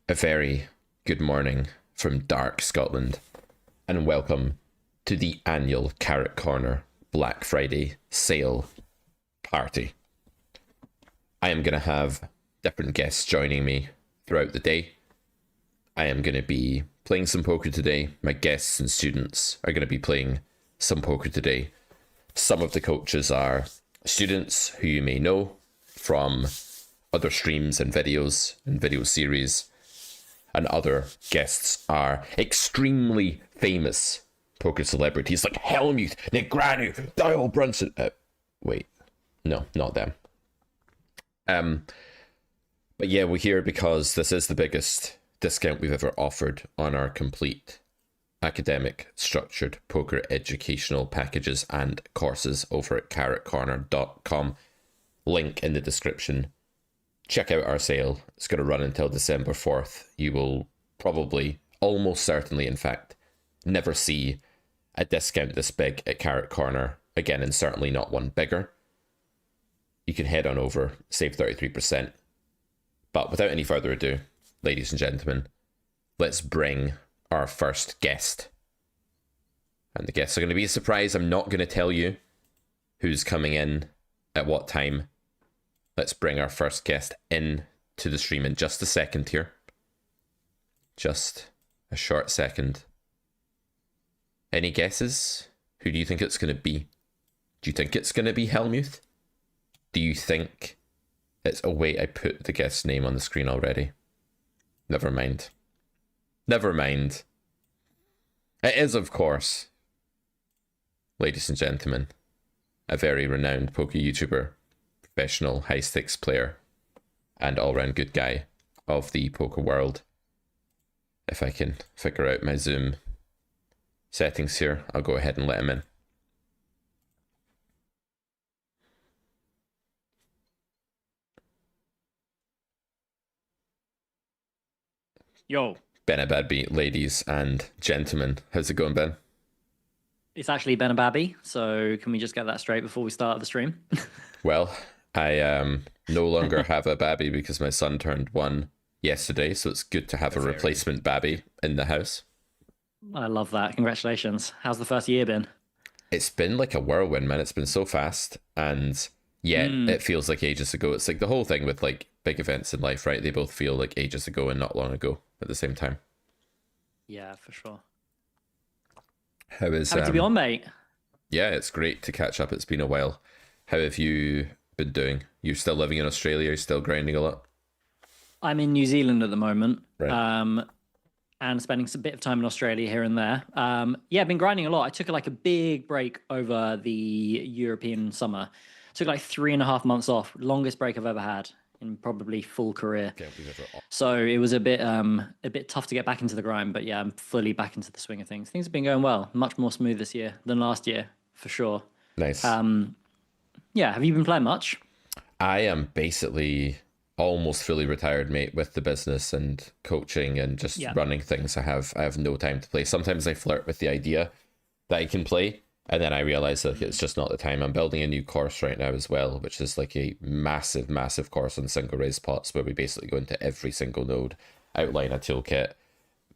A very good morning from dark Scotland, and welcome to the annual Carrot Corner Black Friday sale party. I am going to have different guests joining me throughout the day. I am going to be playing some poker today. My guests and students are going to be playing some poker today. Some of the coaches are students who you may know from other streams and videos and video series, and other guests are extremely famous poker celebrities like Helmuth, Nick Granu, Dial Brunson. Wait, no, not them. But yeah, we're here because this is the biggest discount we've ever offered on our complete academic structured poker educational packages and courses over at carrotcorner.com. Link in the description. Check out our sale. It's going to run until December 4th. You will probably, almost certainly, in fact, never see a discount this big at Carrot Corner again, and certainly not one bigger. You can head on over, save 33%. But without any further ado, ladies and gentlemen, let's bring our first guest. And the guests are going to be a surprise. I'm not going to tell you who's coming in at what time. Let's bring our first guest in to the stream in just a second here. Just a short second. Any guesses? Who do you think it's going to be? Do you think it's going to be Helmuth? Do you think it's... Oh, wait, I put the guest's name on the screen already. Never mind. Never mind. It is, of course, ladies and gentlemen, a very renowned poker YouTuber, professional high-stakes player, and all-round good guy of the poker world. If I can figure out my Zoom settings here, I'll go ahead and let him in. Yo. Benabadby, ladies and gentlemen. How's it going, Ben? It's actually Benababi, so can we just get that straight before we start the stream? Well, I no longer have a babby because my son turned 1 yesterday, so it's good to have a replacement babby in the house. I love that. Congratulations. How's the first year been? It's been like a whirlwind, man. It's been so fast, and yet it feels like ages ago. It's like the whole thing with like big events in life, right? They both feel like ages ago and not long ago at the same time. Yeah, for sure. How is Happy to be on, mate. Yeah, it's great to catch up. It's been a while. How have you been doing? You're still living in Australia? You're still grinding a lot? I'm in New Zealand at the moment, Right. and spending a bit of time in Australia here and there. Yeah, I've been grinding a lot. I took like a big break over the European summer. Took like 3.5 months off, longest break I've ever had in probably full career. So it was a bit tough to get back into the grind, but yeah, I'm fully back into the swing of things. Things have been going well, much more smooth this year than last year, for sure. Nice. Yeah, have you been playing much? I am basically almost fully retired, mate, with the business and coaching and just running things. I have no time to play. Sometimes I flirt with the idea that I can play, and then I realize that it's just not the time. I'm building a new course right now as well, which is like a massive course on single raise pots, where we basically go into every single node, outline a toolkit,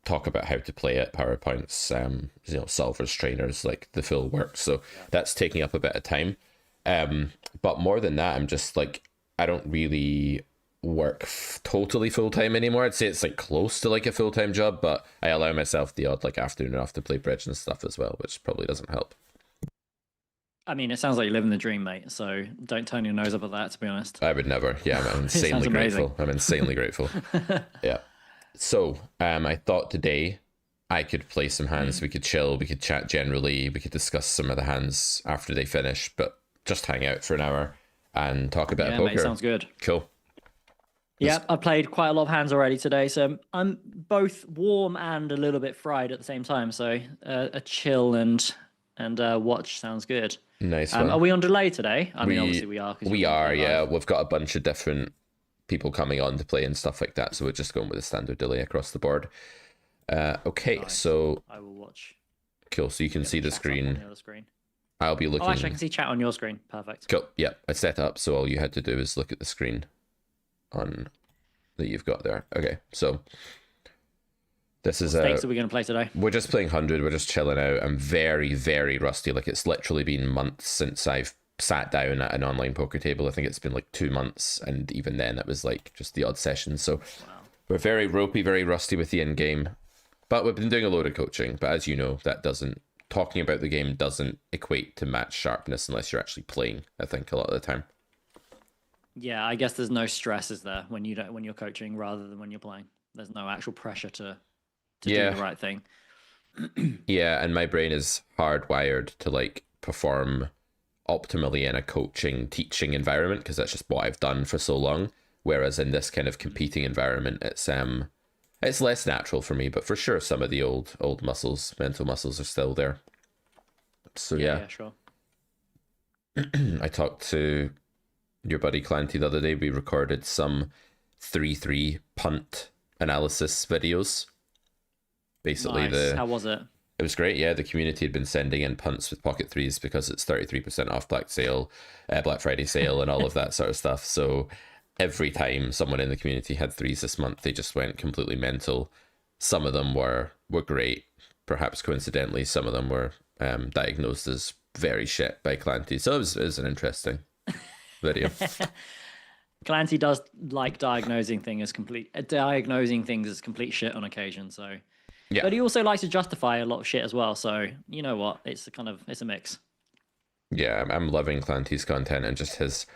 talk about how to play it, PowerPoints, solvers, trainers, like the full works. So that's taking up a bit of time. But more than that, I'm just like, I don't really work totally full-time anymore. I'd say it's like close to like a full-time job, but I allow myself the odd like afternoon off to play bridge and stuff as well, which probably doesn't help. I mean, it sounds like you're living the dream, mate. So don't turn your nose up at that, to be honest. I would never. Yeah, I'm insanely grateful. I'm insanely grateful. Yeah. So I thought today I could play some hands. We could chill. We could chat generally. We could discuss some of the hands after they finish, but just hang out for an hour and talk about poker. Mate, sounds good. Cool. Yeah, I played quite a lot of hands already today, so I'm both warm and a little bit fried at the same time. So a chill and watch sounds good. Nice one. Are we on delay today? I mean, obviously we are. We are, yeah. We've got a bunch of different people coming on to play and stuff like that, so we're just going with a standard delay across the board. Okay, nice. So I will watch. Cool. So you can see the screen. I'll be looking. Oh, actually, I can see chat on your screen. Perfect. Cool. Yeah, I set up, so all you had to do is look at the screen on that you've got there. Okay, so this is Stakes are we going to play today? we're just playing 100. We're just chilling out. I'm very, very rusty. Like, it's literally been months since I've sat down at an online poker table. I think it's been like 2 months, and even then it was like just the odd session. So we're very ropey, very rusty with the in-game. But we've been doing a load of coaching. But as you know, that doesn't, talking about the game doesn't equate to match sharpness unless you're actually playing, I think, a lot of the time. Yeah, I guess there's no stress, is there, when you're coaching rather than when you're playing. There's no actual pressure to do the right thing. Yeah, and my brain is hardwired to like perform optimally in a coaching, teaching environment because that's just what I've done for so long. Whereas in this kind of competing environment, it's less natural for me, but for sure some of the old muscles, mental muscles are still there. So yeah, sure. I talked to your buddy Clanty the other day. We recorded some 3-3 punt analysis videos. Basically, nice. How was it? It was great. Yeah, the community had been sending in punts with pocket threes because it's 33% off Black Friday sale, and all of that sort of stuff. So every time someone in the community had threes this month, they just went completely mental. Some of them were great. Perhaps coincidentally, some of them were diagnosed as very shit by Clanty. So it was an interesting video. Clancy does like diagnosing things as complete shit on occasion. So, yeah. But he also likes to justify a lot of shit as well. So you know what? It's a mix. Yeah, I'm loving Clanty's content and just his.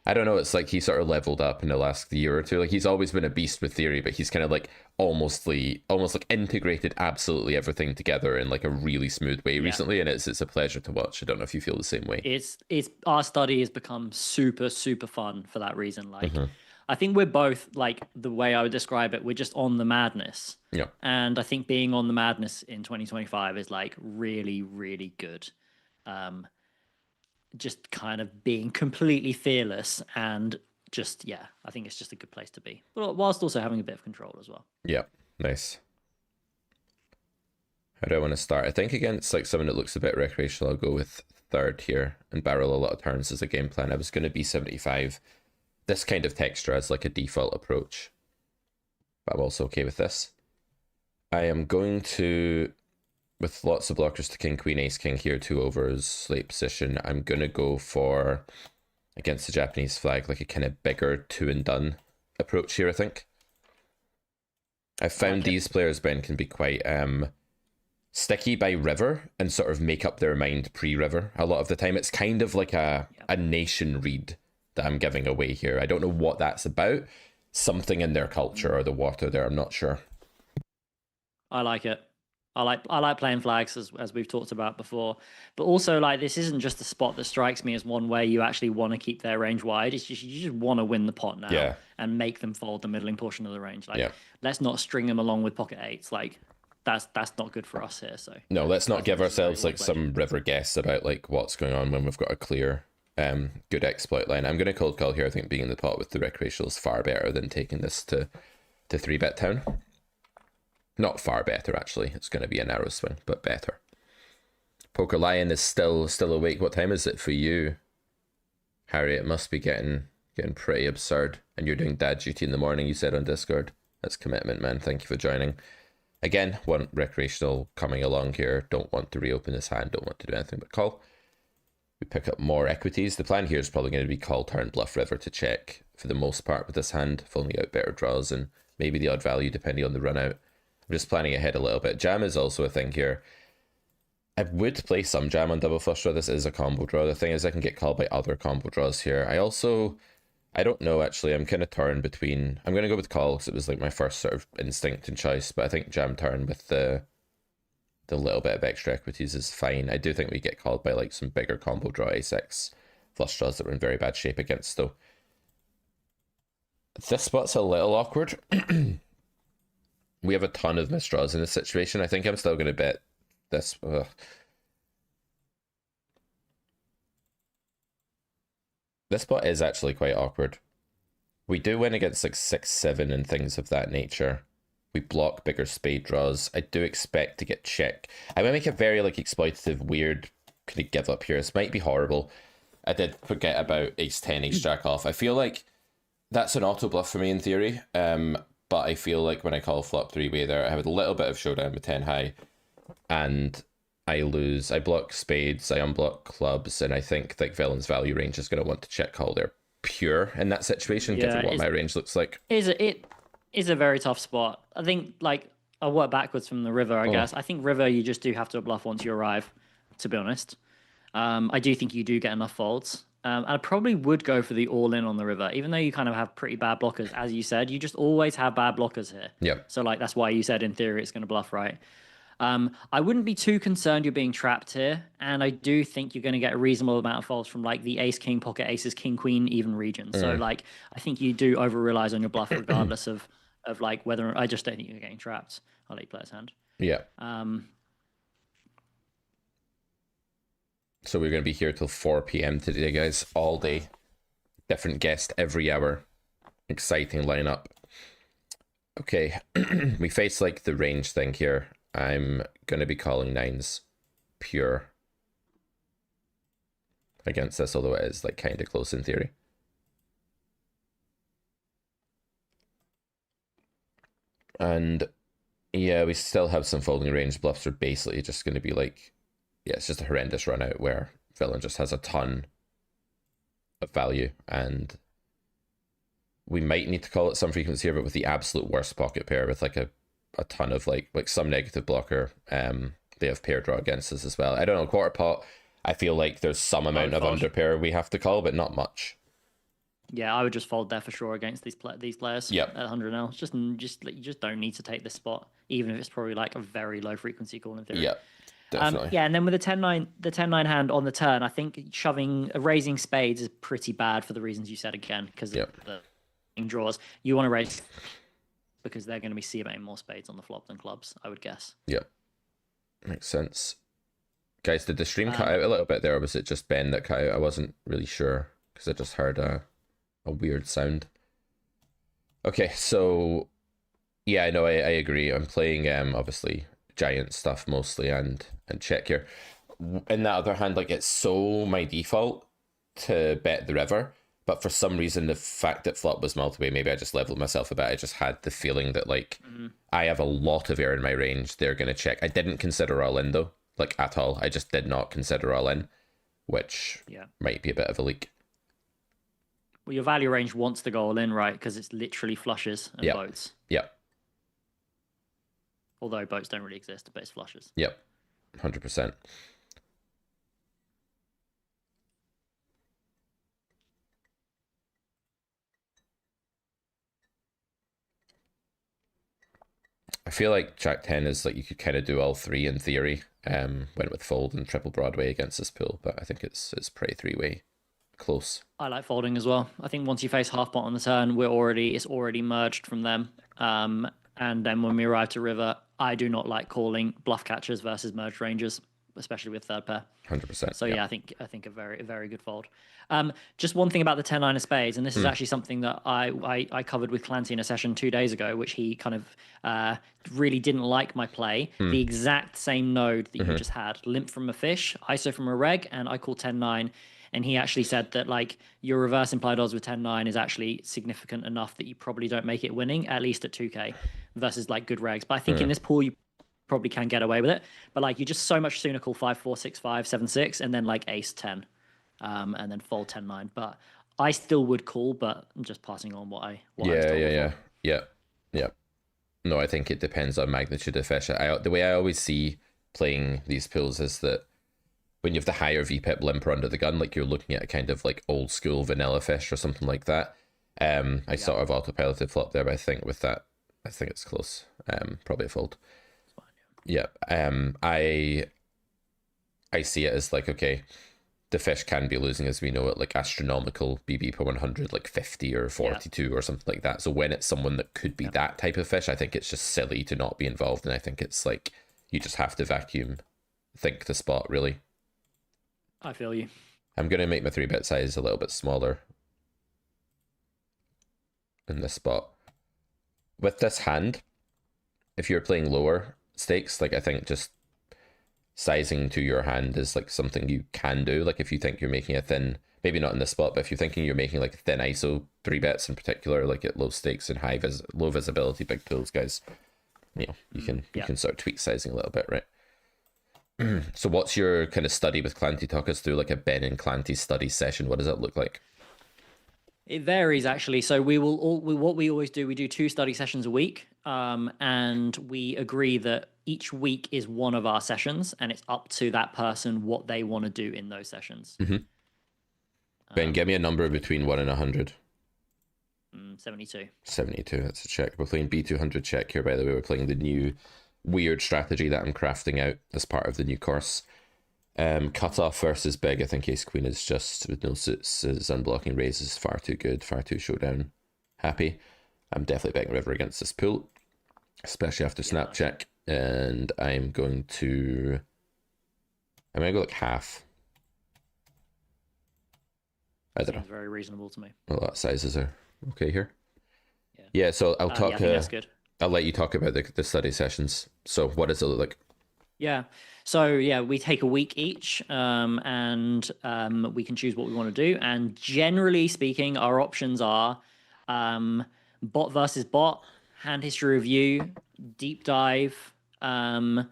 I don't know. It's like he sort of leveled up in the last year or two. Like, he's always been a beast with theory, but he's kind of like almost like integrated absolutely everything together in like a really smooth way recently, and it's a pleasure to watch. I don't know if you feel the same way. It's our study has become super fun for that reason. Like, I think we're both, like, the way I would describe it, we're just on the madness. Yeah. And I think being on the madness in 2025 is like really, really good. Just kind of being completely fearless and just, I think it's just a good place to be, but whilst also having a bit of control as well. Yeah, nice. How do I want to start? I think against like someone that looks a bit recreational, I'll go with third here and barrel a lot of turns as a game plan. I was going to be 75. This kind of texture as like a default approach, but I'm also okay with this. I am going to, with lots of blockers to king, queen, ace, king here, 2 overs, late position, I'm going to go for, against the Japanese flag, like a kind of bigger 2 and done approach here, I think. I've found these players, Ben, can be quite sticky by river and sort of make up their mind pre-river a lot of the time. It's kind of like a nation read that I'm giving away here. I don't know what that's about. Something in their culture or the water there, I'm not sure. I like it. I like playing flags as we've talked about before, but also, like, this isn't just a spot that strikes me as one where you actually want to keep their range wide. It's just, you just want to win the pot now and make them fold the middling portion of the range. Like, let's not string them along with pocket eights. Like, that's not good for us here. So no, let's not give ourselves like some river guess about like what's going on when we've got a clear good exploit line. I'm going to cold call here. I think being in the pot with the recreational is far better than taking this to 3-bet town. Not far better, actually. It's going to be a narrow swing, but better. Poker Lion is still awake. What time is it for you, Harry? It must be getting pretty absurd. And you're doing dad duty in the morning, you said on Discord. That's commitment, man. Thank you for joining. Again, want recreational coming along here. Don't want to reopen his hand. Don't want to do anything but call. We pick up more equities. The plan here is probably going to be call, turn, bluff, river to check for the most part with this hand. Filling out better draws and maybe the odd value depending on the run out. I'm just planning ahead a little bit. Jam is also a thing here. I would play some jam on double flush draw. This is a combo draw. The thing is I can get called by other combo draws here. I don't know, actually. I'm kind of torn between... I'm going to go with call because it was like my first sort of instinct and choice, but I think jam turn with the little bit of extra equities is fine. I do think we get called by like some bigger combo draw ace-x flush draws that we're in very bad shape against, though. This spot's a little awkward. We have a ton of misdraws in this situation. I think I'm still going to bet this. This spot is actually quite awkward. We do win against like 6-7 and things of that nature. We block bigger spade draws. I do expect to get check. I might make a very like exploitative, weird kind of give up here. This might be horrible. I did forget about ace-10, ace-jack off. I feel like That's an auto bluff for me in theory. But I feel like when I call flop three-way there, I have a little bit of showdown with 10 high, and I lose. I block spades, I unblock clubs, and I think like villain's value range is going to want to check call their pure in that situation, given what my range looks like. It is a very tough spot. I think like I'll work backwards from the river, I guess. I think river you just do have to bluff once you arrive, to be honest. I do think you do get enough folds. I probably would go for the all in on the river, even though you kind of have pretty bad blockers. As you said, you just always have bad blockers here. Yeah. So like that's why you said in theory it's going to bluff, right? I wouldn't be too concerned you're being trapped here, and I do think you're going to get a reasonable amount of folds from like the ace king pocket aces king queen even region. So like I think you do over relies on your bluff regardless of like whether I just don't think you're getting trapped. I'll let you play his hand. Yeah. So we're going to be here till 4 p.m. today, guys, all day. Different guest every hour. Exciting lineup. Okay, we face like the range thing here. I'm going to be calling nines pure against this, although it is like kind of close in theory. And yeah, we still have some folding range. Bluffs are basically just going to be like, yeah, it's just a horrendous run out where villain just has a ton of value, and we might need to call it some frequency here, but with the absolute worst pocket pair with like a ton of like some negative blocker, they have pair draw against us as well. I don't know, quarter pot, I feel like there's some amount of under pair we have to call, but not much. Yeah, I would just fold there for sure against these players. Yep. At 100 L. Just you just don't need to take this spot, even if it's probably like a very low frequency call in theory. Yeah, definitely. Yeah, and then with the 10-9 hand on the turn, I think raising spades is pretty bad for the reasons you said again, because of the draws. You want to raise because they're going to be c-betting more spades on the flop than clubs, I would guess. Yep, makes sense. Guys, did the stream cut out a little bit there, or was it just Ben that cut out? I wasn't really sure because I just heard a weird sound. Okay, so yeah, I know, I agree. I'm playing obviously giant stuff mostly and check here. In that other hand, like, it's so my default to bet the river, but for some reason the fact that flop was multi-way, maybe I just leveled myself a bit. I just had the feeling that like I have a lot of air in my range. They're gonna check. I didn't consider all in though, like at all. I just did not consider all in, which might be a bit of a leak. Well, your value range wants to go all in, right? Because it's literally flushes and boats. Yep. Although boats don't really exist, but it's flushes. Yep. 100%. I feel like Jack 10 is like you could kind of do all three in theory. Went with fold and triple Broadway against this pool, but I think it's pretty three-way close. I like folding as well. I think once you face half pot on the turn, it's already merged from them. And then when we arrive to river, I do not like calling bluff catchers versus merged rangers, especially with third pair. 100%. So yeah, I think a very good fold. Just one thing about the 10-9 of spades, and this is actually something that I covered with Clancy in a session 2 days ago, which he kind of really didn't like my play. The exact same node that you just had, limp from a fish, ISO from a reg, and I call 10-9. And he actually said that like your reverse implied odds with 10-9 is actually significant enough that you probably don't make it winning, at least at 2K, versus like good regs. But I think in this pool you probably can get away with it. But like you just so much sooner call 5-4, 6-5, 7-6, and then like ace 10, and then fold 10-9. But I still would call, but I'm just passing on what I was told Yeah. No, I think it depends on magnitude of fish. The way I always see playing these pools is that when you have the higher VPIP limper under the gun, like you're looking at a kind of like old school vanilla fish or something like that. I sort of autopiloted flop there, but I think with that, I think it's close. Probably a fold. Yeah. I see it as like, okay, the fish can be losing, as we know it, like astronomical BB per 100, like 50 or 42 or something like that. So when it's someone that could be that type of fish, I think it's just silly to not be involved. And I think it's like, you just have to vacuum think the spot, really. I feel you. I'm going to make my 3-bet size a little bit smaller in this spot. With this hand, if you're playing lower stakes, like I think just sizing to your hand is like something you can do. Like if you think you're making a thin maybe not in this spot, but if you're thinking you're making like thin ISO 3 bets in particular, like at low stakes and low visibility big pools, guys, you can sort of tweak sizing a little bit, right? So what's your kind of study with Clanty? Talk us through like a Ben and Clanty study session. What does that look like? It varies actually. So what we always do, we do 2 study sessions a week, and we agree that each week is one of our sessions, and it's up to that person what they want to do in those sessions. Ben, give me a number between 1 and 100. 72. 72, that's a check. We're playing B200 check here, by the way. We're playing the new weird strategy that I'm crafting out as part of the new course. Cutoff versus big. I think Ace Queen is just, with no suits, is unblocking raises far too good, far too showdown happy. I'm definitely betting river against this pool, especially after snap check. And I'm going to go like half. I don't know. Seems very reasonable to me. A lot of sizes are okay here. Yeah, so I'll talk. Yeah, I think that's good. I'll let you talk about the study sessions. So what does it look like? Yeah. So yeah, we take a week each, and we can choose what we want to do. And generally speaking, our options are bot versus bot, hand history review, deep dive, and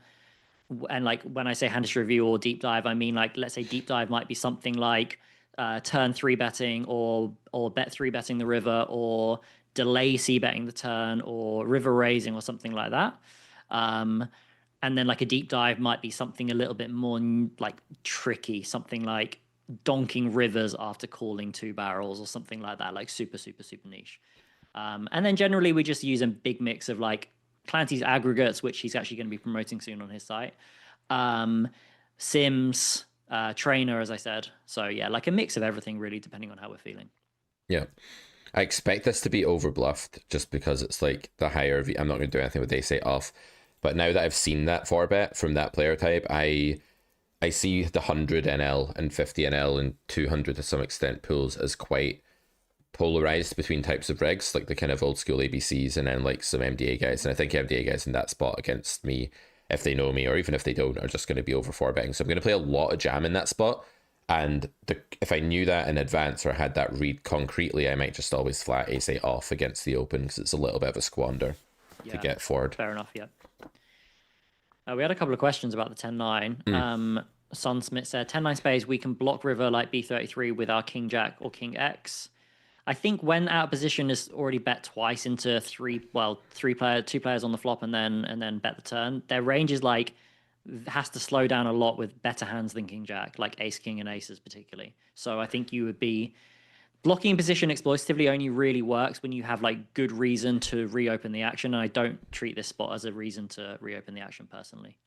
like when I say hand history review or deep dive, I mean like let's say deep dive might be something like turn 3 betting or bet 3 betting the river or delay c betting the turn or river raising or something like that. And then like a deep dive might be something a little bit more like tricky, something like donking rivers after calling 2 barrels or something like that, like super niche. And then generally we just use a big mix of like Clancy's aggregates, which he's actually going to be promoting soon on his site, Sims, trainer, as I said. So yeah, like a mix of everything really, depending on how we're feeling. Yeah. I expect this to be overbluffed just because it's like the higher I'm not going to do anything with ace 8 off. But now that I've seen that 4-bet from that player type, I see the 100 NL and 50 NL and 200 to some extent pools as quite polarized between types of regs, like the kind of old school ABCs and then like some MDA guys. And I think MDA guys in that spot against me, if they know me or even if they don't, are just going to be over 4-betting. So I'm going to play a lot of jam in that spot. And if I knew that in advance or had that read concretely, I might just always flat ace 8 off against the open because it's a little bit of a squander to get forward. Fair enough, yeah. We had a couple of questions about the 10-9. Son Smith said, 10-9 spades, we can block river like B33 with our king jack or king X. I think when out of position is already bet twice into two players on the flop and then bet the turn, their range is like has to slow down a lot with better hands than king jack, like ace king and aces particularly. So I think you would be blocking in position exploitatively only really works when you have like good reason to reopen the action. And I don't treat this spot as a reason to reopen the action personally.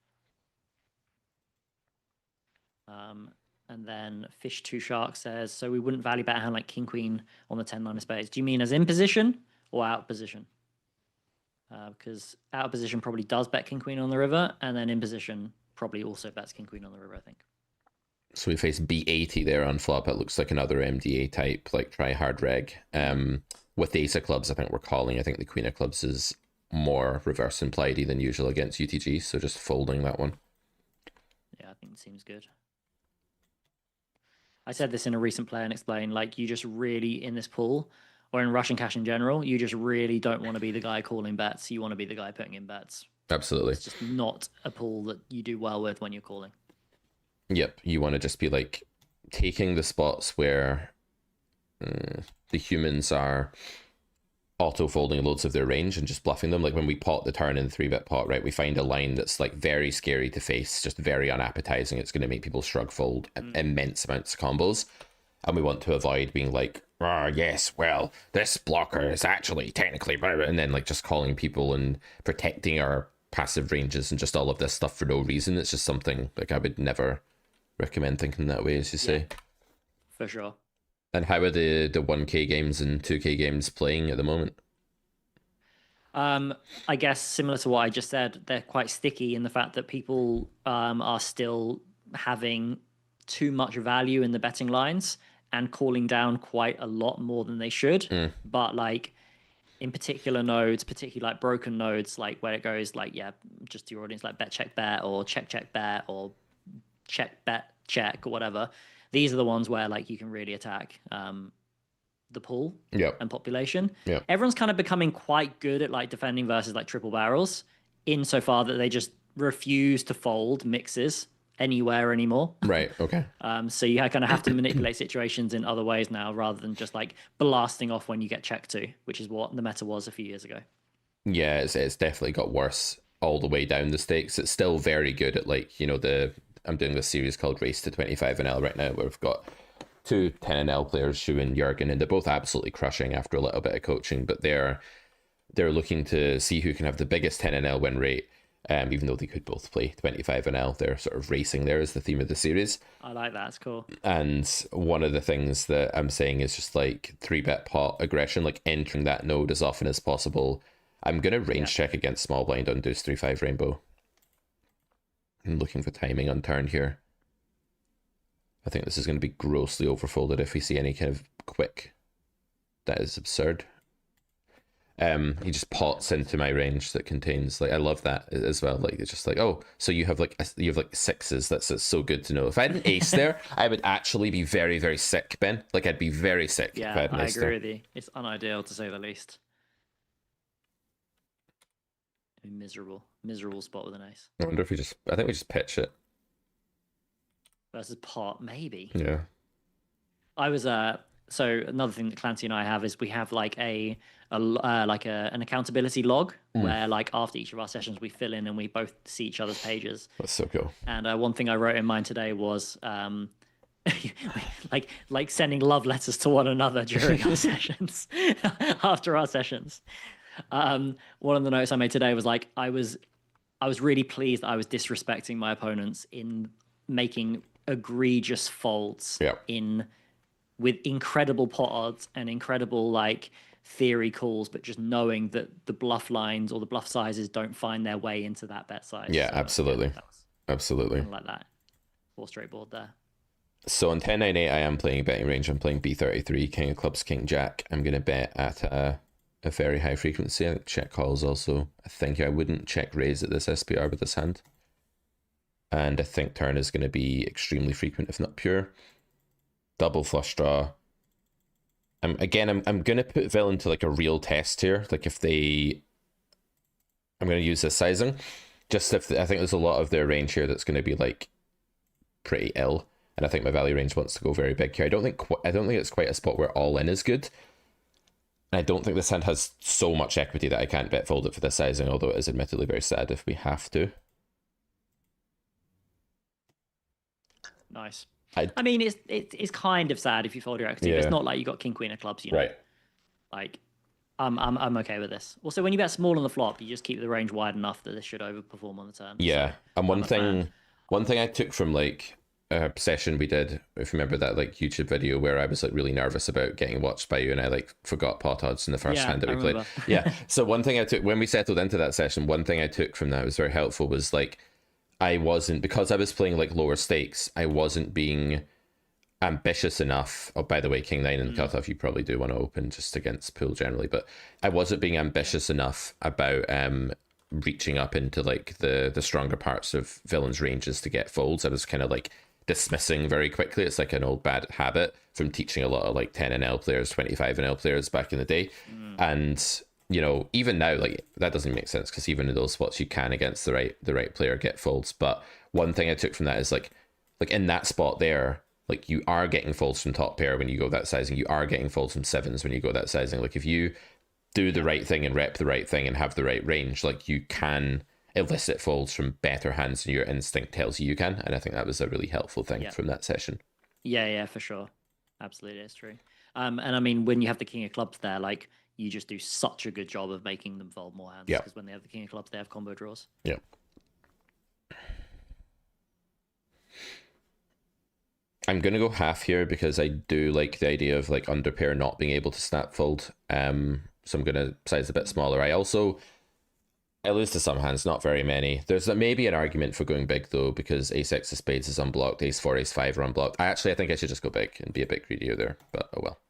And then Fish 2 Shark says, so we wouldn't value bet a hand like king queen on the 10-9 of spades. Do you mean as in position or out of position? Because out of position probably does bet king queen on the river, and then in position probably also bets king queen on the river, I think. So we face B80 there on flop. It looks like another MDA type, like try hard reg. With the ace of clubs, I think we're calling. I think the queen of clubs is more reverse implied than usual against UTG, so just folding that one. Yeah, I think it seems good. I said this in a recent Play and Explain, like you just really, in this pool, or in Russian cash in general, you just really don't want to be the guy calling bets. You want to be the guy putting in bets. Absolutely. It's just not a pool that you do well with when you're calling. Yep, you want to just be like taking the spots where the humans are auto-folding loads of their range and just bluffing them. Like when we pot the turn in the 3-bet pot, right, we find a line that's like very scary to face, just very unappetizing. It's going to make people shrug fold immense amounts of combos. And we want to avoid being like, yes, well, this blocker is actually technically blah, blah, and then like just calling people and protecting our passive ranges and just all of this stuff for no reason. It's just something like I would never recommend thinking that way, as you say. For sure. And how are the 1K games and 2K games playing at the moment? I guess similar to what I just said, they're quite sticky in the fact that people are still having too much value in the betting lines and calling down quite a lot more than they should. But like in particular nodes, particularly like broken nodes, like where it goes like, yeah, just to your audience, like bet check bet or check check bet or check bet check or whatever, These are the ones where like you can really attack the pool Yep. and population. Yep. Everyone's kind of becoming quite good at like defending versus like triple barrels, insofar that they just refuse to fold mixes anywhere anymore. Right. Okay. So you kind of have to manipulate situations in other ways now, rather than just like blasting off when you get checked to, which is what the meta was a few years ago. Yeah, it's definitely got worse all the way down the stakes. It's still very good at like, you know, I'm doing this series called Race to 25NL right now, where we've got two 10NL players, Shu and Jurgen, and they're both absolutely crushing after a little bit of coaching, but they're looking to see who can have the biggest 10NL win rate. Even though they could both play 25NL, they're sort of racing there as the theme of the series. I like that. It's cool. And one of the things that I'm saying is just like 3-bet pot aggression, like entering that node as often as possible. I'm going to range check against small blind on Deuce 3-5 Rainbow. I'm looking for timing on turn here. I think this is going to be grossly overfolded if we see any kind of quick. That is absurd. He just pots into my range that contains, like, I love that as well. Like, it's just like, oh, so you have like sixes. That's so good to know. If I had an ace there, I would actually be very, very sick, Ben. Like, I'd be very sick if I Yeah, had an I ace agree there. with you. It's unideal to say the least. Miserable spot with an ace I wonder if I think we just pitch it. versus pot, maybe. Yeah. I was so another thing that Clancy and I have is we have like an accountability log where like after each of our sessions we fill in and we both see each other's pages. That's so cool. And one thing I wrote in mine today was like sending love letters to one another during our sessions, after our sessions. One of the notes I made today was like I was really pleased I was disrespecting my opponents in making egregious folds with incredible pot odds and incredible like theory calls, but just knowing that the bluff lines or the bluff sizes don't find their way into that bet size. Yeah, So, absolutely. Absolutely. like that. 4 straight board there. So on 10-9-8, I am playing betting range. I'm playing B33, King of Clubs, King Jack. I'm going to bet at a very high frequency. I think check calls also. I think I wouldn't check raise at this SPR with this hand. And I think turn is going to be extremely frequent, if not pure. Double flush draw. I'm going to put villain to like a real test here. Like if I'm going to use this sizing. Just if I think there's a lot of their range here that's going to be like pretty ill. And I think my value range wants to go very big here. I don't think it's quite a spot where all in is good. And I don't think this hand has so much equity that I can't bet fold it for this sizing, although it is admittedly very sad if we have to. Nice. I mean, it's kind of sad if you fold your equity. But it's not like you got king queen of clubs, you know. Right. Like, I'm okay with this. Also, when you bet small on the flop, you just keep the range wide enough that this should overperform on the turn. Yeah, so, and one thing I took from like a session we did, if you remember that like YouTube video where I was like really nervous about getting watched by you, and I like forgot pot odds in the first hand that we played. Yeah. So one thing I took when we settled into that session, one thing I took from that was very helpful was like because I was playing like lower stakes, I wasn't being ambitious enough. Oh, by the way, King 9 and cutoff, you probably do want to open just against pool generally, but I wasn't being ambitious enough about reaching up into like the stronger parts of villain's ranges to get folds. I was kind of like dismissing very quickly. It's like an old bad habit from teaching a lot of like 10NL players, 25NL players back in the day. And you know, even now, like that doesn't make sense because even in those spots you can against the right player get folds. But one thing I took from that is like in that spot there, like you are getting folds from top pair when you go that sizing. You are getting folds from sevens when you go that sizing. Like if you do the right thing and rep the right thing and have the right range, like you can elicit folds from better hands than your instinct tells you can. And I think that was a really helpful thing from that session. Yeah, for sure. Absolutely, it's true. And I mean, when you have the king of clubs there, like you just do such a good job of making them fold more hands. Because when they have the king of clubs, they have combo draws. Yeah. I'm going to go half here because I do like the idea of like under pair not being able to snap fold. So I'm going to size a bit smaller. I lose to some hands, not very many. There's maybe an argument for going big though, because ace x of spades is unblocked, ace 4, ace 5 are unblocked. I think I should just go big and be a bit greedier there, but oh well.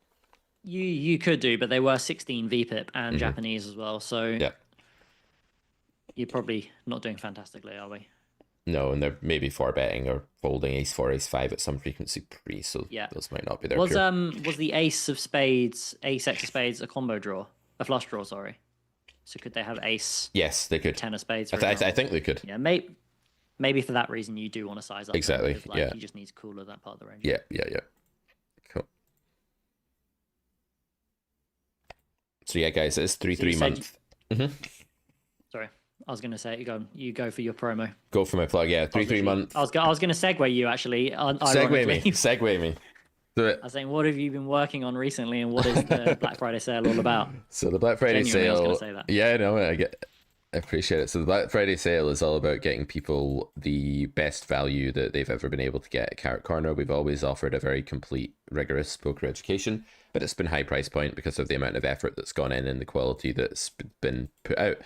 You could do, but they were 16 VPIP and Japanese as well, so you're probably not doing fantastically, are we? No, and they're maybe four betting or folding ace four, ace five at some frequency pre, so Yeah. those might not be there. Was Pure. was the ace of spades, ace x of spades, a combo draw, a flush draw? Sorry. So could they have ace Yes, they could. ten of spades? I, For example? I think they could. Yeah, maybe for that reason you do want to size up. Exactly, Because, like, yeah. he just needs cooler that part of the range. Yeah. Cool. So yeah, guys, it's 3-3 month. Sorry, I was gonna say you go for your promo. Go for my plug. Yeah, 3-3 month. I was gonna segue you actually. Segue me. Segue me. Do it. I was saying, what have you been working on recently, and what is the Black Friday sale all about? So the Black Friday Genuinely, I was sale. gonna say that. Yeah, no, I appreciate it. So the Black Friday sale is all about getting people the best value that they've ever been able to get at Carrot Corner. We've always offered a very complete, rigorous poker education, but it's been high price point because of the amount of effort that's gone in and the quality that's been put out.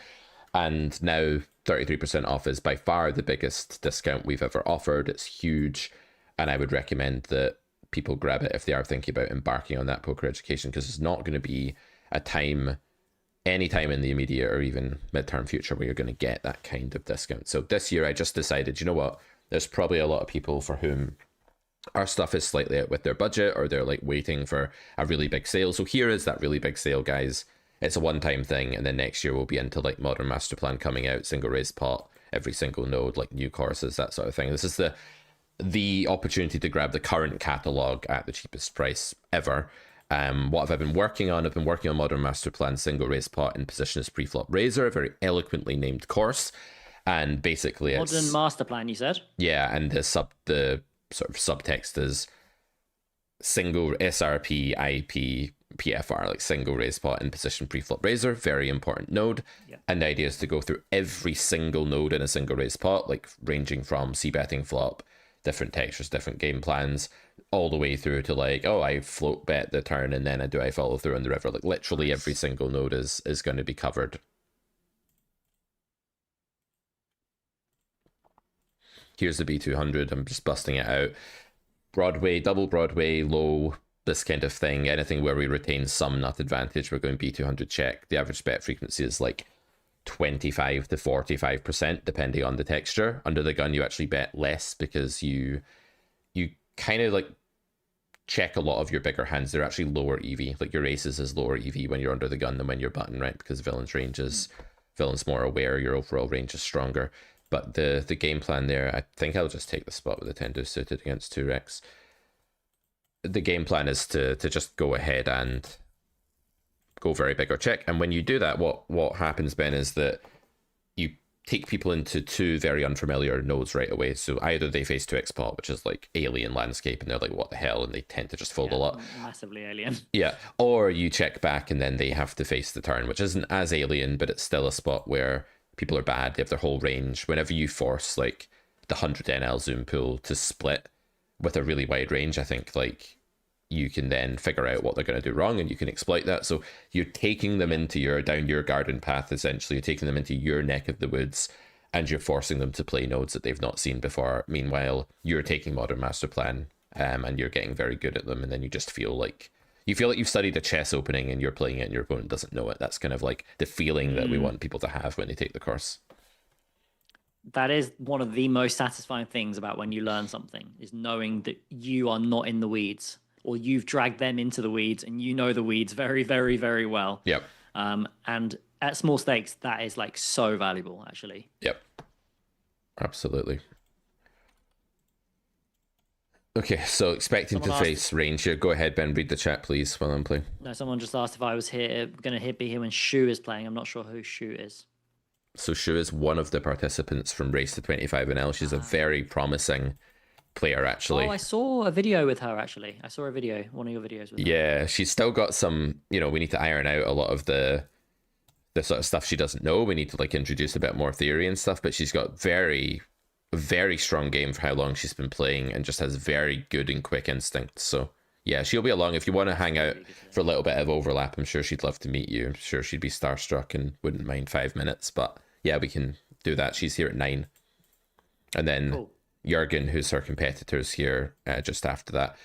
And now 33% off is by far the biggest discount we've ever offered. It's huge, and I would recommend that people grab it if they are thinking about embarking on that poker education, because it's not going to be a time, any time in the immediate or even midterm future where you're going to get that kind of discount. So this year I just decided, you know what, there's probably a lot of people for whom our stuff is slightly out with their budget, or they're like waiting for a really big sale. So here is that really big sale, guys. It's a one-time thing, and then next year we'll be into like Modern Master Plan coming out, single raised pot, every single node, like new courses, that sort of thing. This is the opportunity to grab the current catalog at the cheapest price ever. What have I been working on? I've been working on Modern Master Plan, single raise pot in position as preflop raiser, a very eloquently named course. And basically it's Modern Master Plan, you said? Yeah, and the sort of subtext is single SRP, IP, PFR, like single raise pot in position preflop raiser, very important node. Yeah. And the idea is to go through every single node in a single raise pot, like ranging from c-betting flop, different textures, different game plans, all the way through to like, oh, I float bet the turn and then I follow through on the river. Like literally every single node is going to be covered. Here's the B200. I'm just busting it out. Broadway, double Broadway, low, this kind of thing. Anything where we retain some nut advantage, we're going B200 check. The average bet frequency is like 25 to 45%, depending on the texture. Under the gun, you actually bet less because you kind of like check a lot of your bigger hands. They're actually lower EV. Like your aces is lower EV when you're under the gun than when you're button, right? Because villain's range is villain's more aware, your overall range is stronger. But the game plan there, I think I'll just take the spot with the 10 deuce suited against 2x. The game plan is to just go ahead and go very big or check. And when you do that, what happens, Ben, is that you take people into two very unfamiliar nodes right away. So either they face 2x pot, which is like alien landscape, and they're like, what the hell? And they tend to just fold a lot. Massively alien. Yeah. Or you check back and then they have to face the turn, which isn't as alien, but it's still a spot where people are bad. They have their whole range. Whenever you force like the 100 NL zoom pool to split with a really wide range, I think like you can then figure out what they're going to do wrong and you can exploit that. So you're taking them into down your garden path, essentially. You're taking them into your neck of the woods and you're forcing them to play nodes that they've not seen before. Meanwhile, you're taking Modern Master Plan and you're getting very good at them, and then you just feel like you've studied a chess opening and you're playing it and your opponent doesn't know it. That's kind of like the feeling that we want people to have when they take the course. That is one of the most satisfying things about when you learn something, is knowing that you are not in the weeds, or you've dragged them into the weeds and you know the weeds very, very, very well. Yep. And at small stakes, that is like so valuable, actually. Yep. Absolutely. Okay, so expecting Someone to face range here. Go ahead, Ben, read the chat, please, while I'm playing. No, someone just asked if I was going to be here when Shu is playing. I'm not sure who Shu is. So Shu is one of the participants from Race to 25NL. She's a very promising player, actually. Oh, I saw a video with her, actually. I saw a video, one of your videos with her. Yeah, she's still got some, we need to iron out a lot of the sort of stuff she doesn't know. We need to like introduce a bit more theory and stuff, but she's got very strong game for how long she's been playing and just has very good and quick instincts. So yeah, she'll be along. If you want to hang out for a little bit of overlap, I'm sure she'd love to meet you. I'm sure she'd be starstruck and wouldn't mind 5 minutes, but yeah, we can do that. She's here at 9. And then Cool. Jurgen, who's her competitor, is here just after that.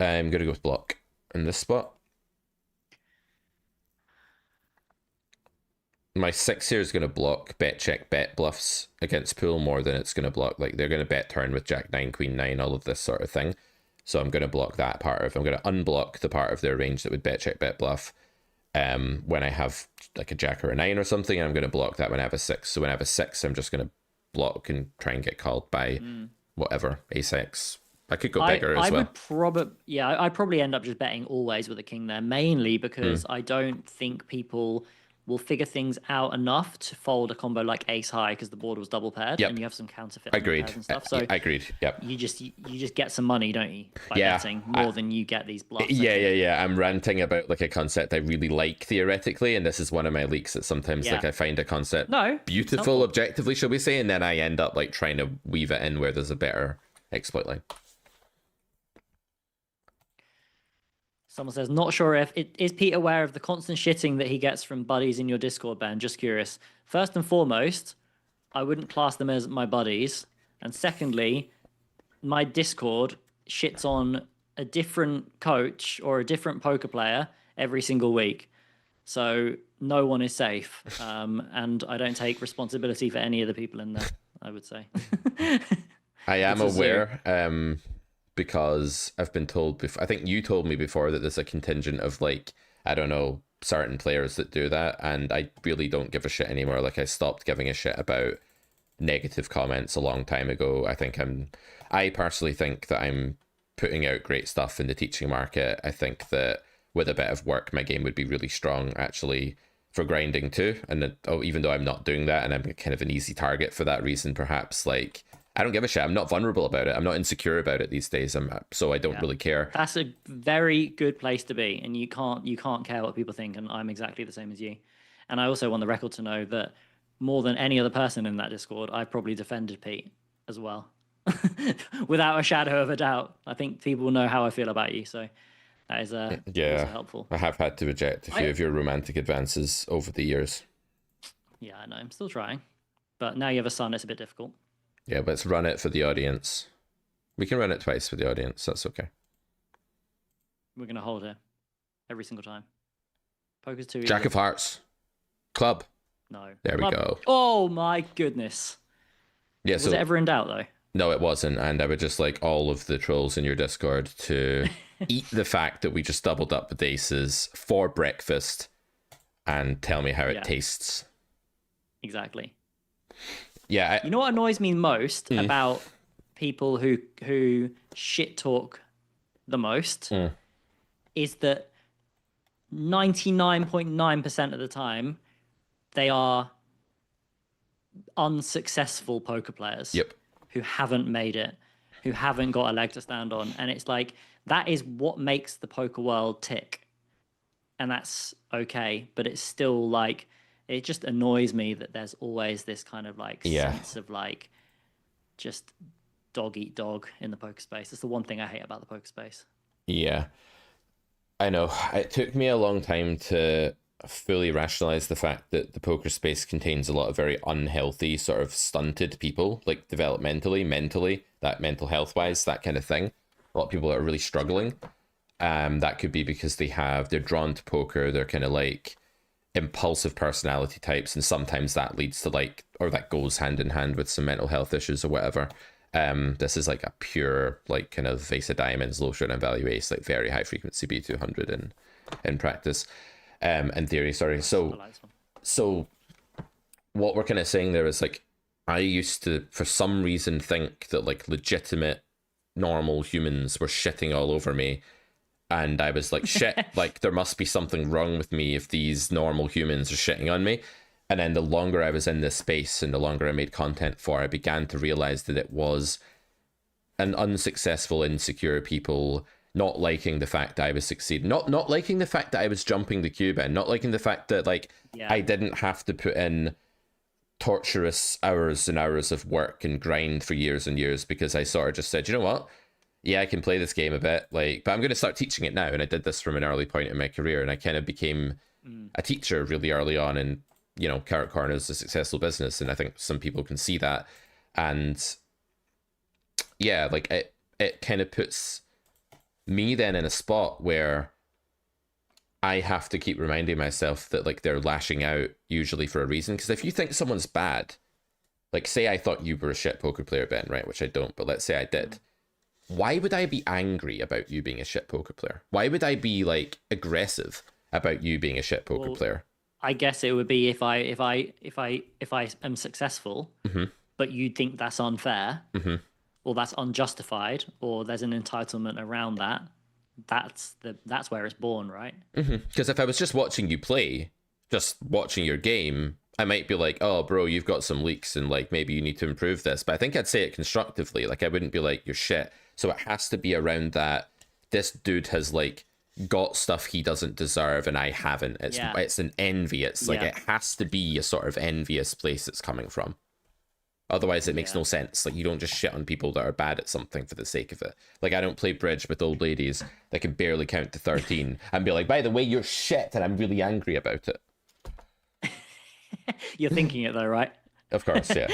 I'm going to go with block in this spot. my 6 here is going to block bet check bet bluffs against pool more than it's going to block, like they're going to bet turn with jack 9 queen 9, all of this sort of thing. So I'm going to block that part of, I'm going to unblock the part of their range that would bet check bet bluff when I have like a jack or a 9 or something. I'm going to block that when I have a 6. So when I have a 6, I'm just going to block and try and get called by whatever, ace-x. I could go bigger as well. I'd probably end up just betting always with a king there, mainly because I don't think people will figure things out enough to fold a combo like ace high because the board was double paired and you have some counterfeit Agreed. pairs and stuff. So agreed. Yep. You just get some money, don't you? By betting more than you get these bluffs. Yeah. I'm ranting about like a concept I really like theoretically, and this is one of my leaks that sometimes like I find a concept beautiful objectively, shall we say, and then I end up like trying to weave it in where there's a better exploit line. Someone says, not sure if is Pete aware of the constant shitting that he gets from buddies in your Discord, Ben? Just curious. First and foremost, I wouldn't class them as my buddies. And secondly, my Discord shits on a different coach or a different poker player every single week. So no one is safe. And I don't take responsibility for any of the people in there, I would say. I am aware. Because I've been told before, I think you told me before that there's a contingent of like, I don't know, certain players that do that, and I really don't give a shit anymore. Like I stopped giving a shit about negative comments a long time ago. I personally think that I'm putting out great stuff in the teaching market. I think that with a bit of work, my game would be really strong actually for grinding too. And even though I'm not doing that and I'm kind of an easy target for that reason, perhaps, like, I don't give a shit. I'm not vulnerable about it. I'm not insecure about it these days. So I don't really care. That's a very good place to be, and you can't care what people think. And I'm exactly the same as you. And I also want the record to know that more than any other person in that Discord, I've probably defended Pete as well, without a shadow of a doubt. I think people know how I feel about you, so that is also helpful. I have had to reject a few of your romantic advances over the years. Yeah, I know. I'm still trying, but now you have a son. It's a bit difficult. Yeah, but let's run it for the audience. We can run it twice for the audience. That's okay. We're going to hold here every single time. Poker's too easy. Jack of Hearts. Club. No. There we go. Oh, my goodness. Yeah, was it ever in doubt, though? No, it wasn't. And I would just like all of the trolls in your Discord to eat the fact that we just doubled up with aces for breakfast and tell me how it tastes. Exactly. Yeah. You know what annoys me most about people who shit talk the most is that 99.9% of the time they are unsuccessful poker players who haven't made it, who haven't got a leg to stand on. And it's like, that is what makes the poker world tick. And that's okay. But it's still like, it just annoys me that there's always this kind of like sense of like just dog eat dog in the poker space. It's the one thing I hate about the poker space. Yeah, I know. It took me a long time to fully rationalize the fact that the poker space contains a lot of very unhealthy, sort of stunted people, like developmentally, mentally, that mental health wise, that kind of thing. A lot of people are really struggling. That could be because they're drawn to poker. They're kind of like impulsive personality types, and sometimes that leads to like, or that goes hand in hand with some mental health issues or whatever. This is like a pure like kind of Ace of Diamonds, low showdown value ace, like very high frequency B200 in practice, in theory. Sorry. So what we're kind of saying there is like, I used to for some reason think that like legitimate normal humans were shitting all over me. And I was like, shit, like there must be something wrong with me if these normal humans are shitting on me. And then the longer I was in this space and the longer I made content for, I began to realize that it was an unsuccessful, insecure people not liking the fact that I was succeeding, not liking the fact that I was jumping the cube in, not liking the fact that like I didn't have to put in torturous hours and hours of work and grind for years and years, because I sort of just said, you know what? Yeah, I can play this game a bit, like, but I'm going to start teaching it now. And I did this from an early point in my career, and I kind of became a teacher really early on. And, you know, Carrot Corner is a successful business, and I think some people can see that. And yeah, like it kind of puts me then in a spot where I have to keep reminding myself that like they're lashing out usually for a reason. Because if you think someone's bad, like say I thought you were a shit poker player, Ben, right? Which I don't, but let's say I did. Why would I be angry about you being a shit poker player? Why would I be like aggressive about you being a shit poker player? I guess it would be if I am successful, but you think that's unfair, or that's unjustified, or there's an entitlement around that. That's where it's born, right? Because if I was just watching you play, just watching your game, I might be like, oh, bro, you've got some leaks and like maybe you need to improve this. But I think I'd say it constructively. Like I wouldn't be like, you're shit. So it has to be around that this dude has like got stuff he doesn't deserve and I haven't. It's an envy. It's like it has to be a sort of envious place it's coming from. Otherwise, it makes no sense. Like, you don't just shit on people that are bad at something for the sake of it. Like, I don't play bridge with old ladies that can barely count to 13 and be like, by the way, you're shit, and I'm really angry about it. You're thinking it, though, right? Of course, yeah.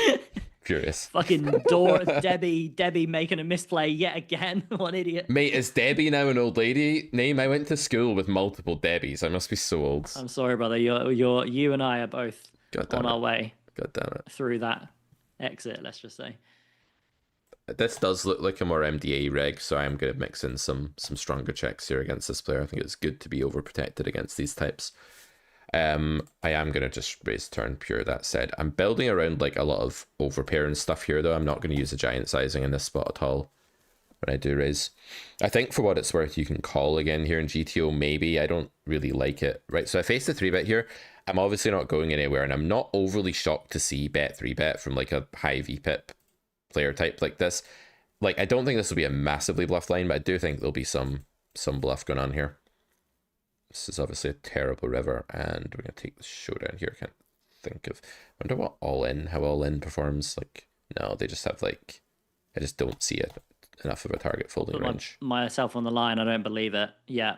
Furious. Fucking Debbie making a misplay yet again. What an idiot. Mate, is Debbie now an old lady name? I went to school with multiple Debbies. I must be so old. I'm sorry, brother. You and I are both on our way God damn it. through that exit, let's just say. This does look like a more MDA reg, so I am going to mix in some stronger checks here against this player. I think it's good to be overprotected against these types. I am going to just raise turn pure. That said, I'm building around like a lot of overpair and stuff here, though. I'm not going to use a giant sizing in this spot at all when I do raise. I think for what it's worth, you can call again here in GTO, maybe. I don't really like it. Right, so I face the 3-bet here. I'm obviously not going anywhere, and I'm not overly shocked to see bet 3-bet from like a high VPIP player type like this. Like, I don't think this will be a massively bluff line, but I do think there'll be some bluff going on here. This is obviously a terrible river, and we're going to take the showdown here. I can't think of... I wonder how all in performs. Like, no, they just have like... I just don't see it enough of a target folding range. Myself on the line, I don't believe it. Yeah.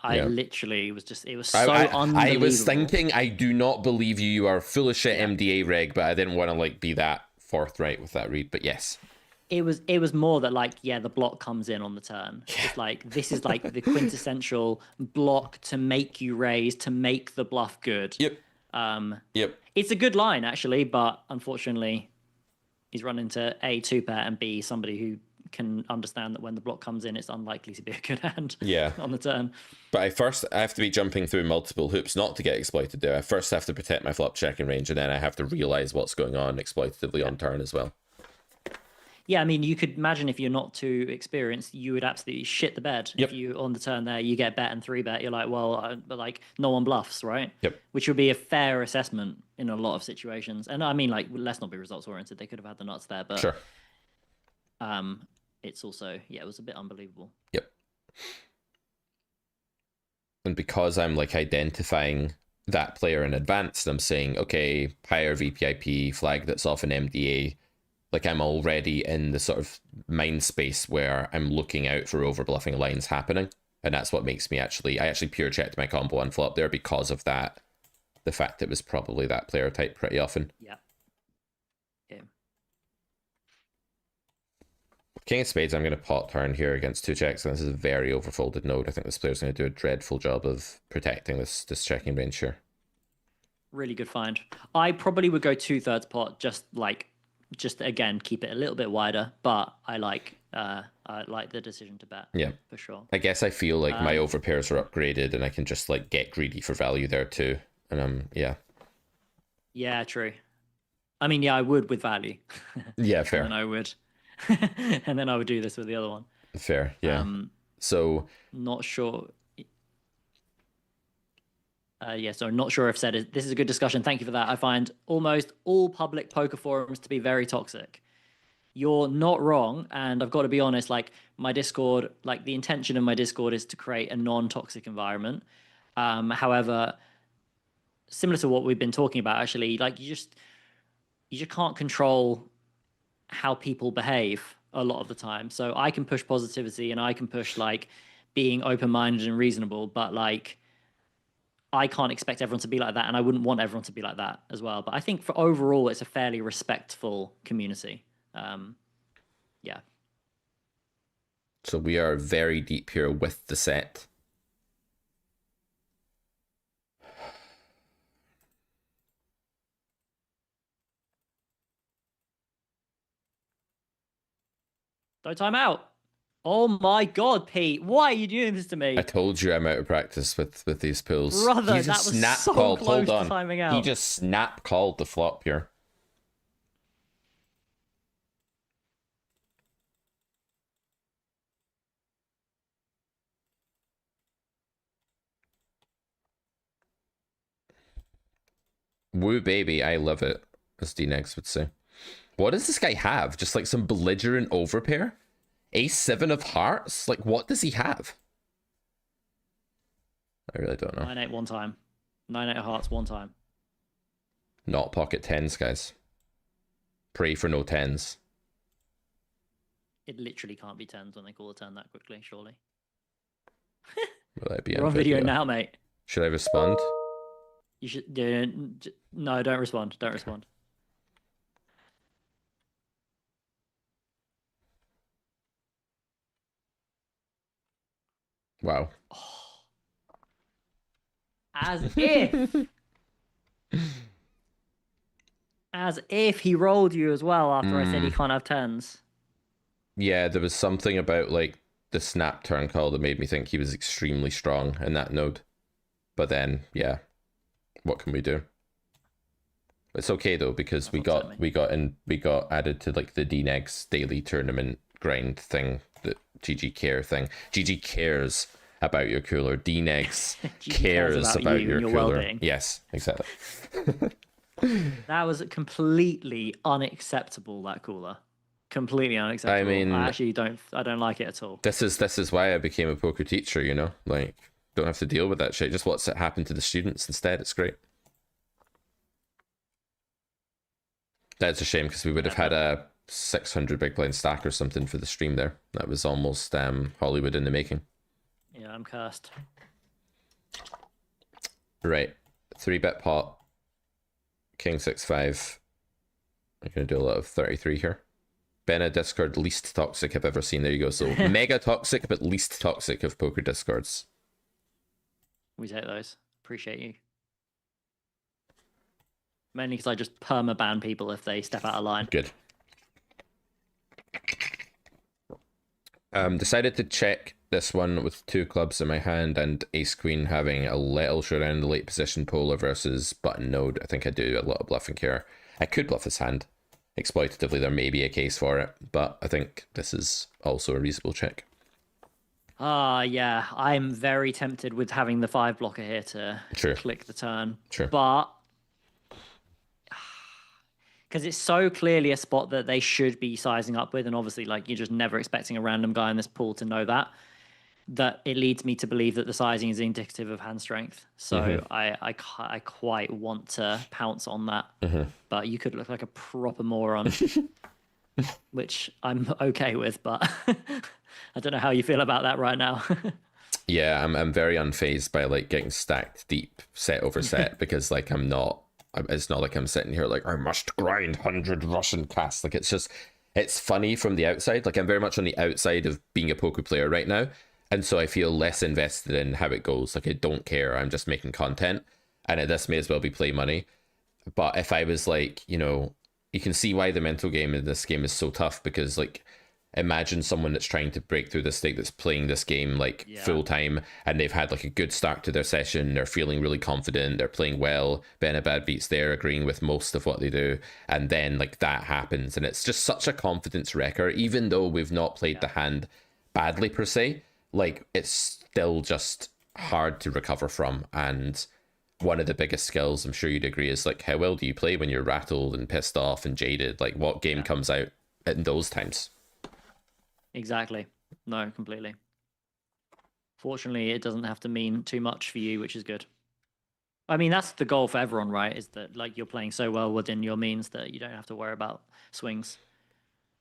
I literally was just, it was so unbelievable. I was thinking, I do not believe you. You are full of shit MDA reg, but I didn't want to like be that forthright with that read. But yes. It was more that like, yeah, the block comes in on the turn. Yeah. It's like, this is like the quintessential block to make you raise, to make the bluff good. Yep. Yep. It's a good line actually, but unfortunately he's run into A, 2-pair, and B, somebody who can understand that when the block comes in, it's unlikely to be a good hand on the turn. But I have to be jumping through multiple hoops not to get exploited there. I first have to protect my flop checking range, and then I have to realize what's going on exploitatively on turn as well. Yeah, I mean, you could imagine if you're not too experienced, you would absolutely shit the bed. Yep. If you on the turn there, you get bet and 3-bet, you're like, well, but like no one bluffs, right? Yep. Which would be a fair assessment in a lot of situations. And I mean, like, let's not be results oriented. They could have had the nuts there, but sure. It's also, it was a bit unbelievable. Yep. And because I'm like identifying that player in advance, I'm saying, okay, higher VPIP, flag that's off an MDA, like I'm already in the sort of mind space where I'm looking out for overbluffing lines happening. And that's what makes me I actually pure checked my combo on flop there because of that. The fact it was probably that player type pretty often. Yeah. Okay. King of Spades, I'm going to pot turn here against 2 checks, and this is a very overfolded node. I think this player's going to do a dreadful job of protecting this checking range here. Really good find. I probably would go 2/3 pot, just again keep it a little bit wider, but I like the decision to bet. Yeah, for sure. I guess I feel like my overpairs are upgraded, and I can just like get greedy for value there too. And yeah, true. I mean, yeah, I would with value. Yeah, fair. And I would. And then I would do this with the other one. Fair, yeah. So not sure. So not sure if said this is a good discussion. Thank you for that. I find almost all public poker forums to be very toxic. You're not wrong, and I've got to be honest. Like my Discord, like the intention of my Discord is to create a non-toxic environment. However, similar to what we've been talking about, actually, like you just can't control how people behave a lot of the time. So I can push positivity and I can push like being open-minded and reasonable, but like I can't expect everyone to be like that, and I wouldn't want everyone to be like that as well. But I think for overall, it's a fairly respectful community. Yeah. So we are very deep here with the set. Don't time out. Oh my god, Pete. Why are you doing this to me? I told you I'm out of practice with these pulls. Brother, He that just was snap so called. close Hold to on. timing out. He just snap called the flop here. Woo baby, I love it, as D-Negs would say. What does this guy have? Just like some belligerent overpair? Ace-7 of hearts? Like, what does he have? I really don't know. 9-8 one time. 9-8 hearts one time. Not pocket tens, guys. Pray for no tens. It literally can't be tens when they call a turn that quickly, surely. Will that be You're on video now, mate. Should I respond? You should. No, don't respond. Don't respond. Wow. As if. As if he rolled you as well after I said he can't have tens. Yeah, there was something about like the snap turn call that made me think he was extremely strong in that node. But then, yeah, what can we do? It's okay though because we got added to like the D-Negs daily tournament grind thing, the GG care thing. GG cares about your cooler. D-Negs cares about your cooler. Well-being. Yes, exactly. That was completely unacceptable. That cooler, completely unacceptable. I mean, I actually don't like it at all. This is why I became a poker teacher. You know, like don't have to deal with that shit. Just what's it happen to the students instead. It's great. That's a shame because we would have had a 600 big blind stack or something for the stream there. That was almost Hollywood in the making. Yeah, I'm cursed. Right, 3-bet pot. King 6-5. I'm gonna do a lot of 33 here. Benna Discord, least toxic I've ever seen. There you go. So mega toxic, but least toxic of poker discords. We take those. Appreciate you. Mainly because I just perma-ban people if they step out of line. Good. Decided to check this one with 2 clubs in my hand and ace queen having a little showdown the late position polar versus button node. I think I do a lot of bluffing here. I could bluff this hand. Exploitatively, there may be a case for it, but I think this is also a reasonable check. Yeah. I'm very tempted with having the 5 blocker here to click the turn. Sure. But because it's so clearly a spot that they should be sizing up with, and obviously like you're just never expecting a random guy in this pool to know that it leads me to believe that the sizing is indicative of hand strength. So I quite want to pounce on that, but you could look like a proper moron, which I'm okay with, but I don't know how you feel about that right now. Yeah, I'm very unfazed by like getting stacked deep set over set because like it's not like I'm sitting here like I must grind 100 Russian casts. Like it's funny from the outside. Like I'm very much on the outside of being a poker player right now. And so I feel less invested in how it goes. Like I don't care. I'm just making content. And this may as well be play money. But if I was like, you know, you can see why the mental game in this game is so tough because like imagine someone that's trying to break through this state that's playing this game like full time and they've had like a good start to their session. They're feeling really confident. They're playing well. Benabad beats there, agreeing with most of what they do. And then like that happens. And it's just such a confidence wrecker, even though we've not played the hand badly per se. Like it's still just hard to recover from. And one of the biggest skills, I'm sure you'd agree, is like how well do you play when you're rattled and pissed off and jaded? Like what game comes out in those times? Exactly. No, completely. Fortunately, it doesn't have to mean too much for you, which is good. I mean, that's the goal for everyone, right? Is that like you're playing so well within your means that you don't have to worry about swings.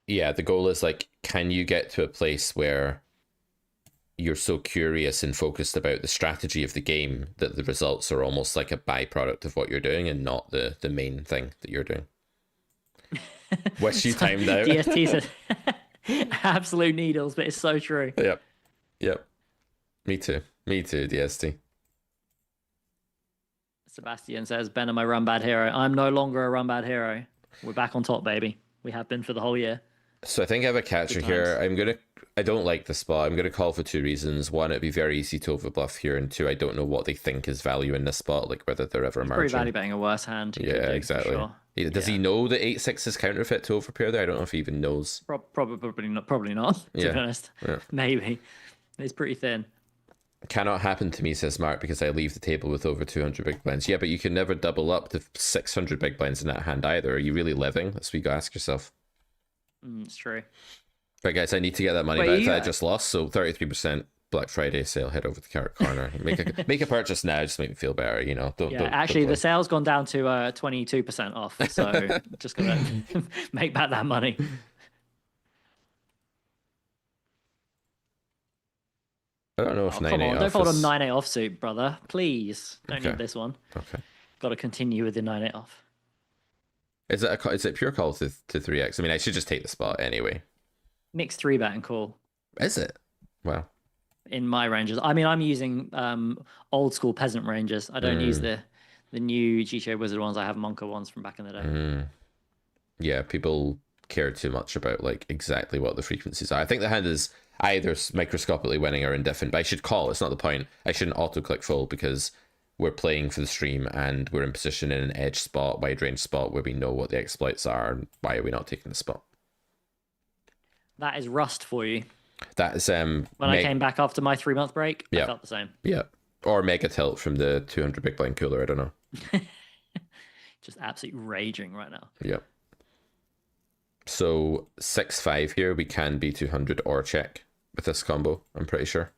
Yeah, the goal is like, can you get to a place where you're so curious and focused about the strategy of the game that the results are almost like a byproduct of what you're doing and not the main thing that you're doing? Wish you timed out. DST said absolute needles, but it's so true. Yep. Me too, DST. Sebastian says, Ben, am I run bad hero? I'm no longer a run bad hero. We're back on top, baby. We have been for the whole year. So I think I have a catcher Good here. times. I don't like the spot. I'm gonna call for two reasons. One, it'd be very easy to overbluff here, and two, I don't know what they think is value in this spot, like whether they're ever He's probably value merging. betting a worse hand. He could Yeah, do for exactly. sure. Does he Yeah, know that 8-6 is counterfeit to overpair there? I don't know if he even knows. probably not. Probably not. To be Yeah. honest, Yeah. maybe it's pretty thin. Cannot happen to me, says Mark, because I leave the table with over 200 big blinds. Yeah, but you can never double up to 600 big blinds in that hand either. Are you really living? That's what you gotta ask yourself. It's true. Right, guys, I need to get that money Wait, back you, that I just lost. So 33% Black Friday sale. Head over to the carrot corner. Make a purchase now. Just make me feel better. You know, yeah, actually, the sale's gone down to 22% off. So just gotta make back that money. I don't know if Oh, 9 come 8 on, don't off fold on is... 9-8 offsuit, brother. Please, don't Okay. need this one. Okay. Got to continue with the 9-8 off. Is it pure call to 3x? I mean, I should just take the spot anyway. Mixed 3-bet and call Is it? Wow. in my ranges. I mean, I'm using old school peasant ranges. I don't use the new GTA Wizard ones. I have Monka ones from back in the day. Yeah, people care too much about like exactly what the frequencies are. I think the hand is either microscopically winning or indifferent, but I should call. It's not the point. I shouldn't auto click full because we're playing for the stream and we're in position in an edge spot, wide range spot where we know what the exploits are and why are we not taking the spot. That is Rust for you. That is When I came back after my 3-month break, I felt the same. Yeah. Or Mega Tilt from the 200 big blind cooler, I don't know. Just absolutely raging right now. Yep. So 6-5 here, we can be 200 or check with this combo, I'm pretty sure.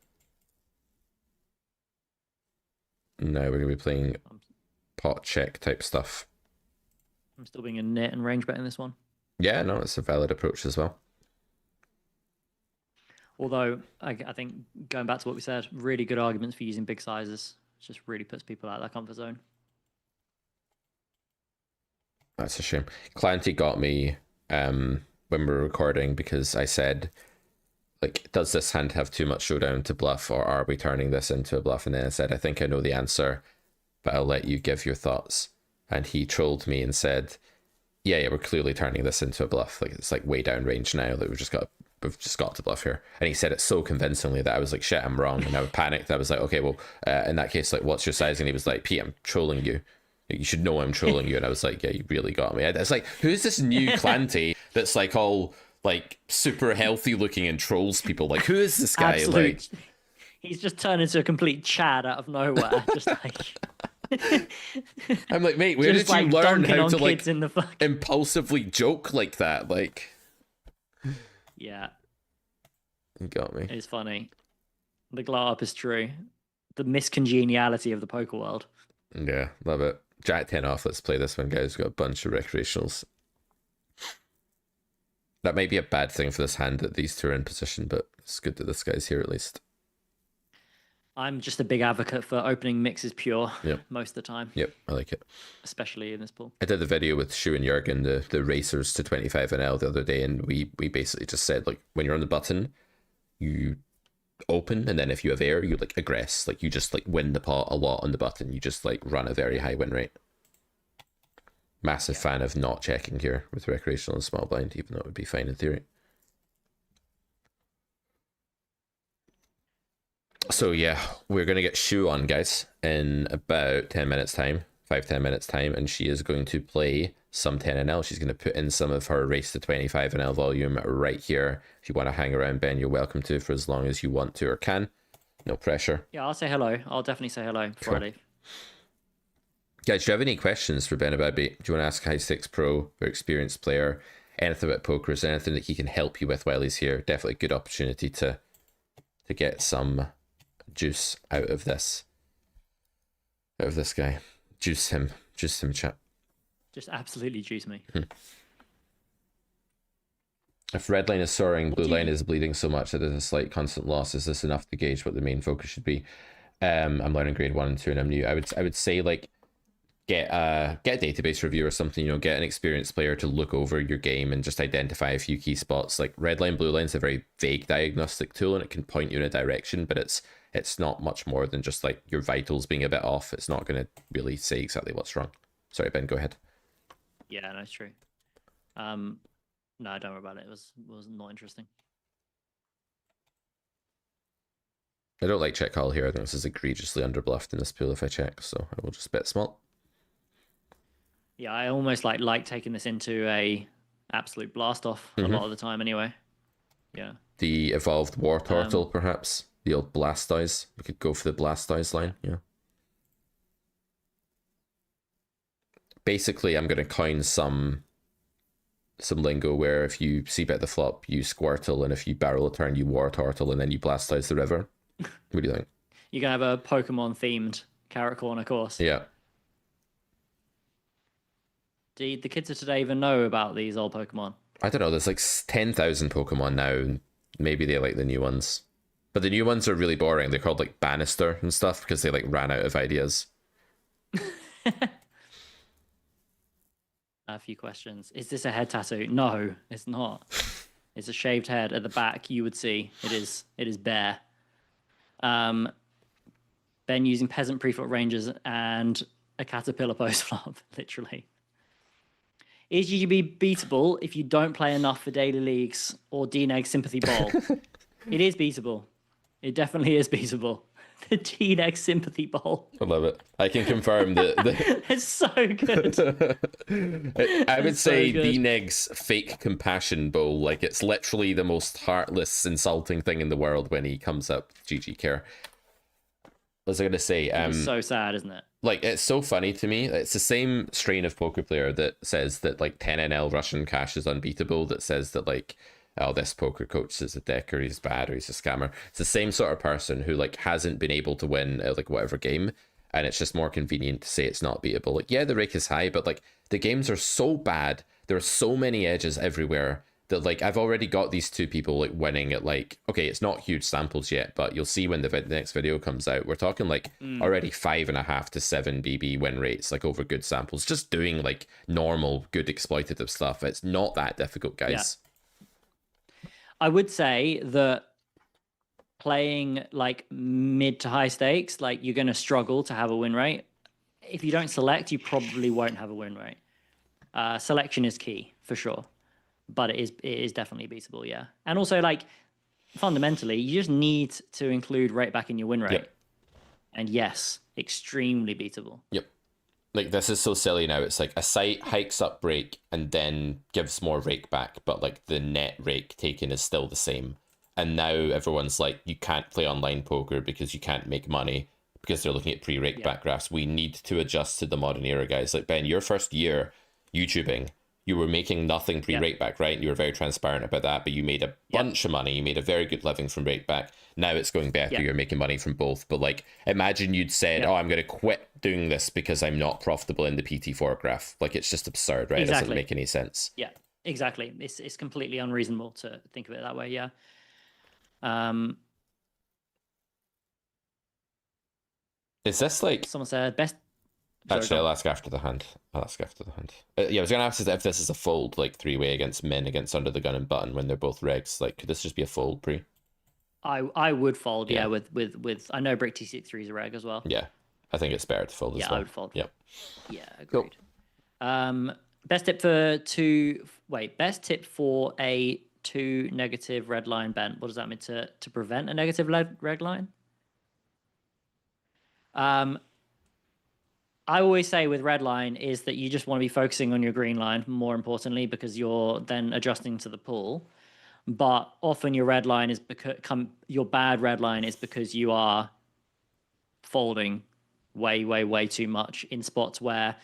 Now we're going to be playing pot check type stuff. I'm still being a net and range bet in this one. Yeah, no, it's a valid approach as well. Although, I think going back to what we said, really good arguments for using big sizes. It just really puts people out of their comfort zone. That's a shame. Clanty got me when we were recording because I said, like, does this hand have too much showdown to bluff, or are we turning this into a bluff? And then I said, I think I know the answer, but I'll let you give your thoughts. And he trolled me and said, yeah, we're clearly turning this into a bluff. Like, it's like way down range now that we've just got to bluff here. And he said it so convincingly that I was like, shit, I'm wrong. And I panicked. I was like, okay, well, in that case, like, what's your size? And he was like, Pete, I'm trolling you. You should know I'm trolling you. And I was like, yeah, you really got me. It's like, who's this new Clanty that's like all like super healthy looking and trolls people? Like, who is this guy? Absolute. Like, he's just turned into a complete Chad out of nowhere. Just like I'm like, mate, where just did you like learn dunking how on to like kids in the fuck. impulsively joke like that? Like, Yeah, you got me. it's funny. The glow up is true. The miscongeniality of the poker world. Yeah, love it. Jack 10 off. Let's play this one, guys. We've got a bunch of recreationals. That might be a bad thing for this hand that these two are in position, but it's good that this guy's here at least. I'm just a big advocate for opening mixes pure most of the time. Yep, I like it. Especially in this pool. I did the video with Shu and Jurgen, the racers to 25 NL the other day, and we basically just said, like, when you're on the button, you open, and then if you have air, you like aggress. Like, you just like win the pot a lot on the button. You just like run a very high win rate. Massive fan of not checking here with recreational and small blind, even though it would be fine in theory. So yeah, we're going to get Shu on, guys, in about 10 minutes time, 5-10 minutes time, and she is going to play some 10NL. She's going to put in some of her race to 25 NL volume right here. If you want to hang around, Ben, you're welcome to for as long as you want to or can. No pressure. Yeah, I'll say hello. I'll definitely say hello before I leave. Guys, do you have any questions for Ben about it? Do you want to ask High Stakes Pro, or experienced player, anything about poker? Is there anything that he can help you with while he's here? Definitely a good opportunity to get some juice out of this guy. Juice him, chat. Just absolutely juice me. If red line is soaring, blue line is bleeding so much that there's a slight constant loss, is this enough to gauge what the main focus should be? I'm learning grade 1 and 2 and I'm new. I would say, like, get a database review or something, you know, get an experienced player to look over your game and just identify a few key spots. Like, red line, blue line is a very vague diagnostic tool and it can point you in a direction, but it's not much more than just like your vitals being a bit off. It's not going to really say exactly what's wrong. Sorry, Ben, go ahead. Yeah, no, it's true. No, don't worry about it. It was not interesting. I don't like check call here. I think this is egregiously underbluffed in this pool if I check, so I will just bet small. Yeah, I almost like taking this into a absolute blast off a lot of the time anyway. Yeah. The evolved war turtle, perhaps. The old Blastoise. We could go for the Blastoise line, yeah. Basically, I'm going to coin some lingo where if you c-bet the flop, you Squirtle, and if you barrel a turn, you War Turtle, and then you Blastoise the river. What do you think? You're going to have a Pokemon-themed Carrot Corner course. Yeah. Do the kids of today even know about these old Pokemon? I don't know. There's like 10,000 Pokemon now, and maybe they like the new ones. But the new ones are really boring. They're called like Bannister and stuff because they like ran out of ideas. A few questions. Is this a head tattoo? No, it's not. It's a shaved head. At the back, you would see it is bare. Ben using peasant pre-flop rangers and a caterpillar post flop, literally. Is GGB beatable if you don't play enough for daily leagues or DNEG Sympathy Bowl? It is beatable. It definitely is beatable. The DNEG Sympathy Bowl. I love it. I can confirm that. It's so good. I would say so DNEG's fake compassion bowl. Like, it's literally the most heartless, insulting thing in the world when he comes up GG Care. What was I going to say? It's so sad, isn't it? Like, it's so funny to me. It's the same strain of poker player that says that like 10NL Russian cash is unbeatable, that says that like, oh, this poker coach is a dick or he's bad or he's a scammer. It's the same sort of person who like hasn't been able to win like whatever game, and it's just more convenient to say it's not beatable. Like, yeah, the rake is high, but like the games are so bad, there are so many edges everywhere that like I've already got these two people like winning at like, okay, it's not huge samples yet, but you'll see when the next video comes out, we're talking like already 5.5 to 7 BB win rates, like over good samples, just doing like normal good exploitative stuff. It's not that difficult, guys. Yeah. I would say that playing like mid to high stakes, like you're going to struggle to have a win rate. If you don't select, you probably won't have a win rate. Selection is key for sure. But it is definitely beatable, yeah. And also, like, fundamentally, you just need to include rate back in your win rate. Yep. And yes, extremely beatable. Yep. Like, this is so silly now. It's like a site hikes up rake and then gives more rake back, but like the net rake taken is still the same. And now everyone's like, you can't play online poker because you can't make money because they're looking at pre-rake back graphs. We need to adjust to the modern era, guys. Like, Ben, your first year YouTubing, you were making nothing pre-rake back, right? You were very transparent about that, but you made a bunch of money. You made a very good living from rake back. Now it's going better. You're making money from both. But like, imagine you'd said, oh, I'm going to quit doing this because I'm not profitable in the PT4 graph. Like, it's just absurd, right? Exactly. It doesn't make any sense. Yeah, exactly. It's completely unreasonable to think of it that way, yeah. Is this like... Someone said, best... Actually, I'll ask after the hand. Yeah, I was going to ask if this is a fold, like three-way against min, against under the gun and button when they're both regs. Like, could this just be a fold pre? I would fold, yeah, with I know Brick T63 is a reg as well. Yeah, I think it's better to fold as well. Yeah, I would fold. Yep. Yeah, agreed. Cool. Best tip for best tip for a 2 negative red line bent. What does that mean? To prevent a negative red line? I always say with red line is that you just want to be focusing on your green line more importantly because you're then adjusting to the pool. But often your red line is your bad red line is because you are folding way too much in spots where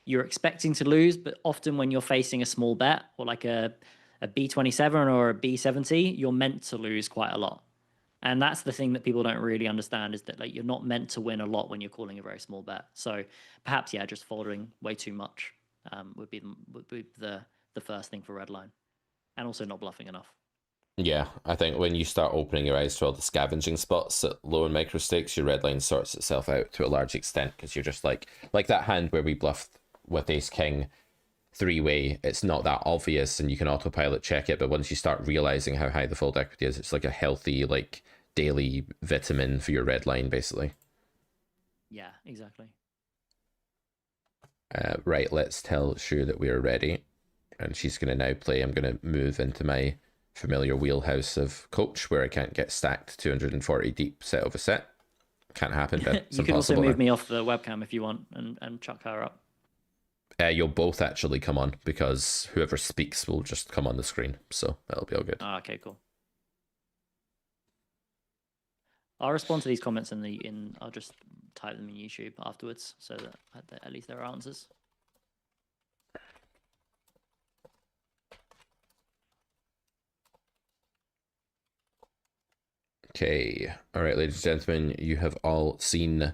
you're expecting to lose, but often when you're facing a small bet or like a B27 or a B70, you're meant to lose quite a lot. And that's the thing that people don't really understand is that like you're not meant to win a lot when you're calling a very small bet. So perhaps, yeah, just folding way too much would be the first thing for red line. And also not bluffing enough. Yeah, I think when you start opening your eyes to all the scavenging spots at low and micro stakes, your red line sorts itself out to a large extent because you're just like that hand where we bluffed with ace king three-way, it's not that obvious and you can autopilot check it, but once you start realizing how high the fold equity is, it's like a healthy like daily vitamin for your red line basically. Yeah, exactly. Right, let's tell Shu that we are ready. and she's going to now play. I'm going to move into my familiar wheelhouse of coach, where I can't get stacked 240 deep set over set. Can't happen, Ben. It's You could also impossible move now. me off the webcam if you want and chuck her up. You'll both actually come on, because whoever speaks will just come on the screen, so that'll be all good. Oh, okay, cool. I'll respond to these comments I'll just type them in YouTube afterwards, so that at least there are answers. Okay, all right, ladies and gentlemen, you have all seen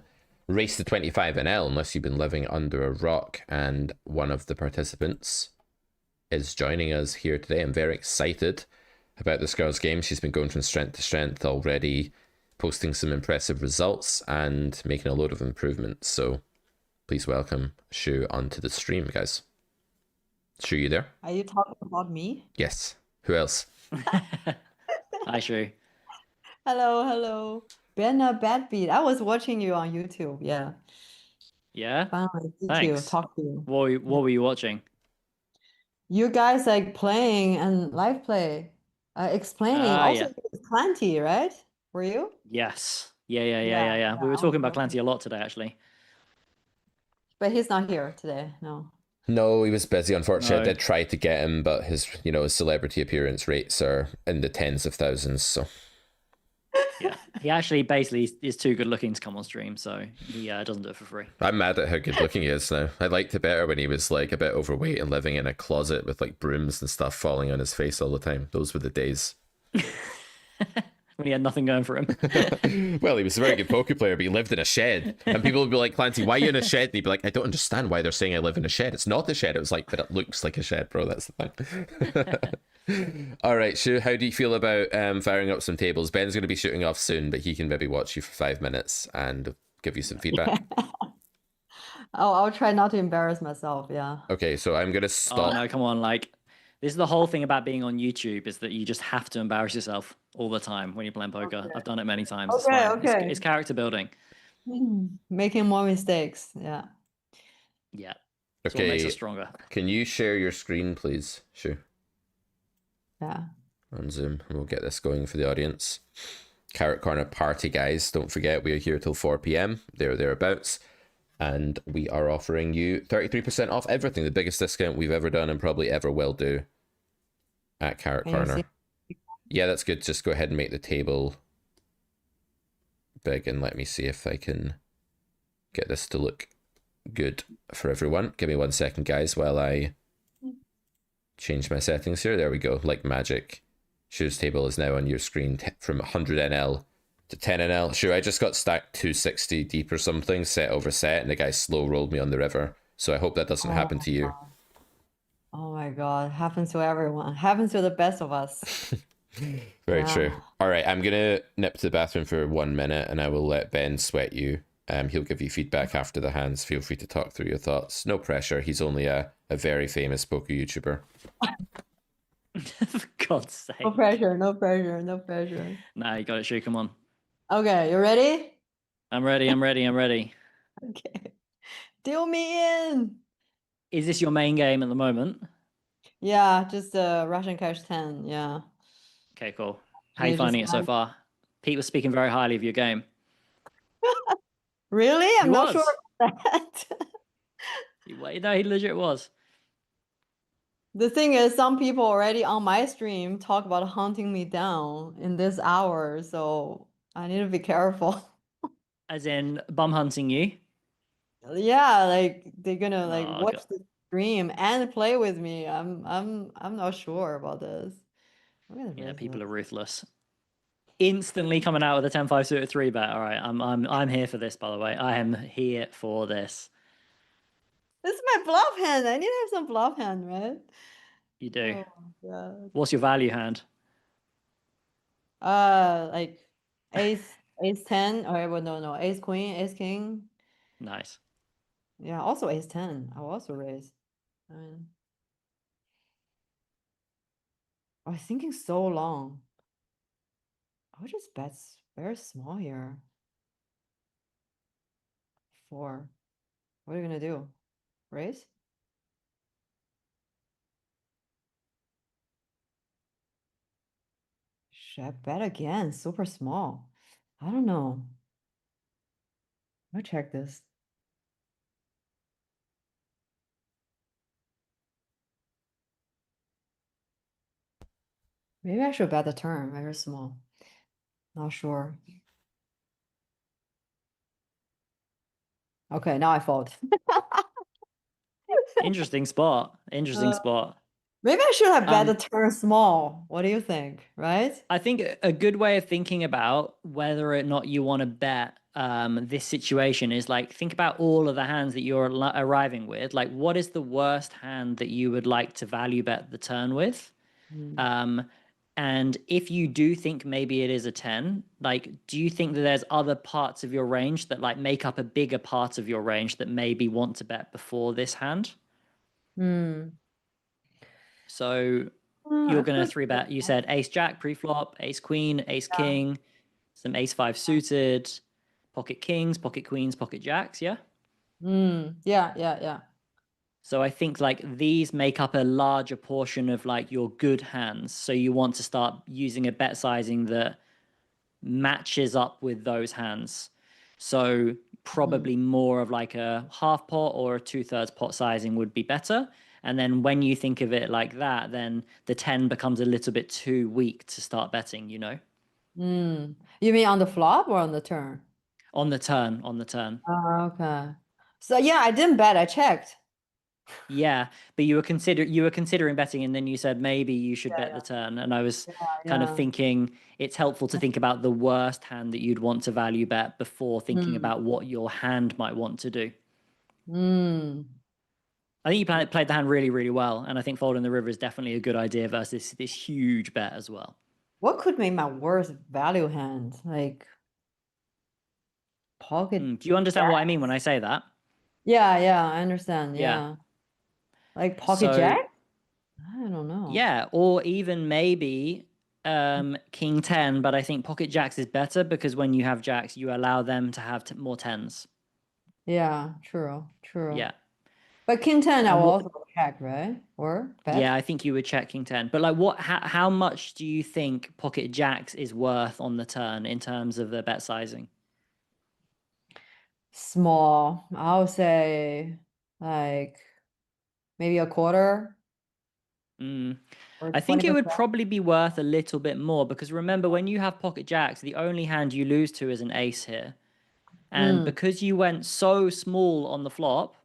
Race to 25 NL, unless you've been living under a rock, and one of the participants is joining us here today. I'm very excited about this girl's game. She's been going from strength to strength already, posting some impressive results and making a load of improvements. So please welcome Shu onto the stream, guys. Shu, you there? Are you talking about me? Yes. Who else? Hi, Shu. Hello. Ben Bad Beat. I was watching you on YouTube. Yeah. Yeah? Finally, Thanks. talk to you. What were you watching? You guys like playing and live play, explaining. Also, Yeah. Clanty, right? Were you? Yes. Yeah. We were I talking was about watching. Clancy a lot today, actually. But he's not here today. No. No, he was busy, unfortunately. No. I did try to get him, but his celebrity appearance rates are in the tens of thousands, so Yeah. He actually basically is too good looking to come on stream, so he doesn't do it for free. I'm mad at how good looking he is now. I liked it better when he was like a bit overweight and living in a closet with like brooms and stuff falling on his face all the time. Those were the days. When he had nothing going for him. Well, he was a very good poker player, but he lived in a shed. And people would be like, Clancy, why are you in a shed? And he'd be like, I don't understand why they're saying I live in a shed. It's not a shed. It was like, but it looks like a shed, bro. That's the thing. All right, Shu, how do you feel about firing up some tables? Ben's going to be shooting off soon, but he can maybe watch you for 5 minutes and give you some feedback. I'll try not to embarrass myself. Yeah. Okay, so I'm going to Oh, stop. no, come on. Like, this is the whole thing about being on YouTube, is that you just have to embarrass yourself all the time when you're playing poker. Okay. I've done it many times. Okay, It's fine. okay. It's character building. Making more mistakes. Yeah. Yeah. That's what makes Okay, us stronger. can you share your screen, please, Shu? Yeah. On Zoom, and we'll get this going for the audience. Carrot Corner party, guys. Don't forget, we are here till 4 p.m. Thereabouts. And we are offering you 33% off everything. The biggest discount we've ever done and probably ever will do at Carrot Can you Corner. see? Yeah, that's good. Just go ahead and make the table big and let me see if I can get this to look good for everyone. Give me 1 second, guys, while I change my settings here. There we go. Like magic. Shu's table is now on your screen from 100 NL to 10 NL. Sure, I just got stacked 260 deep or something, set over set, and the guy slow rolled me on the river. So I hope that doesn't happen to you. Oh my God. Happens to everyone. Happens to the best of us. Very Yeah. true. All right, I'm gonna nip to the bathroom for 1 minute, and I will let Ben sweat you. He'll give you feedback after the hands. Feel free to talk through your thoughts. No pressure. He's only a very famous poker YouTuber. For God's sake. No pressure. No pressure. No pressure. Nah, you got it, Shu. Come on. Okay. You ready? I'm ready. Okay. Deal me in. Is this your main game at the moment? Yeah. Just Russian cash 10. Yeah. Okay, cool. How are Yeah, you finding it just so far? Pete was speaking very highly of your game. Really? I'm He not sure was. about that. No, he legit was. The thing is, some people already on my stream talk about hunting me down in this hour, so I need to be careful. As in bum hunting you. Yeah, like they're gonna like Oh, watch God. the stream and play with me. I'm not sure about this. Yeah, people are ruthless. Instantly coming out with a 10-5 suited 3 bet. All right, I'm here for this, by the way. I am here for this. This is my bluff hand. I need to have some bluff hand, right? You do. Oh, God. What's your value hand? Like ace 10, or well, no, ace queen, ace king. Nice. Yeah, also ace 10. I'll also raise. I mean, I was thinking so long. I would just bet very small here. 4. What are you gonna do? Raise? Should I bet again? Super small. I don't know. I'll check this. Maybe I should bet the turn, very small. Not sure. Okay, now I fold. Interesting spot. Interesting Uh, spot. Maybe I should have bet the Um, turn small. What do you think? Right? I think a good way of thinking about whether or not you want to bet this situation is like think about all of the hands that you're arriving with. Like, what is the worst hand that you would like to value bet the turn with? Mm. And if you do think maybe it is a 10, like, do you think that there's other parts of your range that like make up a bigger part of your range that maybe want to bet before this hand? Hmm. So I you're going to could. three bet. You said ace jack pre-flop, ace queen, ace king, some ace five suited, pocket kings, pocket queens, pocket jacks. Yeah. Yeah, yeah, yeah. So I think like these make up a larger portion of like your good hands. So you want to start using a bet sizing that matches up with those hands. So probably more of like a half pot or a 2/3 pot sizing would be better. And then when you think of it like that, then the 10 becomes a little bit too weak to start betting, you know, You mean on the flop or on the turn? on the turn, on the turn. Oh, okay. So yeah, I didn't bet, I checked. Yeah, but you were considering betting, and then you said maybe you should bet Yeah, the turn, and I was kind of yeah. thinking it's helpful to think about the worst hand that you'd want to value bet before thinking Mm, about what your hand might want to do. mm. I think you played the hand really, really well, and I think folding the river is definitely a good idea versus this huge bet as well. What could make my worst value hand? Like pocket Do you understand what I jack? mean when I say that? Yeah, yeah, I understand. Yeah. Yeah. Like pocket So jack? I don't know. yeah, or even maybe king 10, but I think pocket jacks is better because when you have jacks, you allow them to have more tens. Yeah, true, true. Yeah. But king 10 I And will what also check, right? Or Yeah, bet? I think you would check king 10. But like how much do you think pocket jacks is worth on the turn in terms of the bet sizing? Small. I would say like maybe a quarter Mm. or I think it 20%. would probably be worth a little bit more because remember when you have pocket jacks, the only hand you lose to is an ace here. And Mm, because you went so small on the flop,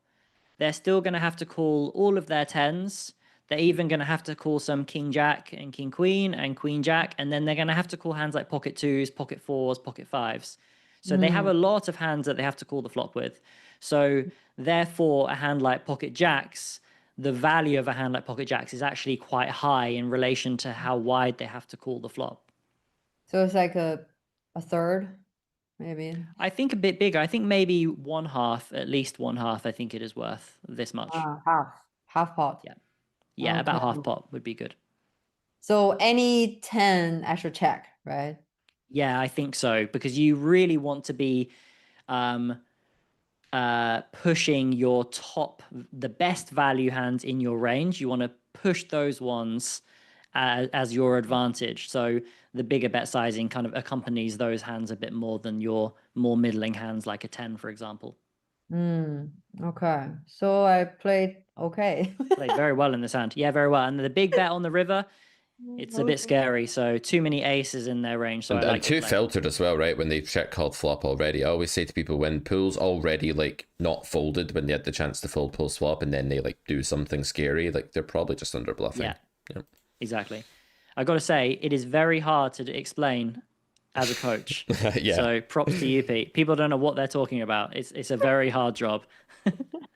they're still going to have to call all of their tens. They're even going to have to call some king jack and king queen and queen jack. And then they're going to have to call hands like pocket twos, pocket fours, pocket fives. So they have mm, a lot of hands that they have to call the flop with. So therefore, a hand like pocket jacks, the value of a hand like pocket jacks is actually quite high in relation to how wide they have to call the flop. so it's like a third, maybe. I think a bit bigger. I think maybe one half, at least one half, I think it is worth this much. Half pot. Yeah. Yeah, Okay. about half pot would be good. So any 10 I should check, right? Yeah, I think so because you really want to be um, pushing your the best value hands in your range. You want to push those ones as your advantage. So the bigger bet sizing kind of accompanies those hands a bit more than your more middling hands, like a 10, for example. Okay. So I played okay. Played very well in this hand. Yeah, very well. And the big bet on the river, it's a bit scary. So too many aces in their range. So I And like too your play. filtered as well, right? When they check called flop already. I always say to people when pool's already like not folded when they had the chance to fold post flop and then they like do something scary, like they're probably just under bluffing. Yeah. Exactly. I got to say, it is very hard to explain as a coach. Yeah. So props to you, Pete. People don't know what they're talking about. It's a very hard job.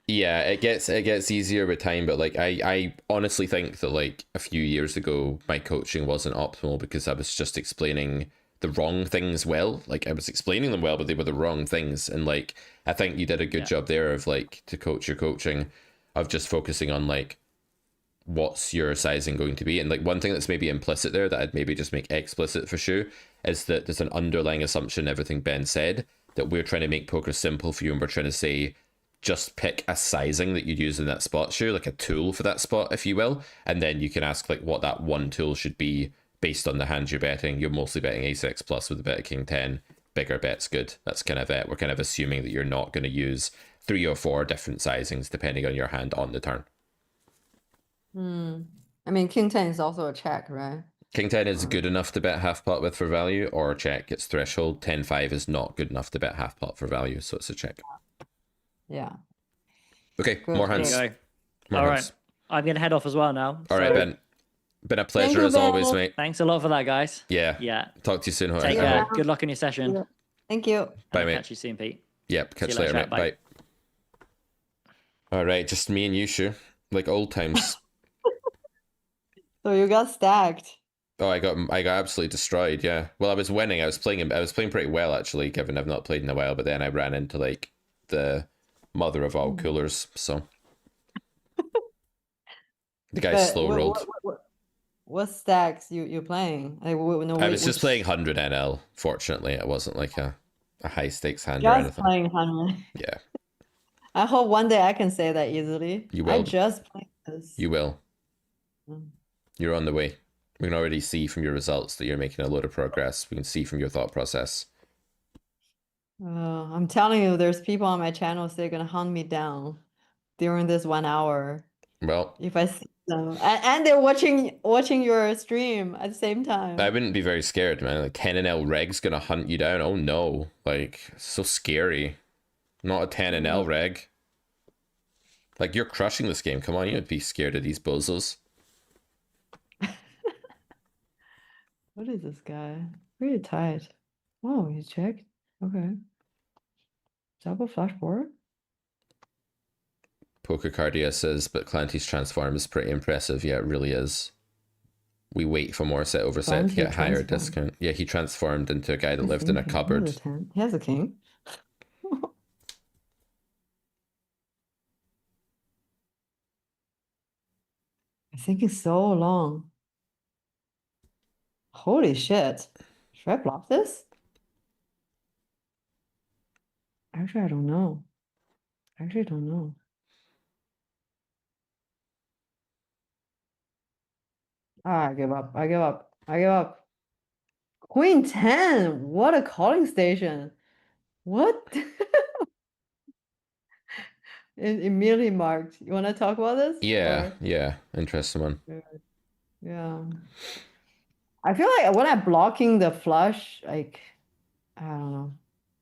Yeah, it gets easier with time, but like I honestly think that like a few years ago my coaching wasn't optimal because I was just explaining the wrong things well. Like I was explaining them well, but they were the wrong things. And like I think you did a good job there of like to coach your coaching of just focusing on like what's your sizing going to be. And like one thing that's maybe implicit there that I'd maybe just make explicit for Shu is that there's an underlying assumption in everything Ben said that we're trying to make poker simple for you and we're trying to say just pick a sizing that you'd use in that spot, Shu, like a tool for that spot, if you will, and then you can ask like what that one tool should be based on the hand you're betting. You're mostly betting a6 plus with a bet of king 10. Bigger bet's good. That's kind of it. We're kind of assuming that you're not going to use 3 or 4 different sizings depending on your hand on the turn. I mean, king 10 is also a check, right? King 10 is good enough to bet half pot with for value, or check. It's threshold. 10-5 is not good enough to bet half pot for value, so it's a check. Yeah. Okay, Good. more There you hands. go. More All hands. right. I'm going to head off as well now. All right, so Ben. Been a pleasure you, as always, Ben. mate. Thanks a lot for that, guys. Yeah. Yeah. Talk to you soon. Take I care. hope. Good luck in your session. Yeah. Thank you. Bye, And mate. Catch you soon, Pete. Yep, catch See you you later, later, mate. Bye. All right, just me and you, Shu. Like old times. So you got stacked. Oh, I got absolutely destroyed. Yeah. Well, I was winning. I was playing pretty well actually, given I've not played in a while. But then I ran into like the mother of all coolers. So the guy But slow rolled. What stacks you playing? Like, no, I was just which- playing 100 NL. Fortunately, it wasn't like a high stakes hand or Just anything. playing 100. Yeah, I hope one day I can say that easily. You I will. just played this. you will. Mm. You're on the way. We can already see from your results that you're making a lot of progress. We can see from your thought process. I'm telling you, there's people on my channel they're gonna hunt me down during this 1 hour Well, if I see them, and they're watching your stream at the same time. I wouldn't be very scared, man. Like 10 and L reg's gonna hunt you down. Oh no. Like, so scary. Not a 10 and L reg. Like, you're crushing this game. Come on, you would be scared of these bozos. What is this guy? Pretty tight. Oh, you checked? Okay. Double flush board? Poker Cardia says, but Clancy's transform is pretty impressive. Yeah, it really is. We wait for more set over set to Clancy get higher transformed. discount. Yeah, he transformed into a guy that I lived in a think he has cupboard. 10. He has a king. I think it's so long. Holy shit. Should I block this? Actually, I don't know. Actually, I don't know. Ah, I give up. I give up. I give up. Queen 10. What a calling station. What? Immediately marked. You want to talk about this? Yeah, Or- yeah. Interesting one. Yeah. I feel like when I'm blocking the flush, like, I don't know.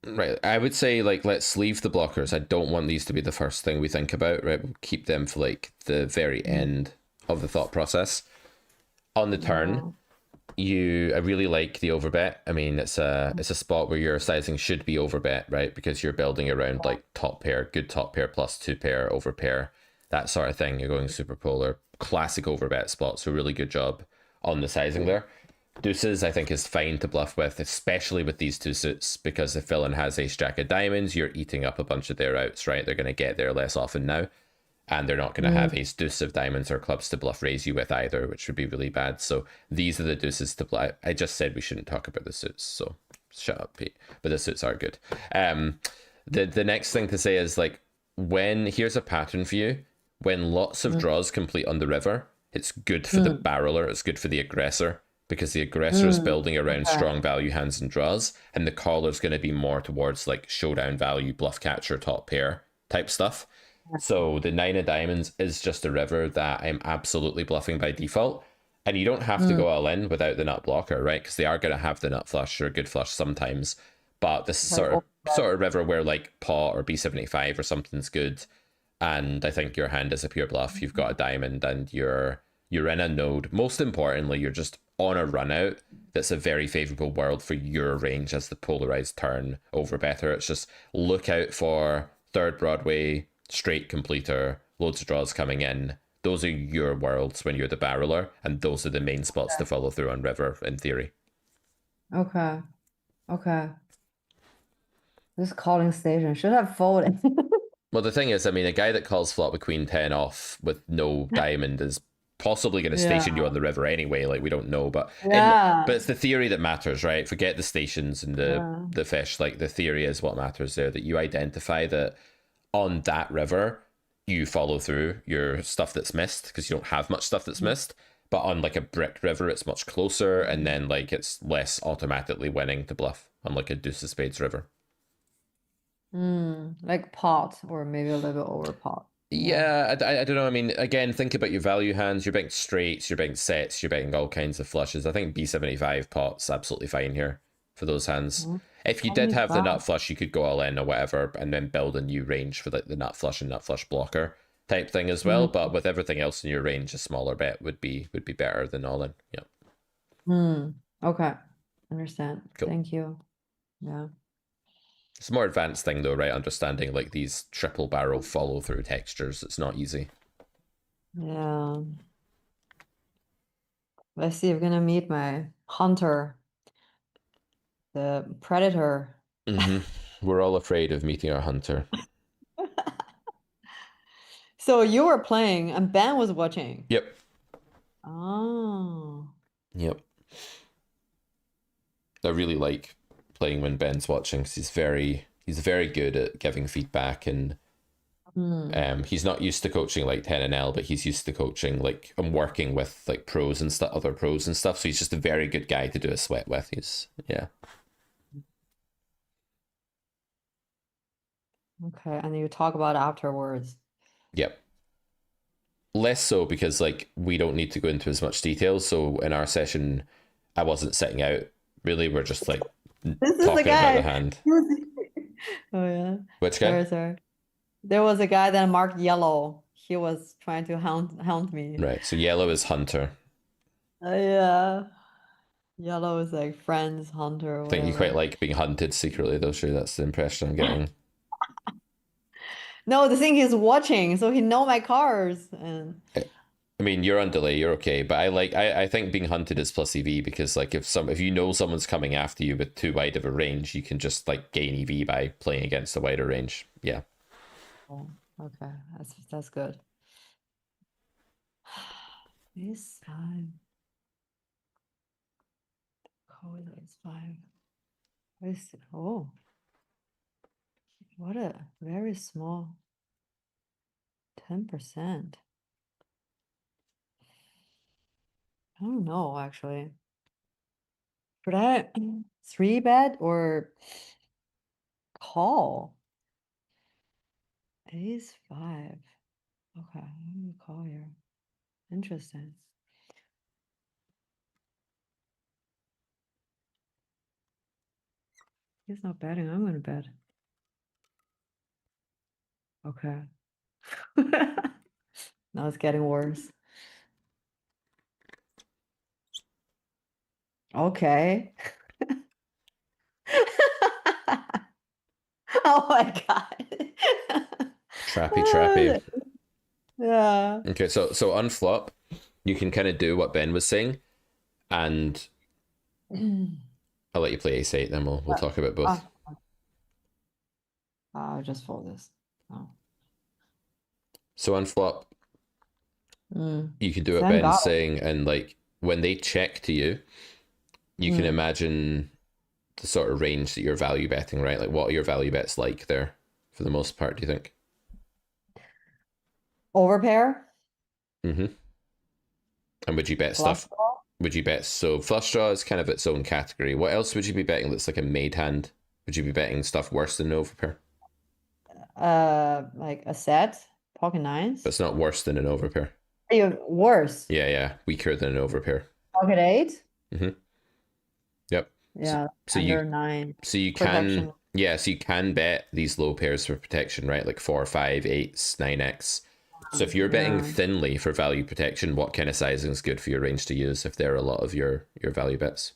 Right. I would say, like, let's leave the blockers. I don't want these to be the first thing we think about, right? We'll keep them for, like, the very end of the thought process. On the turn, I really like the overbet. I mean, it's a spot where your sizing should be overbet, right? Because you're building around like top pair, good top pair plus 2 pair, over pair, that sort of thing. You're going super polar, classic overbet spot. So really good job on the sizing there. Deuces, I think, is fine to bluff with, especially with these 2 suits, because if villain has ace jack of diamonds, you're eating up a bunch of their outs, right? They're going to get there less often now. And they're not going to have ace deuce of diamonds or clubs to bluff raise you with either, which would be really bad. So these are the deuces to bluff. I just said we shouldn't talk about the suits, so shut up, Pete. But the suits are good. The next thing to say is, like, here's a pattern for you. When lots of draws complete on the river, it's good for the barreler, it's good for the aggressor, because the aggressor is building around strong value hands and draws, and the caller's going to be more towards like showdown value, bluff catcher, top pair type stuff. So the 9 of diamonds is just a river that I'm absolutely bluffing by default. And you don't have to go all in without the nut blocker, right? Because they are going to have the nut flush or a good flush sometimes. But this is sort of river where like pot or B75 or something's good. And I think your hand is a pure bluff. You've got a diamond and you're in a node. Most importantly, you're just on a run out that's a very favorable world for your range as the polarized turn over better. It's just look out for third Broadway, straight completer, loads of draws coming in. Those are your worlds when you're the barreler, and those are the main spots to follow through on river in theory. Okay. Okay. This calling station should have folded. Well, the thing is, I mean, a guy that calls flop with queen 10 off with no diamond is possibly going to station you on the river anyway. Like, we don't know, but Yeah. but it's the theory that matters, right? Forget the stations and the fish. Like, the theory is what matters there, that you identify that on that river you follow through your stuff that's missed, because you don't have much stuff that's missed, but on like a brick river, it's much closer, and then like it's less automatically winning to bluff on like a deuce of spades river. Like pot, or maybe a little bit over pot. Yeah, I don't know. I mean, again, think about your value hands. You're betting straights, you're betting sets, you're betting all kinds of flushes. I think B75 pot's absolutely fine here for those hands. If you did have the nut flush, you could go all in or whatever, and then build a new range for like the nut flush and nut flush blocker type thing as well. But with everything else in your range, a smaller bet would be better than all in. Yeah. Okay, understand. Cool. Thank you. Yeah. It's a more advanced thing though, right? Understanding like these triple barrel follow through textures. It's not easy. Yeah. Let's see, I'm gonna meet my hunter, the predator. We're all afraid of meeting our hunter. So you were playing and Ben was watching. Yep. Oh. Yep. I really like playing when Ben's watching because he's very good at giving feedback, and he's not used to coaching like 10NL, but he's used to coaching like and working with like pros and stuff, other pros and stuff. So he's just a very good guy to do a sweat with. Yeah. Okay, and you talk about afterwards. Yep. Less so because like we don't need to go into as much detail. So in our session, I wasn't sitting out. Really, we're just like This is the talking about guy. the hand. Oh yeah. Which guy? Sorry. There was a guy that marked yellow. He was trying to hound me. Right. So yellow is hunter. Yeah. Yellow is like friends, hunter, or I think you whatever. quite like being hunted secretly, though. Sure, that's the impression I'm getting. No, the thing he's watching, so he know my cards. And I mean, you're on delay, you're okay, but I think being hunted is plus EV because like if you know someone's coming after you with too wide of a range, you can just like gain EV by playing against a wider range. Yeah. oh, okay, that's good. Ace five. Call with ace five. Oh, what a very small 10%. I don't know actually. Should I 3-bet or call? Ace five. Okay, I'm gonna call here. Interesting. He's not betting. I'm gonna bet. Okay. Now it's getting worse. Okay. Oh my God. Trappy. Yeah. Okay, so on flop, you can kind of do what Ben was saying, and I'll let you play ace eight, then we'll talk about both. I'll just fold this. Oh. So on flop, you can do what Send Ben's out. saying, and like when they check to you, you can imagine the sort of range that you're value betting, right? Like what are your value bets like there for the most part, do you think? Overpair. And would you bet Flush stuff? draw. Would you bet so flush draw is kind of its own category. What else would you be betting that's like a made hand? Would you be betting stuff worse than an overpair? Like a set, pocket nines. But it's not worse than an overpair. Even worse. Yeah, weaker than an overpair. Pocket eight. Yep. Yeah, So under you 9. so you Protection. so you can bet these low pairs for protection, right? Like 4, 5, 8s, 9x. So if you're betting Yeah. thinly for value protection, what kind of sizing is good for your range to use if they're a lot of your value bets?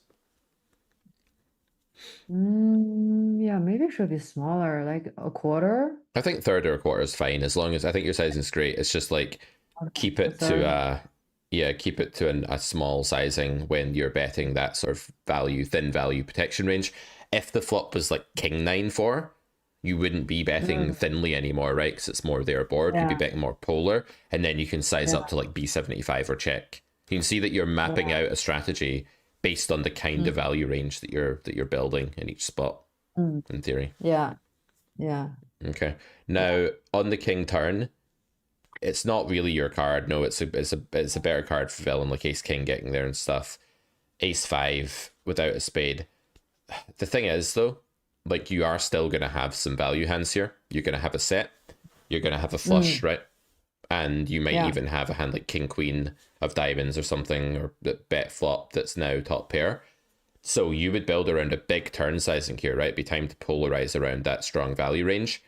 Yeah, maybe it should be smaller, like a quarter. I think third or a quarter is fine as long as I think your sizing is great. It's just like keep it third. to keep it to a small sizing when you're betting that sort of thin value protection range. If the flop was like king 9-4, you wouldn't be betting thinly anymore, right? Because it's more their board. You'd be Yeah. betting more polar, and then you can size up to like B75 or check. You can see that you're mapping out a strategy based on the kind of value range that you're building in each spot, in theory. Yeah. Okay. Now on the king turn, it's not really your card. No, it's a better card for villain like Ace King getting there and stuff. Ace 5 without a spade. The thing is though, like you are still gonna have some value hands here. You're gonna have a set. You're gonna have a flush, right? And you might even have a hand like King Queen of diamonds or something, or that bet flop that's now top pair. So you would build around a big turn sizing here, right? It'd be time to polarize around that strong value range.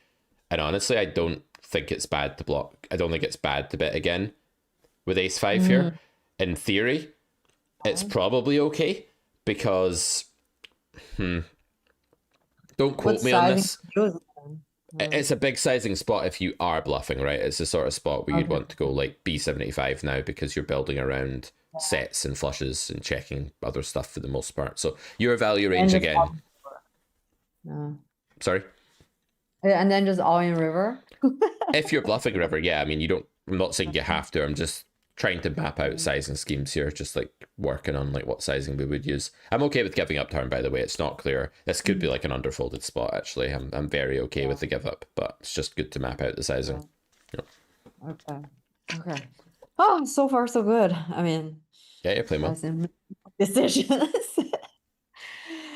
And honestly, I don't think it's bad to block. I don't think it's bad to bet again with Ace 5 here. In theory, it's probably okay because don't quote me on this. It's a big sizing spot if you are bluffing, right? It's the sort of spot where you'd want to go like B75 now because you're building around sets and flushes and checking other stuff for the most part. So your value range again. Sorry? And then just all in river? If you're bluffing river, yeah. I mean, I'm not saying you have to. I'm just trying to map out sizing schemes here, just like working on like what sizing we would use. I'm okay with giving up turn, by the way. It's not clear. This could be like an underfolded spot, actually. I'm very okay with the give up, but it's just good to map out the sizing. Okay. Oh, so far so good. I mean, yeah, you're playing well. Decisions.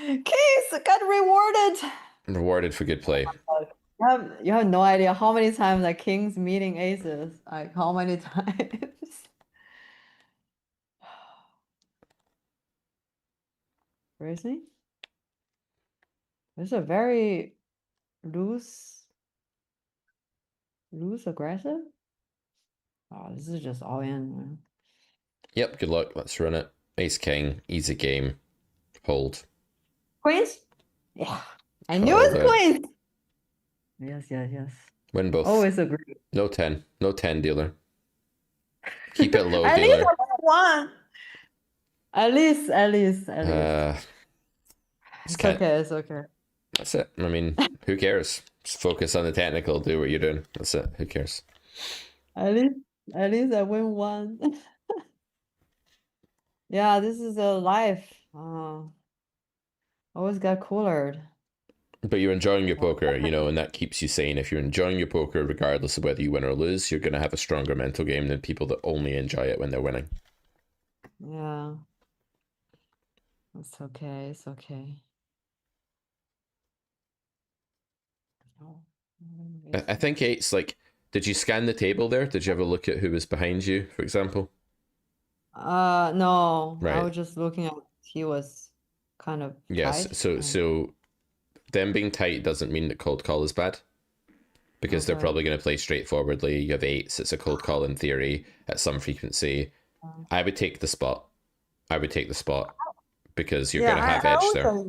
Case got rewarded. Rewarded for good play. You have no idea how many times like kings meeting aces. Like how many times? Seriously? This is a very loose aggressive. Oh, this is just all in, man. Yep, good luck. Let's run it. Ace King, easy game. Hold. Queens? Yeah. I knew it's queens. Yes. Win both. Always agree. No 10. No 10, dealer. Keep it low, At dealer. least one. At least. It's okay. That's it. I mean, who cares? Just focus on the technical, do what you're doing. That's it. Who cares? At least I win one. Yeah, this is a life. Always got cooler. But you're enjoying your poker, you know, and that keeps you sane. If you're enjoying your poker, regardless of whether you win or lose, you're going to have a stronger mental game than people that only enjoy it when they're winning. Yeah. It's okay. It's okay. I think it's like, did you scan the table there? Did you have a look at who was behind you, for example? No. I Right. was just looking at he was kind of Yes. tight. So them being tight doesn't mean that cold call is bad. Because they're Okay. probably going to play straightforwardly. You have eights, it's a cold call in theory at some frequency. I would take the spot. Because you're going to have edge there.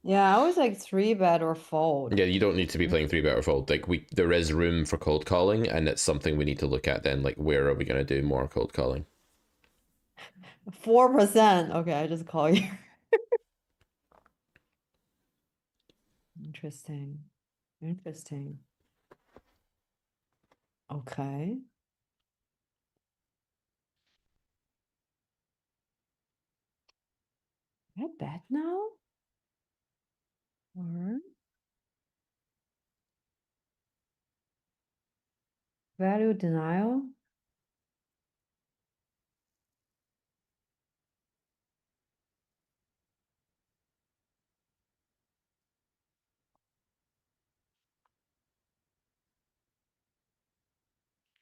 I always like 3-bet or fold. Yeah, you don't need to be playing 3-bet or fold. Like there is room for cold calling, and it's something we need to look at then. Like, where are we going to do more cold calling? 4%. Okay, I just call you. Interesting. Okay. I bet now? Or value denial?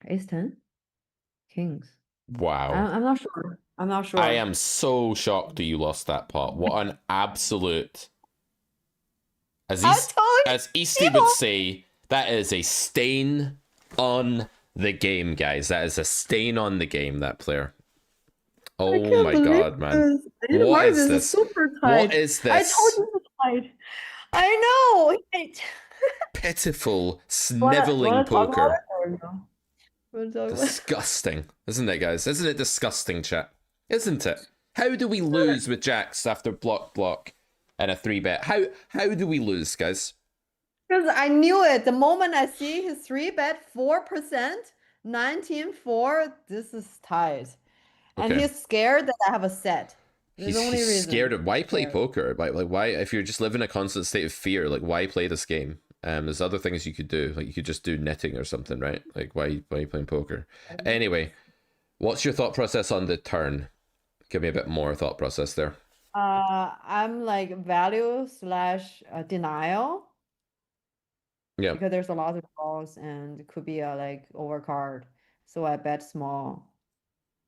Ace 10? Kings. Wow. I'm not sure. I am so shocked that you lost that pot. What an absolute... As Easty would say, that is a stain on the game, guys. That is a stain on the game, that player. Oh my god, man. What is this? Super tight. What is this? I told you it's tight. I know. Pitiful, sniveling poker. No? Disgusting. Isn't it, guys? Isn't it disgusting, chat? Isn't it? How do we lose with jacks after block and a 3-bet? How do we lose, guys? Because I knew it. The moment I see his 3-bet 4%, 19-4, this is tight. And Okay. he's scared that I have a set. There's only He's reason. scared of why play poker? Like why, if you're just living a constant state of fear, like why play this game? There's other things you could do, like you could just do knitting or something, right? Like why are you playing poker? Anyway, what's your thought process on the turn? Give me a bit more thought process there. I'm like value slash denial Yeah. because there's a lot of calls and it could be a like overcard. So I bet small.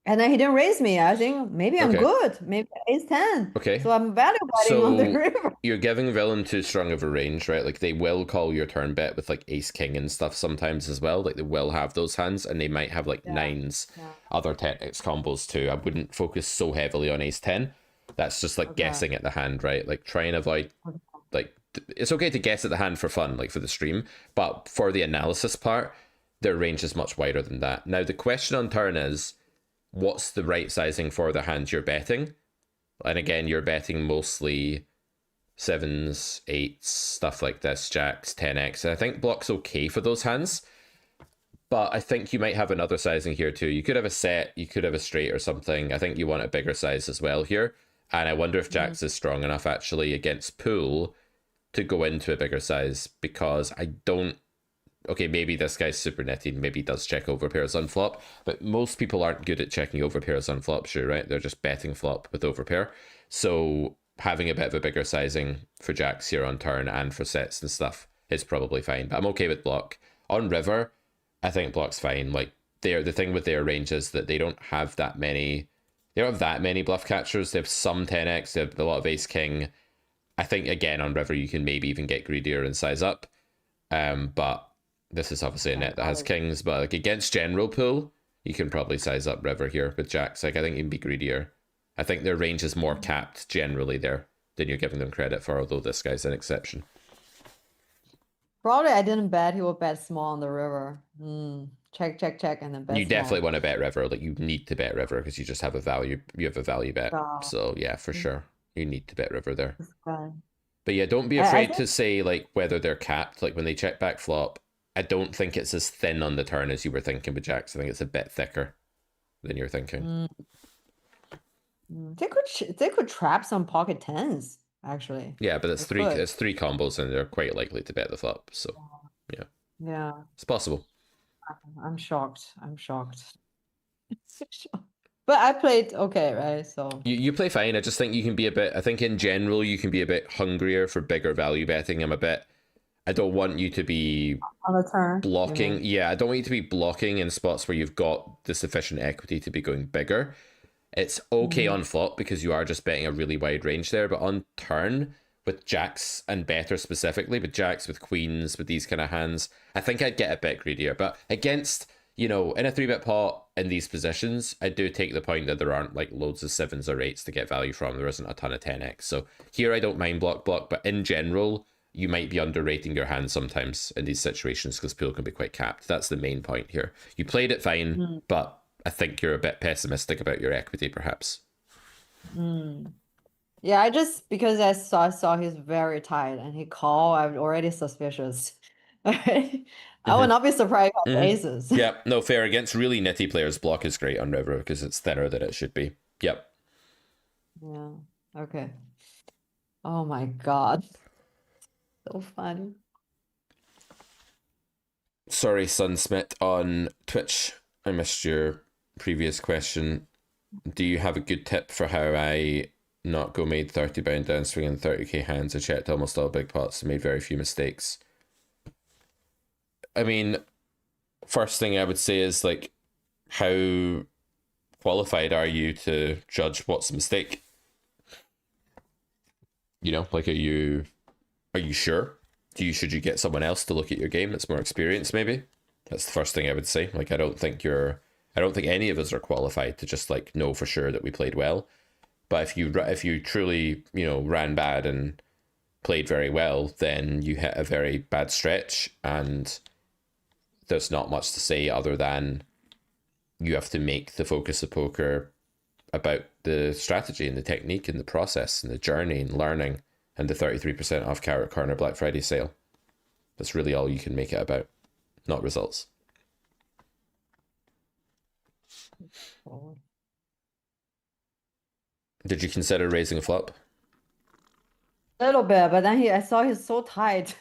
And then he didn't raise me. I think maybe I'm Okay. good. Maybe ace 10. Okay. So I'm value betting on the So river. you're giving villain too strong of a range, right? Like they will call your turn bet with like ace king and stuff sometimes as well. Like they will have those hands, and they might have like Yeah. nines, Yeah. other 10x combos too. I wouldn't focus so heavily on ace 10. That's just like Okay. guessing at the hand, right? Like try and avoid like it's okay to guess at the hand for fun, like for the stream, but for the analysis part, their range is much wider than that. Now the question on turn is, what's the right sizing for the hand you're betting? And again, you're betting mostly sevens, eights, stuff like this, jacks, 10x. And I think block's okay for those hands. But I think you might have another sizing here too. You could have a set, you could have a straight or something. I think you want a bigger size as well here. And I wonder if jacks is strong enough actually against pool to go into a bigger size, because I don't. Okay, maybe this guy's super nitty, maybe he does check over pairs on flop, but most people aren't good at checking over pairs on flop, sure, right? They're just betting flop with overpair. So having a bit of a bigger sizing for jacks here on turn and for sets and stuff is probably fine. But I'm okay with block. On river, I think block's fine. Like the thing with their range is that they don't have that many bluff catchers. They have some 10x, they have a lot of ace king. I think again on river you can maybe even get greedier and size up. But this is obviously a net that has kings, but like against general pool, you can probably size up river here with jacks. Like I think you can be greedier. I think their range is more capped generally there than you're giving them credit for, although this guy's an exception. Probably I didn't bet he would bet small on the river. Check, and then bet You small. definitely want to bet river. Like you need to bet river because you just have a value. You have a value bet. Oh. So yeah, for sure, you need to bet river there. Okay. But yeah, don't be I afraid think- to say like whether they're capped. Like when they check back flop, I don't think it's as thin on the turn as you were thinking with jacks. I think it's a bit thicker than you're thinking. They could trap some pocket tens actually. Yeah, but it's They could. it's three combos and they're quite likely to bet the flop. So Yeah, it's possible. I'm shocked. But I played okay, right? So You play fine. I just think you can be a bit. I think in general you can be a bit hungrier for bigger value betting. I don't want you to be on the turn, you blocking. mean? Yeah, I don't want you to be blocking in spots where you've got the sufficient equity to be going bigger. It's okay on flop because you are just betting a really wide range there, but on turn with jacks and better specifically, with jacks, with queens, with these kind of hands, I think I'd get a bit greedier. But against, in a 3-bet pot in these positions, I do take the point that there aren't like loads of 7s or 8s to get value from. There isn't a ton of 10x. So here I don't mind block, but in general, you might be underrating your hand sometimes in these situations because pool can be quite capped. That's the main point here. You played it fine, but I think you're a bit pessimistic about your equity, perhaps. Yeah, I just because I saw he's very tight and he called, I'm already suspicious. I would not be surprised if I had aces. Yeah, no, fair. Against really nitty players, block is great on river because it's thinner than it should be. Yep. Yeah. Okay. Oh my God. So funny. Sorry, Sunsmith on Twitch. I missed your previous question. Do you have a good tip for how I not go made 30 bound down swinging 30k hands? I checked almost all big pots and made very few mistakes. I mean, first thing I would say is like, how qualified are you to judge what's a mistake? Like, are you sure? Should you get someone else to look at your game that's more experienced? Maybe that's the first thing I would say. Like, I don't think any of us are qualified to just like know for sure that we played well. But if you truly ran bad and played very well, then you hit a very bad stretch, and there's not much to say other than you have to make the focus of poker about the strategy and the technique and the process and the journey and learning and the 33% off Carrot Corner Black Friday sale. That's really all you can make it about, not results. Did you consider raising a flop? A little bit, but then I saw he's so tight.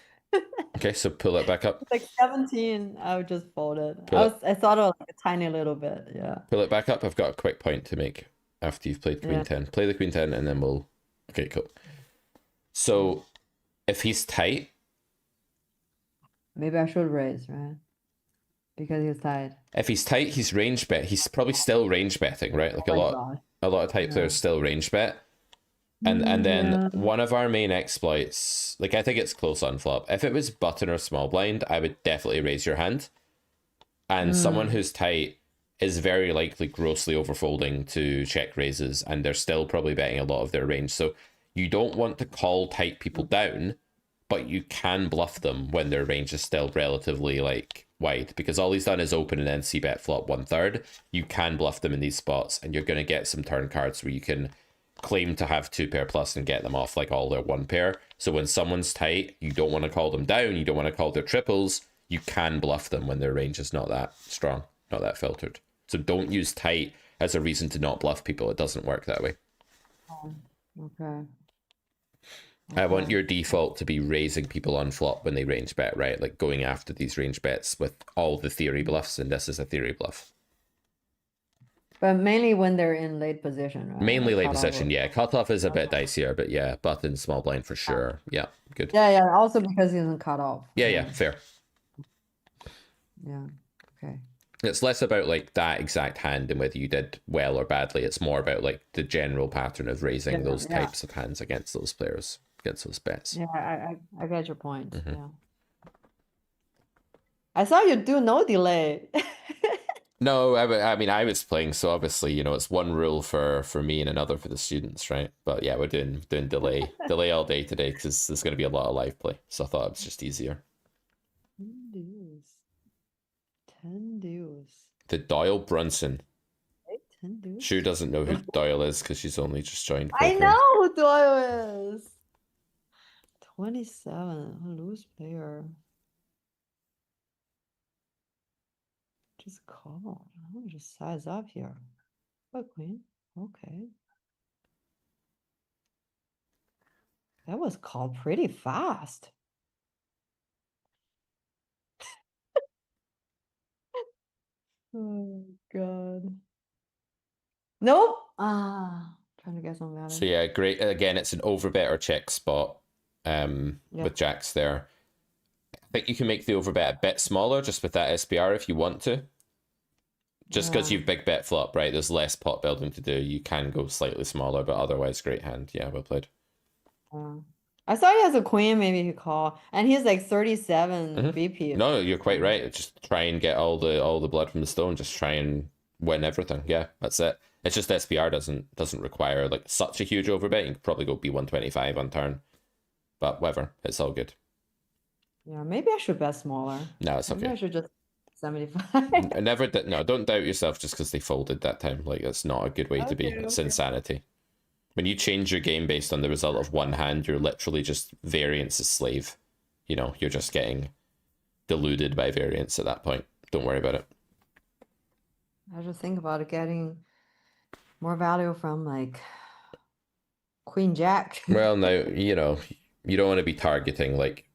Okay, so pull it back up. Like 17, I would just fold it. Pull it. I thought of like a tiny little bit, yeah. Pull it back up. I've got a quick point to make after you've played Queen Yeah. 10. Play the Queen 10 and then we'll... Okay, cool. So if he's tight, Maybe I should raise, right? Because he's tied. he's range bet. He's probably still range betting, right? Like Oh my a God. lot of tight players still range bet. And then Yeah. one of our main exploits, like I think it's close on flop. If it was button or small blind, I would definitely raise your hand. And someone who's tight is very likely grossly overfolding to check raises, and they're still probably betting a lot of their range. So you don't want to call tight people down, but you can bluff them when their range is still relatively like wide, because all he's done is open and then c bet flop 1/3. You can bluff them in these spots, and you're going to get some turn cards where you can claim to have 2 pair plus and get them off like all their 1 pair. So when someone's tight, you don't want to call them down, you don't want to call their triples. You can bluff them when their range is not that strong, not that filtered. So don't use tight as a reason to not bluff people. It doesn't work that way. Okay. I want your default to be raising people on flop when they range bet, right? Like going after these range bets with all the theory bluffs, and this is a theory bluff. But mainly when they're in late position, right? Mainly Like late cutoff position, or- yeah. Cutoff is a bit dicier, but yeah, button, small blind for sure. Yeah, good. Yeah, yeah. Also because he doesn't cut off. Yeah, fair. Yeah. Okay. It's less about like that exact hand and whether you did well or badly. It's more about like the general pattern of raising Yeah, those yeah. types of hands against those players, against those bets. Yeah, I get your point. Mhm. Yeah. I saw you do no delay. No, I mean, I was playing, so obviously, you know, it's one rule for me and another for the students, right? But yeah, we're doing delay all day today because there's going to be a lot of live play. So I thought it was just easier. 10 deuce. 10 deuce. The Doyle Brunson. Right? 10 deuce. Shu doesn't know who Doyle is because she's only just joined. I poker. know who Doyle is. 27. A loose player. Just call. Let me just size up here. Oh, queen. Okay. That was called pretty fast. Oh God. Nope. Trying to get some value. So yeah, great. Again, it's an overbet or check spot Yeah. with jacks there. I think you can make the overbet a bit smaller just with that SPR if you want to. Just because Yeah. you've big bet flop, right? There's less pot building to do. You can go slightly smaller, but otherwise, great hand. Yeah, well played. I saw he has a queen, maybe he call. And he's like 37 Mhm. BP. No, you're quite right. Just try and get all the blood from the stone. Just try and win everything. Yeah, that's it. It's just SPR doesn't require like such a huge overbet. You can probably go B125 on turn, but whatever. It's all good. Yeah, maybe I should bet smaller. No, it's Maybe I okay. should just 75. I never did. No, don't doubt yourself just because they folded that time. Like that's not a good way to be. Okay, It's okay. insanity. When you change your game based on the result of one hand, you're literally just variance's slave. You know, you're just getting deluded by variance at that point. Don't worry about it. I just think about it getting more value from like Queen Jack. Well, now, you know, you don't want to be targeting, like,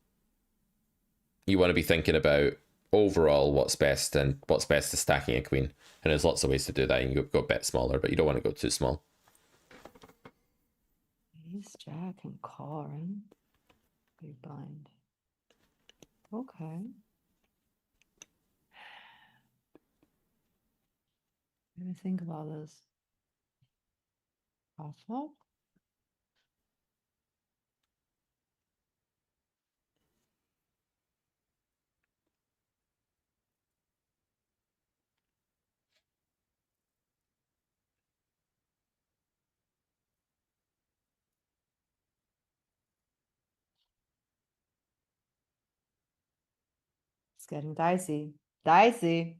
you want to be thinking about overall what's best and what's best to stacking a queen. And there's lots of ways to do that. You can go a bit smaller, but you don't want to go too small. Ace Jack and call, right? Big blind. Okay. Let me think about this. Off flop? It's getting dicey. Dicey.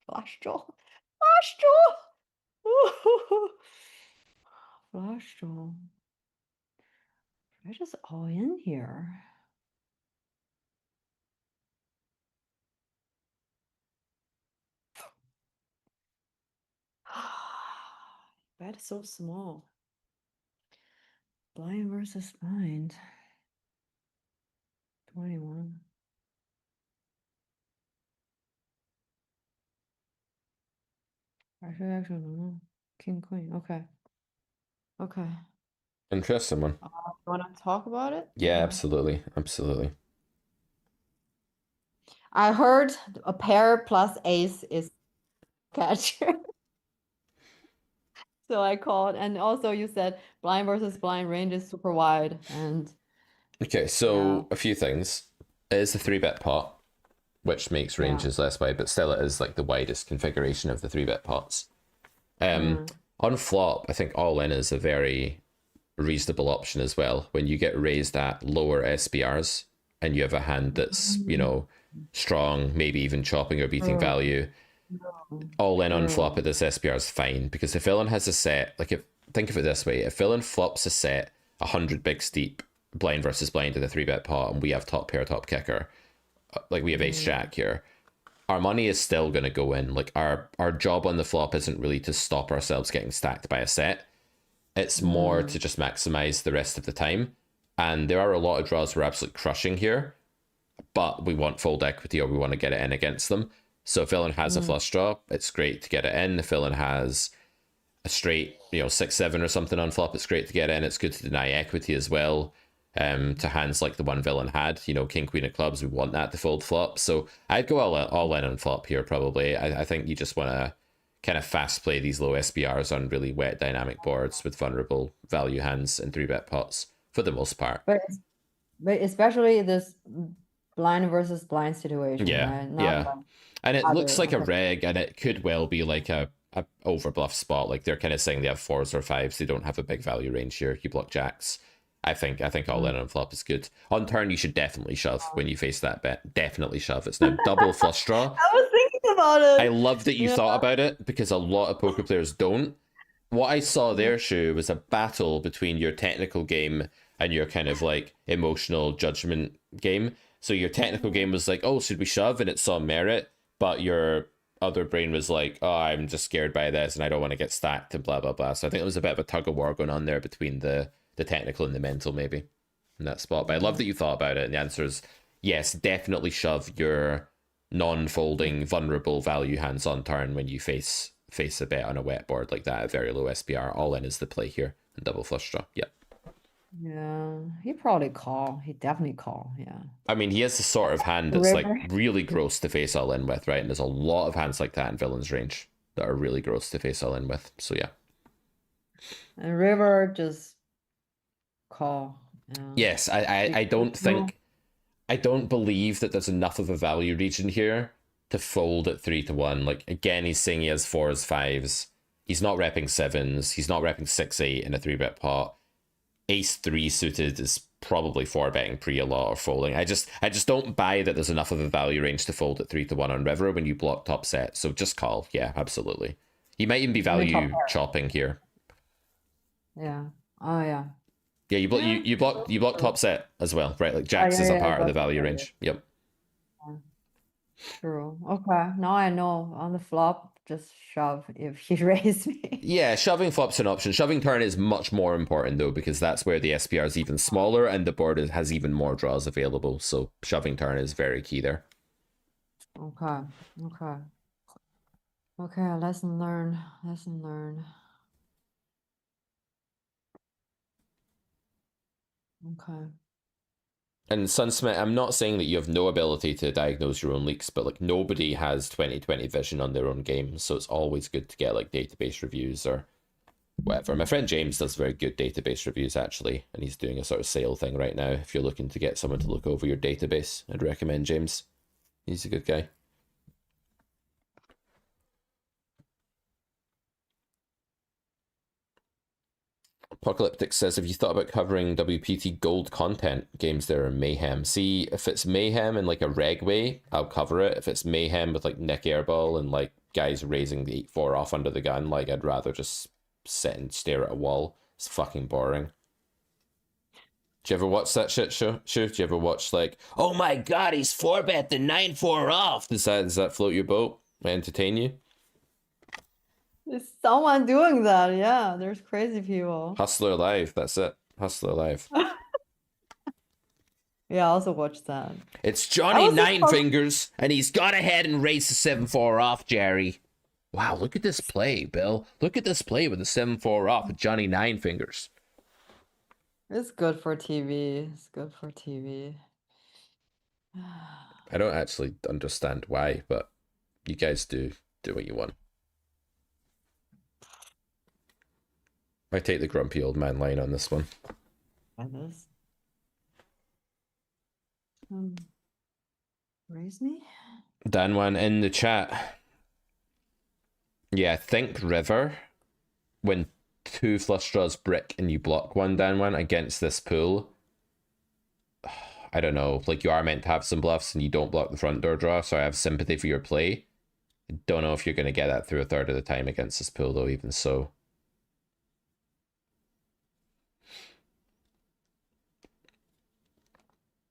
Flush draw. Flush draw. Flush draw. We're just all in here. Bet is so small. Blind versus blind. 21. Actually, king, queen. Okay. Okay. Interesting one. You want to talk about it? Yeah, Or- absolutely. Absolutely. I heard a pair plus ace is catcher. So I called, and also you said blind versus blind range is super wide, and Okay, so a few things. It is the 3-bet pot, which makes Yeah. ranges less wide, but still it is like the widest configuration of the 3-bet pots. On flop, I think all in is a very reasonable option as well. When you get raised at lower SPRs and you have a hand that's, you know, strong, maybe even chopping or beating value, all in on flop at this SPR is fine, because if villain has a set, like, if think of it this way, if villain flops a set 100 big steep blind versus blind in the 3-bet pot, and we have top pair, top kicker, like we have ace jack here, our money is still going to go in. Like, our job on the flop isn't really to stop ourselves getting stacked by a set. It's more to just maximize the rest of the time. And there are a lot of draws we're absolutely crushing here, but we want fold equity or we want to get it in against them. So if villain has a flush draw, it's great to get it in. If villain has a straight, you know, 6-7 or something on flop, it's great to get in. It's good to deny equity as well. To hands like the one villain had, you know, king, queen of clubs, we want that to fold flop. So I'd go all in on flop here, probably. I think you just want to kind of fast play these low SPRs on really wet dynamic boards with vulnerable value hands and 3-bet pots for the most part. but especially this blind versus blind situation, Yeah, right? Not yeah. like And it looks other- like a okay. reg, and it could well be like a overbluff spot. Like, they're kind of saying they have 4s or 5s. They don't have a big value range here. You block jacks. I think all in on flop is good. On turn, you should definitely shove when you face that bet. Definitely shove. It's now double flush draw. I was thinking about it. I love that you Yeah. thought about it, because a lot of poker players don't. What I saw there, Shu, was a battle between your technical game and your kind of like emotional judgment game. So your technical game was like, oh, should we shove? And it saw merit, but your other brain was like, oh, I'm just scared by this and I don't want to get stacked and blah, blah, blah. So I think there was a bit of a tug of war going on there between the technical and the mental, maybe, in that spot. But I love that you thought about it. And the answer is yes, definitely shove your non-folding, vulnerable value hands on turn when you face a bet on a wet board like that at very low SPR. All in is the play here, and double flush draw. Yeah. Yeah, he probably call. He definitely call. Yeah. I mean, he has the sort of hand that's like River. really gross to face all in with, right? And there's a lot of hands like that in villain's range that are really gross to face all in with. So yeah. And river just call. Yeah. Yes, I don't think, I don't believe that there's enough of a value region here to fold at 3-1. Like, again, he's saying he has 4s, 5s. He's not repping 7s. He's not repping 6-8 in a 3-bet pot. Ace 3 suited is probably 4-betting pre a lot or folding. I just don't buy that there's enough of a value range to fold at 3-1 on river when you block top set. So just call. Yeah, absolutely. He might even be value chopping here. Yeah. Oh yeah. Yeah, you block top set as well, right? Like jacks yeah, is a yeah, part of the that's value right, range. Yep. True. Okay. Now I know on the flop, just shove if he raised me. Yeah, shoving flop's an option. Shoving turn is much more important though, because that's where the SPR is even smaller and the board has even more draws available. So shoving turn is very key there. Okay. Okay. Okay. Lesson learned. Lesson learned. Okay. And Sunsmith, I'm not saying that you have no ability to diagnose your own leaks, but like nobody has 20/20 vision on their own game, so it's always good to get like database reviews or whatever. My friend James does very good database reviews actually, and he's doing a sort of sale thing right now. If you're looking to get someone to look over your database, I'd recommend James. He's a good guy. Apocalyptic says, have you thought about covering WPT gold content games that are mayhem? See, if it's mayhem in like a reg way, I'll cover it. If it's mayhem with like Nick Airball and like guys raising the 8-4 off under the gun, like I'd rather just sit and stare at a wall. It's fucking boring. Do you ever watch that shit show? Do you ever watch like, oh my god, he's 4-bet the 9-4 off? Does that float your boat? Entertain you? There's someone doing that. Yeah, there's crazy people. Hustler Live, that's it. Hustler Live. Yeah, I also watched that. It's I Johnny was just Nine talk- Fingers, and he's got ahead and raised the 7-4 off, Jerry. Wow, look at this play, Bill. Look at this play with the 7-4 off with Johnny Nine Fingers. It's good for TV. It's good for TV. I don't actually understand why, but you guys do what you want. I take the grumpy old man line on this one. By this. Raise me? Danwan in the chat. Yeah, think river when 2 flush draws brick and you block one, Danwan, against this pool. I don't know, like you are meant to have some bluffs and you don't block the front door draw, so I have sympathy for your play. I don't know if you're going to get that through a third of the time against this pool, though, even so.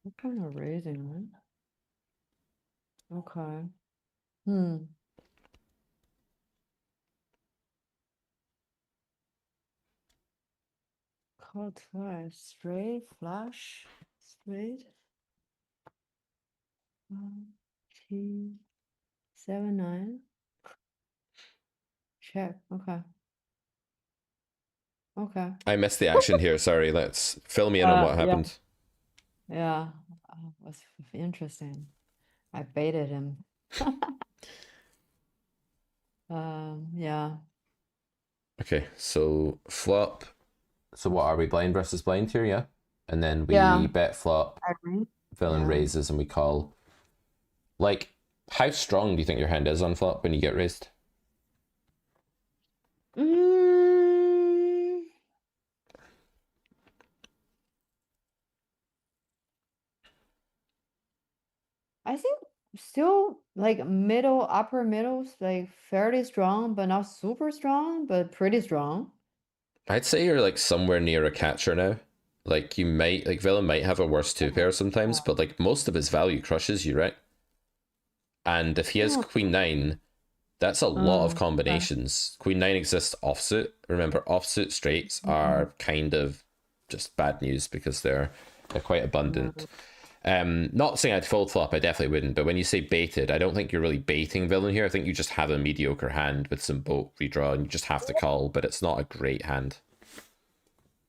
What kind of raising, right? Okay. Call twice. Straight, flush, straight. 1, 2, 7, 9. Check. Okay. Okay. I missed the action here, sorry. Let's fill me in on what Yeah. happened. Yeah. Was interesting. I baited him. Yeah. Okay, so flop. So what are we, blind versus blind here, yeah? And then we Yeah. bet flop, I agree. villain Yeah. raises, and we call. Like, how strong do you think your hand is on flop when you get raised? I think still like middle, upper middles, like fairly strong, but not super strong, but pretty strong. I'd say you're like somewhere near a catcher now. Like you might, like villain might have a worse 2-pair sometimes, but like most of his value crushes you, right? And if he has Yeah. queen 9, that's a lot of okay. combinations. Queen 9 exists offsuit. Remember, offsuit straights are kind of just bad news because they're quite abundant. Not saying I'd fold flop, I definitely wouldn't, but when you say baited, I don't think you're really baiting villain here. I think you just have a mediocre hand with some boat redraw and you just have to call, but it's not a great hand.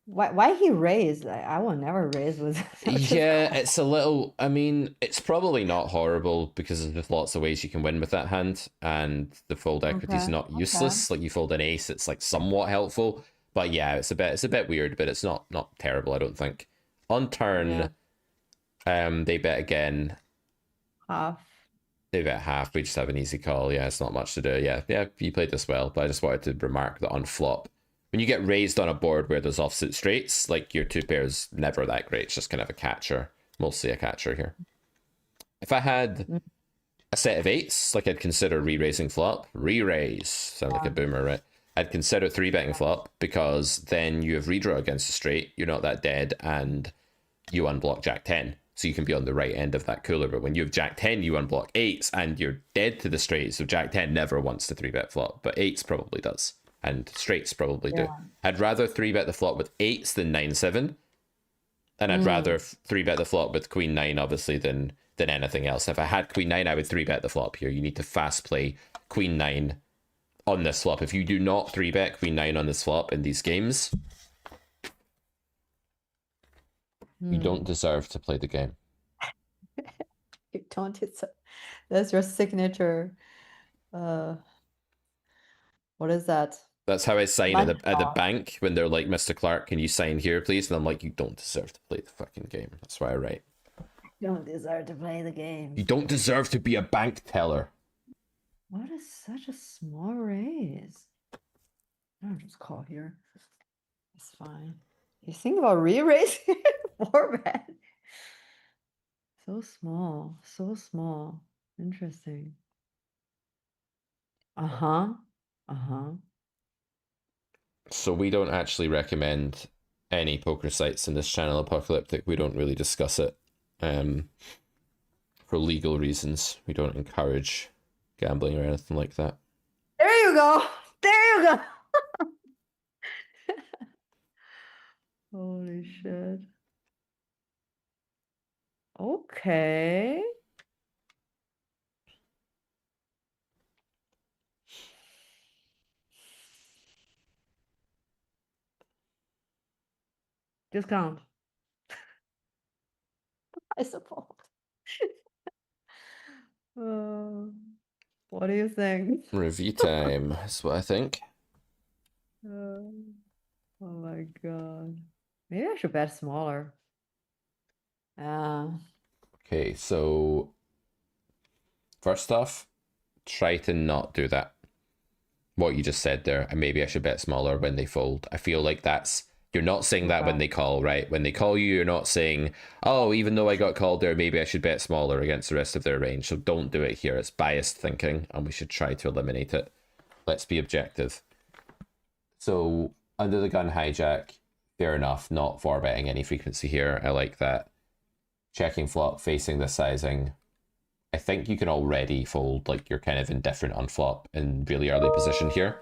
Why he raised? I will never raise with such a Yeah, call. it's a little, I mean, it's probably not horrible because there's just lots of ways you can win with that hand, and the fold equity is Okay, not useless. Like you fold an ace, it's like somewhat helpful. But yeah, it's a bit weird, but it's not terrible, I don't think. On turn, they bet again. Half. They bet half. We just have an easy call. Yeah, it's not much to do. Yeah, you played this well, but I just wanted to remark that on flop, when you get raised on a board where there's offsuit straights, like your 2-pair's never that great. It's just kind of a catcher, mostly a catcher here. If I had a set of 8s, like I'd consider re-raising flop. Re-raise. Sound like a boomer, right? I'd consider 3-betting flop because then you have redraw against a straight. You're not that dead, and you unblock Jack 10. So you can be on the right end of that cooler. But when you have Jack 10, you unblock 8s and you're dead to the straight. So Jack 10 never wants to 3-bet flop, but 8s probably does. And straights probably do. I'd rather 3-bet the flop with 8s than 9-7. And I'd rather 3-bet the flop with Queen 9, obviously, than anything else. If I had Queen 9, I would 3-bet the flop here. You need to fast play Queen 9 on this flop. If you do not 3-bet Queen 9 on this flop in these games, you don't deserve to play the game. You don't deserve. That's your signature. What is that? That's how I sign at the Lunchbox. bank when they're like, Mr. Clark, can you sign here, please? And I'm like, you don't deserve to play the fucking game. That's why I write. You don't deserve to play the game. You don't deserve to be a bank teller. What is such a small raise? I'll just call here. It's fine. You think about re-raising 4-bet? So small, so small. Interesting. Uh-huh. Uh-huh. So we don't actually recommend any poker sites in this channel, Apocalyptic. We don't really discuss it. For legal reasons. We don't encourage gambling or anything like that. There you go. There you go. Holy shit. Okay. Discount, I suppose. Uh, what do you think? Review time. That's what I think. Oh my god. Maybe I should bet smaller. Okay, so first off, try to not do that. What you just said there, and maybe I should bet smaller when they fold. I feel like you're not saying that when they call, right? When they call you, you're not saying, oh, even though I got called there, maybe I should bet smaller against the rest of their range. So don't do it here. It's biased thinking, and we should try to eliminate it. Let's be objective. So under the gun hijack, fair enough, not for betting any frequency here. I like that. Checking flop, facing the sizing. I think you can already fold, like you're kind of indifferent on flop in really early position here.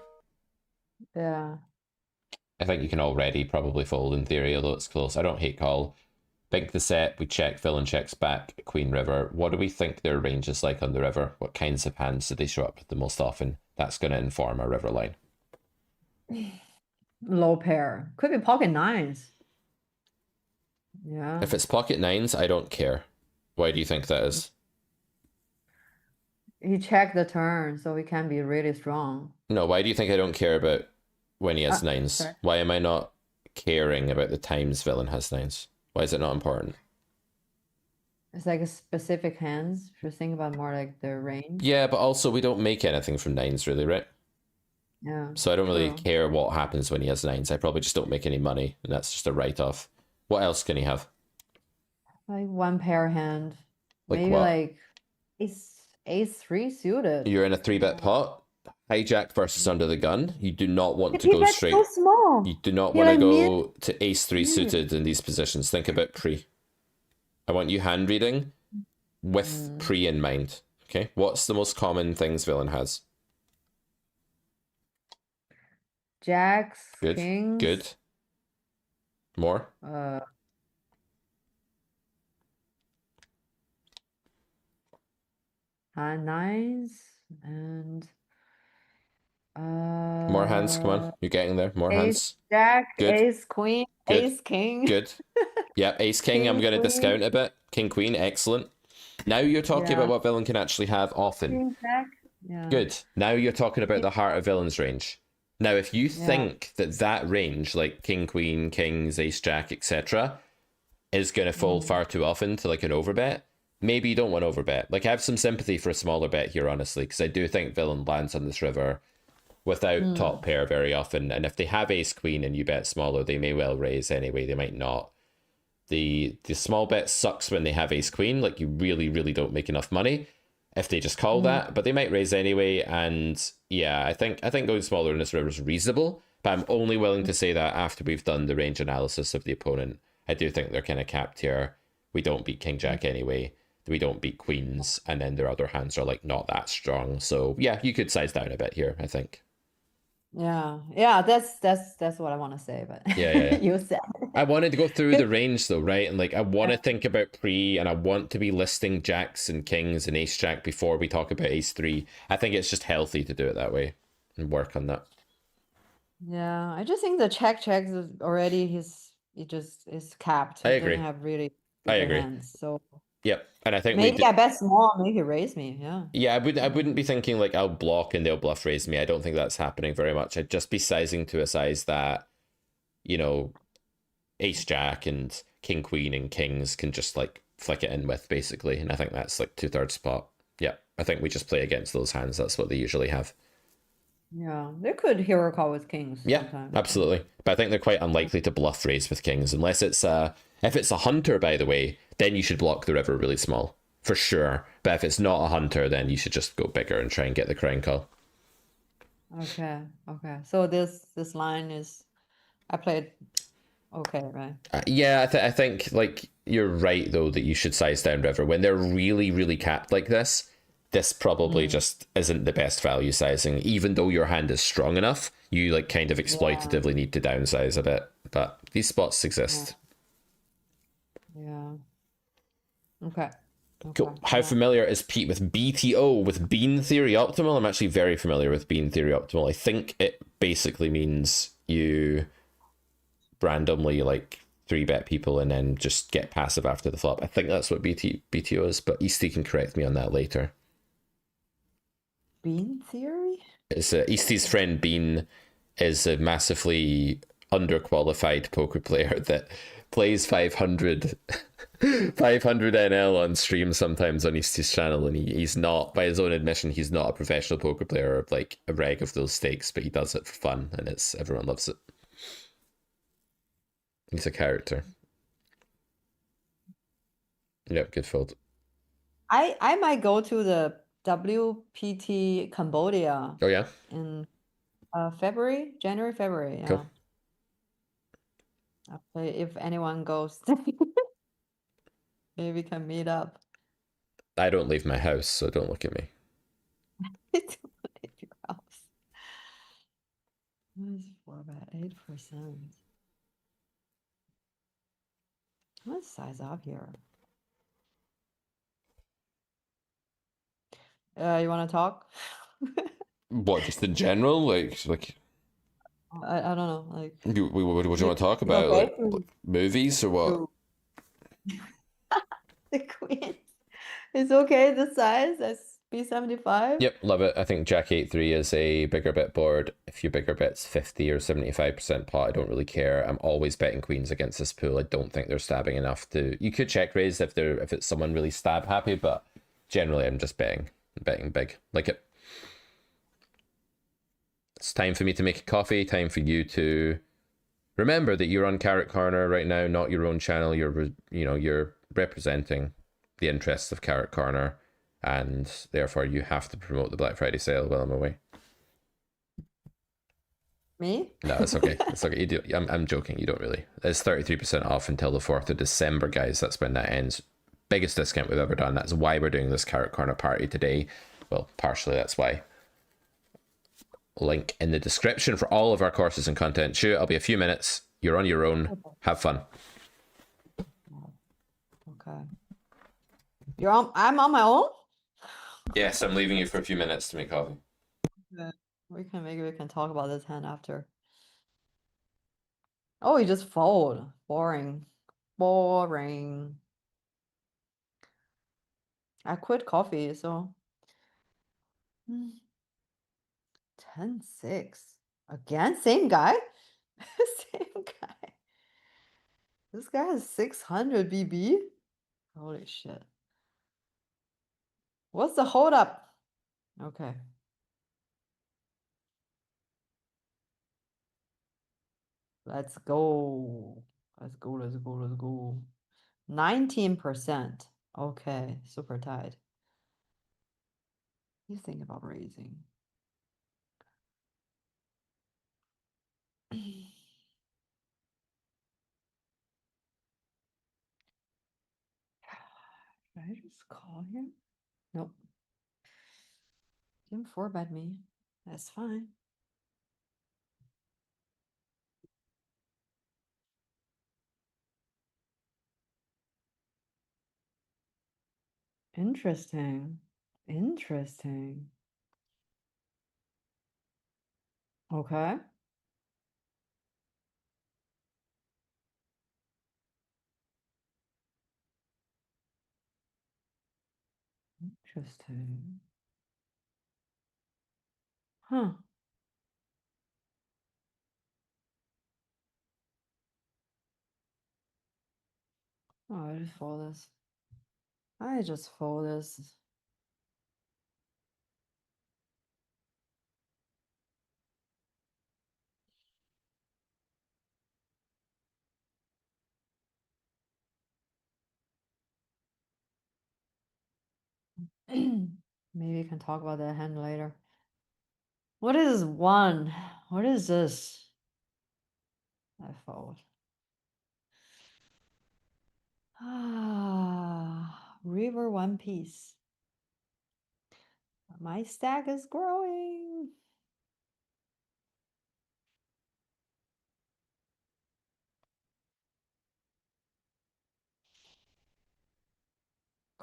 Yeah. I think you can already probably fold in theory, although it's close. I don't hate call. Bink the set, we check, villain checks back, queen river. What do we think their range is like on the river? What kinds of hands do they show up with the most often? That's going to inform our river line. Low pair. Could be pocket nines. Yeah. If it's pocket nines, I don't care. Why do you think that is? He checked the turn, so he can be really strong. No, why do you think I don't care about when he has nines? Sorry. Why am I not caring about the times villain has nines? Why is it not important? It's like a specific hands. Just think about more like the range. Yeah, but also we don't make anything from nines really, right? Yeah. So I don't really True. care what happens when he has nines. I probably just don't make any money, and that's just a write-off. What else can he have? Like one pair hand. Like Maybe what? like ace three suited. You're in a 3-bet pot. Hijack versus under the gun. You do not want to He go bet's straight. so small. You do not He want to like go to ace 3 Yeah. suited in these positions. Think about pre. I want you hand reading with pre in mind. Okay, what's the most common things villain has? Jacks, Good. kings. Good. More. Nines and More hands. Come on, you're getting there. More ace, hands. jack, Good. ace, queen, Good. ace, king. Good. Yep, ace king, I'm King, going to queen. discount a bit. King queen, excellent. Now you're talking Yeah. about what villain can actually have often. King, jack. Yeah. Good. Now you're talking about the heart of villain's range. Now, if you think that range, like king, queen, kings, ace, jack, etc., is going to fold far too often to like an overbet, maybe you don't want overbet. Like I have some sympathy for a smaller bet here, honestly, because I do think villain lands on this river without top pair very often. And if they have ace queen and you bet smaller, they may well raise anyway. They might not. The small bet sucks when they have ace queen. Like you really, really don't make enough money if they just call that, but they might raise anyway. And yeah, I think going smaller in this river is reasonable, but I'm only willing to say that after we've done the range analysis of the opponent. I do think they're kind of capped here. We don't beat king jack anyway. We don't beat queens, and then their other hands are like not that strong. So yeah, you could size down a bit here, I think. Yeah, that's what I want to say, but Yeah. you said I wanted to go through the range though, right? And like I want to think about pre, and I want to be listing jacks and kings and ace jack before we talk about ace 3. I think it's just healthy to do it that way and work on that. Yeah, I just think the checks is already it just is capped. I He agree. doesn't have really I bigger agree. hands, so Yep. And I think maybe I bet small, make it raise me. Yeah. Yeah, I wouldn't be thinking like I'll block and they'll bluff raise me. I don't think that's happening very much. I'd just be sizing to a size that, you know, ace jack and king queen and kings can just like flick it in with basically. And I think that's like 2/3 spot. Yeah, I think we just play against those hands. That's what they usually have. Yeah, they could hero call with kings Yeah, sometimes. absolutely. But I think they're quite unlikely to bluff raise with kings unless if it's a hunter, by the way, then you should block the river really small for sure. But if it's not a hunter, then you should just go bigger and try and get the crown call. Okay. So this line is, I played okay, right? Yeah, I think like you're right though that you should size down river when they're really, really capped like this. This probably just isn't the best value sizing, even though your hand is strong enough. You like kind of exploitatively need to downsize a bit, but these spots exist. Yeah. Okay. Cool. Okay. How Yeah. familiar is Pete with BTO, with Bean Theory Optimal? I'm actually very familiar with Bean Theory Optimal. I think it basically means you randomly like 3-bet people and then just get passive after the flop. I think that's what BTO is, but Easty can correct me on that later. Bean theory? It's Easty's friend Bean is a massively underqualified poker player that plays 500 NL on stream sometimes on Easty's channel, and he's not, by his own admission, he's not a professional poker player of like a reg of those stakes, but he does it for fun, and it's everyone loves it. He's a character. Yep, good fold. I might go to the WPT Cambodia Oh yeah, in January, February. Yeah. cool. I'll play if anyone goes. Maybe we can meet up. I don't leave my house, so don't look at me. It's at your house. What is 4-bet? 8%. Let's size up here. You want to talk? What, just in general, like I don't know. Like, what do you want to talk you about, okay like movies or what? to- the queen. It's okay. The size as B75. Yep, love it. I think Jack 8-3 is a bigger bet board. If your bigger bet's 50 or 75% pot, I don't really care. I'm always betting queens against this pool. I don't think they're stabbing enough to. You could check raise if it's someone really stab happy, but generally I'm just betting big. Like it. It's time for me to make a coffee. Time for you to remember that you're on Carrot Corner right now, not your own channel. You're representing the interests of Carrot Corner, and therefore you have to promote the Black Friday sale while I'm away. Me? No, it's okay. It's okay. You do. I'm joking. You don't really. It's 33% off until the 4th of December, guys. That's when that ends. Biggest discount we've ever done. That's why we're doing this Carrot Corner party today. Well, partially that's why. Link in the description for all of our courses and content. Sure, I'll be a few minutes. You're on your own. Have fun. Okay. I'm on my own? Yes, I'm leaving you for a few minutes to make coffee. Maybe we can talk about this hand after. Oh, you just fold. Boring. Boring. I quit coffee, so 10-6. Again? Same guy? Same guy. This guy has 600 BB? Holy shit. What's the hold up? Okay. Let's go. Let's go. 19%. Okay, super tight. You think about raising. Should I just call him? Nope. Didn't 4-bet me. That's fine. Interesting. Interesting. Okay. Interesting. Huh. Oh, I just fold this. I just fold this. Maybe we can talk about that hand later. What is one? What is this? I fold. Ah, River One Piece. My stack is growing.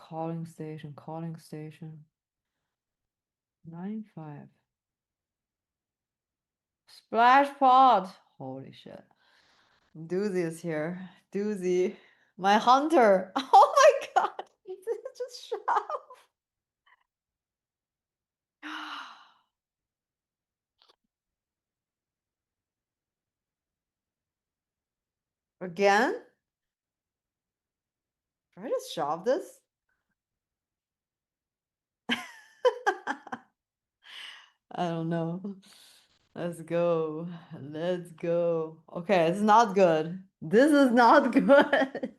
calling station, calling station. 9-5. Splash pod. Holy shit. Doozy is here. Doozy. My hunter. Oh my god. It's just shove. Again? Should I just shove this? I don't know. Let's go. Let's go. Okay, it's not good. This is not good.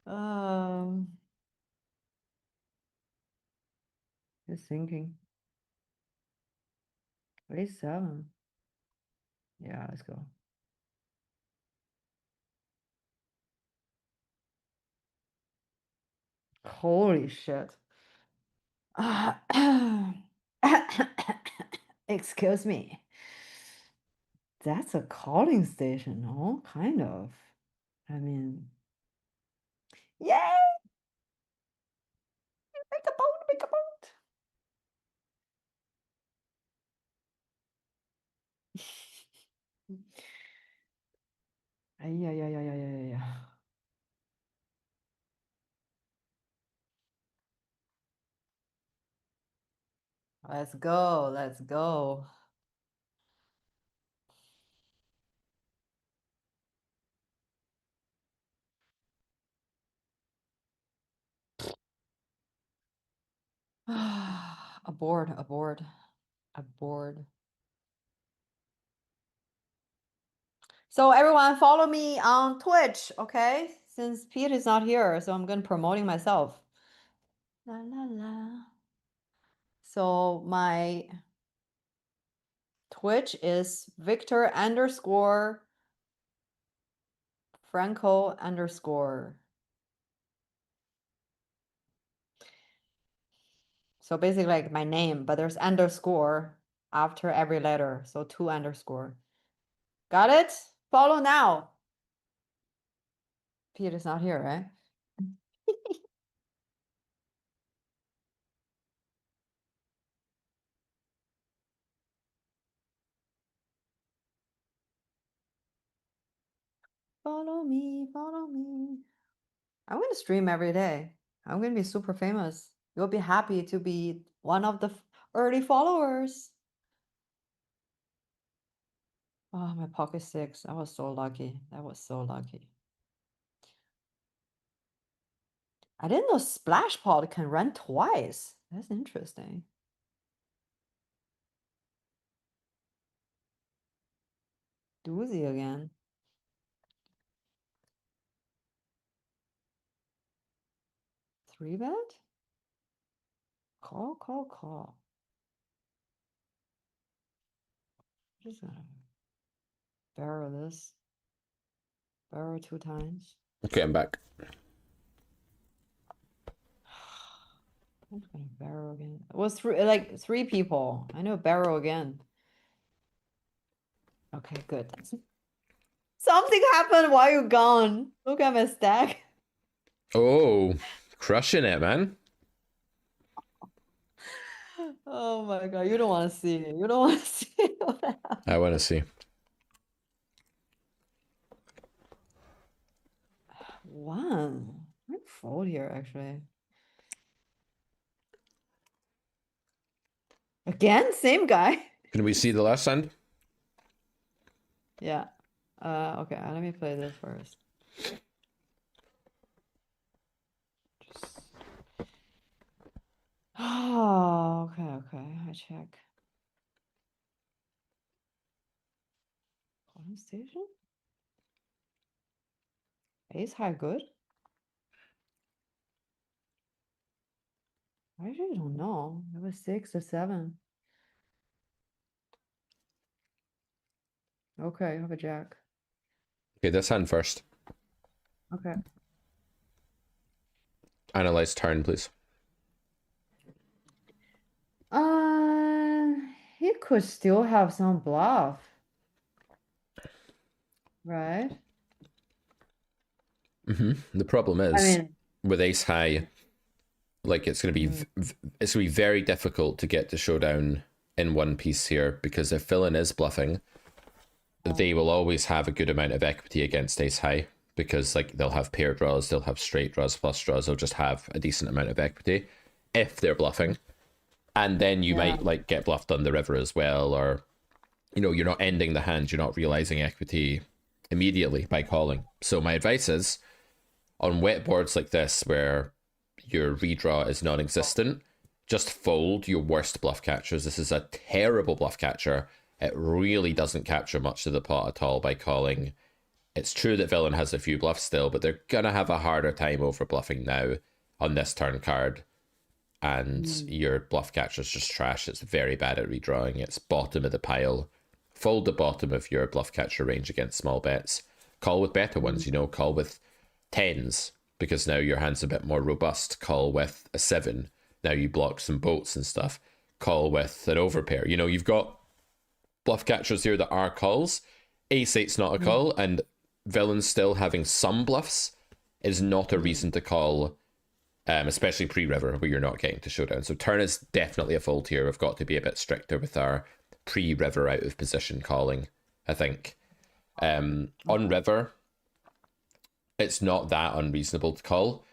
Um, just thinking. 47. Yeah, let's go. Holy shit. Excuse me. That's a calling station, no? Kind of. I mean, yay! Make a boat, make a boat. Ay, ay, ay, ay, ay, ay, ay. Let's go, let's go. Aboard, aboard, aboard. So everyone follow me on Twitch, okay? Since Pete is not here, so I'm gonna promoting myself. La la la. So my Twitch is Victor _ Franco _. So basically like my name, but there's underscore after every letter. So 2 underscore. Got it? Follow now. Pete is not here, right? Follow me, follow me. I'm gonna stream every day. I'm gonna be super famous. You'll be happy to be one of the early followers. Oh, my pocket 6. I was so lucky. That was so lucky. I didn't know Splash Pod can run twice. That's interesting. Doozy again. 3-bet? Call, call, call. Just gonna barrel this. Barrel 2 times. Okay, I'm back. I'm just gonna barrel again. It was like 3 people. I know barrel again. Okay, good. Something happened while you're gone. Look at my stack. Oh, crushing it, man. Oh my god, you don't want to see it. You don't want to see what happened. I want to see. One. I'm fold here actually. Again, same guy. Can we see the last hand? Yeah. Okay, let me play this first. Just... Oh, okay, I check. Calling station? Ace high good? I really don't know. It was 6 or 7. Okay, you have a jack. Okay, this hand first. Okay. Analyze turn, please. He could still have some bluff. Right? The problem is, I mean, with ace high, like it's going to be it's going to be very difficult to get to showdown in one piece here, because if villain is bluffing, they will always have a good amount of equity against ace high, because like they'll have pair draws, they'll have straight draws, flush draws, they'll just have a decent amount of equity if they're bluffing. And then you might like get bluffed on the river as well, or you know, you're not ending the hand, you're not realizing equity immediately by calling. So my advice is, on wet boards like this where your redraw is non-existent, just fold your worst bluff catchers. This is a terrible bluff catcher. It really doesn't capture much of the pot at all by calling. It's true that villain has a few bluffs still, but they're gonna have a harder time over bluffing now on this turn card. And your bluff catcher's just trash. It's very bad at redrawing. It's bottom of the pile. Fold the bottom of your bluff catcher range against small bets. Call with better ones, you know, call with tens, because now your hand's a bit more robust. Call with a 7. Now you block some boats and stuff. Call with an overpair. You know, you've got bluff catchers here that are calls. Ace 8's not a call, and villain still having some bluffs is not a reason to call, especially pre-river where you're not getting to showdown. So turn is definitely a fold here. We've got to be a bit stricter with our pre-river out of position calling, I think. On river, it's not that unreasonable to call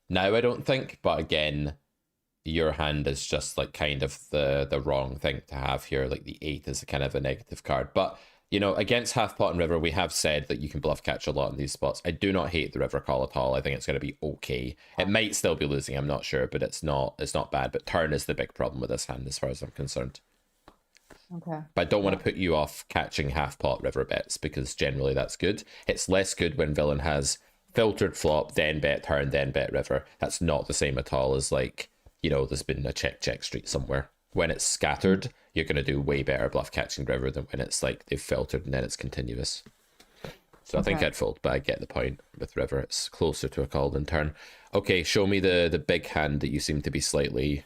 now, I don't think, but again, your hand is just like kind of the wrong thing to have here. Like the 8 is a kind of a negative card, but you know, against half pot and river, we have said that you can bluff catch a lot in these spots. I do not hate the river call at all. I think it's going to be okay. It might still be losing, I'm not sure, but it's not bad. But turn is the big problem with this hand as far as I'm concerned. Okay. But I don't want to put you off catching half pot river bets, because generally that's good. It's less good when villain has filtered flop, then bet turn, then bet river. That's not the same at all as like, you know, there's been a check street somewhere. When it's scattered, you're going to do way better bluff catching river than when it's like they've filtered and then it's continuous. So I think I'd fold, but I get the point with river. It's closer to a call than turn. Okay, show me the big hand that you seem to be slightly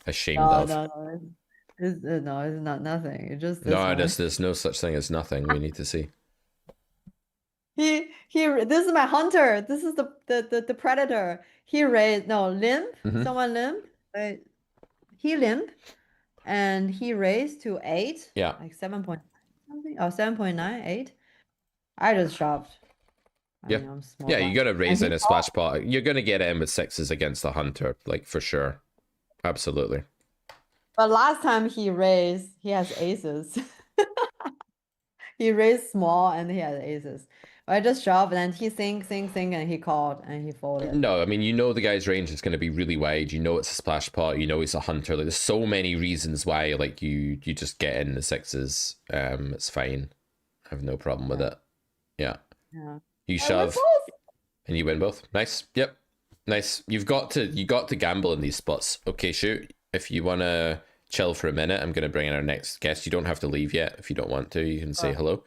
ashamed of. No. It's not nothing. It's just this No, one. there's no such thing as nothing. We need to see. He this is my hunter. This is the predator. He raised limp. Someone limp. Wait. He limp. And he raised to 8. Yeah. Like 7 point something. Oh, 7.9, 8. I just shoved. Yeah. I'm small Yeah, you blind. gotta raise And in a splash pot. You're gonna get it in with 6s against the hunter, like for sure. Absolutely. But last time he raised, he has aces. He raised small and he had aces. I just shoved and he think, and he called and he folded. No, I mean, you know the guy's range is going to be really wide. You know it's a splash pot. You know he's a hunter. Like, there's so many reasons why, like, you just get in the 6s. It's fine. I have no problem with it. Yeah. Yeah. You I win shove both. and you win both. Nice. Yep. Nice. You got to gamble in these spots. Okay, shoot. If you want to chill for a minute, I'm going to bring in our next guest. You don't have to leave yet. If you don't want to, you can say hello.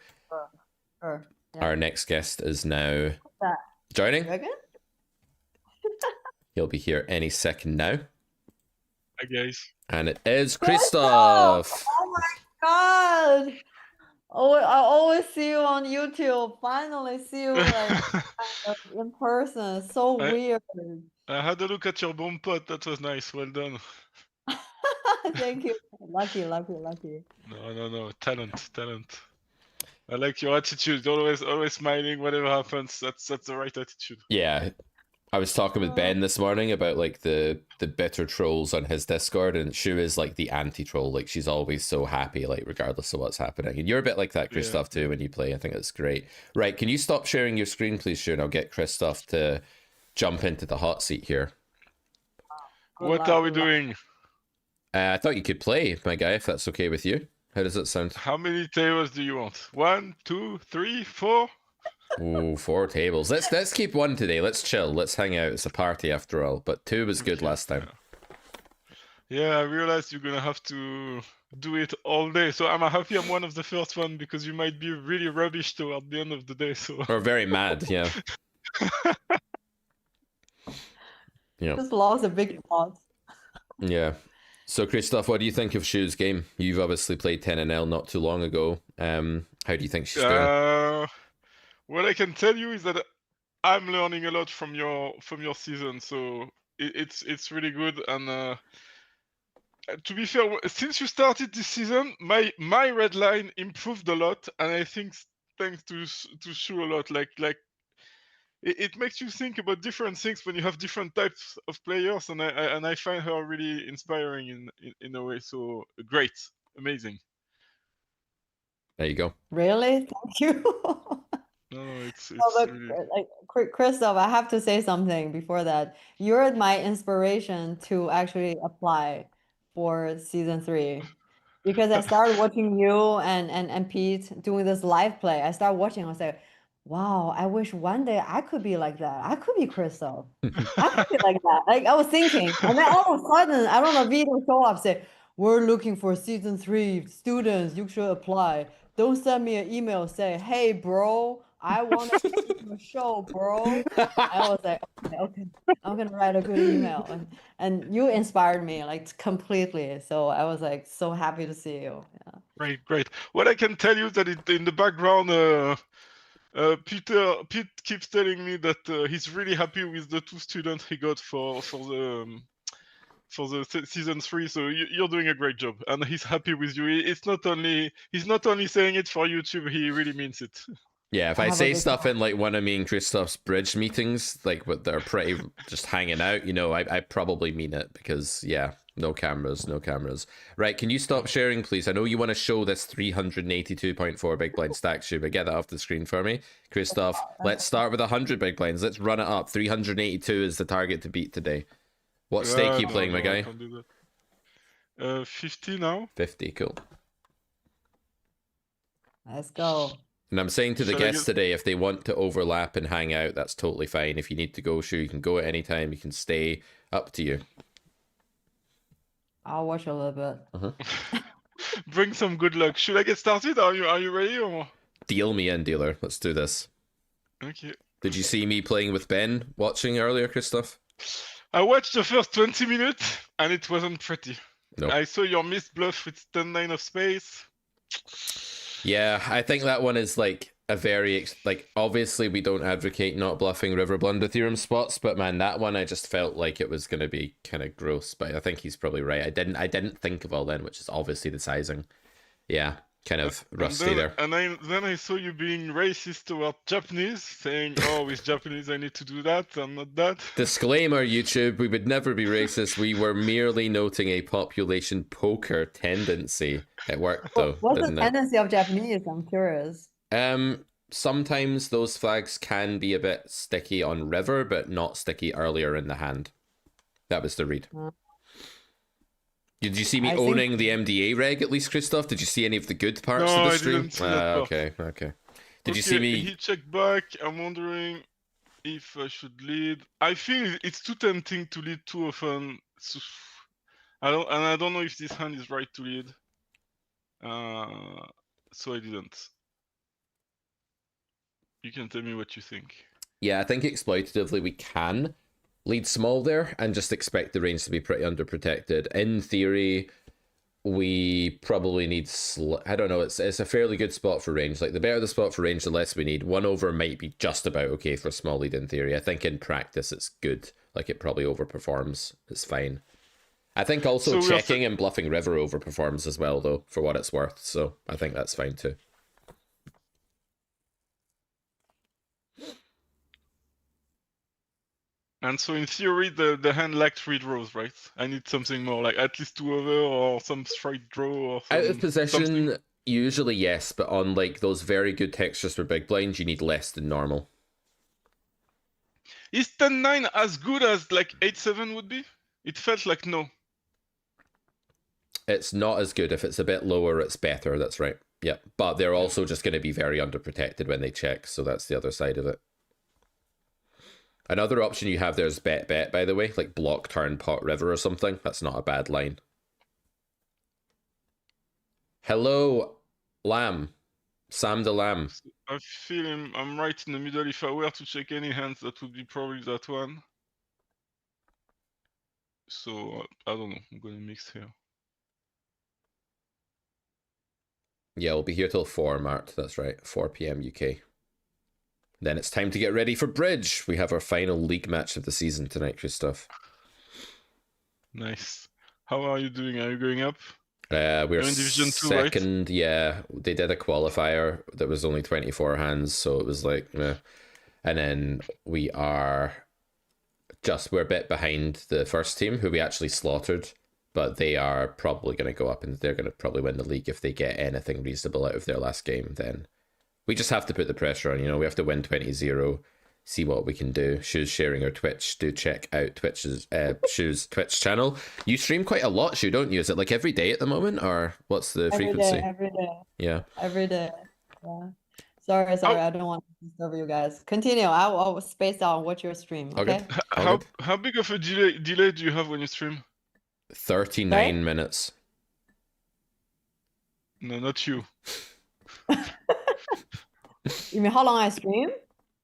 Sure. Yeah. Our next guest is now that? joining. Dragon? He'll be here any second now. Hi guys. And it is Christoph! Christoph. Oh my god! Oh, I always see you on YouTube. Finally see you like in person. So I- weird. I had a look at your bomb pot. That was nice. Well done. Thank you. Lucky. No. Talent. I like your attitude. Always smiling. Whatever happens, that's the right attitude. Yeah. I was talking with Ben this morning about like the bitter trolls on his Discord, and Shu is like the anti-troll. Like she's always so happy, like regardless of what's happening. And you're a bit like that, Christoph, too, when you play. I think it's great. Right, can you stop sharing your screen, please, Shu, and I'll get Christoph to jump into the hot seat here. What are we doing? I thought you could play, my guy, if that's okay with you. How does it sound? How many tables do you want? 1, 2, 3, 4? Oh, 4 tables. Let's keep 1 today. Let's chill. Let's hang out. It's a party after all. But 2 was good last time. Yeah, I realized you're gonna have to do it all day. So I'm happy I'm one of the first one, because you might be really rubbish toward the end of the day. So Or very mad, yeah. Yeah. Just lost a big pot. Yeah. So, Christoph, what do you think of Shu's game? You've obviously played 10NL not too long ago. How do you think she's doing? what I can tell you is that I'm learning a lot from your season, so it's really good. And to be fair, since you started this season, my red line improved a lot, and I think thanks to Shu a lot. Like it makes you think about different things when you have different types of players, and I find her really inspiring in a way. So great, amazing. There you go. Really? Thank you. No, it's No, but really like Christoph, I have to say something before that. You're my inspiration to actually apply for season 3. Because I started watching you and Pete doing this live play. I started watching, I was like, wow, I wish one day I could be like that. I could be Christoph. I could be like that. Like I was thinking. And then all of a sudden, I don't know, video show up, say, we're looking for season 3 students. You should apply. Don't send me an email, say, hey, bro, I want to be in the show, bro. I was like, okay, I'm gonna write a good email. And you inspired me like completely. So I was like so happy to see you. Yeah. great. What I can tell you that in the background, Pete keeps telling me that he's really happy with the 2 students he got for the season 3. So you're doing a great job, and he's happy with you. He's not only saying it for YouTube. He really means it. Yeah, if I I have a say big stuff in like one of me and Christoph's bridge meetings, like what they're pretty just hanging out, you know, I probably mean it because yeah, no cameras, no cameras. Right, can you stop sharing, please? I know you want to show this 382.4 big blind stack shoe, but get that off the screen for me. Christoph, let's start with 100 big blinds. Let's run it up. 382 is the target to beat today. What stake are you playing, my guy? I can't do that. 50 now. 50, cool. Let's go. And I'm saying to the Shall I guests today, if they want to overlap and hang out, that's totally fine. If you need to go, sure, you can go at any time. You can stay. Up to you. I'll watch a little bit. Bring some good luck. Should I get started? Are you ready or? Deal me in, dealer. Let's do this. Okay. Did you see me playing with Ben watching earlier, Christoph? I watched the first 20 minutes and it wasn't pretty. No. I saw your missed bluff with 10-9 of space. Yeah, I think that one is like a very like obviously we don't advocate not bluffing river blunder theorem spots, but man, that one I just felt like it was going to be kind of gross. But I think he's probably right. I didn't think of all then, which is obviously the sizing. Yeah, kind of rusty there. And then I saw you being racist toward Japanese, saying, "Oh, with Japanese I need to do that and not that." Disclaimer, YouTube, we would never be racist. We were merely noting a population poker tendency. It worked though. What's the didn't it? tendency of Japanese? I'm curious. Sometimes those flags can be a bit sticky on river, but not sticky earlier in the hand. That was the read. Did you see me owning the MDA reg at least, Christoph? Did you see any of the good parts of the stream? I didn't see that part. Okay. Did you see me? He checked back. I'm wondering if I should lead. I feel it's too tempting to lead too often. So I don't know if this hand is right to lead. So I didn't. You can tell me what you think. Yeah, I think exploitatively we can lead small there and just expect the range to be pretty underprotected. In theory, we probably need I don't know, it's a fairly good spot for range. Like the better the spot for range, the less we need. 1 over might be just about okay for small lead in theory. I think in practice it's good. Like it probably overperforms. It's fine. I think also So checking and bluffing river overperforms as well though, for what it's worth. So I think that's fine too. And so in theory, the hand lacked 3 draws, right? I need something more, like at least 2 over or some straight draw or Out of some, position, something. usually yes, but on like those very good textures for big blinds, you need less than normal. Is 10-9 as good as like 8-7 would be? It felt like no. It's not as good. If it's a bit lower, it's better. That's right. Yeah, but they're also just going to be very underprotected when they check, so that's the other side of it. Another option you have there is bet, by the way, like block turn pot river or something. That's not a bad line. Hello, Lamb. Sam the Lamb. I feel I'm right in the middle. If I were to check any hands, that would be probably that one. So I don't know. I'm gonna mix here. Yeah, we'll be here till 4, Mart. That's right. 4 p.m. UK. Then it's time to get ready for bridge. We have our final league match of the season tonight, Christoph. Nice. How are you doing? Are you going up? We're You're in Division 2, right? second. Yeah, they did a qualifier that was only 24 hands, so it was like, meh. And then we're a bit behind the first team, who we actually slaughtered, but they are probably going to go up and they're going to probably win the league if they get anything reasonable out of their last game. Then we just have to put the pressure on, we have to win 20-0, see what we can do. Shoes sharing our Twitch. Do check out Shoes Twitch channel. You stream quite a lot, Shoe, don't you? Is it like every day at the moment, or what's the frequency? Every day. Yeah. Every day. Yeah. Sorry, I don't want to disturb you guys. Continue. I'll space out what your stream. Okay. How big of a delay do you have when you stream? 39 minutes. No, not you. You mean how long I stream?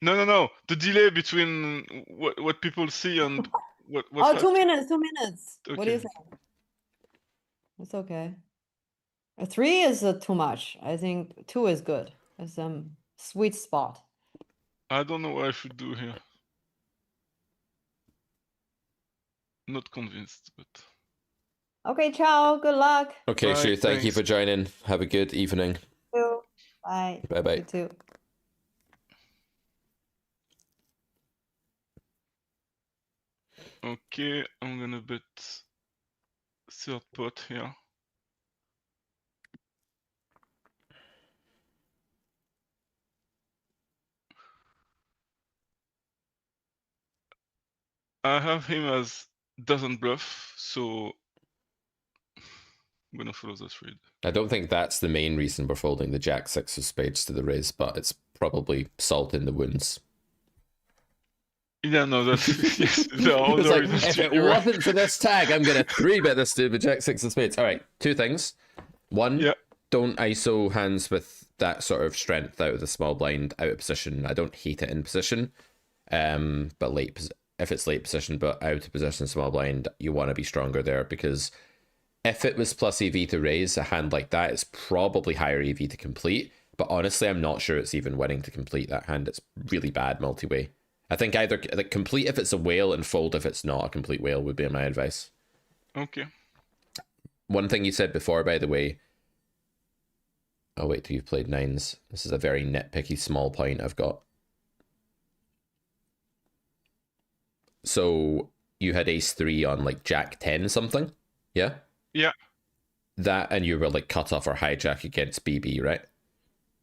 No. The delay between what people see and what. Oh, 2 minutes. 2 minutes. What do you Okay. think? It's okay. 3 is too much. I think 2 is good. It's sweet spot. I don't know what I should do here. Not convinced, but. Okay, ciao. Good luck. Okay, Bye, Shoe, thank you thanks. for joining. Have a good evening. Bye. Bye-bye. You too. Okay, I'm gonna bet third pot here. I have him as doesn't bluff, so I'm gonna follow that read. I don't think that's the main reason we're folding the Jack 6 of spades to the raise, but it's probably salt in the wounds. Yeah, no, that's yes. There are It's other like, reasons if too, it you're right. wasn't for this tag, I'm going to 3-bet this to the Jack 6 of spades. All right, 2 things. One, Yeah. don't ISO hands with that sort of strength out of the small blind, out of position. I don't hate it in position, but if it's late position, but out of position small blind, you want to be stronger there, because if it was plus EV to raise, a hand like that is probably higher EV to complete, but honestly, I'm not sure it's even winning to complete that hand. It's really bad multi-way. I think either like complete if it's a whale and fold if it's not a complete whale would be my advice. Okay. One thing you said before, by the way. Oh, wait till you've played 9s. This is a very nitpicky small point I've got. So you had ace 3 on like Jack 10 something? Yeah? Yeah. That, and you were like cut off or hijack against BB, right?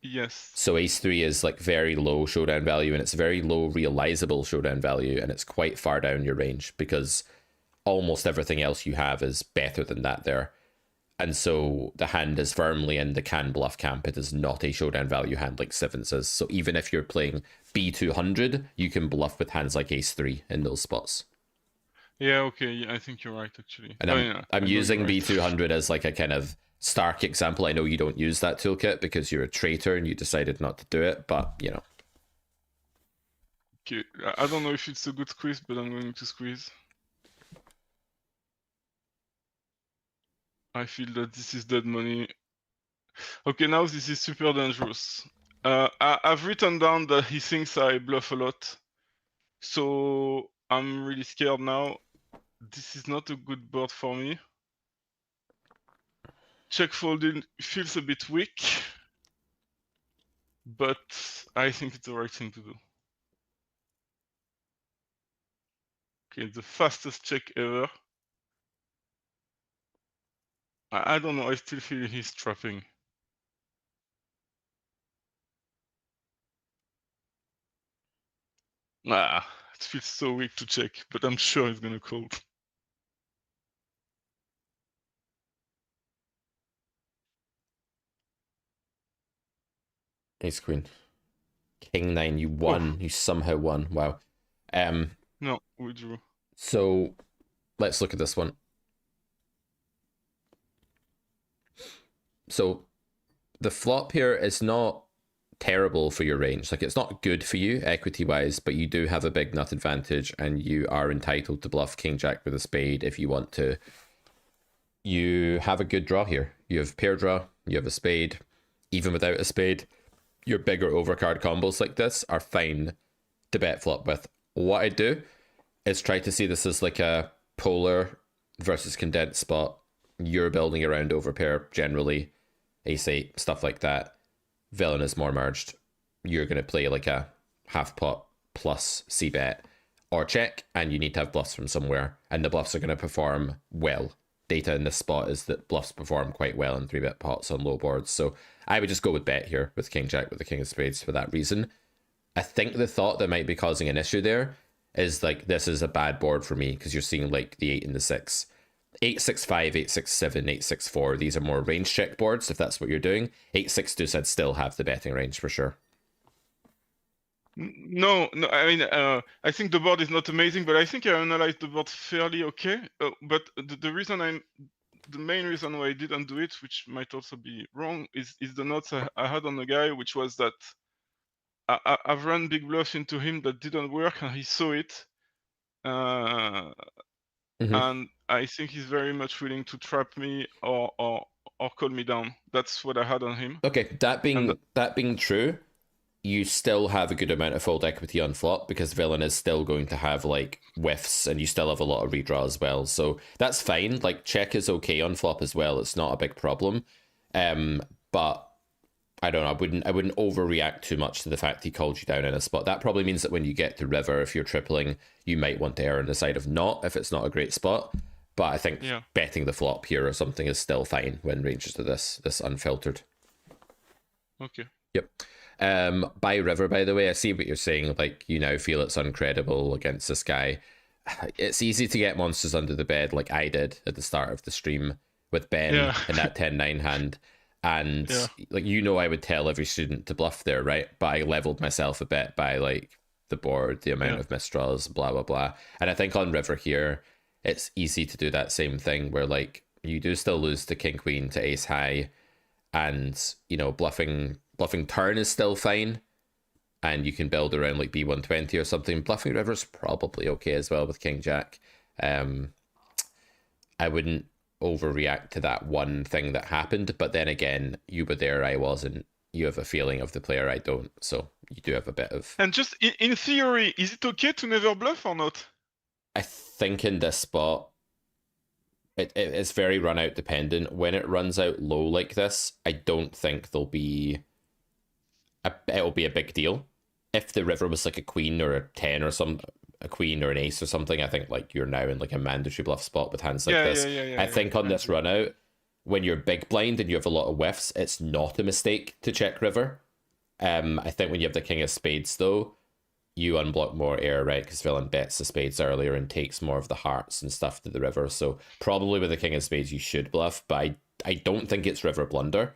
Yes. So ace 3 is like very low showdown value, and it's very low realizable showdown value, and it's quite far down your range because almost everything else you have is better than that there. And so the hand is firmly in the can bluff camp. It is not a showdown value hand like 7s is. So even if you're playing B200, you can bluff with hands like ace 3 in those spots. Yeah, okay. Yeah, I think you're right, actually. And Oh, I'm, yeah, I I'm know using you're right. B200 as like a kind of stark example. I know you don't use that toolkit because you're a traitor and you decided not to do it, but you know. Okay, I don't know if it's a good squeeze, but I'm going to squeeze. I feel that this is dead money. Okay, now this is super dangerous. I've written down that he thinks I bluff a lot. So I'm really scared now. This is not a good board for me. Check folding feels a bit weak. But I think it's the right thing to do. Okay, the fastest check ever. I don't know, I still feel he's trapping. It feels so weak to check, but I'm sure he's gonna call. Ace Queen. King 9, you won. You somehow won. Wow. No, we drew. So let's look at this one. So the flop here is not terrible for your range. Like, it's not good for you equity wise, but you do have a big nut advantage and you are entitled to bluff King Jack with a spade if you want to. You have a good draw here. You have pair draw, you have a spade, even without a spade. your bigger overcard combos like this are fine to bet flop with. What I do is try to see this as like a polar versus condensed spot. You're building around overpair generally, ace-8, stuff like that. Villain is more merged. You're going to play like a half pot plus c-bet or check, and you need to have bluffs from somewhere, and the bluffs are going to perform well. Data in this spot is that bluffs perform quite well in 3-bet pots on low boards, so I would just go with bet here with king jack with the king of spades for that reason. I think the thought that might be causing an issue there is like, this is a bad board for me because you're seeing like the 8 and the 6. 8-6-5, 8-6-7, 8-6-4, these are more range check boards if that's what you're doing. 8-6-2 I'd still have the betting range for sure. No, I mean, I think the board is not amazing, but I think I analyzed the board fairly okay. But the main reason why I didn't do it, which might also be wrong, is the notes I had on the guy, which was that I've run big bluffs into him that didn't work, and he saw it. And I think he's very much willing to trap me or call me down. That's what I had on him. Okay, that being true, you still have a good amount of fold equity on flop because villain is still going to have like whiffs, and you still have a lot of redraw as well. So that's fine. Like check is okay on flop as well. It's not a big problem. But I don't know. I wouldn't overreact too much to the fact he called you down in a spot. That probably means that when you get to river, if you're tripling, you might want to err on the side of not if it's not a great spot. But I think betting the flop here or something is still fine when ranges to this unfiltered. Okay. Yep. By river, by the way, I see what you're saying. Like, you now feel it's uncredible against this guy. It's easy to get monsters under the bed like I did at the start of the stream with Ben in that 10-9 hand. And like, you know, I would tell every student to bluff there, right? But I leveled myself a bit by like the board, the amount of misdraws, blah, blah, blah. And I think on river here, it's easy to do that same thing where like you do still lose to king queen to ace high, and you know, bluffing turn is still fine, and you can build around like b120 or something. Bluffing river's probably okay as well with king jack. I wouldn't overreact to that one thing that happened, but then again, you were there, I wasn't. You have a feeling of the player, I don't, so you do have a bit of... And just in theory, is it okay to never bluff or not? I think in this spot it's very run out dependent. When it runs out low like this, I don't think it'll be a big deal. If the river was like a queen or a 10 or a queen or an ace or something, I think like you're now in like a mandatory bluff spot with hands like this. I think on this run out, when you're big blind and you have a lot of whiffs, it's not a mistake to check river. I think when you have the king of spades though, you unblock more air, right? Because villain bets the spades earlier and takes more of the hearts and stuff to the river. So probably with the king of spades, you should bluff, but I don't think it's river blunder.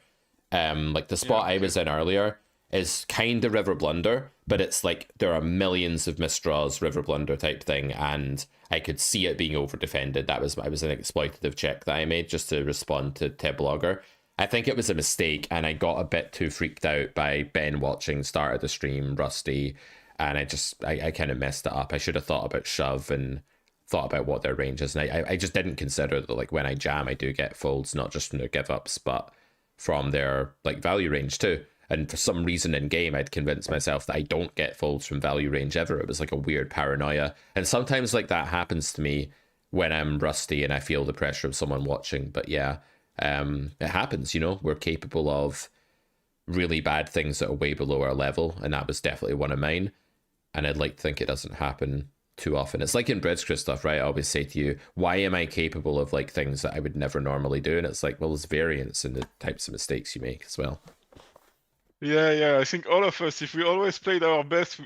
Like the spot I was in earlier is kind of river blunder, but it's like there are millions of misdraws, river blunder type thing, and I could see it being over defended. I was an exploitative check that I made just to respond to Blogger. I think it was a mistake, and I got a bit too freaked out by Ben watching start of the stream, Rusty, and I kind of messed it up. I should have thought about shove and thought about what their range is, and I just didn't consider that like when I jam, I do get folds, not just from their give ups, but from their like value range too. And for some reason in game, I'd convinced myself that I don't get folds from value range ever. It was like a weird paranoia. And sometimes like that happens to me when I'm rusty and I feel the pressure of someone watching. But yeah, it happens, you know, we're capable of really bad things that are way below our level. And that was definitely one of mine. And I'd like to think it doesn't happen too often. It's like in Bridge stuff, right? I always say to you, why am I capable of like things that I would never normally do? And it's like, well, there's variance in the types of mistakes you make as well. Yeah, I think all of us, if we always played our best,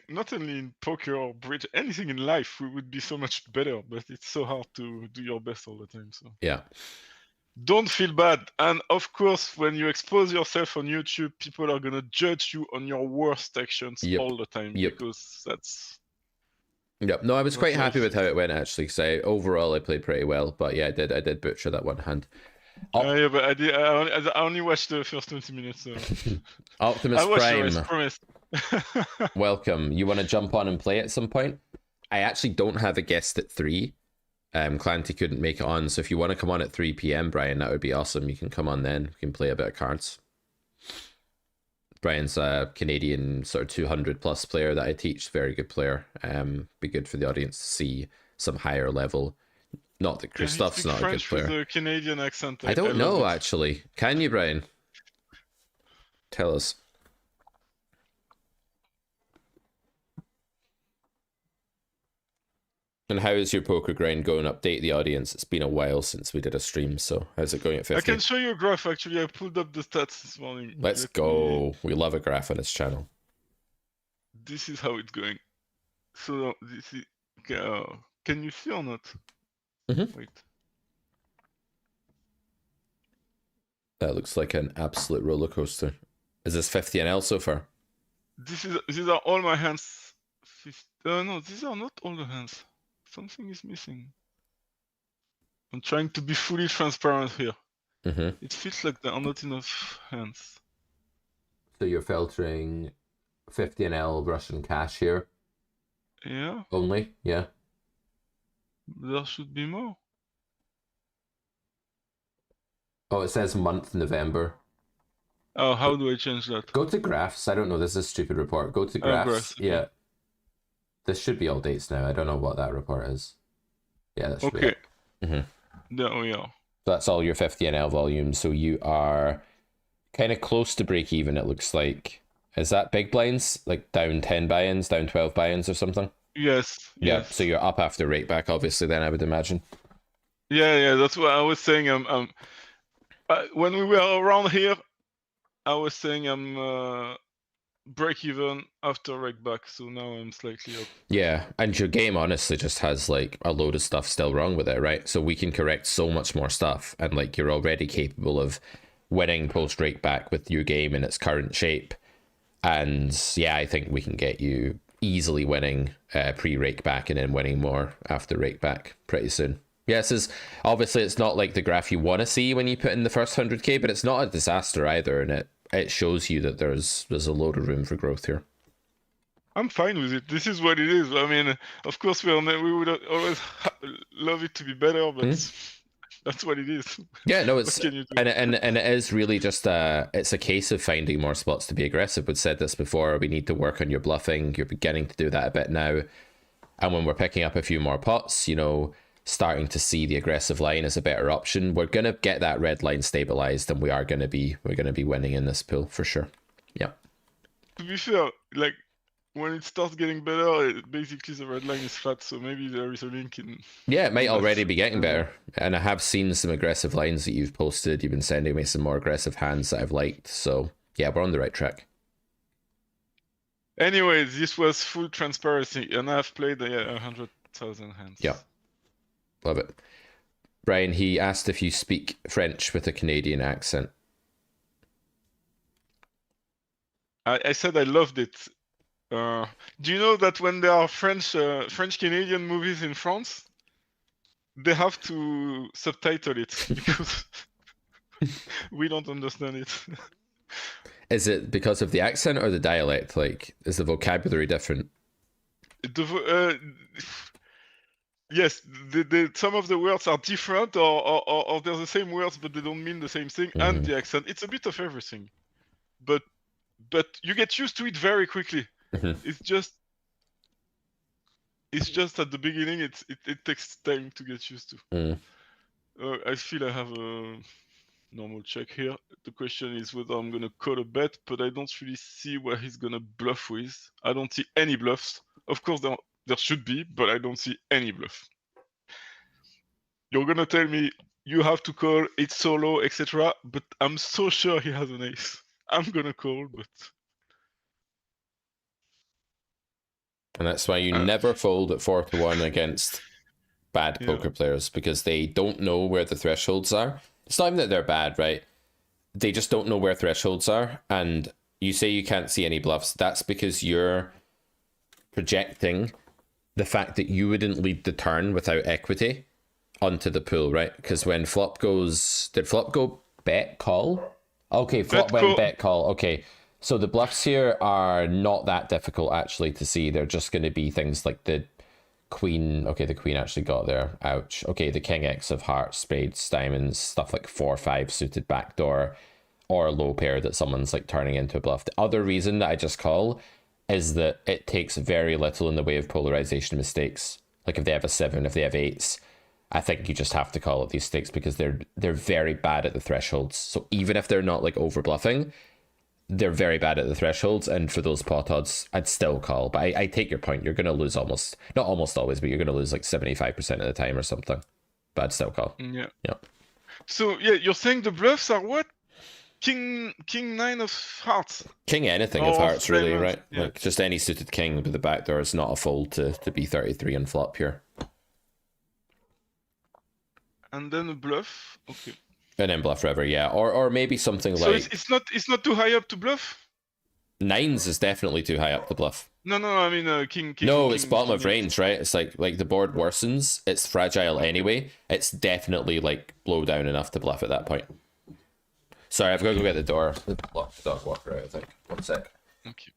not only in poker or bridge, anything in life, we would be so much better, but it's so hard to do your best all the time. So yeah. Don't feel bad. And of course, when you expose yourself on YouTube, people are going to judge you on your worst actions all the time, because that's... Yep. No, I was quite happy with how it went, actually, because overall I played pretty well, but yeah, I did butcher that one hand. Yeah, but I only watched the first 20 minutes. So. Optimus Prime, promise. Welcome. You want to jump on and play at some point? I actually don't have a guest at 3. Clanty couldn't make it on, so if you want to come on at 3 p.m, Brian, that would be awesome. You can come on then. We can play a bit of cards. Brian's a Canadian sort of 200 plus player that I teach. Very good player. Be good for the audience to see some higher level. Not that Can he Christoph's speak not French a good player. with a Canadian accent? I don't love know it. actually. Can you, Brian? Tell us. And how is your poker grind going? Update the audience. It's been a while since we did a stream, so how's it going at 50? I can show you a graph actually. I pulled up the stats this morning. Let's Let me- go. We love a graph on this channel. This is how it's going. So this is. Can you see or not? Mhm. Wait. That looks like an absolute roller coaster. Is this 50 NL so far? These are all my hands. No, these are not all the hands. Something is missing. I'm trying to be fully transparent here. Mm-hmm. It feels like there are not enough hands. So you're filtering 50 NL Russian cash here Yeah, only? Yeah. there should be more. Oh, it says month November. Oh, how do I change that? Go to graphs. I don't know. This is a stupid report. Go to graphs. graphs, okay. Yeah. This should be all dates now. I don't know what that report is. Yeah, that should be Okay. it. Mhm. There we are. That's all your 50 NL volume. So you are kind of close to break even, it looks like. Is that big blinds? Like down 10 buy-ins, down 12 buy-ins or something? Yes. Yeah. Yes. So you're up after rate back, obviously, then I would imagine. Yeah. That's what I was saying. When we were around here, I was saying I'm break even after rake back. So now I'm slightly up. Yeah, and your game honestly just has like a load of stuff still wrong with it, right? So we can correct so much more stuff, and like you're already capable of winning post rake back with your game in its current shape. And yeah, I think we can get you easily winning pre rake back and then winning more after rake back pretty soon. Yes, is obviously it's not like the graph you want to see when you put in the first 100k, but it's not a disaster either, and it shows you that there's a load of room for growth here. I'm fine with it. This is what it is. I mean, of course, we would always love it to be better, but that's what it is. Yeah, no, What it's can you do? and it is really just it's a case of finding more spots to be aggressive. We've said this before. We need to work on your bluffing. You're beginning to do that a bit now, and when we're picking up a few more pots, you know, starting to see the aggressive line as a better option, we're gonna get that red line stabilized, and we're gonna be winning in this pool for sure. Yeah. To be fair, like when it starts getting better, basically the red line is flat, so maybe there is a link in. Yeah, it might already be getting better. And I have seen some aggressive lines that you've posted. You've been sending me some more aggressive hands that I've liked. So yeah, we're on the right track. Anyways, this was full transparency, and I've played 100,000 hands. Yeah. Love it. Brian, he asked if you speak French with a Canadian accent. I said I loved it. Do you know that when there are French Canadian movies in France, they have to subtitle it because we don't understand it. Is it because of the accent or the dialect? Like, is the vocabulary different? Yes, some of the words are different, or they're the same words, but they don't mean the same thing. And the accent, it's a bit of everything. But you get used to it very quickly. It's just at the beginning, it takes time to get used to. I feel I have a normal check here. The question is whether I'm gonna call a bet, but I don't really see where he's gonna bluff with. I don't see any bluffs. Of course, there should be, but I don't see any bluff. You're gonna tell me you have to call, it's solo, etc. But I'm so sure he has an ace. I'm gonna call, but. And that's why you never fold at 4-1 against bad poker players, because they don't know where the thresholds are. It's not even that they're bad, right? They just don't know where thresholds are. And you say you can't see any bluffs. That's because you're projecting the fact that you wouldn't lead the turn without equity onto the pool, right? Because when flop goes... Did flop go bet call? Okay, flop went bet call. Okay. So the bluffs here are not that difficult actually to see. They're just going to be things like the queen. Okay, the queen actually got there. Ouch. Okay, the king X of hearts, spades, diamonds, stuff like 4-5 suited backdoor. or low pair that someone's like turning into a bluff. The other reason that I just call is that it takes very little in the way of polarization mistakes. Like if they have a 7, if they have 8s, I think you just have to call at these stakes because they're very bad at the thresholds. So even if they're not like over bluffing, they're very bad at the thresholds, and for those pot odds, I'd still call. But I take your point. You're going to lose not almost always, but you're going to lose like 75% of the time or something. But I'd still call. Yeah. Yeah. So yeah, you're saying the bluffs are what? King 9 of hearts. King anything of Oh, hearts, really, diamonds, right? yeah. Like just any suited king with the back door is not a fold to B33 and flop here. And then a bluff. Okay. And then bluff river, yeah. Or maybe something So like it's not too high up to bluff? 9s is definitely too high up to bluff. No, I mean king. No, king, it's bottom of king eight. range, right? It's like the board worsens. It's fragile anyway. It's definitely like blow down enough to bluff at that point. Sorry, I've got to go get the door. The dog walker out, I think. 1 sec. Okay.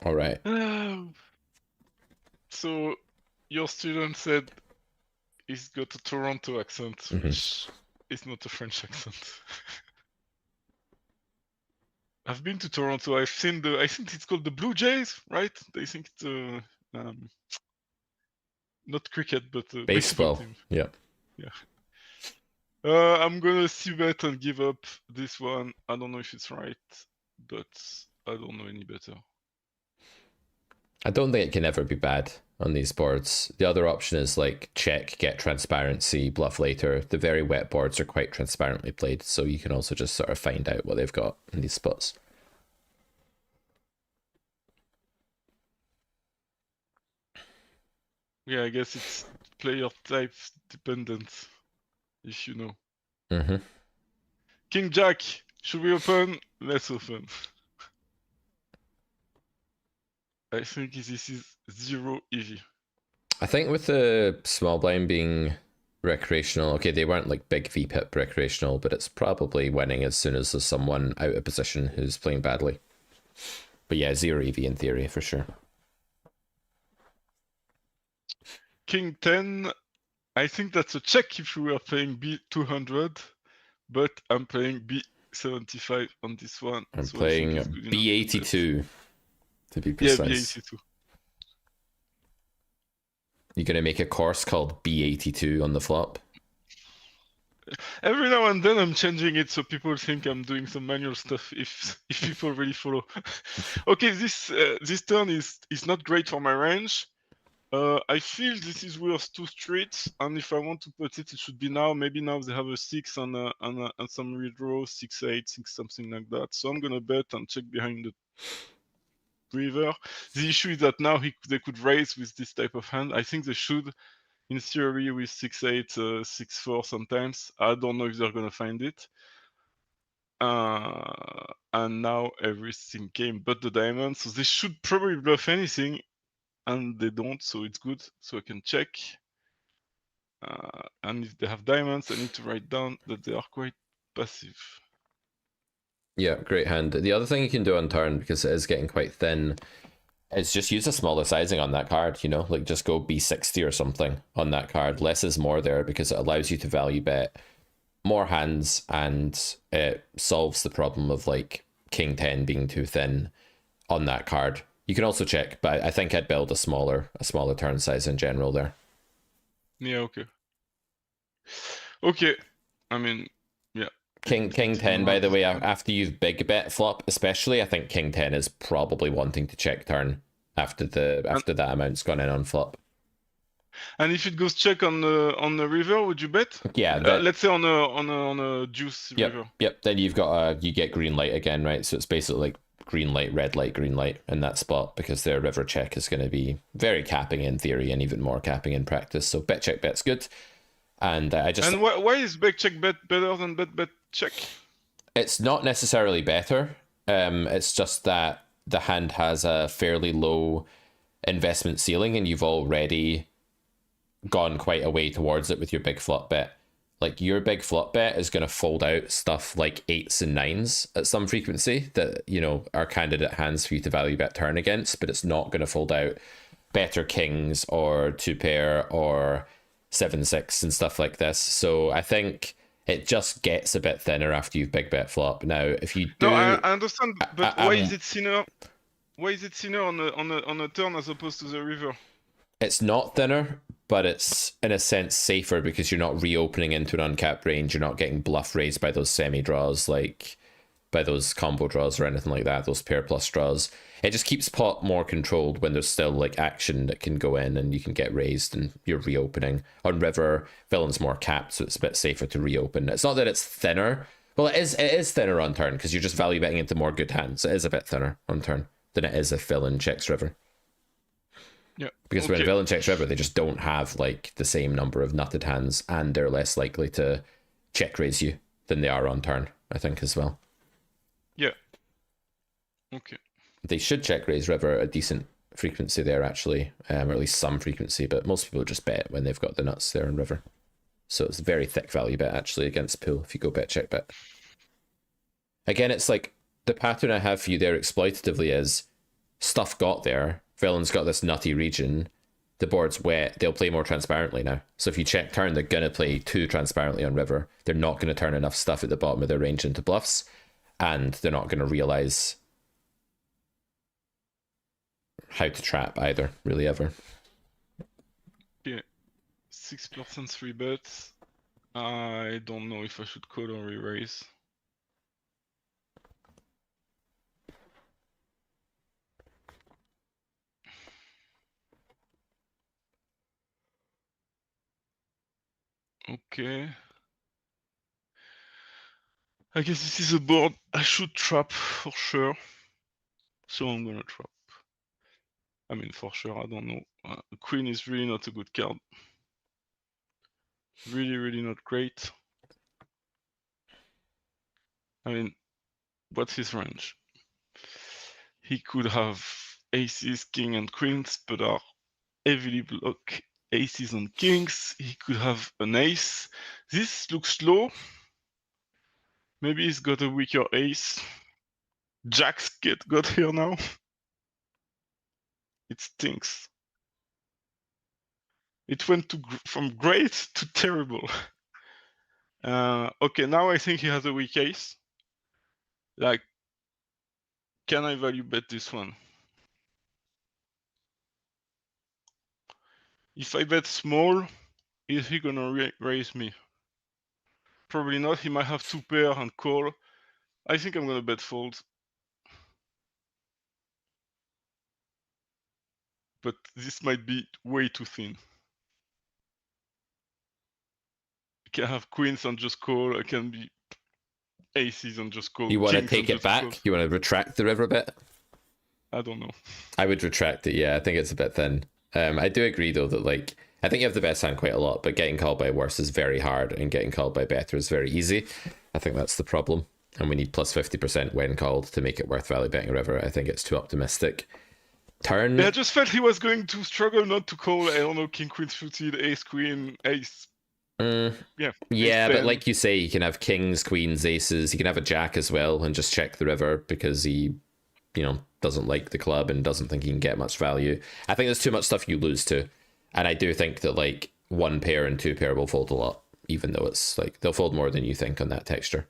All right. So your student said he's got a Toronto accent, which is not a French accent. I've been to Toronto. I've seen I think it's called the Blue Jays, right? They think it's not cricket, but baseball Baseball. team. Yeah. I'm gonna see bet and give up this one. I don't know if it's right, but I don't know any better. I don't think it can ever be bad on these boards. The other option is like check, get transparency, bluff later. The very wet boards are quite transparently played, so you can also just sort of find out what they've got in these spots. Yeah, I guess it's player type dependent, if you know. Mm-hmm. King Jack, should we open? Let's open. I think this is 0 EV. I think with the small blind being recreational, okay, they weren't like big VPIP recreational, but it's probably winning as soon as there's someone out of position who's playing badly. But yeah, 0 EV in theory for sure. King 10, I think that's a check if we were playing B200, but I'm playing B75 on this one. I'm so playing I think it's good enough to bet. B82 to be Yeah, precise. B82. You're going to make a course called B82 on the flop? Every now and then I'm changing it so people think I'm doing some manual stuff if people really follow. Okay, this turn is not great for my range. I feel this is worth 2 streets, and if I want to put it, it should be now. Maybe now they have a 6 and some redraw, 6-8, 6 something like that. So I'm gonna bet and check behind the river. The issue is that now they could raise with this type of hand. I think they should, in theory, with 6-8, 6-4 sometimes. I don't know if they're gonna find it. And now everything came but the diamond, so they should probably bluff anything. And they don't, so it's good. So I can check. And if they have diamonds, I need to write down that they are quite passive. Yeah, great hand. The other thing you can do on turn, because it is getting quite thin, is just use a smaller sizing on that card, you know? Like just go B60 or something on that card. Less is more there because it allows you to value bet more hands, and it solves the problem of like King 10 being too thin on that card. You can also check, but I think I'd build a smaller turn size in general there. Yeah, okay. Okay, I mean, yeah. King 10, by the way, after you've big bet flop, especially, I think King 10 is probably wanting to check turn after that amount's gone in on flop. And if it goes check on the river, would you bet? Yeah, Let's say on a deuce river. Yep. Then you've got you get green light again, right? So it's basically like green light, green light in that spot, because their river check is going to be very capping in theory and even more capping in practice. So bet check bet's good. And I just... And why is bet check bet better than bet check? It's not necessarily better. It's just that the hand has a fairly low investment ceiling, and you've already gone quite a way towards it with your big flop bet. Like, your big flop bet is going to fold out stuff like 8s and 9s at some frequency that, you know, are candidate hands for you to value bet turn against, but it's not going to fold out better kings or 2-pair or 7-6 and stuff like this. So I think it just gets a bit thinner after you've big bet flop. Now, if you do... No, I understand, but why is it thinner? Why is it thinner on a turn as opposed to the river? It's not thinner, but it's in a sense safer, because you're not reopening into an uncapped range. You're not getting bluff raised by those semi draws, like by those combo draws or anything like that, those pair plus draws. It just keeps pot more controlled when there's still like action that can go in and you can get raised and you're reopening. On river, villain's more capped, so it's a bit safer to reopen. It's not that it's thinner. Well, it is thinner on turn, because you're just value betting into more good hands. It is a bit thinner on turn than it is if villain checks river. Yeah. Because when villain checks river, they just don't have like the same number of nutted hands, and they're less likely to check raise you than they are on turn, I think, as well. Yeah. Okay. They should check raise river at a decent frequency there, actually, or at least some frequency, but most people just bet when they've got the nuts there in river. So it's a very thick value bet, actually, against pool if you go bet check bet. Again, it's like the pattern I have for you there exploitatively is stuff got there. Villain's got this nutty region. The board's wet. They'll play more transparently now. So if you check turn, they're going to play too transparently on river. They're not going to turn enough stuff at the bottom of their range into bluffs. And they're not going to realize how to trap either, really, ever. Yeah. 6% 3 bets. I don't know if I should call or re-raise. Okay. I guess this is a board I should trap for sure. So I'm gonna trap. I mean, for sure, I don't know. Queen is really not a good card. Really not great. I mean, what's his range? He could have aces, king, and queens, but are heavily block aces and kings. He could have an ace. This looks low. Maybe he's got a weaker ace. Jacks got here now. It stinks. It went from great to terrible. Okay, now I think he has a weak ace. Like, can I value bet this one? If I bet small, is he gonna raise me? Probably not. He might have 2-pair and call. I think I'm gonna bet fold. But this might be way too thin. I can have queens and just call. I can be aces and just call. You want to kings take and it just back? call. You want to retract the river bit? I don't know. I would retract it, yeah. I think it's a bit thin. I do agree, though, that, like, I think you have the best hand quite a lot, but getting called by worse is very hard, and getting called by better is very easy. I think that's the problem. And we need plus 50% when called to make it worth value betting a river. I think it's too optimistic. Turn. Yeah, I just felt he was going to struggle not to call, I don't know, king, queen suited, ace, queen, ace. Yeah. Yeah, but 10. like you say, you can have kings, queens, aces. You can have a jack as well and just check the river because he, you know, doesn't like the club and doesn't think he can get much value. I think there's too much stuff you lose to. And I do think that, like, 1-pair and 2-pair will fold a lot, even though it's, like, they'll fold more than you think on that texture.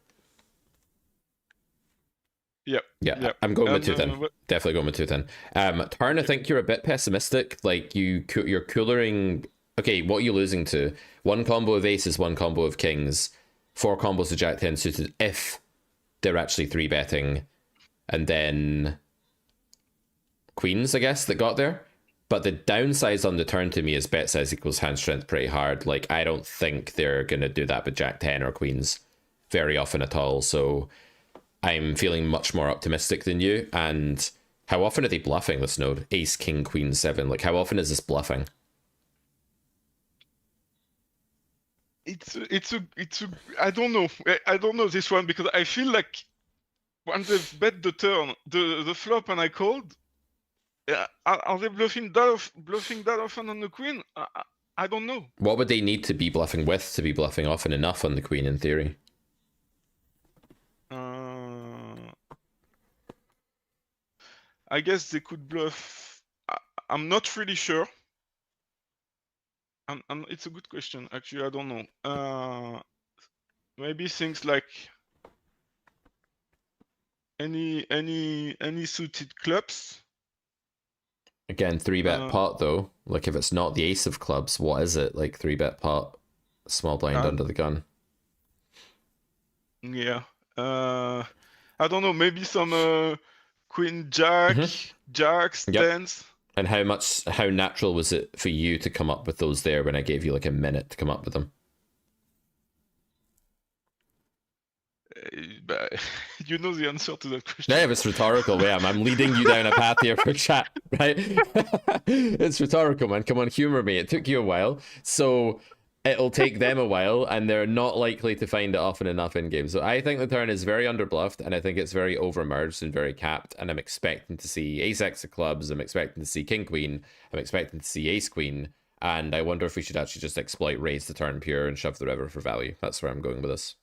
Yeah. Yeah, I'm going with 2 thin. Definitely going with 2 thin. Turn, I think you're a bit pessimistic. Like, you're coolering... Okay, what are you losing to? 1 combo of aces, 1 combo of kings, 4 combos of jack 10 suited, if they're actually 3-betting, and then queens, I guess, that got there. But the downsides on the turn to me is bet size equals hand strength pretty hard. Like, I don't think they're going to do that with Jack 10 or Queens very often at all. So I'm feeling much more optimistic than you. And how often are they bluffing this node? Ace, King, Queen, 7. Like, how often is this bluffing? It's a I don't know. I don't know this one because I feel like when they've bet the turn, the flop, and I called. Are they bluffing that often on the queen? I don't know. What would they need to be bluffing with to be bluffing often enough on the queen in theory? I guess they could bluff. I'm not really sure. It's a good question. Actually, I don't know. Maybe things like any suited clubs. Again, 3-bet pot though. Like if it's not the ace of clubs, what is it? Like 3-bet pot, small blind under the gun. Yeah. I don't know. Maybe some queen jack, jacks, tens. And how natural was it for you to come up with those there when I gave you like a minute to come up with them? You know the answer to that question. Yeah, it's rhetorical, man. I'm leading you down a path here for chat, right? It's rhetorical, man. Come on, humor me. It took you a while, so it'll take them a while, and they're not likely to find it often enough in game. So I think the turn is very underbluffed, and I think it's very overmerged and very capped, and I'm expecting to see ace-x of clubs, I'm expecting to see king-queen, I'm expecting to see ace-queen, and I wonder if we should actually just exploit raise the turn pure and shove the river for value. That's where I'm going with this.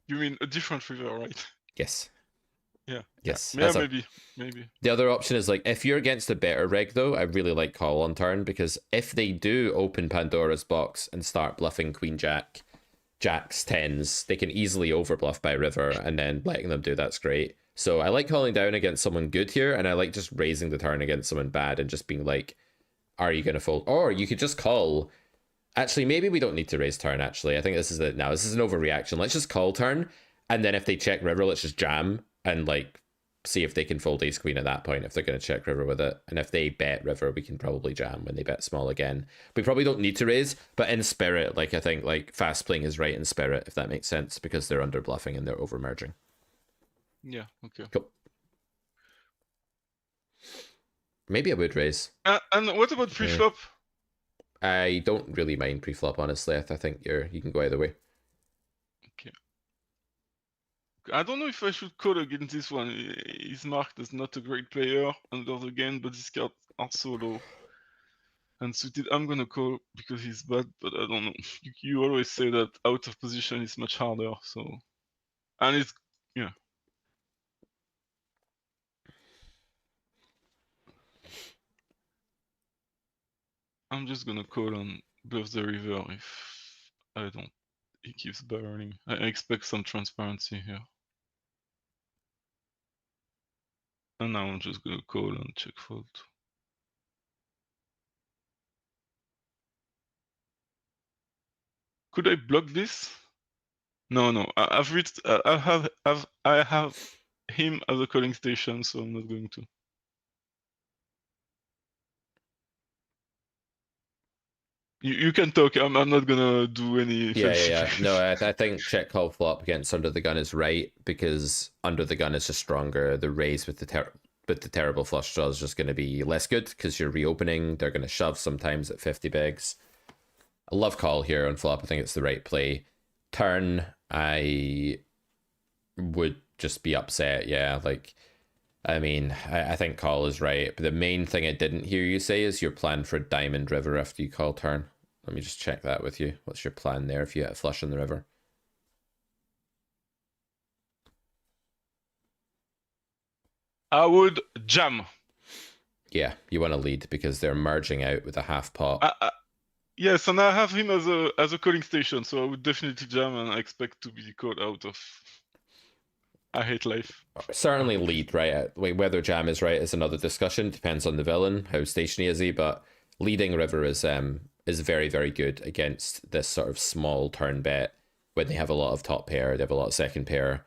You mean a different river, right? Yes. Yeah. Yes. Yeah, maybe. The other option is like if you're against a better reg though, I really like call on turn because if they do open Pandora's box and start bluffing queen jack, jacks, tens, they can easily overbluff by river and then letting them do that's great. So I like calling down against someone good here, and I like just raising the turn against someone bad and just being like, are you gonna fold? Or you could just call. Actually, maybe we don't need to raise turn, actually. I think this is it now. This is an overreaction. Let's just call turn, and then if they check river, let's just jam and like see if they can fold ace queen at that point if they're going to check river with it. And if they bet river, we can probably jam when they bet small again. We probably don't need to raise, but in spirit, like I think like fast playing is right in spirit, if that makes sense, because they're under bluffing and they're over merging. Yeah, okay. Cool. Maybe I would raise. And what about pre-flop? I don't really mind pre-flop, honestly. I think you can go either way. Okay. I don't know if I should call against this one. He's marked as not a great player under the game, but his cards are so low and suited. I'm gonna call because he's bad, but I don't know. You always say that out of position is much harder, so and it's yeah. I'm just gonna call and bluff the river if I don't. He keeps barreling. I expect some transparency here. And now I'm just gonna call and check fold. Could I block this? No. I've reached. I have him as a calling station, so I'm not going to. You can talk. I'm not gonna do any. Yeah. No, I think check call flop against under the gun is right because under the gun is just stronger. The raise with the terrible flush draw is just going to be less good because you're reopening. They're going to shove sometimes at 50 bigs. I love call here on flop. I think it's the right play. Turn, I would just be upset. Yeah, like. I mean, I think call is right, but the main thing I didn't hear you say is your plan for diamond river after you call turn. Let me just check that with you. What's your plan there if you hit a flush in the river? I would jam. Yeah, you want to lead because they're merging out with a half pot. Yes, and I have him as a calling station, so I would definitely jam and I expect to be called out of. I hate life. Certainly lead, right? Whether jam is right is another discussion. Depends on the villain, how stationary is he, but leading river is very, very good against this sort of small turn bet when they have a lot of top pair, they have a lot of second pair.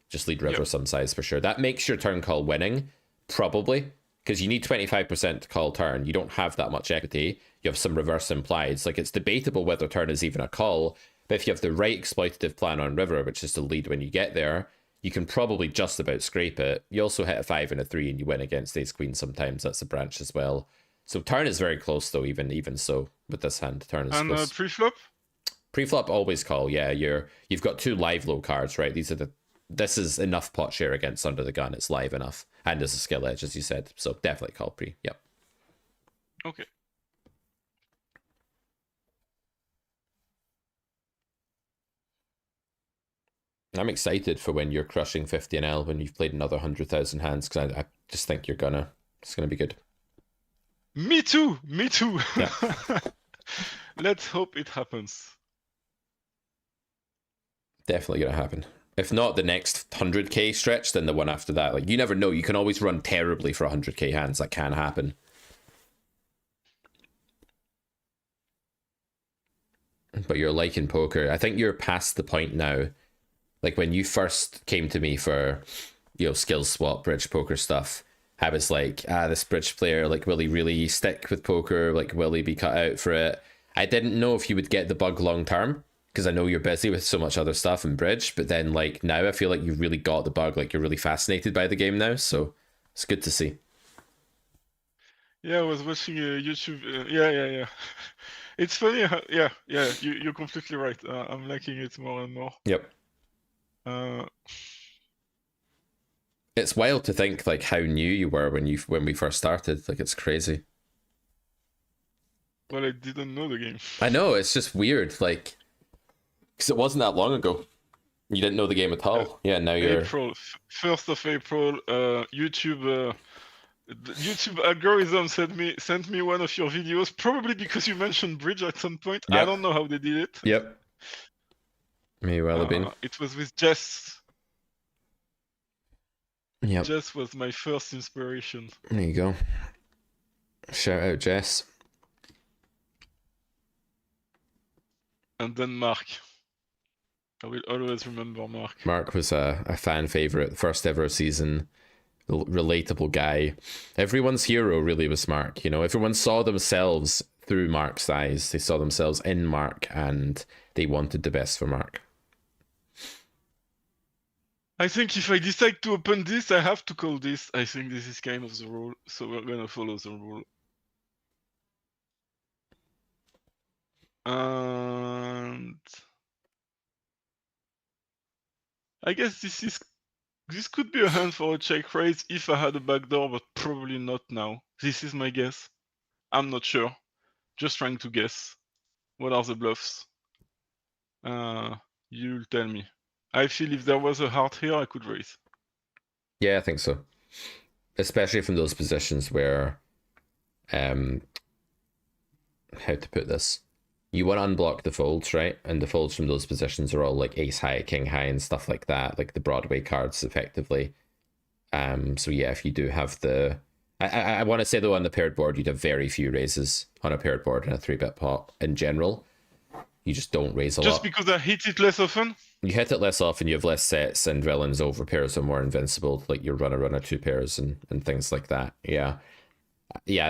Just lead river some size for sure. That makes your turn call winning, probably, because you need 25% to call turn. You don't have that much equity. You have some reverse implieds. Like, it's debatable whether turn is even a call, but if you have the right exploitative plan on river, which is to lead when you get there, you can probably just about scrape it. You also hit a 5 and a 3 and you win against ace queen sometimes. That's a branch as well. So turn is very close though, even so with this hand. Turn is And close. pre-flop? Pre-flop always call, yeah. You've got 2 live low cards, right? This is enough pot share against under the gun. It's live enough. And there's a skill edge, as you said. So definitely call pre. Yep. Okay. I'm excited for when you're crushing 50 and L when you've played another 100,000 hands, because I just think it's gonna be good. Me too. Me too. Yeah. Let's hope it happens. Definitely gonna happen. If not the next 100k stretch, then the one after that. Like, you never know. You can always run terribly for 100k hands. That can happen. But you're like in poker. I think you're past the point now. Like, when you first came to me for, skills swap, bridge poker stuff, I was like, this bridge player, like, will he really stick with poker? Like, will he be cut out for it? I didn't know if you would get the bug long term, because I know you're busy with so much other stuff in bridge, but then, like, now I feel like you've really got the bug. Like, you're really fascinated by the game now, so it's good to see. Yeah, I was watching YouTube. Yeah. It's funny. Yeah. You're completely right. I'm liking it more and more. Yep. It's wild to think, like, how new you were when we first started. Like, it's crazy. Well, I didn't know the game. I know, it's just weird, like, because it wasn't that long ago. You didn't know the game at all. Yeah, now you're... April, 1st of April, YouTube... the YouTube algorithm sent me one of your videos, probably because you mentioned bridge at some point. Yep. I don't know how they did it. Yep. May well have been. It was with Jess. Yep. Jess was my first inspiration. There you go. Shout out, Jess. And then Mark. I will always remember Mark. Mark was a fan favorite, first ever season, relatable guy. Everyone's hero really was Mark. Everyone saw themselves through Mark's eyes. They saw themselves in Mark, and they wanted the best for Mark. I think if I decide to open this, I have to call this. I think this is kind of the rule, so we're gonna follow the rule. And I guess this could be a hand for a check raise if I had a backdoor, but probably not now. This is my guess. I'm not sure. Just trying to guess. What are the bluffs? You'll tell me. I feel if there was a heart here, I could raise. Yeah, I think so. Especially from those positions where, how to put this? You want to unblock the folds, right? And the folds from those positions are all like ace high, king high, and stuff like that, like the Broadway cards, effectively. So yeah, if you do have the, I want to say though, on the paired board, you'd have very few raises on a paired board in a 3-bet pot in general. You just don't raise a lot. Just because I hit it less often? You hit it less often, you have less sets, and villains over pairs are more invincible, like your runner 2 pairs and things like that. Yeah,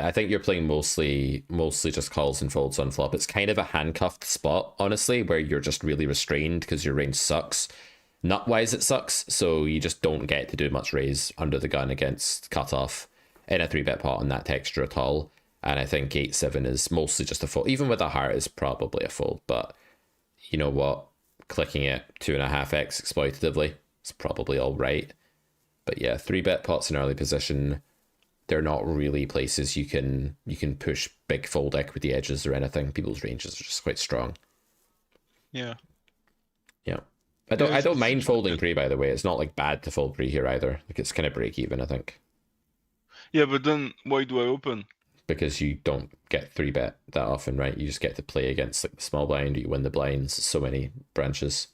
I think you're playing mostly just calls and folds on flop. It's kind of a handcuffed spot, honestly, where you're just really restrained because your range sucks. Nut-wise, it sucks, so you just don't get to do much raise under the gun against cutoff in a 3-bet pot on that texture at all. And I think 8-7 is mostly just a fold. Even with a heart, is probably a fold, but you know what? Clicking it 2.5x exploitatively, it's probably all right. But yeah, 3-bet pots in early position, they're not really places you can push big fold equity edges or anything. People's ranges are just quite strong. Yeah. Yeah. I don't mind folding pre, by the way. It's not like bad to fold pre here either. Like, it's kind of break even, I think. Yeah, but then why do I open? Because you don't get 3-bet that often, right? You just get to play against like the small blind, you win the blinds, so many branches.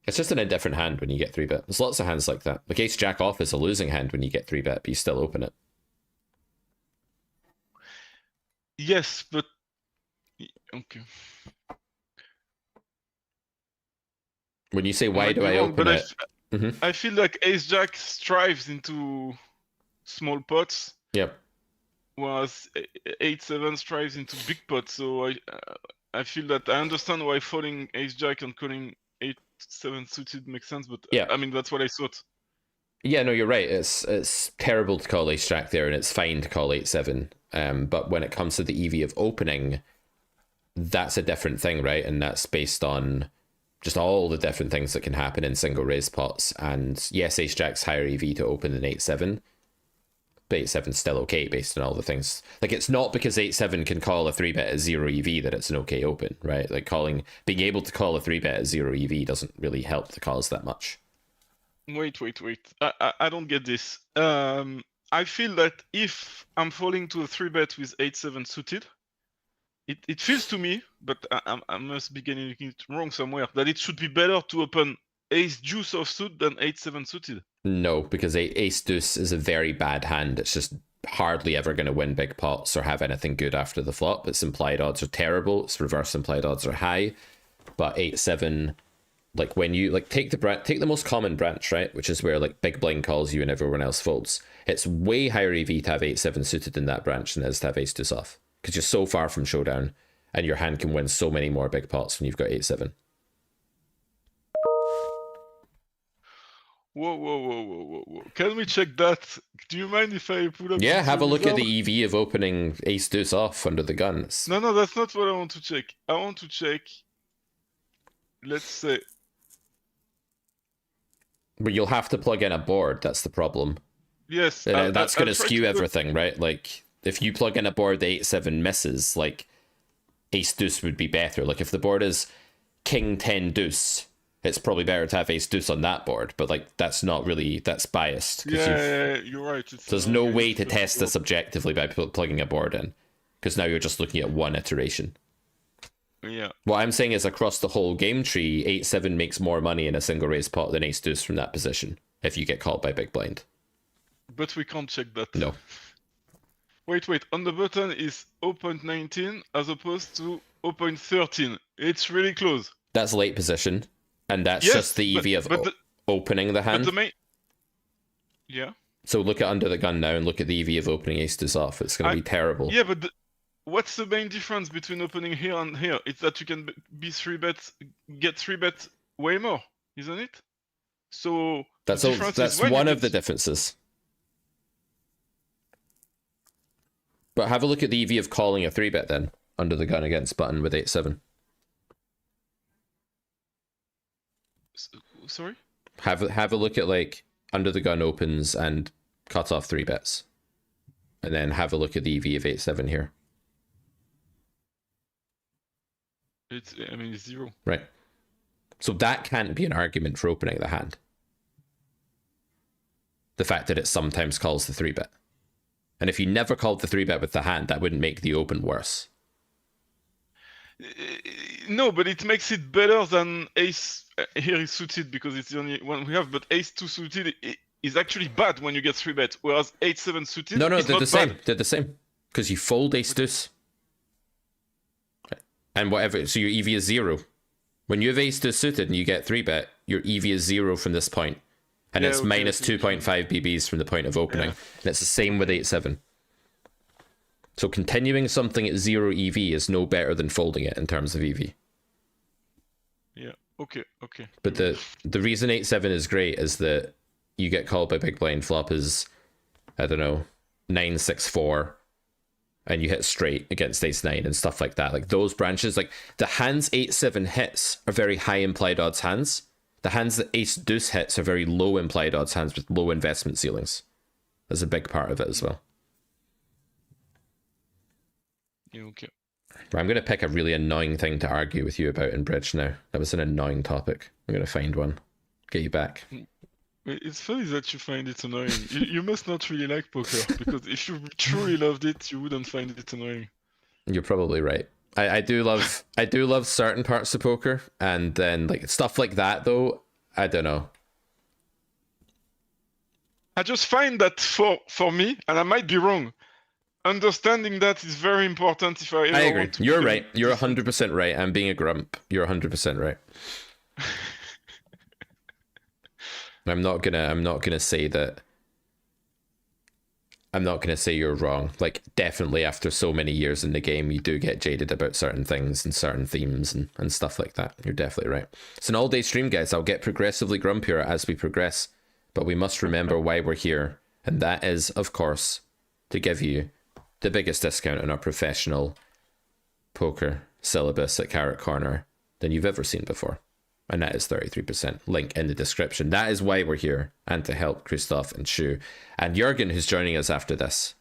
It's just an indifferent hand when you get 3-bet. There's lots of hands like that. Like ace jack off is a losing hand when you get 3-bet, but you still open it. Yes, but okay. When you say why do I open it? I feel like ace jack strives into small pots, Yep. whereas 8-7 strives into big pots. So I feel that I understand why folding ace jack and calling 8-7 suited makes sense, but Yeah. I mean that's what I thought. Yeah, no, you're right. It's terrible to call ace jack there, and it's fine to call 8-7. But when it comes to the EV of opening, that's a different thing, right? And that's based on just all the different things that can happen in single raise pots. And yes, ace jack's higher EV to open than 8-7, but 8-7's still okay based on all the things. Like, it's not because 8-7 can call a 3-bet at 0 EV that it's an okay open, right? Like, being able to call a 3-bet at 0 EV doesn't really help the cause that much. Wait. I don't get this. I feel that if I'm falling to a 3-bet with 8-7 suited, it feels to me, but I must be getting it wrong somewhere, that it should be better to open ace deuce offsuit than 8-7 suited. No, because ace deuce is a very bad hand. It's just hardly ever going to win big pots or have anything good after the flop. Its implied odds are terrible. Its reverse implied odds are high. But 8-7, like, when you take the most common branch, right, which is where like big blind calls you and everyone else folds, it's way higher EV to have 8-7 suited in that branch than it is to have ace deuce off, because you're so far from showdown and your hand can win so many more big pots when you've got 8-7. Whoa. Can we check that? Do you mind if I put up? Yeah, have a look at result? the EV of opening ace deuce off under the gun. No, that's not what I want to check. I want to check, let's say, But you'll have to plug in a board, that's the problem. yes. And that's going to I'll try skew do it. everything, right? Like, if you plug in a board the 8-7 misses, like, ace deuce would be better. Like, if the board is king 10 deuce, it's probably better to have ace deuce on that board, but like, that's biased. 'Cause Yeah, you're right. there's no way to test this objectively by plugging a board in, because now you're just looking at one iteration. Yeah. What I'm saying is, across the whole game tree, 8-7 makes more money in a single raise pot than ace deuce from that position, if you get called by big blind. But we can't check that. No. Wait. On the button is 0.19 as opposed to 0.13. It's really close. That's late position, and that's Yes, just the EV but of the- opening the But hand. the main. Yeah. So look at under the gun now and look at the EV of opening ace deuce off. It's going to be terrible. Yeah, but what's the main difference between opening here and here? It's that you can be 3-bet, get 3-bet way more, isn't it? So That's the difference is that's when you one of the get- differences. But have a look at the EV of calling a 3-bet then, under the gun against button with 8-7. Sorry? Have a look at, like, under the gun opens and cut off 3-bets. And then have a look at the EV of 8-7 here. It's 0. Right. So that can't be an argument for opening the hand. The fact that it sometimes calls the 3-bet. And if you never called the 3-bet with the hand, that wouldn't make the open worse. No, but it makes it better than ace. Here is suited because it's the only one we have. But ace 2 suited is actually bad when you get 3-bet, whereas 8-7 suited. No, is they're not the same. bad. They're the same. Because you fold ace deuce. And whatever, so your EV is 0. When you have ace deuce suited and you get 3-bet, your EV is 0 from this point. And Yeah, it's okay, minus okay. 2.5 BBs from the point of opening. Yeah. And it's the same with 8-7. So continuing something at 0 EV is no better than folding it in terms of EV. Yeah. Okay. But the reason 8-7 is great is that you get called by big blind flop is, I don't know, 9-6-4, and you hit straight against ace-9 and stuff like that. Like, those branches, like, the hands 8-7 hits are very high implied odds hands. The hands that ace-deuce hits are very low implied odds hands with low investment ceilings. That's a big part of it as well. Yeah. Okay. I'm going to pick a really annoying thing to argue with you about in bridge now. That was an annoying topic. I'm going to find one. Get you back. It's funny that you find it annoying. you must not really like poker, because if you truly loved it, you wouldn't find it annoying. You're probably right. I do love certain parts of poker, and then like stuff like that though, I don't know. I just find that for me, and I might be wrong, understanding that is very important if I ever I agree. want to You're become right. You're decent. 100% right. I'm being a grump. You're 100% right. I'm not gonna say that I'm not going to say you're wrong. Like, definitely after so many years in the game, you do get jaded about certain things and certain themes and stuff like that. You're definitely right. It's an all-day stream, guys. I'll get progressively grumpier as we progress, but we must remember why we're here. And that is, of course, to give you the biggest discount on our professional poker syllabus at Carrot Corner than you've ever seen before. And that is 33%. Link in the description. That is why we're here, and to help Christoph and Shu and Jurgen, who's joining us after this,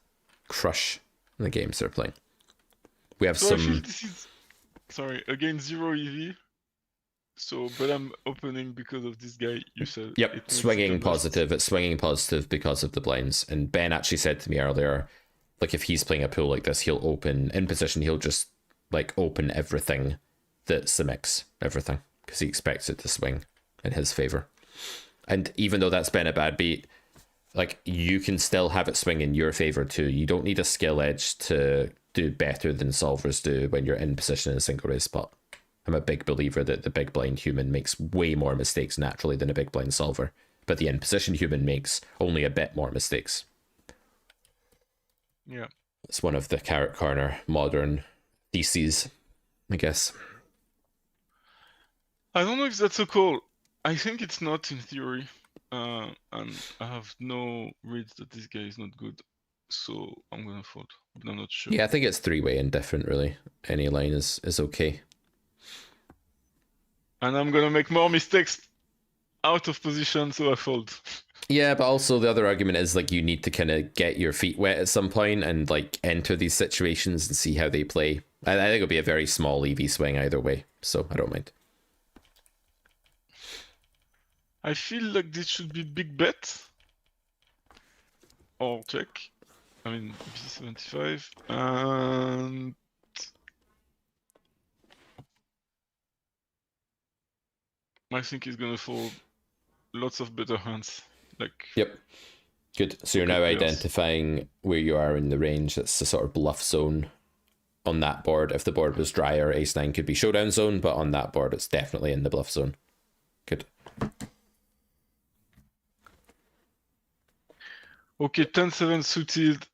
crush the games they're playing. We have So I feel some. this is, sorry, again 0 EV. So, but I'm opening because of this guy. You said. Yep, it makes swinging the best. positive. It's swinging positive because of the blinds. And Ben actually said to me earlier, like, if he's playing a pool like this, he'll open in position. He'll just like open everything that's the mix, everything, because he expects it to swing in his favor. And even though that's been a bad beat, like, you can still have it swing in your favor too. You don't need a skill edge to do better than solvers do when you're in position in a single raise spot. I'm a big believer that the big blind human makes way more mistakes naturally than a big blind solver, but the in position human makes only a bit more mistakes. Yeah. It's one of the Carrot Corner modern theses, I guess. I don't know if that's a call. I think it's not in theory. And I have no reads that this guy is not good. So I'm gonna fold. But I'm not sure. Yeah, I think it's three-way indifferent, really. Any line is okay. And I'm gonna make more mistakes out of position, so I fold. Yeah, but also the other argument is, like, you need to kind of get your feet wet at some point and, like, enter these situations and see how they play. I think it'll be a very small EV swing either way, so I don't mind. I feel like this should be big bet. Or check. I mean, B75. And I think he's gonna fold lots of better hands. Like, Yep. Good. So you're now Okay, yes. identifying where you are in the range. That's the sort of bluff zone on that board. If the board was drier, ace-9 could be showdown zone, but on that board, it's definitely in the bluff zone. Good. okay, 10-7 suited.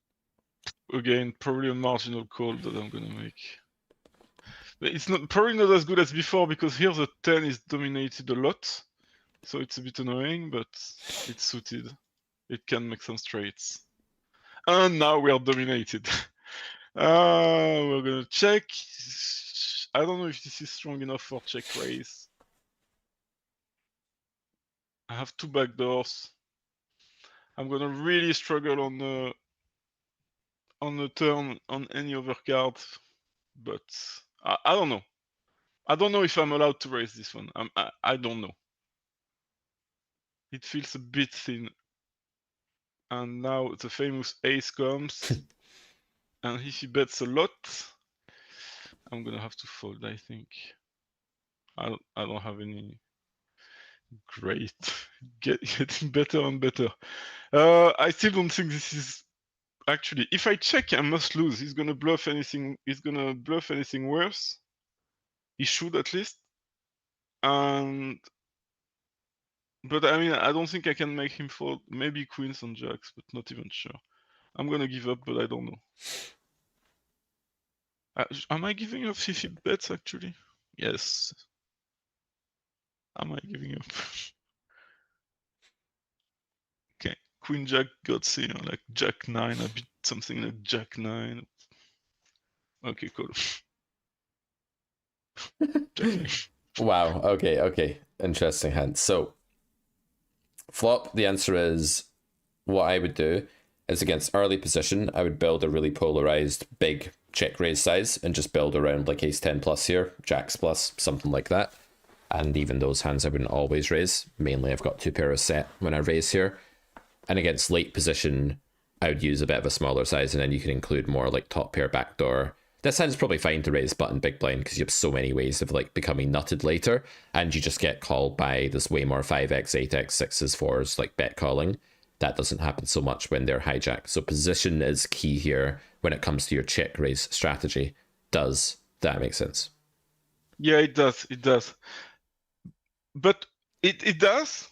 Again, probably a marginal call that I'm gonna make. But it's not probably not as good as before because here the 10 is dominated a lot. So it's a bit annoying, but it's suited. It can make some straights. And now we are dominated. We're gonna check. I don't know if this is strong enough for check raise. I have two backdoors. I'm gonna really struggle on the turn on any other card, but I don't know. I don't know if I'm allowed to raise this one. I don't know. It feels a bit thin. And now the famous ace comes. And if he bets a lot, I'm gonna have to fold, I think. I don't have any great getting better and better. I still don't think this is actually, if I check, I must lose. He's gonna bluff anything worse. He should at least. But I mean, I don't think I can make him fold. Maybe queens and jacks, but not even sure. I'm gonna give up, but I don't know. Am I giving up 50 bets actually? Yes. Am I giving up? Okay, queen jack got here, like jack 9, a bit something like jack 9. Okay, cool. Jack 9. Wow. Okay. Interesting hand. So, flop, the answer is, what I would do is, against early position, I would build a really polarized big check raise size and just build around like ace 10 plus here, jacks plus, something like that. And even those hands I wouldn't always raise. Mainly I've got two pairs set when I raise here. And against late position, I would use a bit of a smaller size, and then you can include more like top pair backdoor. This hand's probably fine to raise button big blind because you have so many ways of like becoming nutted later, and you just get called by this way more 5x, 8x, 6s, 4s, like bet calling. That doesn't happen so much when they're hijacked. So position is key here when it comes to your check raise strategy. Does that make sense? Yeah, it does. But it does.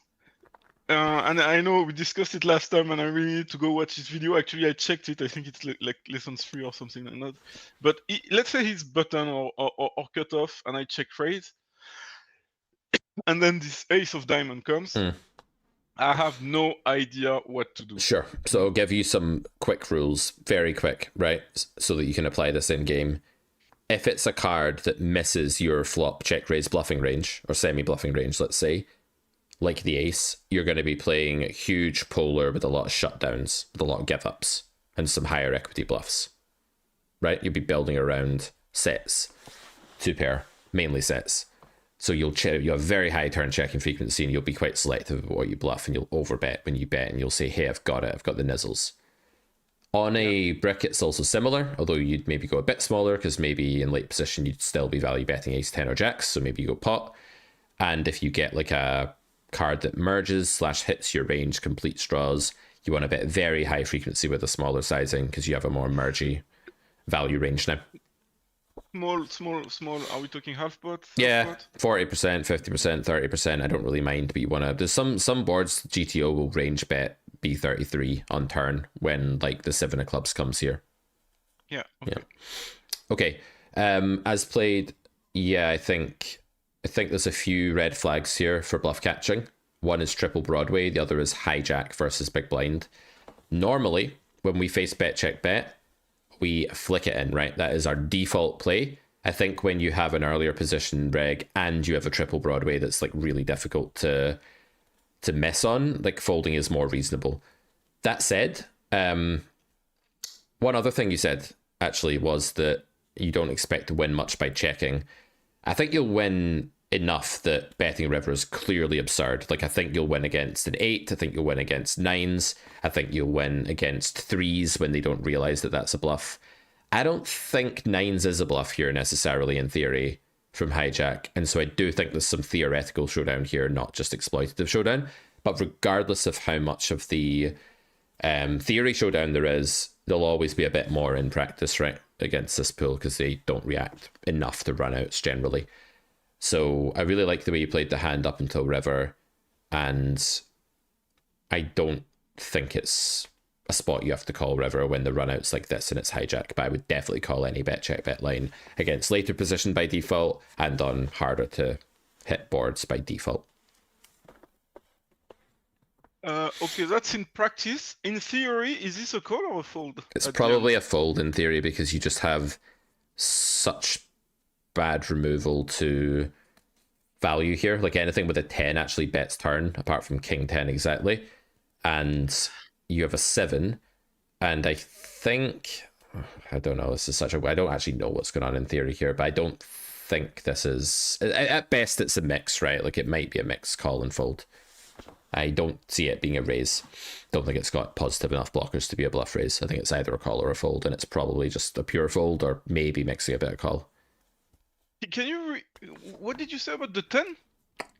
and I know we discussed it last time, and I really need to go watch his video. Actually, I checked it. I think it's like lesson 3 or something like that. But let's say he's button or cut off, and I check raise, and then this ace of diamond comes. I have no idea what to do. Sure. So I'll give you some quick rules, very quick, right? So that you can apply this in game. If it's a card that misses your flop check raise bluffing range, or semi-bluffing range, let's say, like the ace, you're going to be playing huge polar with a lot of shutdowns, with a lot of give-ups, and some higher equity bluffs, right? You'll be building around sets, 2-pair, mainly sets. So you have very high turn checking frequency, and you'll be quite selective about what you bluff, and you'll overbet when you bet, and you'll say, hey, I've got it, I've got the nizzles. On a brick, it's also similar, although you'd maybe go a bit smaller, because maybe in late position, you'd still be value betting ace 10 or jacks, so maybe you go pot. And if you get like a card that merges / hits your range, complete straws, you want to bet very high frequency with a smaller sizing, because you have a more mergy value range now. Small. Are we talking half pot? Yeah, 40%, 50%, 30%. I don't really mind, but you want to. There's some boards GTO will range bet B33 on turn when like the 7 of clubs comes here. Yeah. Okay. Yeah. Okay. As played, yeah, I think there's a few red flags here for bluff catching. One is triple Broadway. The other is hijack versus big blind. Normally, when we face bet check bet, we flick it in, right? That is our default play. I think when you have an earlier position reg and you have a triple Broadway that's like really difficult to miss on, like folding is more reasonable. That said, one other thing you said actually was that you don't expect to win much by checking. I think you'll win enough that betting river is clearly absurd. Like I think you'll win against an 8. I think you'll win against 9s. I think you'll win against 3s when they don't realize that that's a bluff. I don't think 9s is a bluff here necessarily in theory from hijack. And so I do think there's some theoretical showdown here, not just exploitative showdown. But regardless of how much of the theory showdown there is, there'll always be a bit more in practice, right, against this pool because they don't react enough to runouts generally. So I really like the way you played the hand up until river, and I don't think it's a spot you have to call river when the runouts like this and it's hijack, but I would definitely call any bet check bet line against later position by default and on harder to hit boards by default. Okay, that's in practice. In theory, is this a call or a fold? It's probably a fold in theory because you just have such bad removal to value here. Like anything with a 10 actually bets turn, apart from king 10 exactly. And you have a 7. And I think, I don't know, this is such a, I don't actually know what's going on in theory here, but I don't think this is, at best it's a mix, right? Like it might be a mix call and fold. I don't see it being a raise. Don't think it's got positive enough blockers to be a bluff raise. I think it's either a call or a fold, and it's probably just a pure fold or maybe mixing a bit of call. Can you, what did you say about the 10?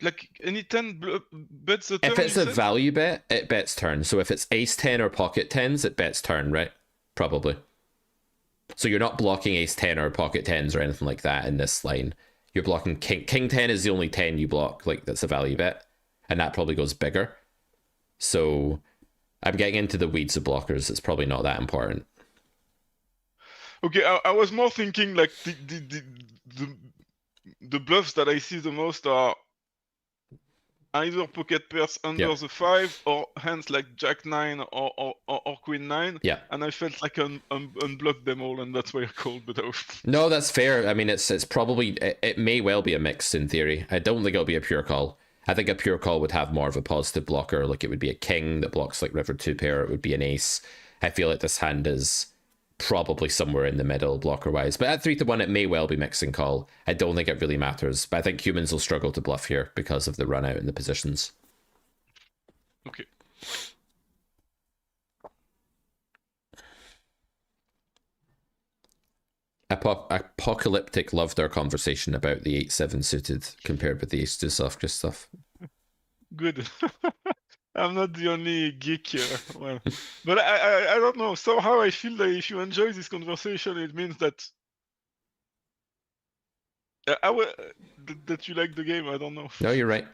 Like any 10 bets the turn? If it's a value bet, it bets turn. So if it's ace 10 or pocket 10s, it bets turn, right? Probably. So you're not blocking ace 10 or pocket 10s or anything like that in this line. You're blocking king 10 is the only 10 you block, like that's a value bet. And that probably goes bigger. So I'm getting into the weeds of blockers. It's probably not that important. Okay, I was more thinking like the bluffs that I see the most are either pocket pairs under the 5 or hands like jack 9 or queen 9. Yeah. And I felt like unblock them all, and that's why I called. But no, that's fair. I mean, it's probably, it may well be a mix in theory. I don't think it'll be a pure call. I think a pure call would have more of a positive blocker, like it would be a king that blocks like river 2 pair, it would be an ace. I feel like this hand is probably somewhere in the middle blocker wise, but at 3-1 it may well be mixing call. I don't think it really matters, but I think humans will struggle to bluff here because of the run out in the positions. Okay. Apocalyptic loved our conversation about the 8-7 suited compared with the ace-2 soft, Christoph. Good. I'm not the only geek here. Well, but I don't know. Somehow I feel that if you enjoy this conversation, it means that that you like the game. I don't know. No, you're right.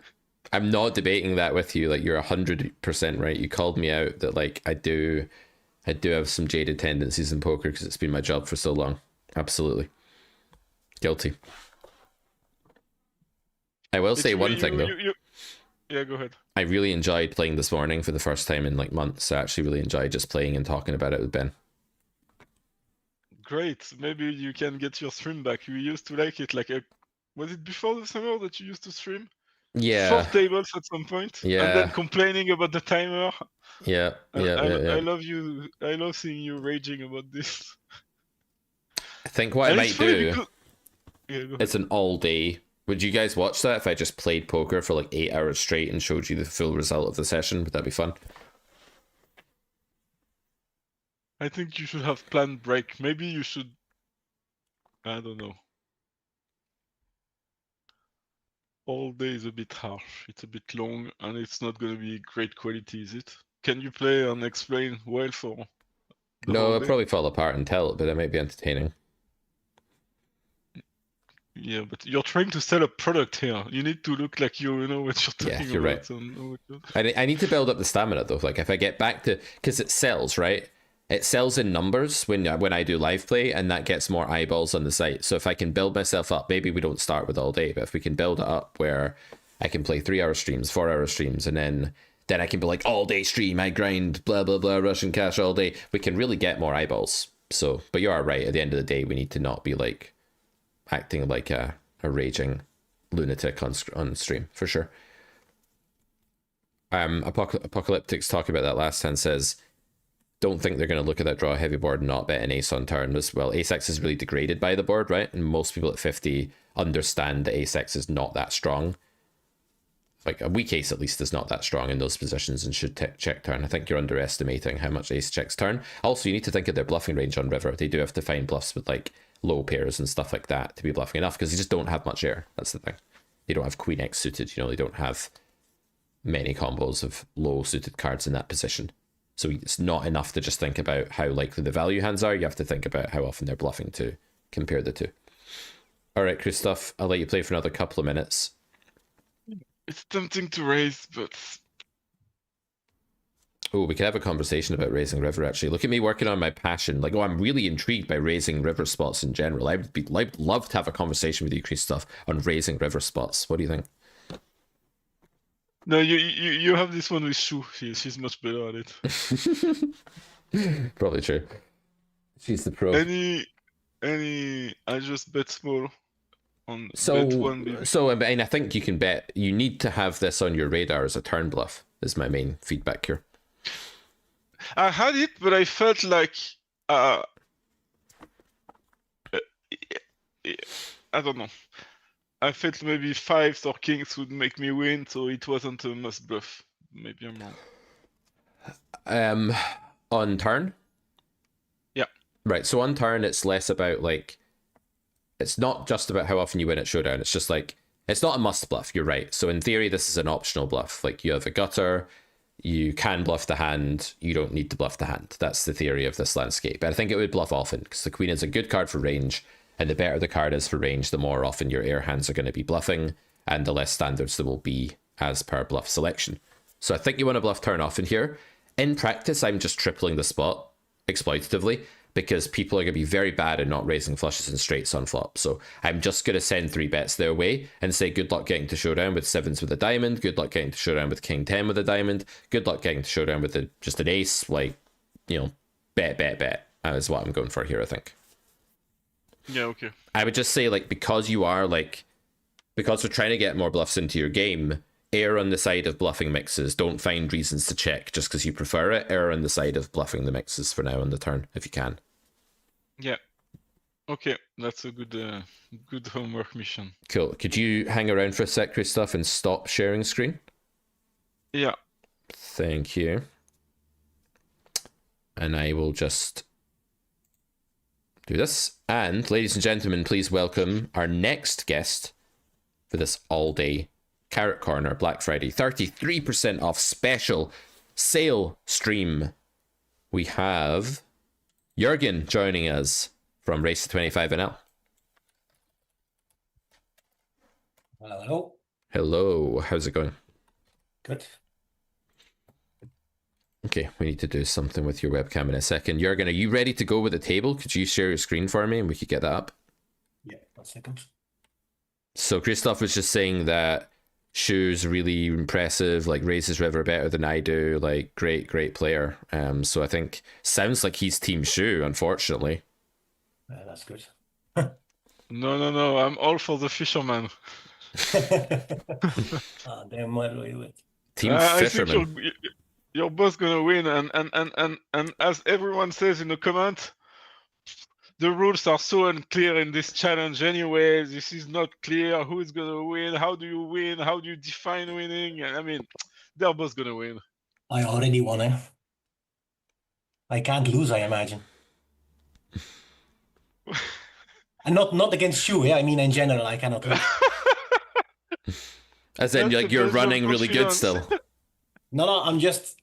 I'm not debating that with you. Like, you're 100% right. You called me out that like I do have some jaded tendencies in poker because it's been my job for so long. Absolutely. Guilty. I will say one thing though. Yeah, go ahead. I really enjoyed playing this morning for the first time in like months. I actually really enjoyed just playing and talking about it with Ben. Great. Maybe you can get your stream back. You used to like it. Was it before the summer that you used to stream? Yeah. 4 tables at some point. Yeah. And then complaining about the timer. Yeah. I love you. I love seeing you raging about this. I think what I And might it's funny do. because- Yeah, go ahead. It's an all day. Would you guys watch that if I just played poker for like 8 hours straight and showed you the full result of the session? Would that be fun? I think you should have planned break. Maybe you should. I don't know. All day is a bit harsh. It's a bit long, and it's not going to be great quality, is it? Can you play and explain well for? the No, whole it'll day? probably fall apart and tell it, but it might be entertaining. Yeah, but you're trying to sell a product here. You need to look like you know what you're Yeah, talking you're right. about. And know what you're- I need to build up the stamina though. Like if I get back to, because it sells, right? It sells in numbers when I do live play, and that gets more eyeballs on the site. So if I can build myself up, maybe we don't start with all day, but if we can build it up where I can play 3-hour streams, 4-hour streams, and then I can be like all day stream, I grind, blah blah blah, Russian cash all day. We can really get more eyeballs. So, but you are right. At the end of the day, we need to not be like acting like a raging lunatic on stream for sure. Apocalyptic's talking about that last hand says, don't think they're going to look at that draw heavy board and not bet an ace on turn. Well, ace-x is really degraded by the board, right? And most people at 50 understand that ace-x is not that strong. Like a weak ace at least is not that strong in those positions and should check turn. I think you're underestimating how much ace checks turn. Also, you need to think of their bluffing range on river. They do have to find bluffs with like low pairs and stuff like that to be bluffing enough because they just don't have much air. That's the thing. They don't have queen x suited. You know, they don't have many combos of low suited cards in that position. So it's not enough to just think about how likely the value hands are. You have to think about how often they're bluffing to compare the two. All right, Christoph, I'll let you play for another couple of minutes. It's tempting to raise, but Oh, we could have a conversation about raising river, actually. Look at me working on my passion. Like, oh, I'm really intrigued by raising river spots in general. I'd love to have a conversation with you, Christoph, on raising river spots. What do you think? no, you have this one with Shu. She's much better at it. Probably true. She's the pro. I just bet small on bet So, one big. and I think you can bet. You need to have this on your radar as a turn bluff. Is my main feedback here. I had it, but I felt like I don't know. I felt maybe fives or kings would make me win, so it wasn't a must bluff. Maybe I'm wrong. On turn. Yeah. Right. So on turn, it's less about like. It's not just about how often you win at showdown. It's just like it's not a must bluff. You're right. So in theory, this is an optional bluff. Like you have a gutter. You can bluff the hand. You don't need to bluff the hand. That's the theory of this landscape. But I think it would bluff often because the queen is a good card for range. And the better the card is for range, the more often your air hands are going to be bluffing, and the less standards there will be as per bluff selection. So I think you want to bluff turn often here. In practice, I'm just tripling the spot exploitatively because people are going to be very bad at not raising flushes and straights on flop. So I'm just going to send 3 bets their way and say good luck getting to showdown with 7s with a diamond, good luck getting to showdown with king 10 with a diamond, good luck getting to showdown with just an ace, like, you know, bet is what I'm going for here, I think. Yeah, okay. I would just say, like, because we're trying to get more bluffs into your game, err on the side of bluffing mixes. Don't find reasons to check just because you prefer it. Err on the side of bluffing the mixes for now on the turn, if you can. Yeah. Okay, that's a good homework mission. Cool. Could you hang around for a sec, Christoph, and stop sharing screen? Yeah. Thank you. And I will just do this. And ladies and gentlemen, please welcome our next guest for this all-day Carrot Corner Black Friday 33% off special sale stream. We have Jürgen joining us from Race to 25NL. Hello. Hello, how's it going? Good. Okay, we need to do something with your webcam in a second. Jurgen, are you ready to go with the table? Could you share your screen for me and we could get that up? Yeah, 1 second. So Christoph was just saying that Shu's really impressive, like raises river better than I do, like great player. So I think sounds like he's team Shu, unfortunately. That's good. No. I'm all for the fisherman. Damn well we do it. Team I Fisherman. think you're both gonna win, and as everyone says in the comment, the rules are so unclear in this challenge anyway. This is not clear who is gonna win, how do you win, how do you define winning? I mean, they're both gonna win. I already won, eh? I can't lose, I imagine. And not against Shu, yeah? I mean, in general, I cannot lose. As in, That's like the you're best running of really good confidence. still. No, I'm just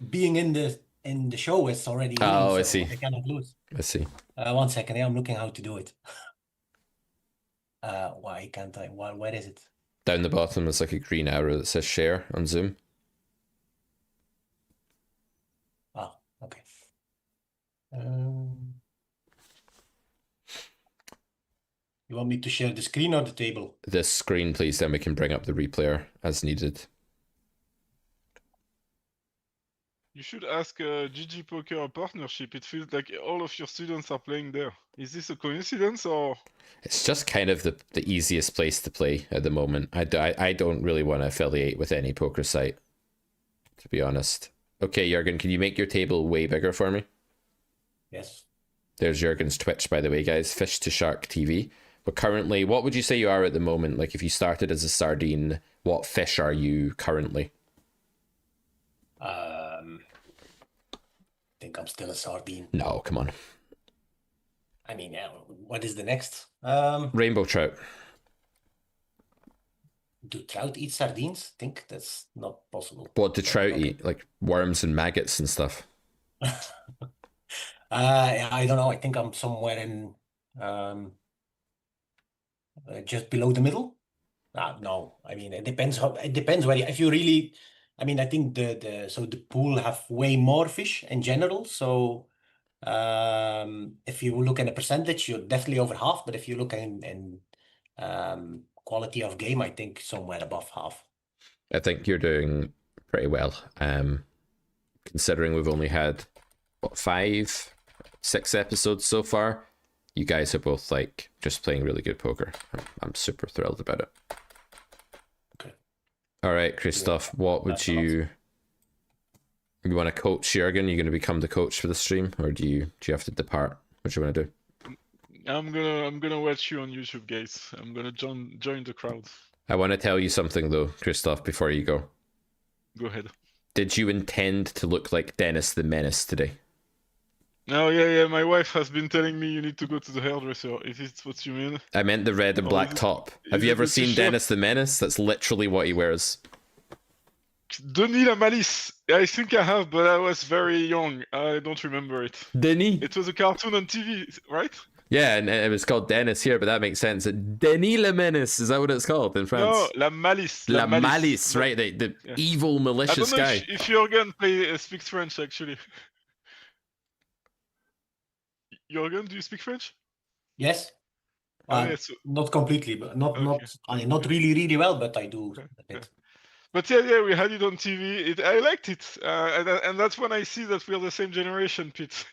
being in the show is already winning, Oh, I so see. I cannot lose. Let's see. 1 second, yeah, I'm looking how to do it. Why can't I? Where is it? Down the bottom is like a green arrow that says share on Zoom. Oh, okay. You want me to share the screen or the table? This screen, please, then we can bring up the replayer as needed. You should ask GG Poker a partnership. It feels like all of your students are playing there. Is this a coincidence or? It's just kind of the easiest place to play at the moment. I don't really want to affiliate with any poker site, to be honest. Okay, Jurgen, can you make your table way bigger for me? Yes. There's Jurgen's Twitch, by the way, guys. Fish to Shark TV. But currently, what would you say you are at the moment? Like, if you started as a sardine, what fish are you currently? I think I'm still a sardine. No, come on. I mean, what is the next? Rainbow trout. Do trout eat sardines? I think that's not possible. What do trout Okay. eat? Like worms and maggots and stuff. I don't know. I think I'm somewhere in just below the middle. No, I mean it depends where if you really. I mean, I think the pool have way more fish in general. So if you look at the percentage, you're definitely over half. But if you look in quality of game, I think somewhere above half. I think you're doing pretty well. Considering we've only had what 5, 6 episodes so far, you guys are both like just playing really good poker. I'm super thrilled about it. Okay. All right, Christoph, what would That's a you want to coach Jurgen? You going to become the coach for the stream, or do you have to depart? What do you want to do? I'm gonna watch you on YouTube, guys. I'm gonna join the crowd. I want to tell you something though, Christoph, before you go. Go ahead. Did you intend to look like Dennis the Menace today? Oh yeah. My wife has been telling me you need to go to the hairdresser. If it's what you mean. I meant the red and Oh, black is it- top. Have is you it ever the seen t-shirt? Dennis the Menace? That's literally what he wears. Denis la Malice. I think I have, but I was very young. I don't remember it. Denis? It was a cartoon on TV, right? Yeah, and it was called Dennis here, but that makes sense. Denis le Menace, is that what it's called in France? No, La Malice. La Malice, No, right? The Yeah. evil, I don't malicious know guy. if Jurgen speaks French actually. Jurgen, do you speak French? Yes. Oh, yeah, so- Not completely, but not Okay. not really well, but I do Okay, a bit. But yeah, we had it on TV. I liked it, and that's when I see that we're the same generation, Pete.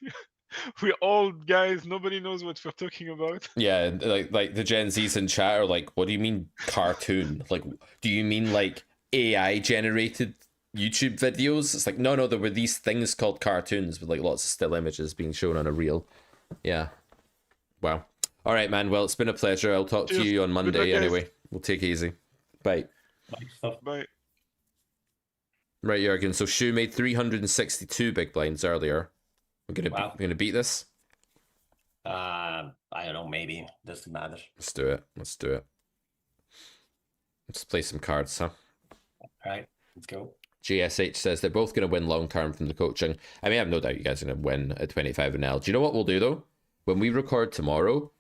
We're old guys. Nobody knows what we're talking about. Yeah, like the Gen Zs in chat are like, what do you mean cartoon? Like, do you mean like AI generated YouTube videos? It's like, no, there were these things called cartoons with like lots of still images being shown on a reel. Yeah. Wow. All right, man. Well, it's been a pleasure. I'll talk to Cheers. you on Good Monday luck, guys. anyway. We'll take it easy. Bye. Nice stuff. Bye. Right, Jurgen. So Shu made 362 big blinds earlier. We're gonna beat this. I don't know. Maybe doesn't matter. Let's do it. Let's play some cards, huh? All right, let's go. GSH says they're both going to win long term from the coaching. I mean, I have no doubt you guys are going to win at 25 and L. Do you know what we'll do though? When we record tomorrow,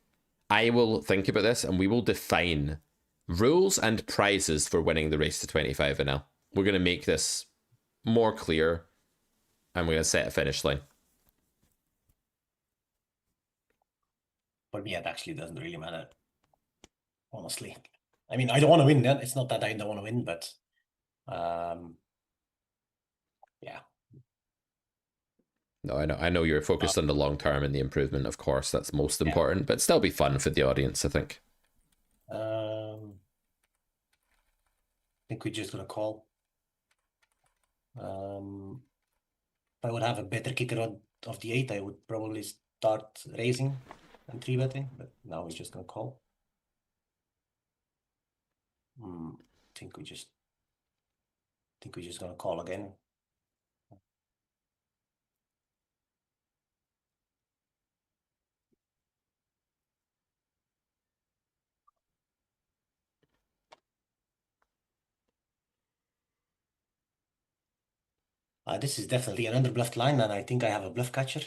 I will think about this and we will define rules and prizes for winning the race to 25 and L. we're going to make this more clear, and we're going to set a finish line. For me, it actually doesn't really matter, honestly. I mean, I don't want to win. It's not that I don't want to win, but yeah. No, I know you're focused on the long term and the improvement. Of course, that's most important, but still be fun for the audience, I think. I think we're just gonna call. If I would have a better kicker of the 8, I would probably start raising and 3-betting, but now we're just gonna call. I think we're just gonna call again. This is definitely an underbluffed line, and I think I have a bluff catcher.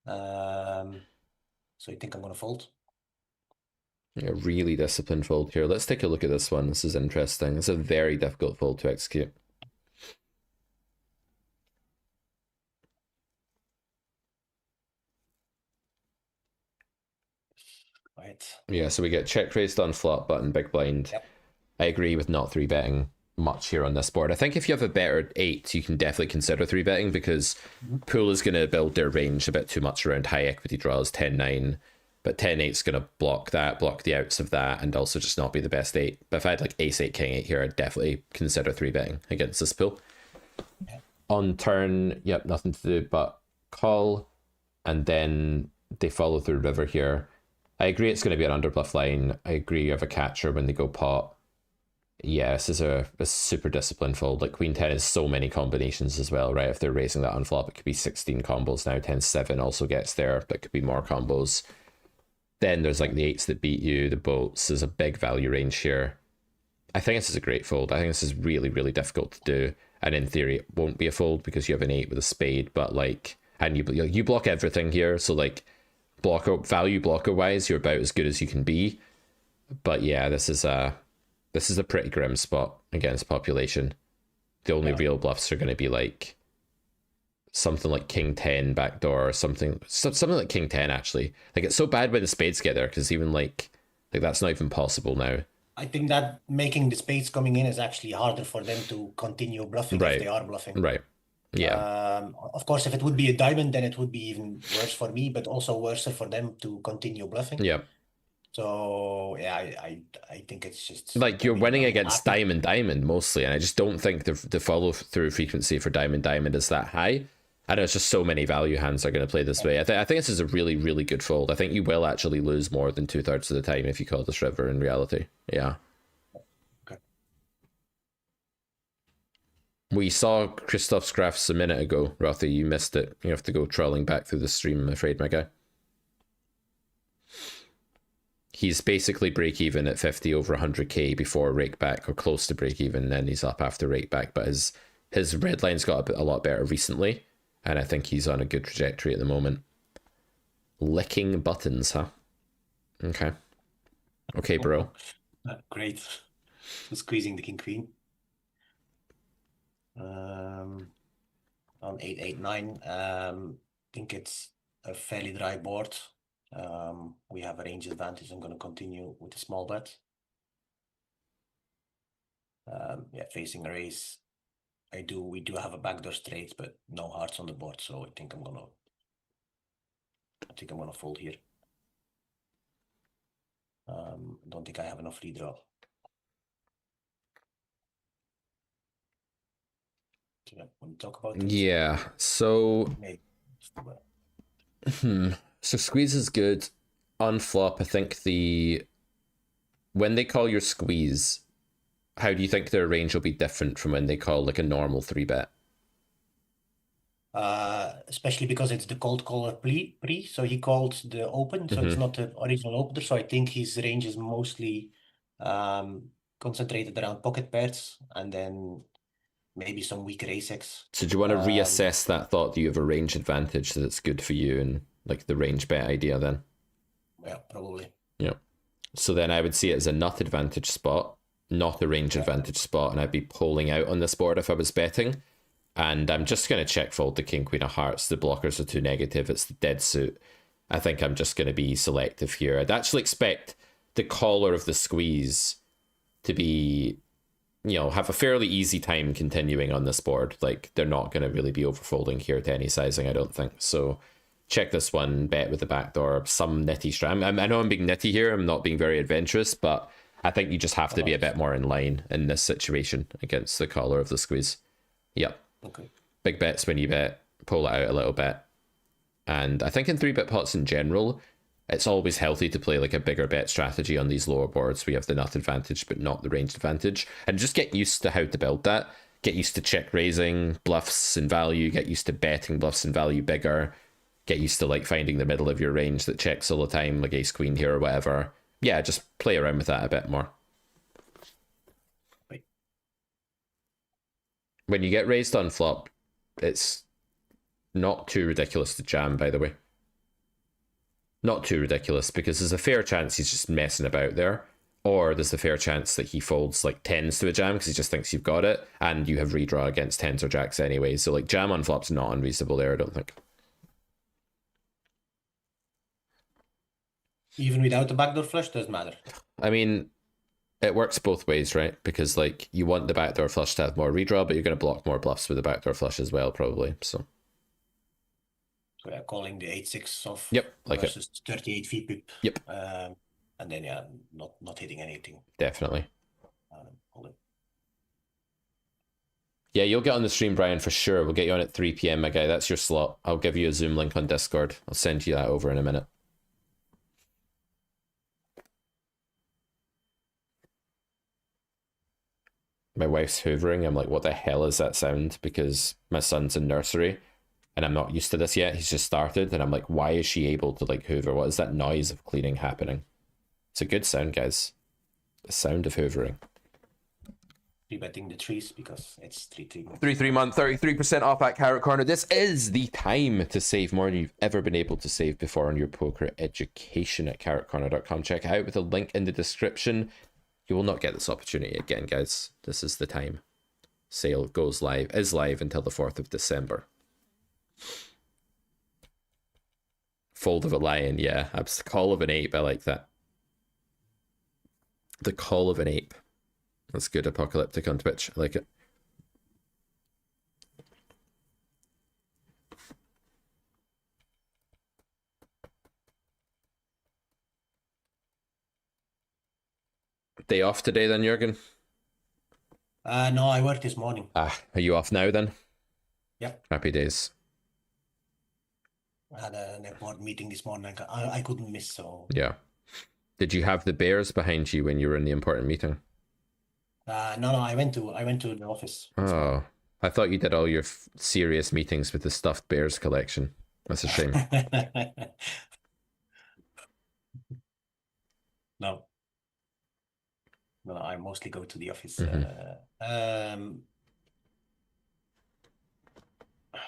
So I think I'm gonna fold. Yeah, really disciplined fold here. Let's take a look at this one. This is interesting. It's a very difficult fold to execute. Right. Yeah, so we get check raised on flop button, big blind. Yep. I agree with not 3-betting much here on this board. I think if you have a better 8, you can definitely consider 3-betting, because pool is going to build their range a bit too much around high equity draws, 10-9. But 10-8 is going to block the outs of that, and also just not be the best 8. But if I had like ace-8, king-8 here, I'd definitely consider 3-betting against this pool. Yeah. On turn, yep, nothing to do but call, and then they follow through river here. I agree it's going to be an underbluff line. I agree you have a catcher when they go pot. Yeah, this is a super disciplined fold. Like queen 10 is so many combinations as well, right? If they're raising that on flop, it could be 16 combos now. 10-7 also gets there. That could be more combos. Then there's like the 8s that beat you, the boats. There's a big value range here. I think this is a great fold. I think this is really, really difficult to do. And in theory, it won't be a fold because you have an 8 with a spade. But like, and you block everything here. So like, value blocker wise, you're about as good as you can be. But yeah, this is a pretty grim spot against population. The only real bluffs are going to be like something like king 10 backdoor, or something like king 10 actually. Like it's so bad when the spades get there, because even like that's not even possible now. I think that making the spades coming in is actually harder for them to continue bluffing if they are bluffing. Right. Yeah. Of course, if it would be a diamond, then it would be even worse for me, but also worse for them to continue bluffing. Yeah. So yeah, I think it's just like you're winning against diamond mostly, and I just don't think the follow through frequency for diamond is that high. I know it's just so many value hands are going to play this way. I think this is a really, really good fold. I think you will actually lose more than 2/3 of the time if you call this river in reality. Yeah. Okay. We saw Christoph's graphs a minute ago, Rothy. You missed it. You have to go trawling back through the stream, I'm afraid, my guy. He's basically break even at 50 over 100k before rake back, or close to break even, then he's up after rake back. But his red line's got a lot better recently, and I think he's on a good trajectory at the moment. Licking buttons, huh? Okay, bro. Great. Squeezing the king queen. On 8-8-9, I think it's a fairly dry board. We have a range advantage. I'm going to continue with the small bet. Yeah, facing a raise. We do have a backdoor straight, but no hearts on the board, so I think I'm gonna fold here. Don't think I have enough redraw. Do you want to talk about this? Yeah, so so squeeze is good. On flop, I think when they call your squeeze, how do you think their range will be different from when they call like a normal 3-bet? Especially because it's the cold caller pre, so he called the open, so it's not the original opener. So I think his range is mostly concentrated around pocket pairs and then maybe some weaker ace-x. So do you want to reassess that thought? Do you have a range advantage that's good for you and like the range bet idea then? Yeah, probably. Yeah. So then I would see it as a nut advantage spot, not a range advantage spot, and I'd be pulling out on this board if I was betting. And I'm just going to check fold the king, queen of hearts. The blockers are too negative. It's the dead suit. I think I'm just going to be selective here. I'd actually expect the caller of the squeeze to be, you know, have a fairly easy time continuing on this board. Like, they're not going to really be overfolding here to any sizing, I don't think. So check this one, bet with the backdoor, some nitty strat. I know I'm being nitty here. I'm not being very adventurous, but I think you just have to be a bit more in line in this situation against the caller of the squeeze. Yep. Okay. Big bets when you bet, pull it out a little bit. And I think in 3-bit pots in general, it's always healthy to play like a bigger bet strategy on these lower boards. We have the nut advantage, but not the range advantage. And just get used to how to build that. Get used to check raising bluffs and value. Get used to betting bluffs and value bigger. Get used to like finding the middle of your range that checks all the time, like ace queen here or whatever. Yeah, just play around with that a bit more. Right. When you get raised on flop, it's not too ridiculous to jam, by the way. Not too ridiculous, because there's a fair chance he's just messing about there. Or there's a fair chance that he folds like tens to a jam because he just thinks you've got it, and you have redraw against tens or jacks anyway. So like jam on flop's not unreasonable there, I don't think. Even without the backdoor flush, doesn't matter. I mean, it works both ways, right? Because like you want the backdoor flush to have more redraw, but you're going to block more bluffs with the backdoor flush as well, probably. So So yeah, calling the 8-6 off. Yep, like it. versus 38 VPIP. Yep. And then yeah, not hitting anything. Definitely. Call it. Yeah, you'll get on the stream, Brian, for sure. We'll get you on at 3 p.m, my guy. That's your slot. I'll give you a Zoom link on Discord. I'll send you that over in a minute. My wife's hoovering. I'm like, what the hell is that sound? Because my son's in nursery and I'm not used to this yet. He's just started. And I'm like, why is she able to like hoover? What is that noise of cleaning happening? It's a good sound, guys. The sound of hoovering. Rebetting the trees because it's 3-3. 3 month, 33% off at Carrot Corner. This is the time to save more than you've ever been able to save before on your poker education at carrotcorner.com. Check it out with a link in the description. You will not get this opportunity again, guys. This is the time. Sale is live until the 4th of December. Fold of a lion, yeah. Call of an ape, I like that. The call of an ape. That's good, Apocalyptic on Twitch. I like it. Day off today then, Jürgen? No, I worked this morning. Ah, are you off now then? Yep. Happy days. I had an important meeting this morning. I couldn't miss, so. Yeah. Did you have the bears behind you when you were in the important meeting? No, I went to the office. Oh, I thought you did all your serious meetings with the stuffed bears collection. That's a shame. No. No, I mostly go to the office.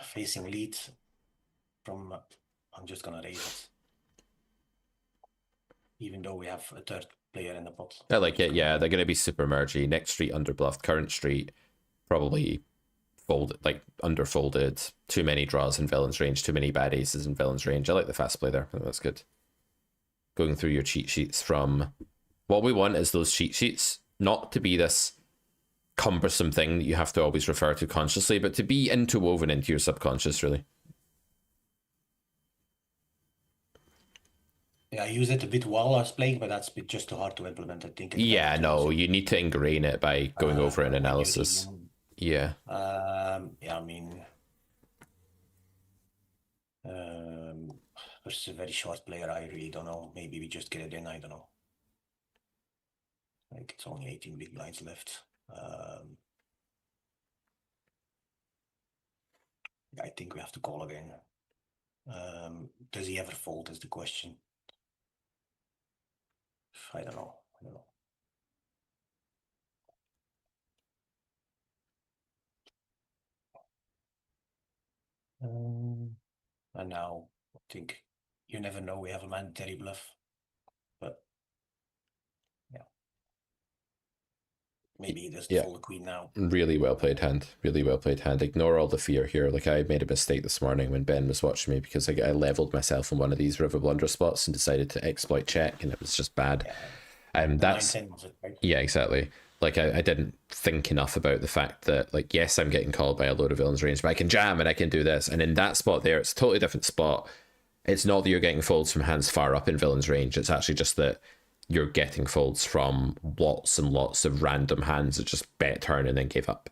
Facing lead from, I'm just gonna raise it. Even though we have a third player in the pot. I like it, yeah. They're going to be super mergy. Next street underbluffed, current street probably folded, like underfolded. Too many draws in villain's range, too many bad aces in villain's range. I like the fast play there. That's good. Going through your cheat sheets from... What we want is those cheat sheets not to be this cumbersome thing that you have to always refer to consciously, but to be interwoven into your subconscious, really. Yeah, I use it a bit while I was playing, but that's a bit just too hard to implement, I think. Yeah, no, you need to ingrain it by going over an analysis. Yeah. Yeah, I mean, versus a very short player, I really don't know. Maybe we just get it in, I don't know. Like, it's only 18 big blinds left. I think we have to call again. Does he ever fold is the question. I don't know. And now I think you never know. We have a mandatory bluff, but yeah. maybe he doesn't Yeah. fold the queen now. Really well played hand. Really well played hand. Ignore all the fear here. Like, I made a mistake this morning when Ben was watching me because I leveled myself on one of these river blunder spots and decided to exploit check, and it was just bad. That's 9-10 was it, right? yeah, exactly. Like, I didn't think enough about the fact that, like, yes, I'm getting called by a load of villains range, but I can jam and I can do this. And in that spot there, it's a totally different spot. It's not that you're getting folds from hands far up in villains range. It's actually just that you're getting folds from lots and lots of random hands that just bet turn and then gave up,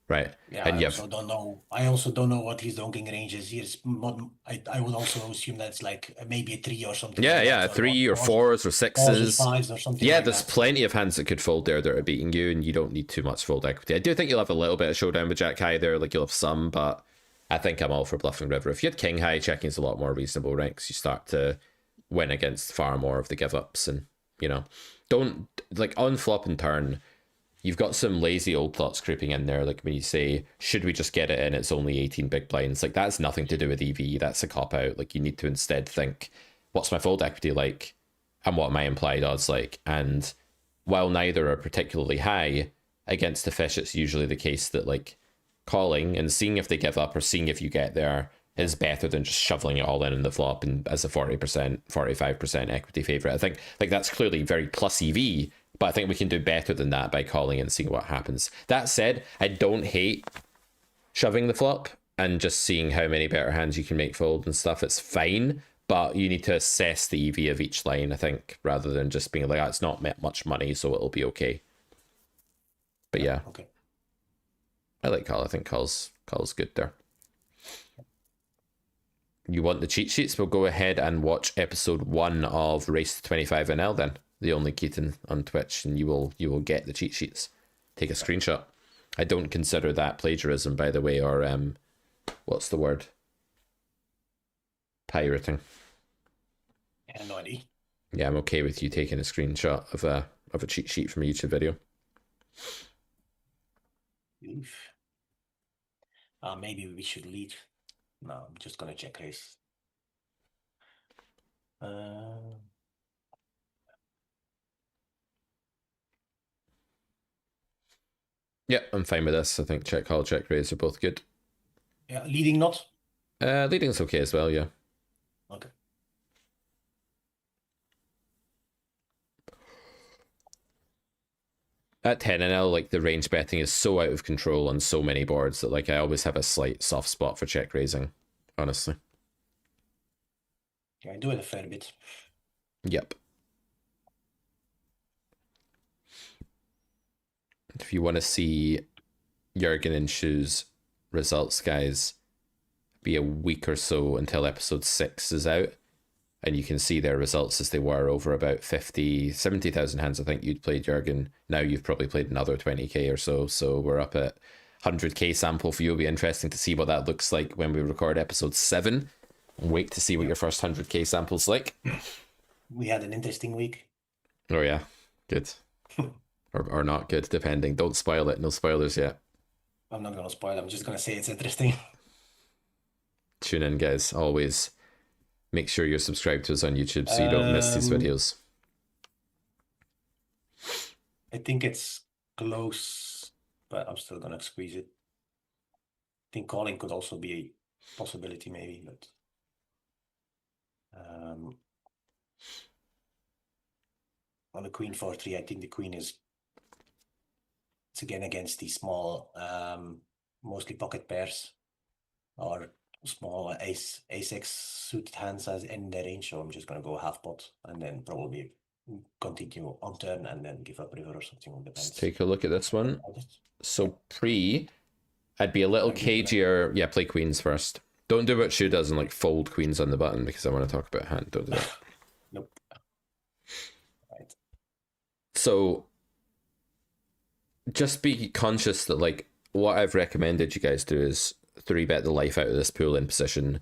right? Yeah, and I you also don't know. I also don't know what his donking range is. I would also assume that's like maybe a 3 or something. yeah, like yeah, that, 3 or 4s or 6s. 5s or something. Yeah, like there's that. plenty of hands that could fold there that are beating you, and you don't need too much fold equity. I do think you'll have a little bit of showdown with Jack High there, like you'll have some, but I think I'm all for bluffing river. If you had King High, checking's a lot more reasonable, right? Because you start to win against far more of the give ups, and you know, don't like on flop and turn. You've got some lazy old thoughts creeping in there, like when you say, should we just get it in? It's only 18 big blinds. Like, that's nothing to do with EV. That's a cop out. Like, you need to instead think, what's my fold equity like? And what are my implied odds like? And while neither are particularly high, against the fish, it's usually the case that, like, calling and seeing if they give up or seeing if you get there is better than just shoveling it all in the flop and as a 40%, 45% equity favorite. I think, like, that's clearly very plus EV, but I think we can do better than that by calling and seeing what happens. That said, I don't hate shoving the flop and just seeing how many better hands you can make fold and stuff. It's fine, but you need to assess the EV of each line, I think, rather than just being like, oh, it's not much money, so it'll be okay. But yeah, Okay. I like call. I think call's good there. You want the cheat sheets? We'll go ahead and watch episode 1 of Race to 25 NL then. The only Keaton on Twitch, and you will get the cheat sheets. Take a screenshot. I don't consider that plagiarism, by the way, or what's the word? Pirating. Yeah, no idea. Yeah, I'm okay with you taking a screenshot of a cheat sheet from a YouTube video. Oof. Maybe we should lead. No, I'm just gonna check race. Yeah, I'm fine with this. I think check call, check raise are both good. Yeah, leading not. Leading's okay as well, yeah. Okay. At 10 NL, like, the range betting is so out of control on so many boards that, like, I always have a slight soft spot for check raising, honestly. Yeah, I do it a fair bit. Yep. If you want to see Jurgen and Shu's results, guys, be a week or so until episode 6 is out, and you can see their results as they were over about 70,000 hands. I think you'd played, Jurgen. Now you've probably played another 20k or so we're up at 100k sample for you. It'll be interesting to see what that looks like when we record episode 7. Wait to see what your first 100k sample's like. We had an interesting week. Oh yeah, good. or not good, depending. Don't spoil it. No spoilers yet. I'm not gonna spoil. I'm just gonna say it's interesting. Tune in, guys. Always make sure you're subscribed to us on YouTube so you don't miss these videos. I think it's close, but I'm still gonna squeeze it. I think calling could also be a possibility, maybe, but on the queen 4-3, I think the queen is. It's again against these small, mostly pocket pairs, or small ace-x suited hands as in their range. So I'm just gonna go half pot and then probably continue on turn and then give up river or something. Depends. Let's take a look at this one. So I'd be a little cagier. Yeah, play queens first. Don't do what Shu does and like fold queens on the button because I want to talk about hand. Don't do that. Nope. Right. So just be conscious that, like, what I've recommended you guys do is 3-bet the life out of this pool in position.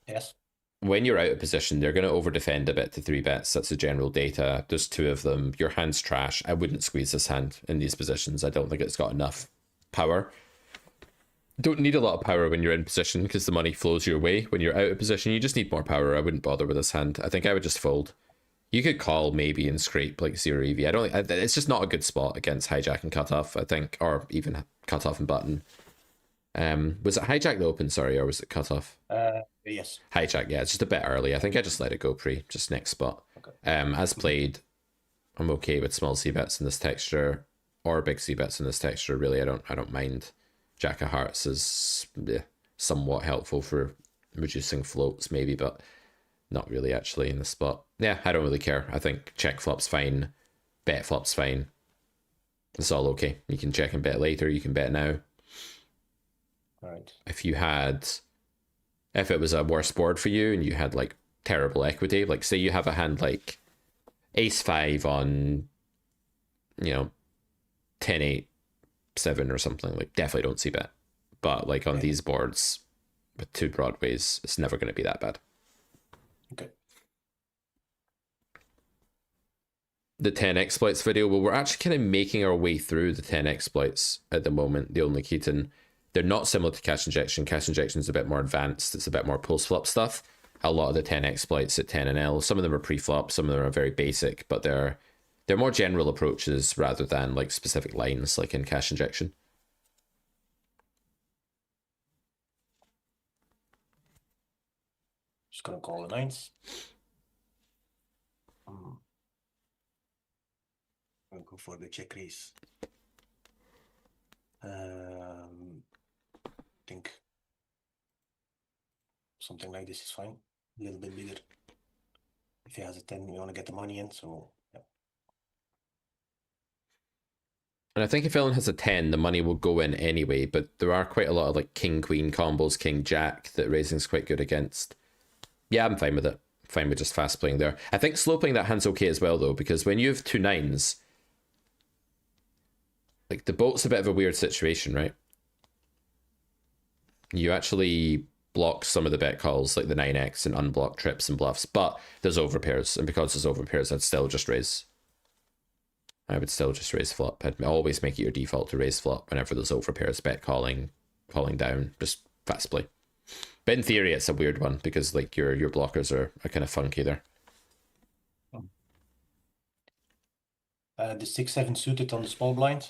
Yes. When you're out of position, they're going to over defend a bit to 3-bets. That's the general data. There's 2 of them. Your hand's trash. I wouldn't squeeze this hand in these positions. I don't think it's got enough power. Don't need a lot of power when you're in position because the money flows your way. When you're out of position, you just need more power. I wouldn't bother with this hand. I think I would just fold. You could call maybe and scrape like 0 EV. I don't. It's just not a good spot against hijack and cutoff, I think, or even cutoff and button. Was it hijack the open? Sorry, or was it cutoff? Yes. Hijack. Yeah, it's just a bit early. I think I just let it go pre. Just next spot. Okay. As played, I'm okay with small C bets in this texture or big C bets in this texture. Really, I don't mind. Jack of Hearts is somewhat helpful for reducing floats, maybe, but not really actually in this spot. Yeah, I don't really care. I think check flop's fine, bet flop's fine. It's all okay. You can check and bet later. You can bet now. All right. If it was a worse board for you and you had like terrible equity, like say you have a hand like ace 5 on, 10-8, 7 or something, like definitely don't see bet. But like on these boards with 2 broadways, it's never going to be that bad. Okay. The 10 exploits video, well, we're actually kind of making our way through the 10 exploits at the moment. The only Keaton, they're not similar to cash injection. Cash injection is a bit more advanced. It's a bit more post-flop stuff. A lot of the 10 exploits at 10 and L, some of them are pre-flop, some of them are very basic, but they're more general approaches rather than like specific lines like in cash injection. Just gonna call the 9s. I'll go for the check raise. Think something like this is fine. A little bit bigger. If he has a 10, you want to get the money in, so yeah. And I think if villain has a 10, the money will go in anyway, but there are quite a lot of like king queen combos, king jack that raising's quite good against. Yeah, I'm fine with it. Fine with just fast playing there. I think slow playing that hand's okay as well though, because when you have 2 9s, like the boat's a bit of a weird situation, right? You actually block some of the bet calls like the 9x and unblock trips and bluffs, but there's overpairs, and because there's overpairs, I'd still just raise. I would still just raise flop. I'd always make it your default to raise flop whenever there's overpairs, bet calling down, just fast play. But in theory, it's a weird one because like your blockers are kind of funky there. The 6-7 suited on the small blind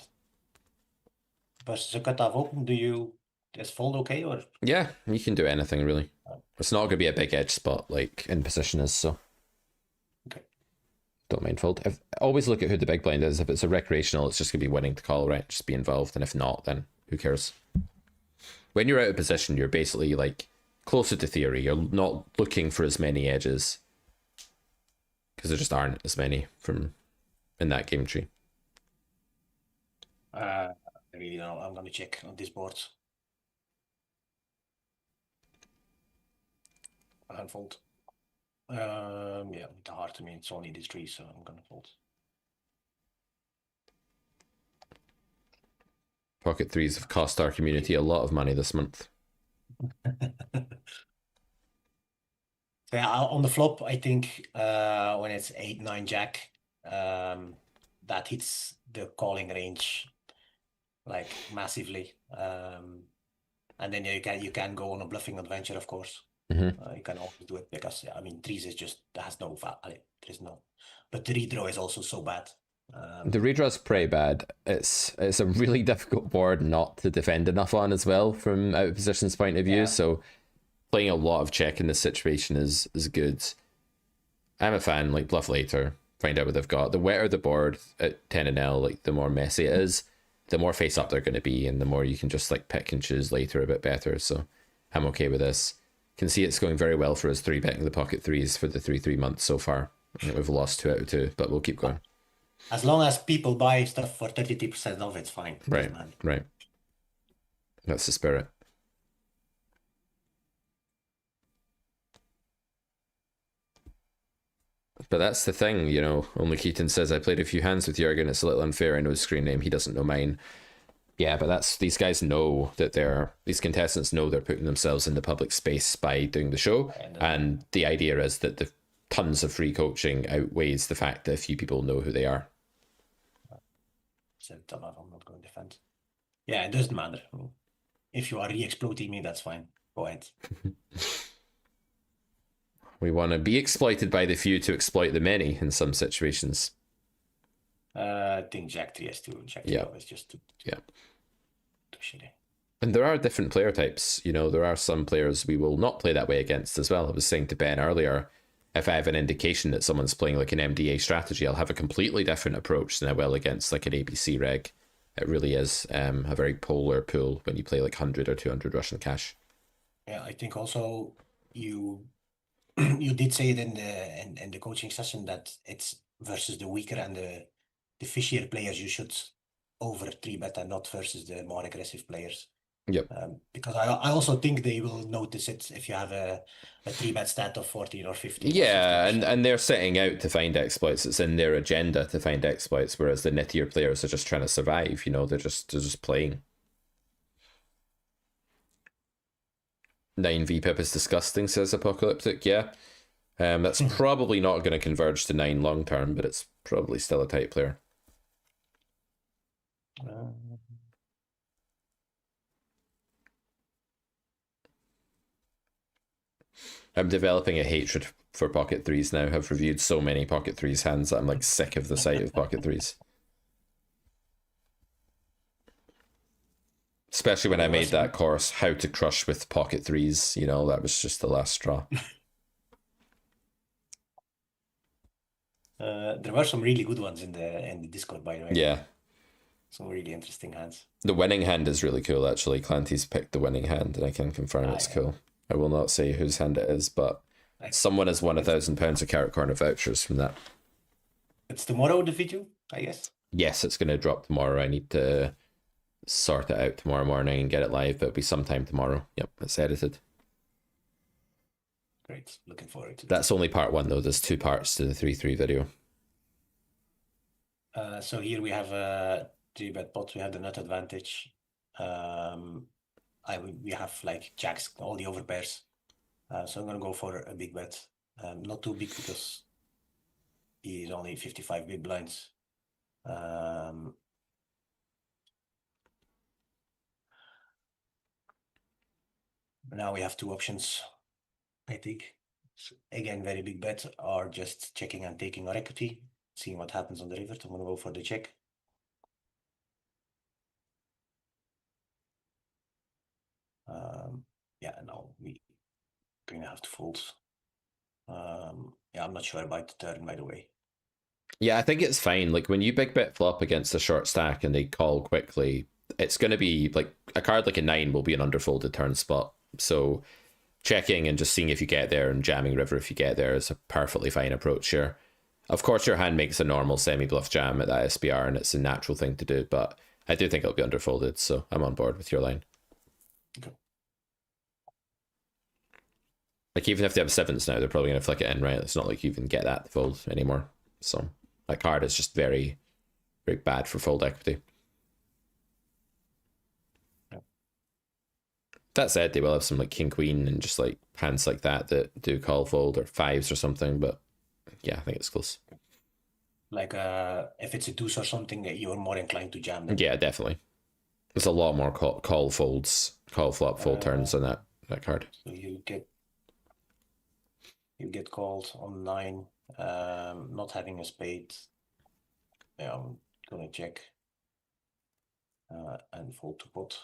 versus a cutoff open. Do you just fold okay or? Yeah, you can do anything really. It's not going to be a big edge spot like in position is, so. Okay. Don't mind fold. Always look at who the big blind is. If it's a recreational, it's just going to be winning to call, right? Just be involved. And if not, then who cares? When you're out of position, you're basically like closer to theory. You're not looking for as many edges because there just aren't as many from in that game tree. I really don't know. I'm going to check on this board. I can fold. Yeah, with the heart, I mean, it's only these 3, so I'm going to fold. Pocket threes have cost our community a lot of money this month. Yeah, on the flop, I think when it's 8-9 jack, that hits the calling range like massively, and then you can go on a bluffing adventure, of course. Mm-hmm. You can always do it because I mean 3s is just has no there's no, but the redraw is also so bad. The redraw's pretty bad. It's a really difficult board not to defend enough on as well from out of position's point of view. Yeah. So playing a lot of check in this situation is good. I'm a fan, like bluff later, find out what they've got. The wetter the board at 10 and L, like the more messy it is, the more face up they're going to be, and the more you can just like pick and choose later a bit better. So I'm okay with this. Can see it's going very well for us 3-betting the pocket threes for the 3 months so far. I think we've lost 2 out of 2, but we'll keep going. As long as people buy stuff for 33% off, it's fine. Right, right. That's the spirit. But that's the thing, you know, only Keaton says, I played a few hands with Jurgen, it's a little unfair, I know his screen name, he doesn't know mine. Yeah, but these guys know that these contestants know they're putting themselves in the public space by doing the show, and the idea is that the tons of free coaching outweighs the fact that a few people know who they are. So I'm not going to defend. Yeah, it doesn't matter. If you are re-exploiting me, that's fine. Go ahead. We want to be exploited by the few to exploit the many in some situations. I think Jack 3 has to. Jack 3 Yeah. is just too shitty. And there are different player types. You know, there are some players we will not play that way against as well. I was saying to Ben earlier, if I have an indication that someone's playing like an MDA strategy, I'll have a completely different approach than I will against like an ABC reg. It really is a very polar pool when you play like 100 or 200 Russian cash. Yeah, I think also you you did say it in the coaching session that it's versus the weaker and the fishier players you should over 3-bet and not versus the more aggressive players. Yep. Because I also think they will notice it if you have a 3-bet stat of 14 or 15. Yeah, or 16%. and they're setting out to find exploits. It's in their agenda to find exploits, whereas the nittier players are just trying to survive. You know, they're just playing. 9 VPIP is disgusting, says Apocalyptic. Yeah, that's probably not going to converge to 9 long term, but it's probably still a tight player. I'm developing a hatred for pocket threes now. I've reviewed so many pocket threes hands that I'm like sick of the sight of pocket threes. Especially when I made that course, How to Crush with Pocket Threes. You know, that was just the last straw. There were some really good ones in the Discord, by the way. Yeah. Some really interesting hands. The winning hand is really cool, actually. Clanty's picked the winning hand, and I can confirm it's cool. I will not say whose hand it is, but someone has won £1,000 of Carrot Corner vouchers from that. It's tomorrow, the video, I guess? Yes, it's going to drop tomorrow. I need to sort it out tomorrow morning and get it live, but it'll be sometime tomorrow. Yep, it's edited. Great, looking forward to it. That's only part 1, though. There's 2 parts to the 3-3 video. So here we have a 3-bet pot. We have the nut advantage. We have like jacks, all the overpairs. So I'm gonna go for a big bet. Not too big because he is only 55 big blinds. Now we have 2 options, I think. Again, very big bet, or just checking and taking our equity, seeing what happens on the river. I'm gonna go for the check. Yeah, no, we're gonna have to fold. Yeah, I'm not sure about the turn, by the way. Yeah, I think it's fine. Like when you big bet flop against a short stack and they call quickly, it's going to be like a card like a 9 will be an underfolded turn spot. So checking and just seeing if you get there and jamming river if you get there is a perfectly fine approach here. Of course, your hand makes a normal semi-bluff jam at that SPR and it's a natural thing to do, but I do think it'll be underfolded, so I'm on board with your line. Okay. Like even if they have 7s now, they're probably going to flick it in, right? It's not like you even get that fold anymore. So that card is just very, very bad for fold equity. Yep. That said, they will have some like king queen and just like hands like that do call fold or 5s or something, but yeah, I think it's close. Like if it's a deuce or something, you're more inclined to jam them. Yeah, definitely. There's a lot more call folds, call flop fold turns on that card. So you get called on 9, not having a spade. Yeah, I'm gonna check and fold to pot.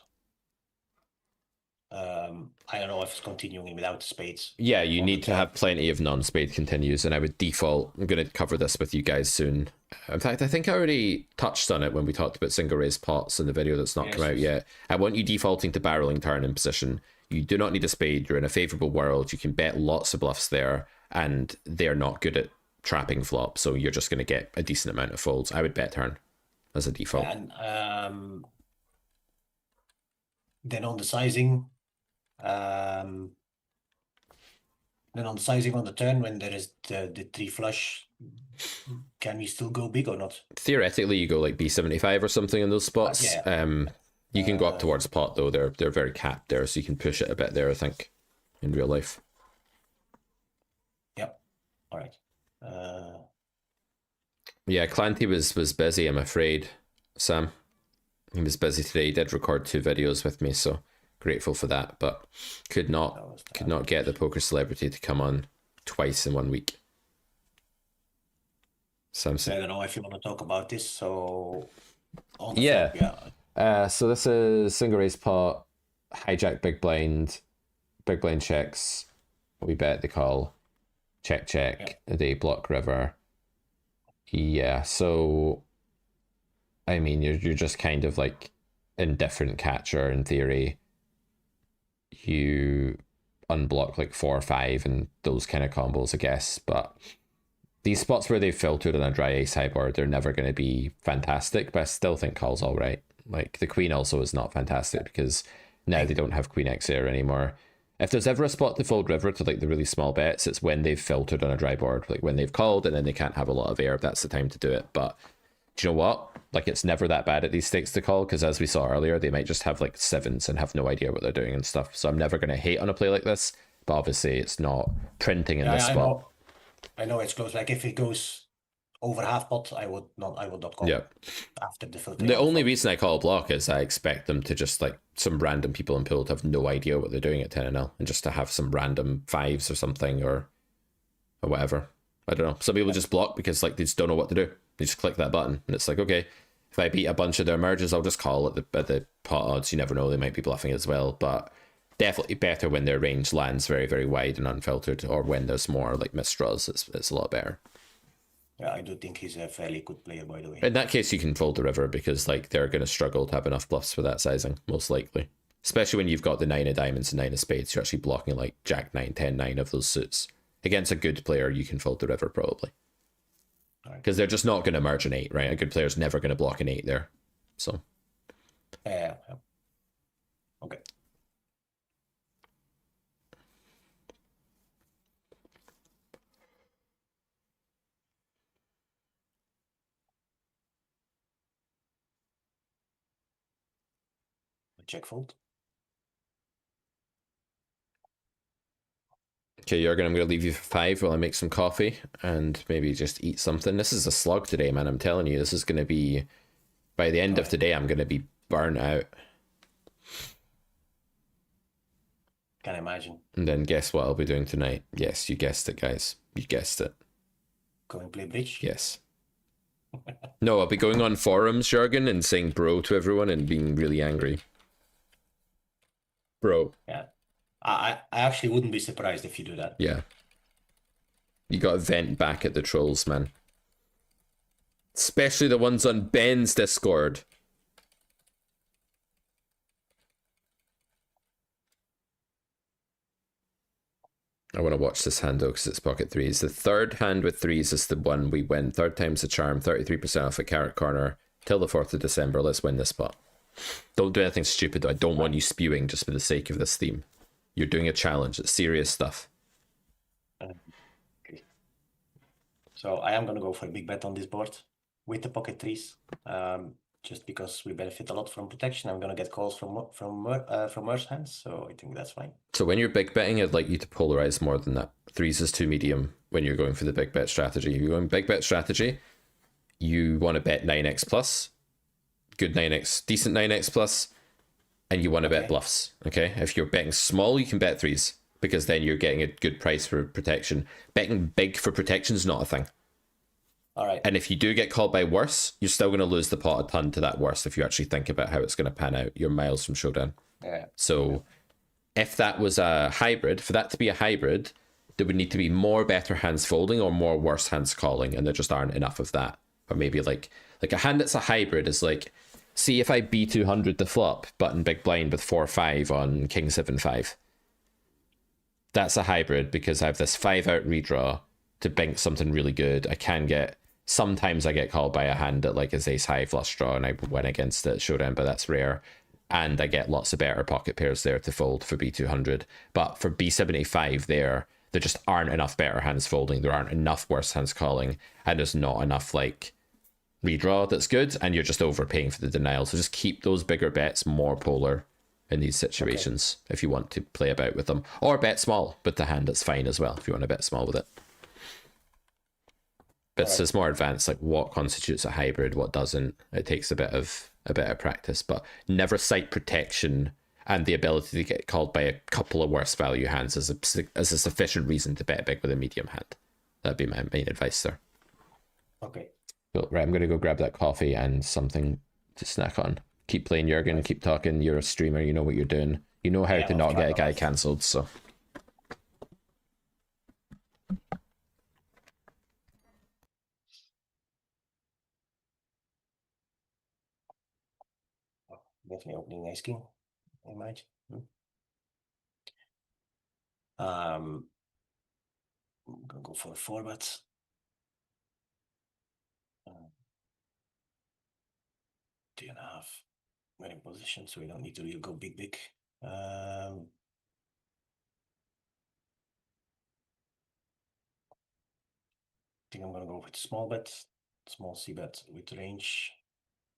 I don't know if it's continuing without spades. Yeah, you need to have plenty of non-spade continues, and I would default. I'm going to cover this with you guys soon. In fact, I think I already touched on it when we talked about single raise pots in the video that's not come out yet. I want you defaulting to barreling turn in position. You do not need a spade. You're in a favorable world. You can bet lots of bluffs there, and they're not good at trapping flop, so you're just going to get a decent amount of folds. I would bet turn as a default. And then on the sizing, on the turn when there is the 3 flush, can we still go big or not? Theoretically, you go like B75 or something in those spots. Yeah. You can go up towards pot though. They're very capped there, so you can push it a bit there, I think, in real life. Yep. All right. Yeah, Clanty was busy, I'm afraid, Sam. He was busy today. He did record 2 videos with me, so grateful for that, but could not get the poker celebrity to come on twice in 1 week. So I'm So I don't know if you want to talk about this. So on the Yeah. flop, yeah. So this is single raise pot, hijack big blind checks, we bet they call, check, they block river. Yeah, so I mean you're just kind of like indifferent catcher in theory. You unblock like 4 or 5 and those kind of combos, I guess, but these spots where they've filtered on a dry ace high board, they're never going to be fantastic, but I still think call's all right. Like the queen also is not fantastic because now they don't have queen X air anymore. If there's ever a spot to fold river to like the really small bets, it's when they've filtered on a dry board, like when they've called and then they can't have a lot of air. That's the time to do it. But do you know what? Like it's never that bad at these stakes to call because as we saw earlier, they might just have like 7s and have no idea what they're doing and stuff. So I'm never going to hate on a play like this, but obviously it's not printing in this spot. I know it's close. Like if it goes over half pot, I would not call. Yeah. After the filter. The only reason I call block is I expect them to just like some random people in pool to have no idea what they're doing at 10-0 and just to have some random 5s or something or whatever. I don't know. Some people just block because like they just don't know what to do. They just click that button and it's like, okay, if I beat a bunch of their merges, I'll just call at the pot odds. You never know, they might be bluffing as well, but definitely better when their range lands very, very wide and unfiltered, or when there's more like misdraws. It's a lot better. Yeah, I do think he's a fairly good player, by the way. In that case, you can fold the river because like they're going to struggle to have enough bluffs for that sizing, most likely. Especially when you've got the 9 of diamonds and 9 of spades, you're actually blocking like Jack 9, 10, 9 of those suits. Against a good player, you can fold the river probably. Because they're just not going to merge an 8, right? A good player's never going to block an 8 there. So. Yeah. Okay. Check fold. Okay, Jurgen, I'm going to leave you for 5 while I make some coffee and maybe just eat something. This is a slug today, man. I'm telling you, this is going to be, by the end of today, I'm going to be burnt out. Can imagine. And then guess what I'll be doing tonight? Yes, you guessed it, guys. You guessed it. Going play bridge? Yes. No, I'll be going on forums, Jurgen, and saying bro to everyone and being really angry. Bro. Yeah. I actually wouldn't be surprised if you do that. Yeah. You got to vent back at the trolls, man. Especially the ones on Ben's Discord. I want to watch this hand though because it's pocket 3s. The third hand with 3s is the one we win. Third time's the charm. 33% off at Carrot Corner till the 4th of December. Let's win this spot. Don't do anything stupid though. I don't want you spewing just for the sake of this theme. You're doing a challenge. It's serious stuff. Okay. So I am going to go for a big bet on this board with the pocket 3s. Just because we benefit a lot from protection. I'm going to get calls from Mer's hands, so I think that's fine. So when you're big betting, I'd like you to polarize more than that. 3s is too medium when you're going for the big bet strategy. If you're going big bet strategy, you want to bet 9x plus, good 9x, decent 9x plus, and you want to bet bluffs, okay? If you're betting small, you can bet 3s, because then you're getting a good price for protection. Betting big for protection is not a thing. All right. And if you do get called by worse, you're still going to lose the pot a ton to that worse if you actually think about how it's going to pan out. You're miles from showdown. Yeah. So if that was a hybrid, for that to be a hybrid, there would need to be more better hands folding or more worse hands calling, and there just aren't enough of that. Or maybe like a hand that's a hybrid is like, see if I B200 the flop, button big blind with 4-5 on King 7-5. That's a hybrid because I have this 5-out redraw to bink something really good. Sometimes I get called by a hand that like is ace high flush draw and I win against it showdown, but that's rare. And I get lots of better pocket pairs there to fold for B200. But for B75 there just aren't enough better hands folding. There aren't enough worse hands calling. And there's not enough like redraw that's good, and you're just overpaying for the denial. So just keep those bigger bets more polar in these situations if you want to play about with them, or bet small with the hand. That's fine as well if you want to bet small with it. But it's more advanced, like what constitutes a hybrid, what doesn't. It takes a bit of practice, but never cite protection and the ability to get called by a couple of worse value hands as a sufficient reason to bet big with a medium hand. That'd be my main advice there. Okay. Cool. Right, I'm going to go grab that coffee and something to snack on. Keep playing, Jurgen. Keep talking. You're a streamer. You know what you're doing. You know how Yeah, to I'll not try get a my guy best. cancelled, so... Definitely opening ace king, I imagine. I'm gonna go for a 4-bet. 3.5. We're in position, so we don't need to really go big. I think I'm gonna go with small bet, small c bet with range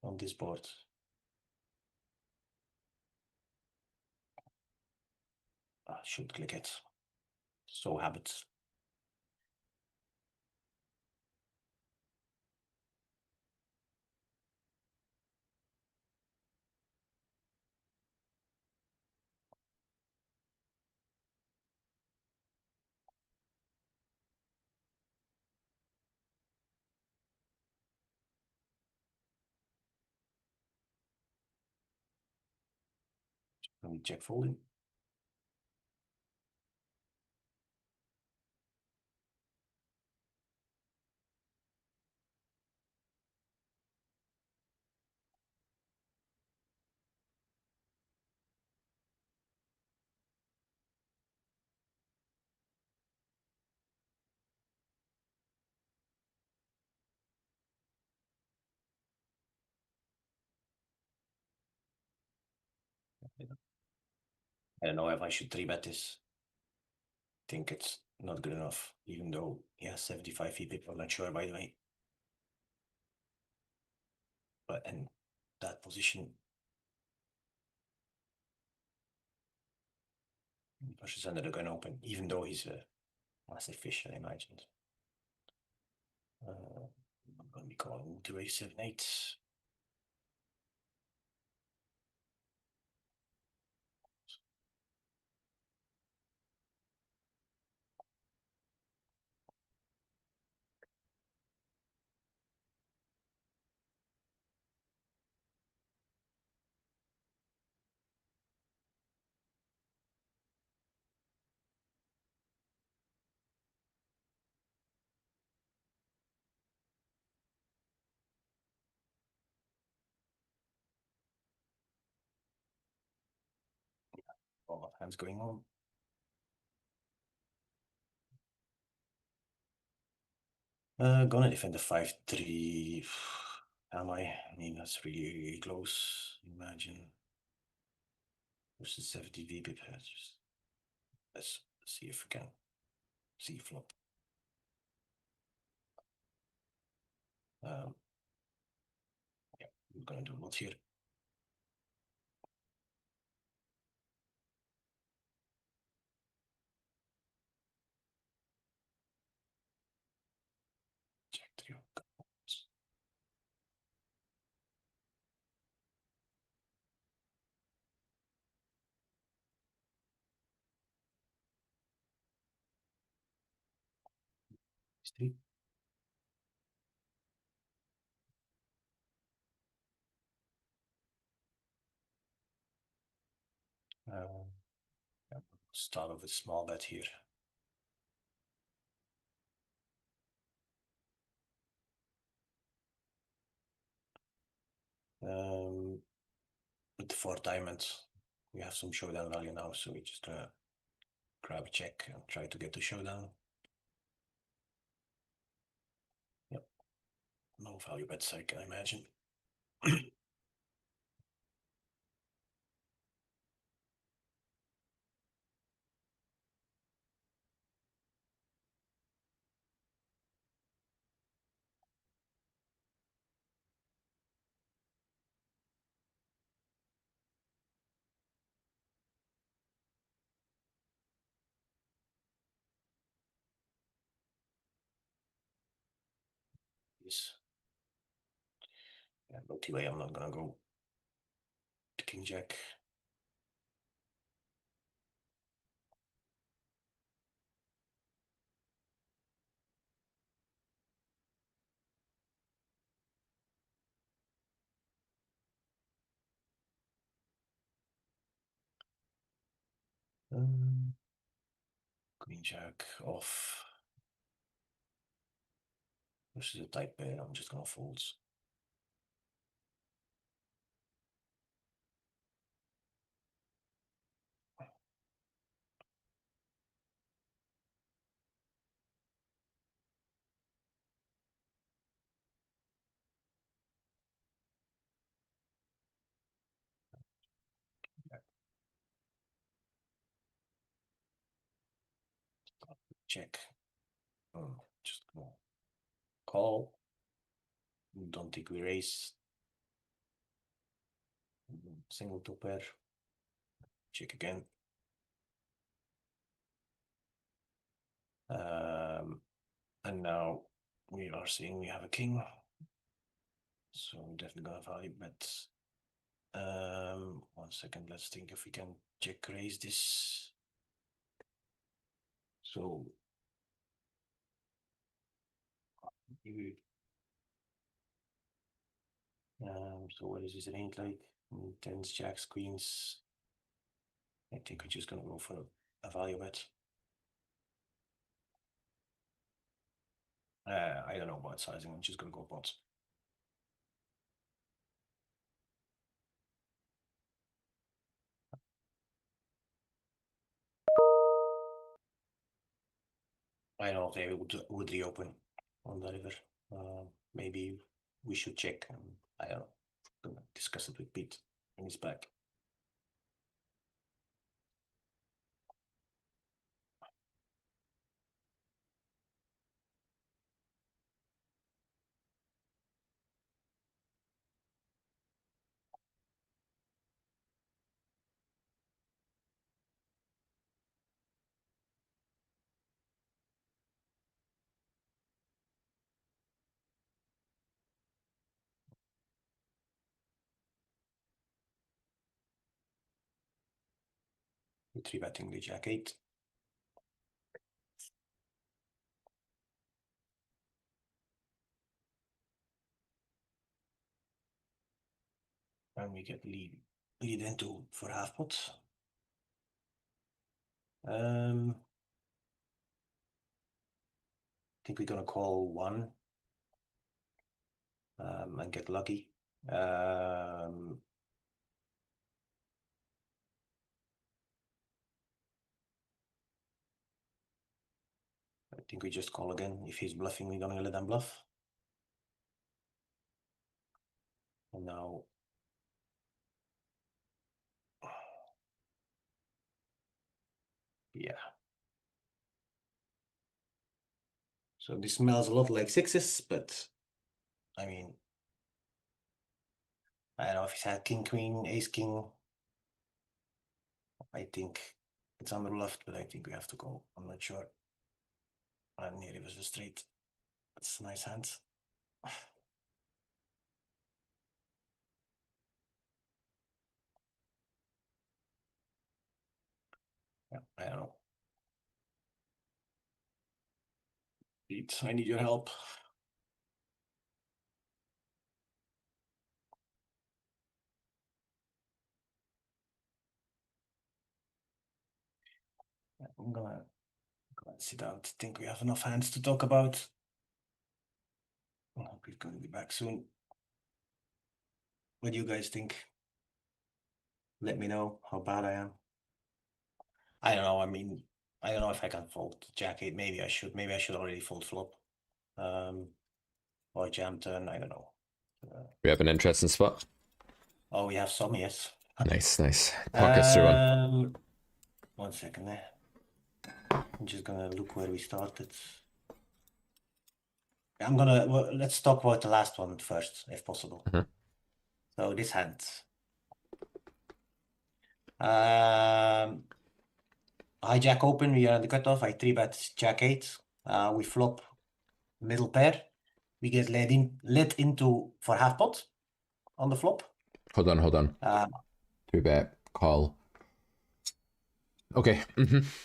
on this board. I should click it. So habit. Let me check folding. I don't know if I should 3-bet this. I think it's not good enough, even though he has 75 VP. I'm not sure, by the way. But in that position, pushes under the gun open, even though he's a massive fish, I imagine. I'm going to be calling to a7-8. All of hands going on. Gonna defend the 5-3. Am I? I mean, that's really close. Imagine. Versus 70 VP patches. Let's see if we can see flop. Yeah, we're gonna do what here. Check 3. Three. Yeah, start with a small bet here. With the 4 diamonds, we have some showdown value now, so we just grab a check and try to get the showdown. Yep, no value bets, I can imagine. Yes. Yeah, multi-way, I'm not gonna go to King Jack. Queen Jack off. This is a tight pair. I'm just gonna fold. Check. Just go. Call. Don't think we raise. Single two pair. Check again. And now we are seeing we have a king. So I'm definitely gonna value bet. 1 second, let's think if we can check raise this. So so what is this range like? Tens, jacks, queens. I think we're just gonna go for a value bet. I don't know about sizing. I'm just gonna go pot. I don't know if they would reopen on the river. Maybe we should check. I don't know. Gonna discuss it with Pete when he's back. Three betting the jack 8. And we get lead into for half pot. I think we're gonna call 1 and get lucky. I think we just call again. If he's bluffing, we're gonna let him bluff. And now yeah. So this smells a lot like sixes, but I mean, I don't know if he's had king, queen, ace, king. I think it's under bluffed, but I think we have to go. I'm not sure. And here it was the straight. That's a nice hand. Yeah, I don't know. Pete, I need your help. I'm gonna sit out. I think we have enough hands to talk about. I hope he's gonna be back soon. What do you guys think? Let me know how bad I am. I don't know. I mean, I don't know if I can fold jack 8. Maybe I should. Maybe I should already fold flop. Or jam turn. I don't know. We have an interesting spot. Oh, we have some, yes. Nice, nice. Talk us through one. 1 second there. I'm just gonna look where we started. I'm gonna, well, let's talk about the last one first, if possible. So this hand. Hijack open, we are in the cutoff. I 3-bet jack 8. We flop middle pair. We get led into for half pot on the flop. Hold on. 2-bet, call. Okay.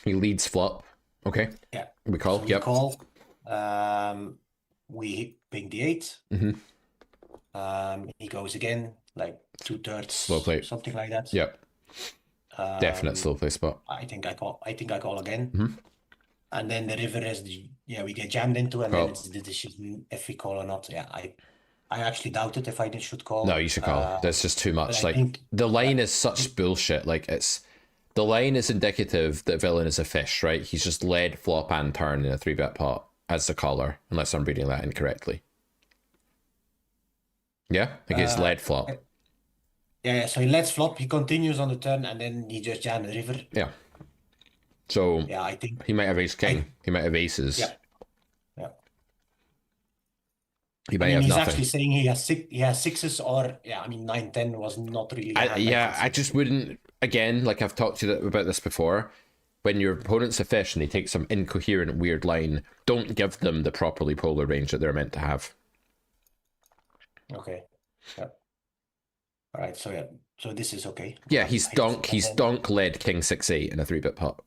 He leads flop. Okay. Yeah. We call. So we Yep. call. We ping the 8. He goes again, like 2/3. Slow play. Something like that. Yep. Definite slow play spot. I think I call again. Mhm. And then the river is we get jammed into, and Call. then it's the decision if we call or not. Yeah, I actually doubt it if I should call. No, you should call. That's just too much. I Like think- the line is such bullshit. Like the line is indicative that villain is a fish, right? He's just led flop and turn in a 3-bet pot as the caller, unless I'm reading that incorrectly. Yeah, like it's led flop. Yeah, so he lets flop, he continues on the turn, and then he just jams the river. Yeah. So Yeah, I think. he might have ace king. He might have aces. Yeah. Yeah. He might I mean, have he's nothing. actually saying he has sixes, or 9-10 was not really. a hand Yeah, like I just wouldn't. Again, like I've talked to you about this before. When your opponent's a fish and they take some incoherent, weird line, don't give them the properly polar range that they're meant to have. Okay. Yeah. All right. So this is okay. Yeah, he's I- donk. and He's then- donk led king 6-8 in a 3-bit pot.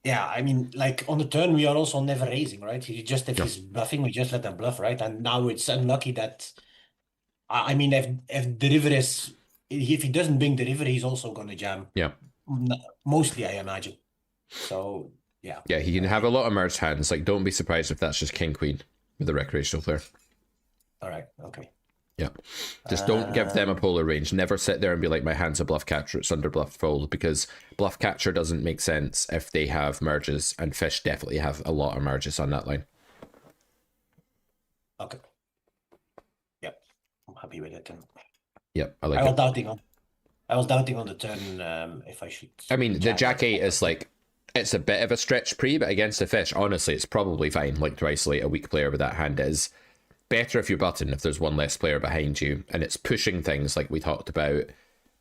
Yeah, I mean, like on the turn, we are also never raising, right? If No. he's bluffing, we just let them bluff, right? And now it's unlucky that. I mean, if the river is, if he doesn't bring the river, he's also gonna jam. Yeah. Mostly, I imagine. So yeah. Yeah, he can have a lot of merged hands. Like, don't be surprised if that's just king queen with a recreational player. All right. Okay. Yeah. Just don't give them a polar range. Never sit there and be like, my hand's a bluff catcher, it's under bluff fold, because bluff catcher doesn't make sense if they have merges, and fish definitely have a lot of merges on that line. Okay. Yep. I'm happy with it. And Yep, I like I was it. doubting on the turn if I should. I mean, the jam jack it. 8 is like, it's a bit of a stretch pre, but against a fish, honestly, it's probably fine. Like, to isolate a weak player with that hand is better if you button if there's one less player behind you, and it's pushing things like we talked about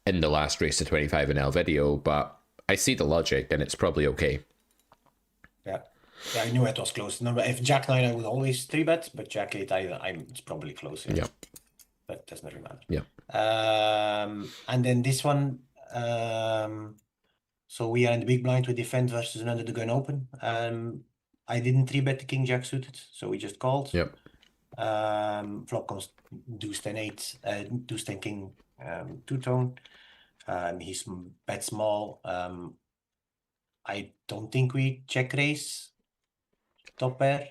in the last race to 25 NL video, but I see the logic and it's probably okay. Yeah. Yeah, I knew it was close. No, if Jack 9, I would always 3-bet, but Jack 8, it's probably close. Yeah. But doesn't really matter. Yeah. And then this one, so we are in the big blind with defend versus an under the gun open. I didn't 3-bet the king jack suited, so we just called. Yep. Flop comes deuce 10-8, deuce 10 king, two-tone. He's bet small. I don't think we check raise top pair.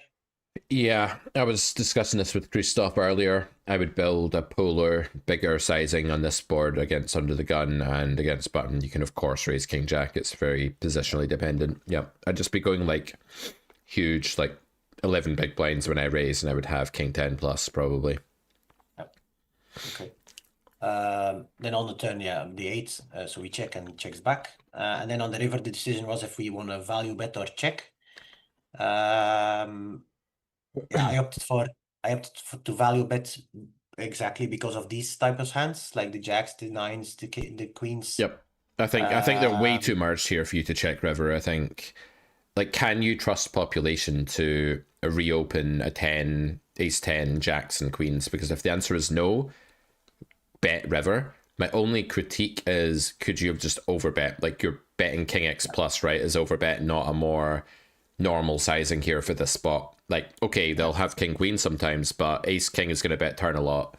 Yeah, I was discussing this with Christoph earlier. I would build a polar, bigger sizing on this board against under the gun, and against button you can of course raise king jack. It's very positionally dependent. Yeah, I'd just be going like huge, like 11 big blinds when I raise, and I would have king 10 plus probably. Okay. Then on the turn, the 8, so we check and checks back. And then on the river, the decision was if we want to value bet or check. I opted for to value bet exactly because of these type of hands, like the jacks, the 9s, the queens. Yep. I think they're way too merged here for you to check river. I think, like, can you trust population to reopen a 10, ace 10, jacks and queens? Because if the answer is no, bet river. My only critique is, could you have just overbet? Like, you're betting king x plus, right? Is overbet not a more normal sizing here for this spot? Like, okay, they'll have king queen sometimes, but ace king is going to bet turn a lot.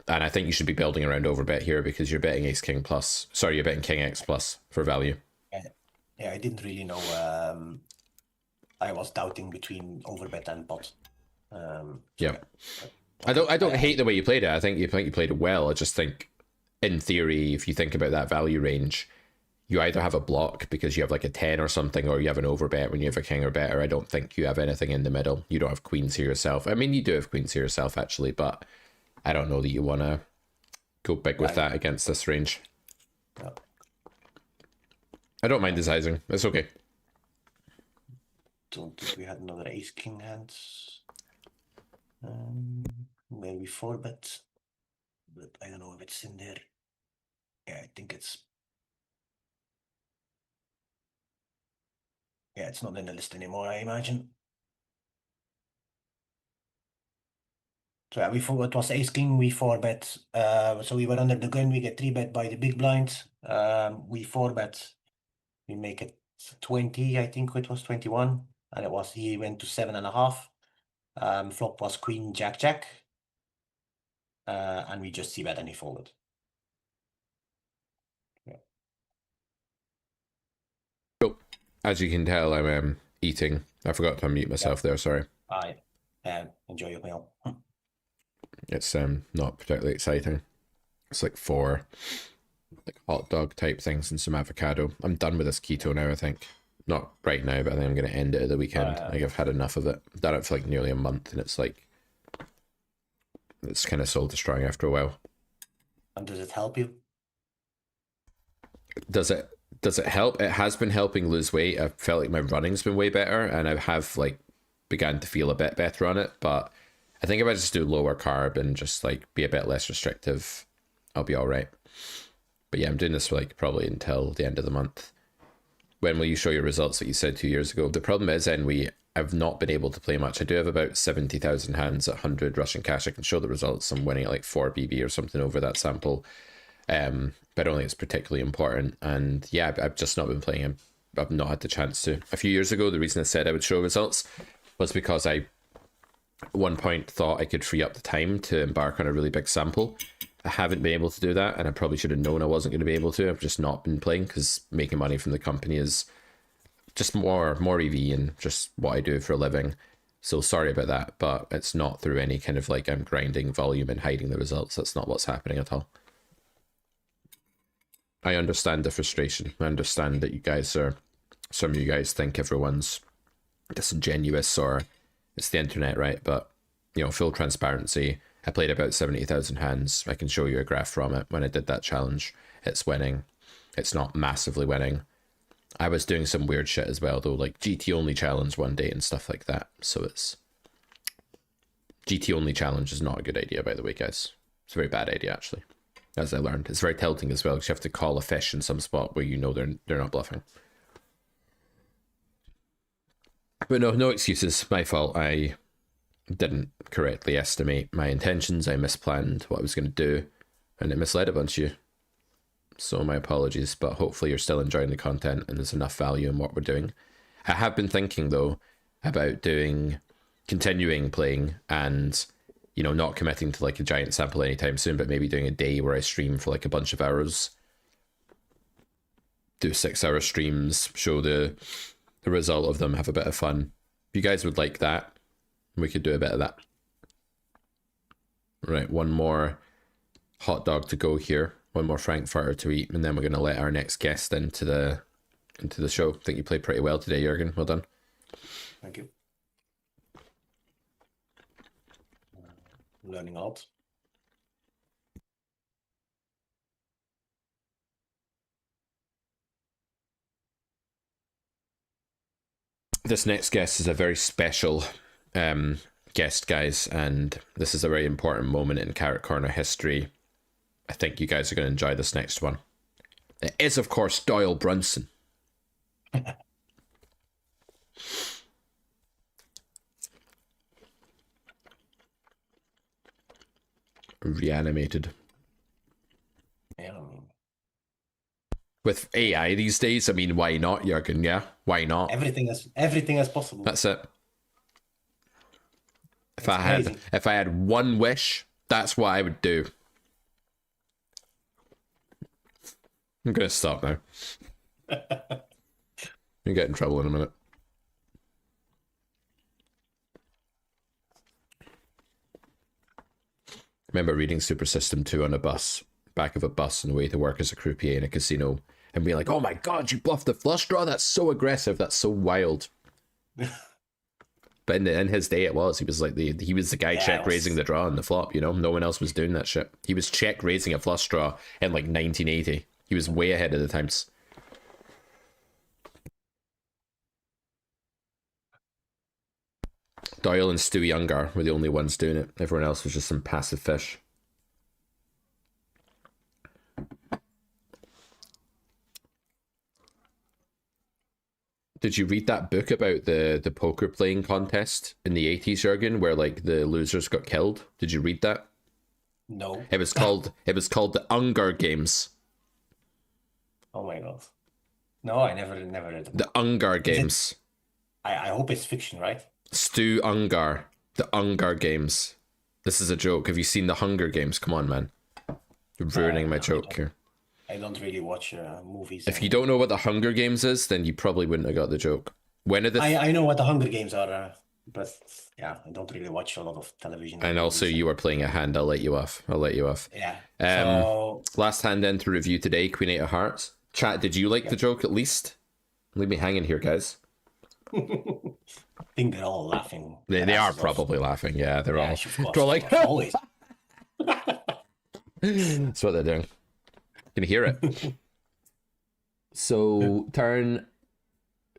And I think you should be building around overbet here because you're betting ace king plus. Sorry, you're betting king x plus for value. Yeah, I didn't really know. I was doubting between overbet and pot. Yeah. I don't hate the way you played it. I think you played it well. I just think, in theory, if you think about that value range, you either have a block because you have like a 10 or something, or you have an overbet when you have a king or better. I don't think you have anything in the middle. You don't have queens here yourself. I mean, you do have queens here yourself, actually, but I don't know that you want to go big with that against this range. No. I don't mind the sizing. It's okay. Don't think we had another ace king hands. Maybe 4-bet, but I don't know if it's in there. Yeah, I think it's. Yeah, it's not in the list anymore, I imagine. So yeah, it was ace king, we 4-bet. So we were under the gun, we get 3-bet by the big blind. We 4-bet, we make it 20, I think it was 21. And he went to 7.5. Flop was queen, jack, jack. And we just see bet and he folded. Yeah. As you can tell, I'm eating. I forgot to unmute myself there. Sorry. I enjoy your meal. It's not particularly exciting. It's like 4 like hot dog type things and some avocado. I'm done with this keto now, I think. Not right now, but I think I'm going to end it at the weekend. I think I've had enough of it. I've done it for like nearly a month, and it's like it's kind of soul destroying after a while. And does it help you? Does it help? It has been helping lose weight. I felt like my running's been way better, and I have like began to feel a bit better on it. But I think if I just do lower carb and just like be a bit less restrictive, I'll be all right. But yeah, I'm doing this for like probably until the end of the month. When will you show your results that you said 2 years ago? The problem is, I've not been able to play much. I do have about 70,000 hands at 100 Russian cash. I can show the results. I'm winning at like 4 BB or something over that sample. But I don't think it's particularly important. And yeah, I've just not been playing. I've not had the chance to. A few years ago, the reason I said I would show results was because I, at one point, thought I could free up the time to embark on a really big sample. I haven't been able to do that, and I probably should have known I wasn't going to be able to. I've just not been playing because making money from the company is just more EV and just what I do for a living. So sorry about that, but it's not through any kind of like I'm grinding volume and hiding the results. That's not what's happening at all. I understand the frustration. I understand that some of you guys think everyone's disingenuous or it's the internet, right? But, full transparency. I played about 70,000 hands. I can show you a graph from it. When I did that challenge, it's winning. It's not massively winning. I was doing some weird shit as well, though, like GT only challenge one day and stuff like that. So it's GT only challenge is not a good idea, by the way, guys. It's a very bad idea, actually. As I learned, it's very tilting as well because you have to call a fish in some spot where they're not bluffing. But no excuses. My fault. I didn't correctly estimate my intentions. I misplanned what I was going to do, and it misled a bunch of you. So my apologies, but hopefully you're still enjoying the content and there's enough value in what we're doing. I have been thinking though about continuing playing and, not committing to like a giant sample anytime soon, but maybe doing a day where I stream for like a bunch of hours, do 6-hour streams, show the result of them, have a bit of fun. If you guys would like that, we could do a bit of that. Right, one more hot dog to go here. One more frankfurter to eat, and then we're going to let our next guest into the show. I think you played pretty well today, Jürgen. Well done. Thank you. Learning a lot. This next guest is a very special guest, guys, and this is a very important moment in Carrot Corner history. I think you guys are going to enjoy this next one. It is, of course, Doyle Brunson. Reanimated. Yeah. With AI these days, I mean, why not, Jürgen? Yeah, why not? Everything is possible. That's it. If It's I had one wish, that's what I would do. I'm gonna stop now. You get in trouble in a minute. Remember reading Super System 2 on a bus, back of a bus on the way to work as a croupier in a casino, and being like, "Oh my god, you bluffed the flush draw? That's so aggressive. That's so wild." But in his day, it was. He was like he was the guy check raising the draw on the flop. No one else was doing that shit. He was check raising a flush draw in like 1980. He was way ahead of the times. Doyle and Stu Younger were the only ones doing it. Everyone else was just some passive fish. Did you read that book about the poker playing contest in the 80s, Jürgen, where like the losers got killed? Did you read that? No. It was called the Unger Games. Oh my god. No, I never read it. The Unger Games. I hope it's fiction, right? Stu Ungar. The Unger Games. This is a joke. Have you seen the Hunger Games? Come on, man. You're ruining my joke here. I I don't really watch movies. If you don't know what the Hunger Games is, then you probably wouldn't have got the joke. When are the I know what the Hunger Games are, but yeah, I don't really watch a lot of television. and also movies. you were playing a hand. I'll let you off. Yeah. So last hand then to review today, Queen 8 of Hearts. Chat, did you like the joke at least? Leave me hanging here, guys. I think they're all laughing. They their are asses off. probably laughing. Yeah, they're all. Of course, they're all like, always. that's what they're doing. Can you hear it? So turn.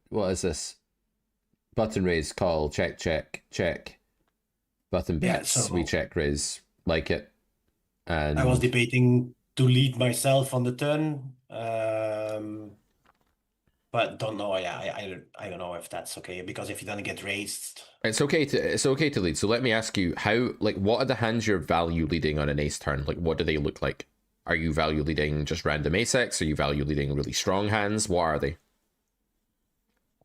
What is this? Button raise, call, check, check, check. Button Yeah, bets, so- we check, raise, like it. And I was debating to lead myself on the turn, but don't know. I don't know if that's okay, because if you don't get raised, it's okay to lead. So let me ask you, what are the hands you're value leading on an ace turn? Like, what do they look like? Are you value leading just random ace X? Are you value leading really strong hands? What are they?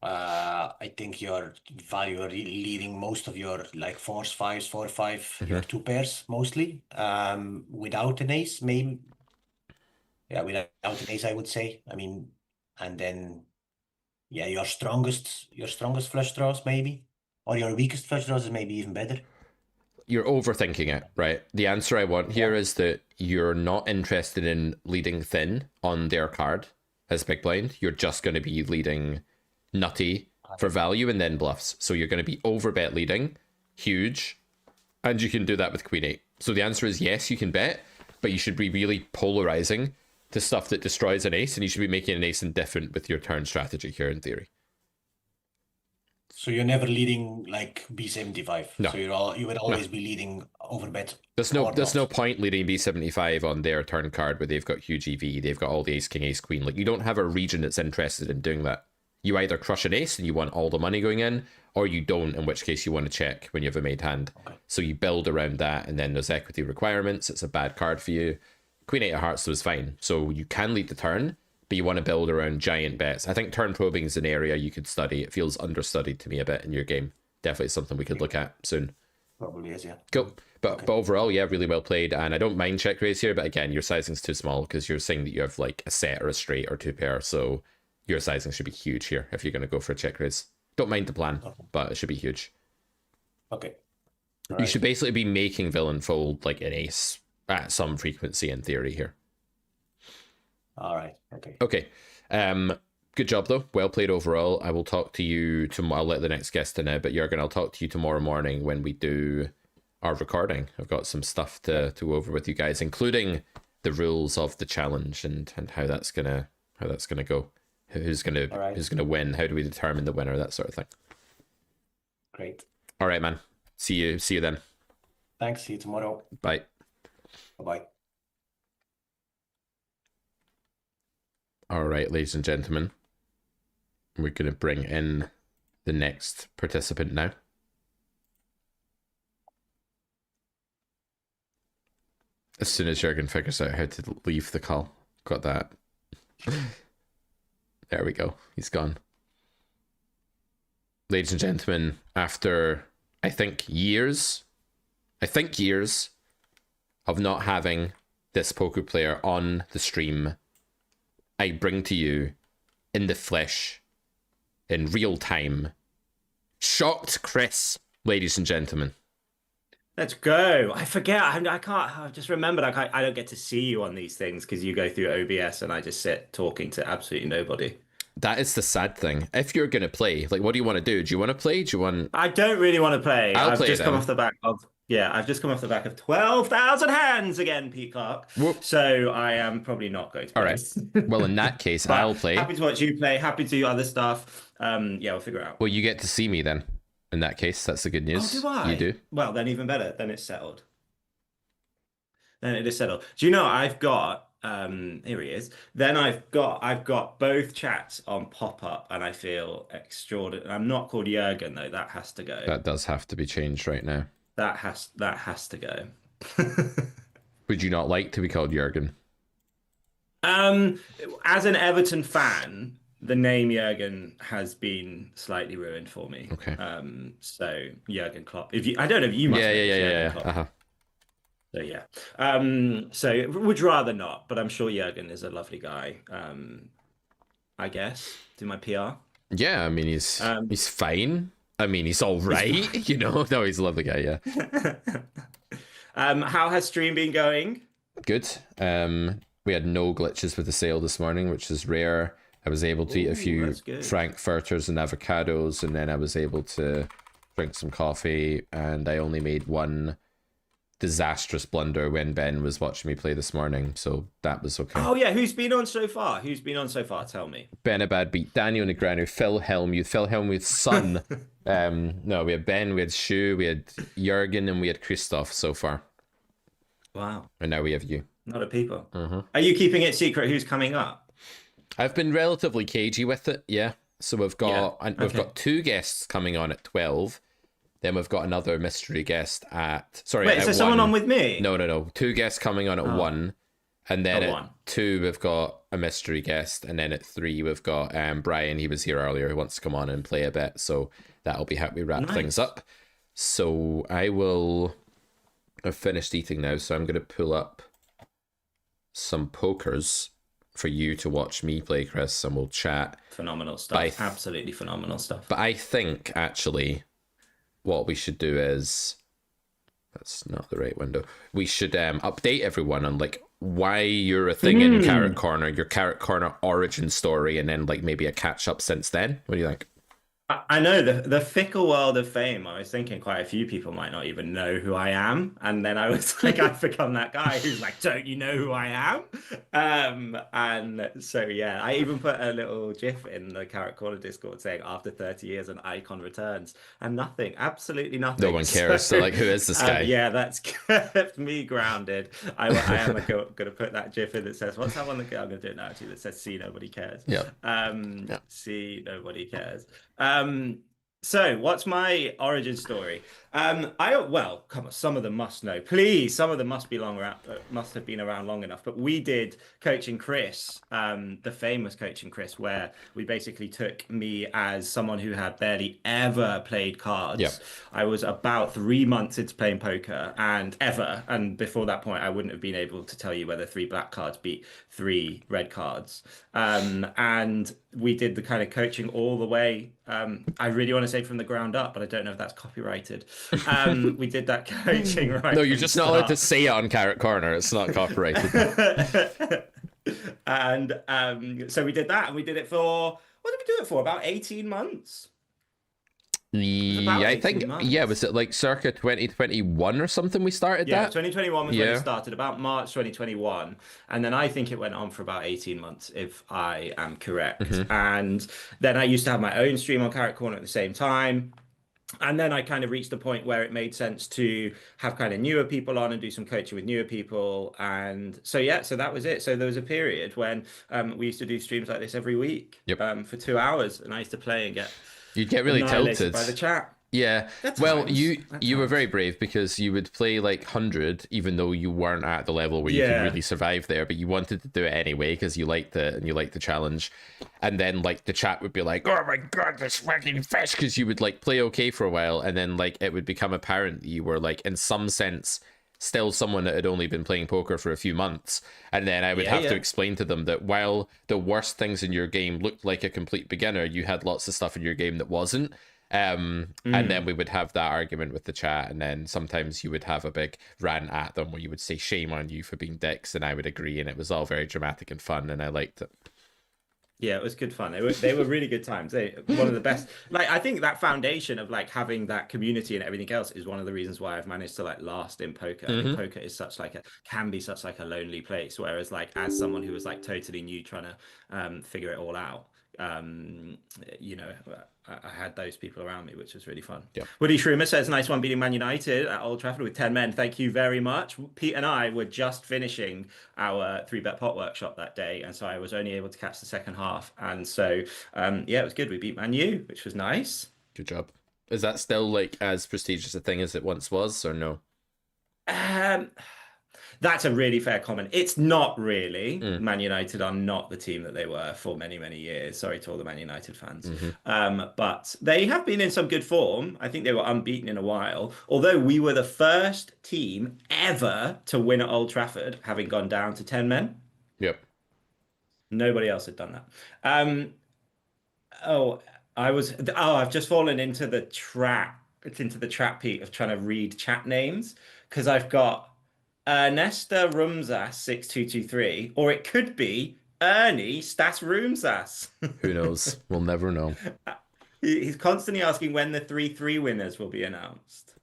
I think you're value leading most of your like 4s, 5s, 4, 5, your 2 pairs mostly. Without an ace, maybe. Yeah, without an ace, I would say. I mean, and then yeah, your strongest flush draws maybe, or your weakest flush draws is maybe even better. You're overthinking it, right? The answer I want here is that you're not interested in leading thin on their card as big blind. You're just going to be leading nutty for value and then bluffs. So you're going to be overbet leading, huge, and you can do that with Queen 8. So the answer is yes, you can bet, but you should be really polarizing to stuff that destroys an ace, and you should be making an ace indifferent with your turn strategy here in theory. So you're never leading like B75. No. So you would always be leading overbet. There's no point leading B75 on their turn card where they've got huge EV, they've got all the ace, king, ace, queen. Like, you don't have a region that's interested in doing that. You either crush an ace and you want all the money going in, or you don't, in which case you want to check when you have a made hand. Okay. So you build around that, and then there's equity requirements. It's a bad card for you. Queen 8 of Hearts was fine. So you can lead the turn, but you want to build around giant bets. I think turn probing is an area you could study. It feels understudied to me a bit in your game. Definitely something we could look at soon. Probably is, yeah. Cool. But overall, yeah, really well played. And I don't mind check raise here, but again, your sizing's too small because you're saying that you have like a set or a straight or 2 pair. So your sizing should be huge here if you're going to go for a check raise. Don't mind the plan, but it should be huge. Okay. You should basically be making villain fold like an ace at some frequency in theory here. All right. Okay. Okay. Good job though. Well played overall. I will talk to you tomorrow. I'll let the next guest in it, but Jürgen, I'll talk to you tomorrow morning when we do our recording. I've got some stuff to go over with you guys, including the rules of the challenge and how that's gonna go. Who's gonna win? How do we determine the winner? That sort of thing. Great. All right, man. See you then. Thanks. See you tomorrow. Bye. Bye-bye. All right, ladies and gentlemen, we're going to bring in the next participant now. As soon as Jürgen figures out how to leave the call. Got that. There we go. He's gone. Ladies and gentlemen, after I think years of not having this poker player on the stream, I bring to you in the flesh, in real time, Shocked Chris, ladies and gentlemen. Let's go. I forget. I can't. I've just remembered. I don't get to see you on these things because you go through OBS and I just sit talking to absolutely nobody. That is the sad thing. If you're going to play, like, what do you want to do? Do you want to play? Do you want... I don't really want to play. I'll I've play just come then. off the back of... Yeah, I've just come off the back of 12,000 hands again, Peacock. Whoop. So I am probably not going to play. All right. Well, in that case, But I'll play. Happy to watch you play. Happy to do other stuff. Yeah, we'll figure it out. Well, you get to see me then. In that case, that's the good news. Oh, do I? You do. Well, then even better. Then it's settled. Then it is settled. Do you know I've got here he is. Then I've got both chats on pop-up and I feel extraordinary. I'm not called Jürgen though. That has to go. That does have to be changed right now. That has to go. Would you not like to be called Jürgen? As an Everton fan, the name Jürgen has been slightly ruined for me. Okay. So Jürgen Klopp. I don't know if you must. Yeah. know Jürgen Klopp. Uh-huh. So yeah. So would rather not, but I'm sure Jurgen is a lovely guy. I guess do my PR. Yeah, I mean he's fine. I mean he's all right, fine. you know. No, he's a lovely guy. Yeah. How has stream been going? Good. We had no glitches with the sale this morning, which is rare. I was able to eat a few that's good. frankfurters and avocados, and then I was able to drink some coffee, and I only made one disastrous blunder when Ben was watching me play this morning, so that was okay. Oh yeah, who's been on so far? Who's been on so far? Tell me. Benabad beat Daniel Negreanu, Phil Hellmuth's son. No, we had Ben, we had Shu, we had Jurgen, and we had Christoph so far. Wow. And now we have you. A lot of people. Mm-hmm. Are you keeping it secret who's coming up? I've been relatively cagey with it, yeah. So we've got two guests coming on at 12. Then we've got another mystery guest at... Sorry, Wait, is there someone on with me? No. Two guests coming on at 1. And then at 1. 2, we've got a mystery guest. And then at 3, we've got Brian. He was here earlier. Who wants to come on and play a bit. So that'll be how we wrap things up. So I've finished eating now. So I'm going to pull up some pokers for you to watch me play, Chris. And we'll chat. Phenomenal stuff. Absolutely phenomenal stuff. But I think, actually... what we should do is, that's not the right window. We should update everyone on like why you're a thing in Carrot Corner, your Carrot Corner origin story, and then like maybe a catch up since then. What do you think? I know the fickle world of fame. I was thinking quite a few people might not even know who I am, and then I was like, I've become that guy who's like, "Don't you know who I am?" And so yeah, I even put a little GIF in the Carrot Corner Discord saying, "After 30 years, an icon returns," and nothing, absolutely nothing. No one cares. So like, who is this guy? Yeah, that's kept me grounded. I am going to put that GIF in that says, "What's that one?" I'm going to do it now actually. That says, "See, nobody cares." Yeah. See, nobody cares. So what's my origin story? Come on, some of them must know. Please, some of them must have been around long enough. But we did Coaching Chris, the famous Coaching Chris, where we basically took me as someone who had barely ever played cards. Yep. I was about 3 months into playing poker, and before that point, I wouldn't have been able to tell you whether 3 black cards beat 3 red cards. And we did the kind of coaching all the way. I really want to say from the ground up, but I don't know if that's copyrighted. We did that coaching right. No, you're just not allowed to say it on Carrot Corner. It's not copyrighted. And so we did that, and we did it for, what did we do it for? About 18 months. Yeah, I think, was it like circa 2021 or something we started that? 2021 was when it started, about March 2021. And then I think it went on for about 18 months, if I am correct. Mm-hmm. And then I used to have my own stream on Carrot Corner at the same time. And then I kind of reached the point where it made sense to have kind of newer people on and do some coaching with newer people. And so, so that was it. So there was a period when we used to do streams like this every week for 2 hours. And I used to play and you'd get really tilted by the chat. Yeah. Well, you were very brave because you would play like 100, even though you weren't at the level where you could really survive there, but you wanted to do it anyway because you liked it and you liked the challenge. And then like the chat would be like, "Oh my god, this fucking fish," because you would like play okay for a while, and then like it would become apparent that you were like in some sense still someone that had only been playing poker for a few months. And then I would have to explain to them that while the worst things in your game looked like a complete beginner, you had lots of stuff in your game that wasn't. And then we would have that argument with the chat, and then sometimes you would have a big rant at them where you would say, "Shame on you for being dicks," and I would agree, and it was all very dramatic and fun, and I liked it. Yeah, it was good fun. They were really good times. One of the best. Like, I think that foundation of like having that community and everything else is one of the reasons why I've managed to like last in poker. I mean, poker is can be such like a lonely place. Whereas like as someone who was like totally new trying to figure it all out, I had those people around me, which was really fun. Yeah. Woody Shroomer says, "Nice one beating Man United at Old Trafford with 10 men. Thank you very much." Pete and I were just finishing our 3-bet pot workshop that day, and so I was only able to catch the second half. And so, it was good. We beat Man U, which was nice. Good job. Is that still like as prestigious a thing as it once was, or no? That's a really fair comment. It's not really. Man United are not the team that they were for many, many years. Sorry to all the Man United fans. But they have been in some good form. I think they were unbeaten in a while. Although we were the first team ever to win at Old Trafford, having gone down to 10 men. Yep. Nobody else had done that. I've just fallen into the trap. It's into the trap, Pete, of trying to read chat names, because I've got Nesta Rumsas 6223, or it could be Ernie Stas Rumsas. Who knows? We'll never know. He's constantly asking when the 3-3 winners will be announced.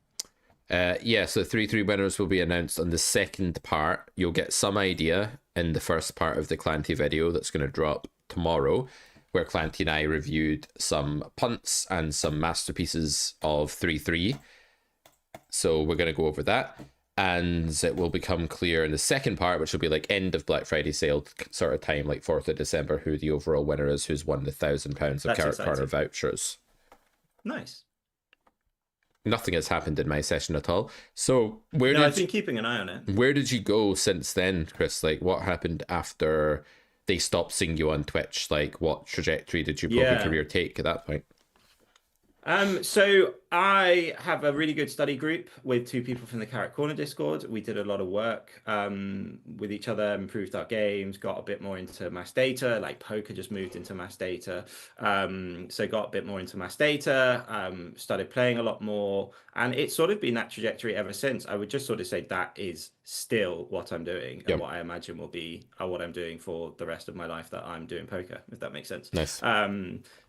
Yeah, so 3-3 winners will be announced on the second part. You'll get some idea in the first part of the Clanty video that's going to drop tomorrow, where Clanty and I reviewed some punts and some masterpieces of 3-3. So we're going to go over that. And it will become clear in the second part, which will be like end of Black Friday sale sort of time, like 4th of December, who the overall winner is, who's won the £1,000 of Carrot Corner vouchers. Nice. Nothing has happened in my session at all. So I've been keeping an eye on it. Where did you go since then, Chris? Like, what happened after they stopped seeing you on Twitch? Like, what trajectory did your poker career take at that point? So I have a really good study group with 2 people from the Carrot Corner Discord. We did a lot of work with each other, improved our games, got a bit more into mass data, like poker just moved into mass data. So got a bit more into mass data, started playing a lot more, and it's sort of been that trajectory ever since. I would just sort of say that is still what I'm doing and what I imagine will be what I'm doing for the rest of my life, that I'm doing poker, if that makes sense. Nice.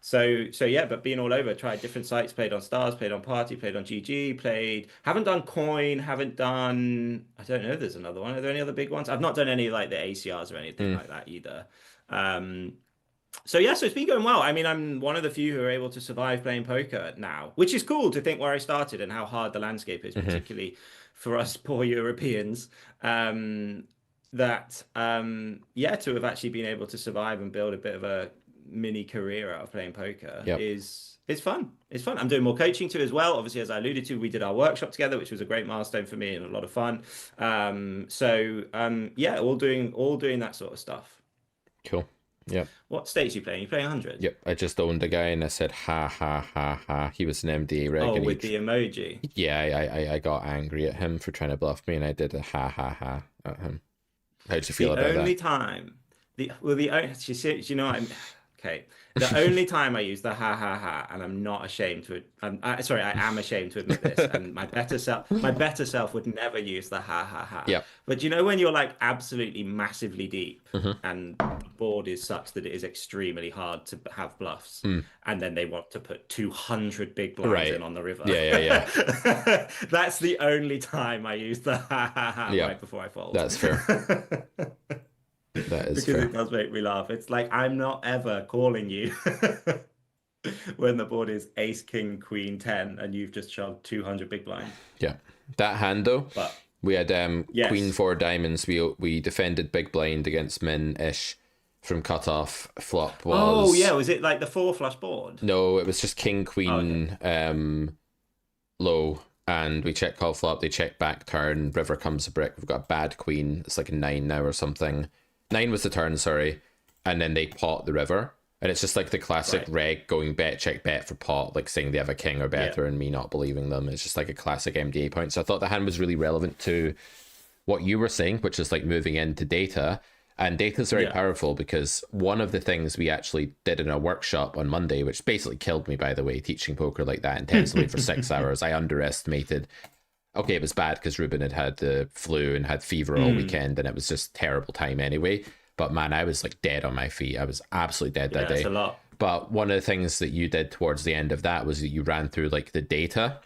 So yeah, but being all over, tried different sites, played on Stars, played on Party, played on GG, haven't done Coin, haven't done, I don't know if there's another one. Are there any other big ones? I've not done any like the ACRs or anything like that either. So yeah, so it's been going well. I mean, I'm one of the few who are able to survive playing poker now, which is cool to think where I started and how hard the landscape is, particularly for us poor Europeans. To have actually been able to survive and build a bit of a mini career out of playing poker it's fun. It's fun. I'm doing more coaching too as well. Obviously, as I alluded to, we did our workshop together, which was a great milestone for me and a lot of fun. All doing that sort of stuff. Cool. Yep. What stakes are you playing? You playing 100? Yep. I just owned a guy and I said, ha, ha, ha, ha. He was an MDA reg. Oh, with the emoji? Yeah, I got angry at him for trying to bluff me and I did a ha, ha, ha at him. How'd you feel about that? The only time I use the ha ha ha, and I'm not ashamed to, I am ashamed to admit this, and my better self would never use the ha ha ha. Yeah. But you know when you're like absolutely massively deep, and the board is such that it is extremely hard to have bluffs, and then they want to put 200 big blinds in on the river. Yeah. That's the only time I use the ha ha ha right before I fold. That's fair. That is fair. It does make me laugh. It's like, I'm not ever calling you when the board is ace, king, queen, 10, and you've just shoved 200 big blind. Yeah. That hand, though, we had queen 4 diamonds. We defended big blind against min-ish from cutoff. Flop was... Oh, yeah. Was it like the 4 flush board? No, it was just king, queen, low. And we check call flop. They check back turn. River comes a brick. We've got a bad queen. It's like a 9 now or something. 9 was the turn, sorry, and then they pot the river, and it's just like the classic reg going bet, check, bet for pot, like saying they have a king or better and me not believing them. It's just like a classic MDA point. So I thought the hand was really relevant to what you were saying, which is like moving into data, and data is very powerful, because one of the things we actually did in a workshop on Monday, which basically killed me, by the way, teaching poker like that intensely for 6 hours. I underestimated. Okay, it was bad because Ruben had the flu and had fever all weekend, and it was just terrible time anyway. But man, I was like dead on my feet. I was absolutely dead that day. That's a lot. But one of the things that you did towards the end of that was that you ran through like the data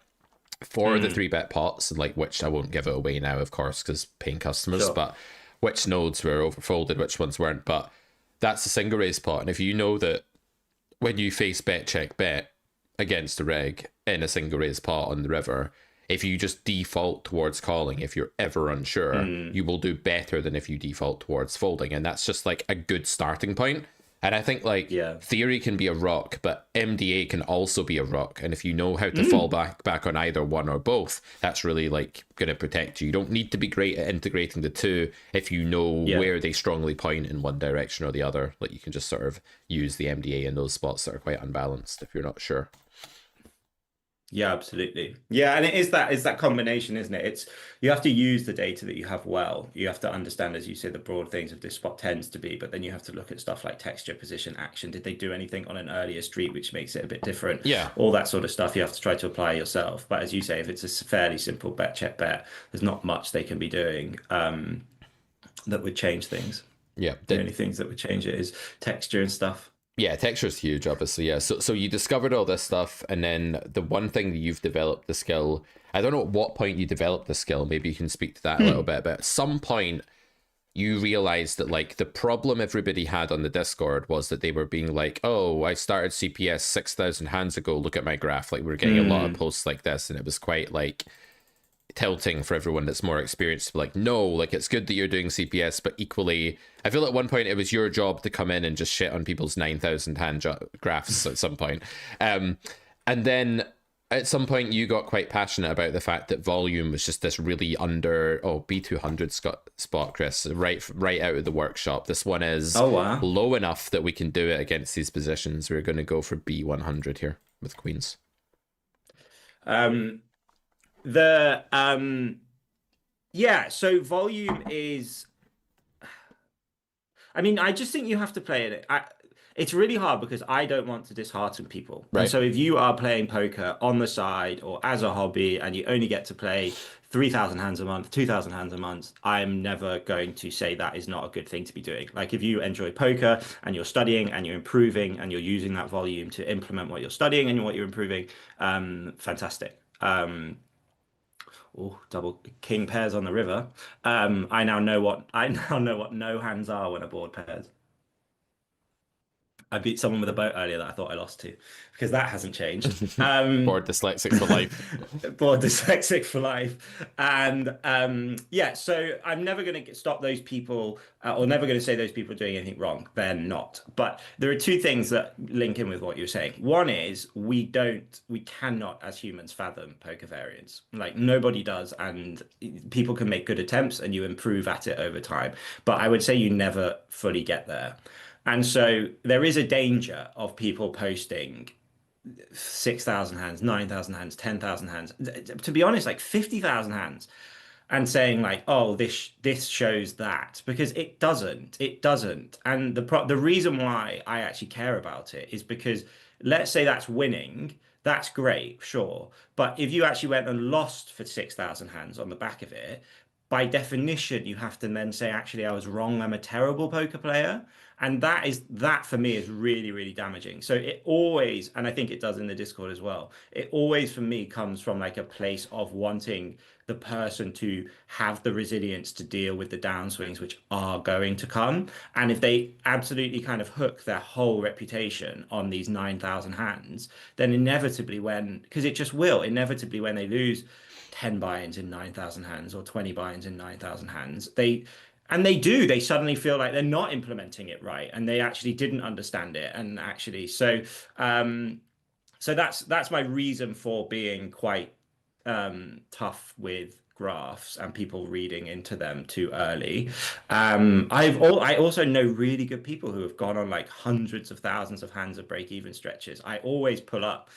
for the 3-bet pots, and like, which I won't give it away now, of course, because paying customers, but which nodes were overfolded, which ones weren't. But that's a single raise pot. And if you know that when you face bet, check, bet against a reg in a single raise pot on the river, if you just default towards calling, if you're ever unsure, you will do better than if you default towards folding. And that's just like a good starting point. And I think like Yeah. theory can be a rock, but MDA can also be a rock. And if you know how to fall back on either one or both, that's really like going to protect you. You don't need to be great at integrating the two if you know where they strongly point in one direction or the other. Like you can just sort of use the MDA in those spots that are quite unbalanced if you're not sure. Yeah, absolutely. Yeah, and it's that combination, isn't it? It's you have to use the data that you have well. You have to understand, as you say, the broad things of this spot tends to be, but then you have to look at stuff like texture, position, action. Did they do anything on an earlier street which makes it a bit different? Yeah. All that sort of stuff you have to try to apply yourself. But as you say, if it's a fairly simple bet, check, bet, there's not much they can be doing that would change things. Yeah. The only things that would change it is texture and stuff. Yeah, texture's huge, obviously. Yeah, so you discovered all this stuff, and then the one thing that you've developed the skill. I don't know at what point you developed the skill. Maybe you can speak to that a little bit. But at some point, you realized that like the problem everybody had on the Discord was that they were being like, "Oh, I started CPS 6,000 hands ago. Look at my graph." Like we were getting a lot of posts like this, and it was quite like tilting for everyone that's more experienced to be like, no, like it's good that you're doing CPS, but equally I feel at one point it was your job to come in and just shit on people's 9,000 hand graphs at some point. And then at some point you got quite passionate about the fact that volume was just this really B200 spot, Chris, right out of the workshop. This one is low enough that we can do it against these positions. We're going to go for B100 here with queens. So volume is, I mean, I just think you have to play it. It's really hard because I don't want to dishearten people. Right. And so if you are playing poker on the side or as a hobby and you only get to play 3,000 hands a month, 2,000 hands a month, I'm never going to say that is not a good thing to be doing. Like if you enjoy poker and you're studying and you're improving and you're using that volume to implement what you're studying and what you're improving, fantastic. Double king pairs on the river. I now know what no hands are when a board pairs. I beat someone with a boat earlier that I thought I lost to, because that hasn't changed. Board dyslexic for life. Board dyslexic for life. And so I'm never going to stop those people or never going to say those people are doing anything wrong. They're not. But there are two things that link in with what you're saying. One is we cannot as humans fathom poker variance. Like nobody does. And people can make good attempts and you improve at it over time. But I would say you never fully get there. And so there is a danger of people posting 6,000 hands, 9,000 hands, 10,000 hands, to be honest, like 50,000 hands, and saying like, oh, this shows that, because it doesn't. And the reason why I actually care about it is because let's say that's winning, that's great, sure. But if you actually went and lost for 6,000 hands on the back of it, by definition, you have to then say, actually, I was wrong. I'm a terrible poker player. And that for me is really, really damaging. So it always, and I think it does in the Discord as well, it always for me comes from like a place of wanting the person to have the resilience to deal with the downswings which are going to come. And if they absolutely kind of hook their whole reputation on these 9,000 hands, then inevitably because it just will, inevitably when they lose 10 buy-ins in 9,000 hands or 20 buy-ins in 9,000 hands, they suddenly feel like they're not implementing it right and they actually didn't understand it. And actually, so that's my reason for being quite tough with graphs and people reading into them too early. I also know really good people who have gone on like hundreds of thousands of hands of break-even stretches. I always pull up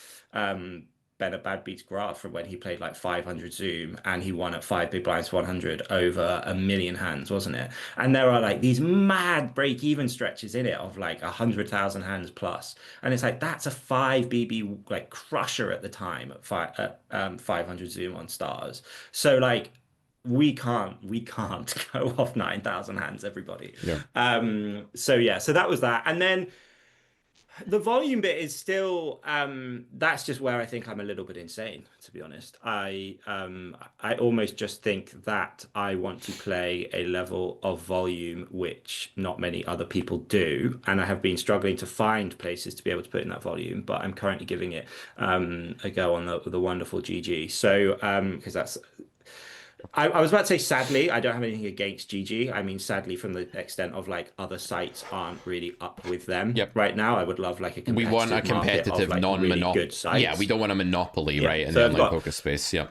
Bennett Badbeat's graph from when he played like 500 Zoom and he won at 5 big blinds 100 over 1,000,000 hands, wasn't it? And there are like these mad break-even stretches in it of like 100,000 hands plus, and it's like that's a 5 BB like crusher at the time at 500 Zoom on stars. So like we can't go off 9,000 hands, everybody. So that was that. And then the volume bit is still that's just where I think I'm a little bit insane, to be honest. I almost just think that I want to play a level of volume which not many other people do, and I have been struggling to find places to be able to put in that volume, but I'm currently giving it a go on the wonderful GG. So because I was about to say, sadly, I don't have anything against GG. I mean, sadly, from the extent of like other sites aren't really up with them Yep. right now. I would love like a We competitive want a market of, competitive, like, non-monopoly. really good sites. Yeah, we don't want a monopoly, Yeah. right, in So the I've online got- poker space. Yeah.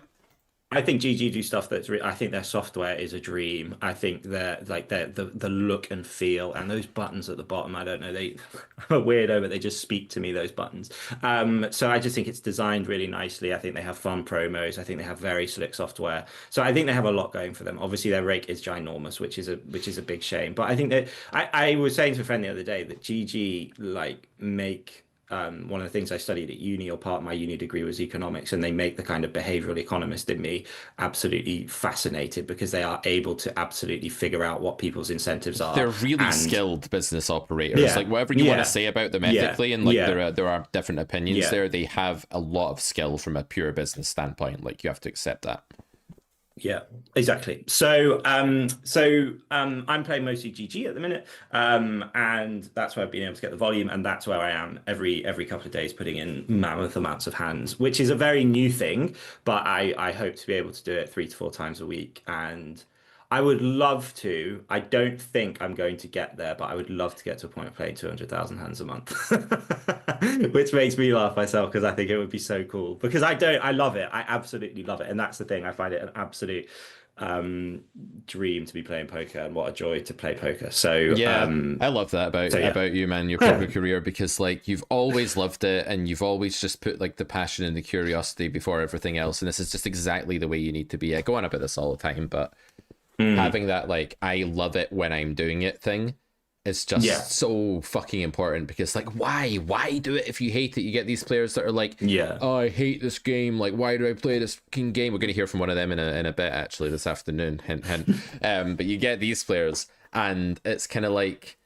I think GG do stuff that's I think their software is a dream. I think the look and feel and those buttons at the bottom. I don't know, I'm a weirdo, but they just speak to me, those buttons. So I just think it's designed really nicely. I think they have fun promos. I think they have very slick software. So I think they have a lot going for them. Obviously, their rake is ginormous, which is a big shame. But I think that I was saying to a friend the other day that GG like make. One of the things I studied at uni, or part of my uni degree, was economics, and they make the kind of behavioral economist in me absolutely fascinated because they are able to absolutely figure out what people's incentives are. They're really and- skilled business operators. Yeah, Like whatever you want yeah, to say about them yeah, ethically, and like yeah. there are different opinions Yeah. there. They have a lot of skill from a pure business standpoint. Like you have to accept that. Yeah, exactly. So I'm playing mostly GG at the minute, and that's where I've been able to get the volume, and that's where I am every couple of days, putting in mammoth amounts of hands, which is a very new thing, but I hope to be able to do it 3 to 4 times a week, and I would love to. I don't think I'm going to get there, but I would love to get to a point of playing 200,000 hands a month, which makes me laugh myself because I think it would be so cool. Because I love it. I absolutely love it, and that's the thing. I find it an absolute dream to be playing poker, and what a joy to play poker. So Yeah, I love that about you, man, your poker career, because like you've always loved it, and you've always just put like the passion and the curiosity before everything else, and this is just exactly the way you need to be. I go on about this all the time, but having that like I love it when I'm doing it thing is just so fucking important, because like why do it if you hate it? You get these players that are like, oh, I hate this game, like why do I play this fucking game? We're gonna hear from one of them in a bit actually this afternoon, hint hint. But you get these players and it's kind of like,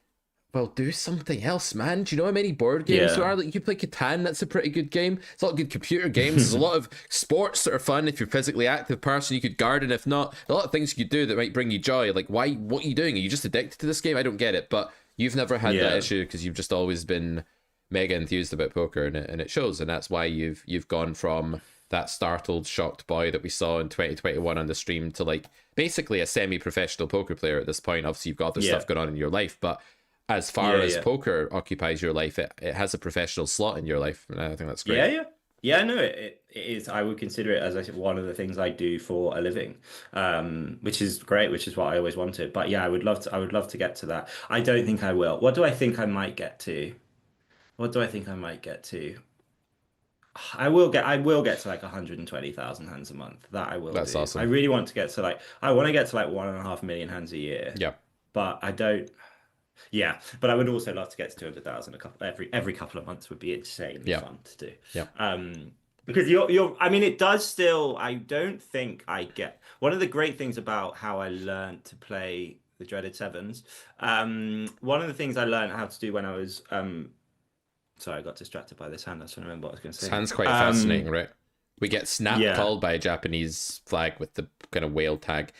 well, do something else, man. Do you know how many board games there are? Like, you play Catan, that's a pretty good game. It's a lot of good computer games. There's a lot of sports that are fun if you're a physically active person. You could garden, if not. A lot of things you could do that might bring you joy. Like, why? What are you doing? Are you just addicted to this game? I don't get it. But you've never had that issue because you've just always been mega enthused about poker, and it shows. And that's why you've gone from that startled, shocked boy that we saw in 2021 on the stream to like basically a semi-professional poker player at this point. Obviously, you've got other stuff going on in your life, but as far as poker occupies your life, it has a professional slot in your life, and I think that's great. Yeah, no, it is. I would consider it, as I said, one of the things I do for a living, which is great, which is what I always wanted. But yeah, I would love to get to that. I don't think I will. What do I think I might get to? I will get to like 120,000 hands a month. That I will. That's do. awesome. I really want to get to like 1.5 million hands a year. Yeah. But I don't. Yeah, but I would also love to get to 200,000 every couple of months. Would be insanely fun to do. Yeah. Because I mean, it does still. I don't think I get one of the great things about how I learned to play the dreaded sevens. One of the things I learned how to do when I was sorry, I got distracted by this hand. I was trying to remember what I was going to say. This hand's quite fascinating, right? We get snap called by a Japanese flag with the kind of whale tag.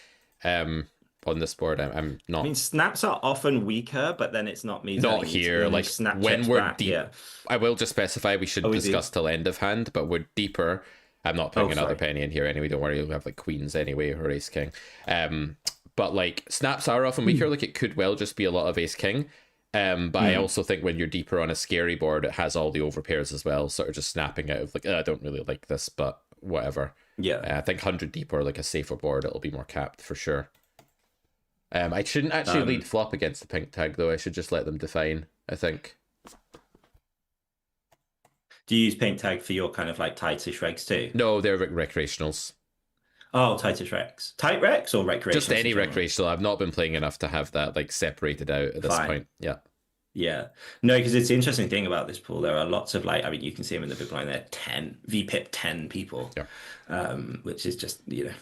On this board, I'm not. I mean, snaps are often weaker, but then it's not me. Not here. Like when we're deep, I will just specify we shouldn't discuss till end of hand, but we're deeper. I'm not putting another penny in here anyway. Don't worry, you'll have like queens anyway or ace king. But like snaps are often weaker. Like it could well just be a lot of ace king. But I also think when you're deeper on a scary board, it has all the overpairs as well. Sort of just snapping out of like, I don't really like this, but whatever. Yeah. I think 100 deeper, like a safer board, it'll be more capped for sure. I shouldn't actually lead flop against the pink tag though. I should just let them define, I think. Do you use pink tag for your kind of like tightish regs too? No, they're recreationals. Oh, tightish regs. Tight regs or recreational? Just any recreational. I've not been playing enough to have that like separated out at this point. Yeah. Yeah. No, because it's the interesting thing about this pool. There are lots of like, I mean, you can see them in the big blind. There are 10 VPIP 10 people. Yeah. Which is just, yeah.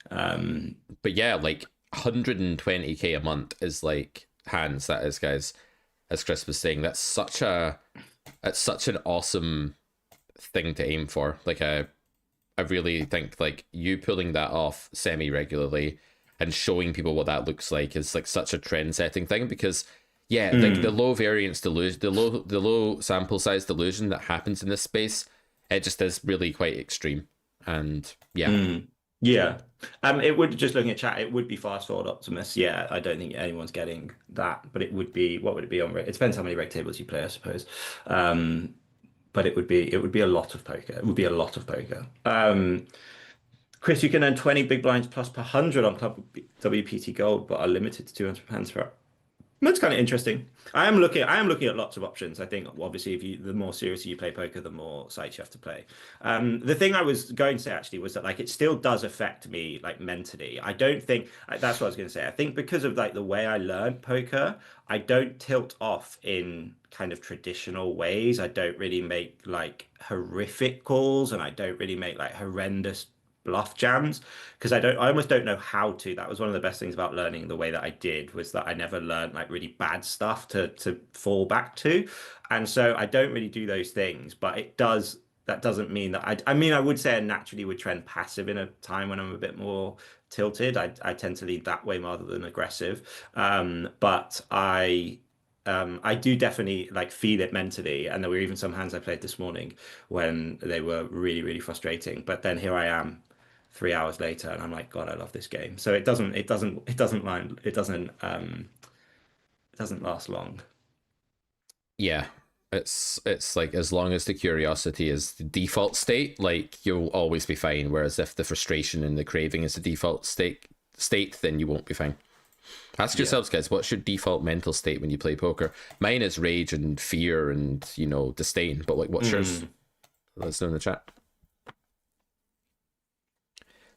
But yeah, like 120k a month is like hands, that is, guys, as Chris was saying. That's such an awesome thing to aim for. Like I really think like you pulling that off semi-regularly and showing people what that looks like is like such a trend-setting thing, because like the low variance delusion, the low sample size delusion that happens in this space, it just is really quite extreme. And yeah. It would, just looking at chat, it would be Fast Forward Optimus. Yeah, I don't think anyone's getting that, but it would be, what would it be on? It depends how many reg tables you play, I suppose. But it would be a lot of poker. It would be a lot of poker. Chris, you can earn 20 big blinds plus per 100 on Club WPT Gold, but are limited to 200 hands for. That's kind of interesting. I am looking at lots of options. I think obviously the more seriously you play poker, the more sites you have to play. The thing I was going to say actually was that like it still does affect me like mentally. I don't think that's what I was going to say. I think because of like the way I learned poker, I don't tilt off in kind of traditional ways. I don't really make like horrific calls, and I don't really make like horrendous bluff jams because I almost don't know how to. That was one of the best things about learning the way that I did, was that I never learned like really bad stuff to fall back to. And so I don't really do those things, but that doesn't mean that I mean, I would say I naturally would trend passive in a time when I'm a bit more tilted. I tend to lead that way rather than aggressive. But I do definitely like feel it mentally, and there were even some hands I played this morning when they were really, really frustrating. But then here I am 3 hours later, and I'm like, God, I love this game. So it doesn't last long. Yeah, it's like as long as the curiosity is the default state, like you'll always be fine. Whereas if the frustration and the craving is the default state, then you won't be fine. Ask yourselves, guys, what's your default mental state when you play poker? Mine is rage and fear and, disdain. But like, what's yours? Let us know in the chat.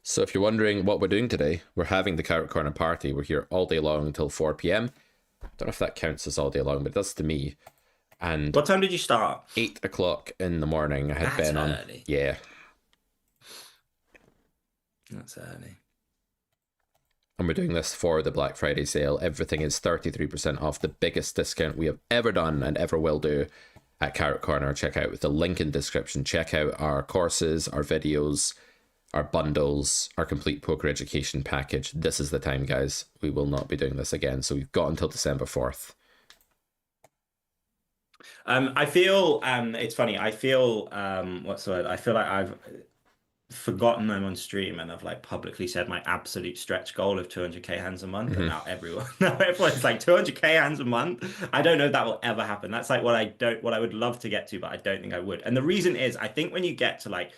So if you're wondering what we're doing today, we're having the Carrot Corner party. We're here all day long until 4 p.m. Don't know if that counts as all day long, but it does to me. And what time did you start? 8 o'clock in the morning. I had Ben on. Yeah. That's early. And we're doing this for the Black Friday sale. Everything is 33% off, the biggest discount we have ever done and ever will do at Carrot Corner. Check out the link in the description. Check out our courses, our videos, our bundles, our complete poker education package. This is the time, guys. We will not be doing this again. So we've got until December 4th. I feel, it's funny. I feel, what's the word? I feel like I've forgotten I'm on stream and I've like publicly said my absolute stretch goal of 200k hands a month, and now everyone's like 200k hands a month. I don't know if that will ever happen. That's like what I would love to get to, but I don't think I would. And the reason is, I think when you get to like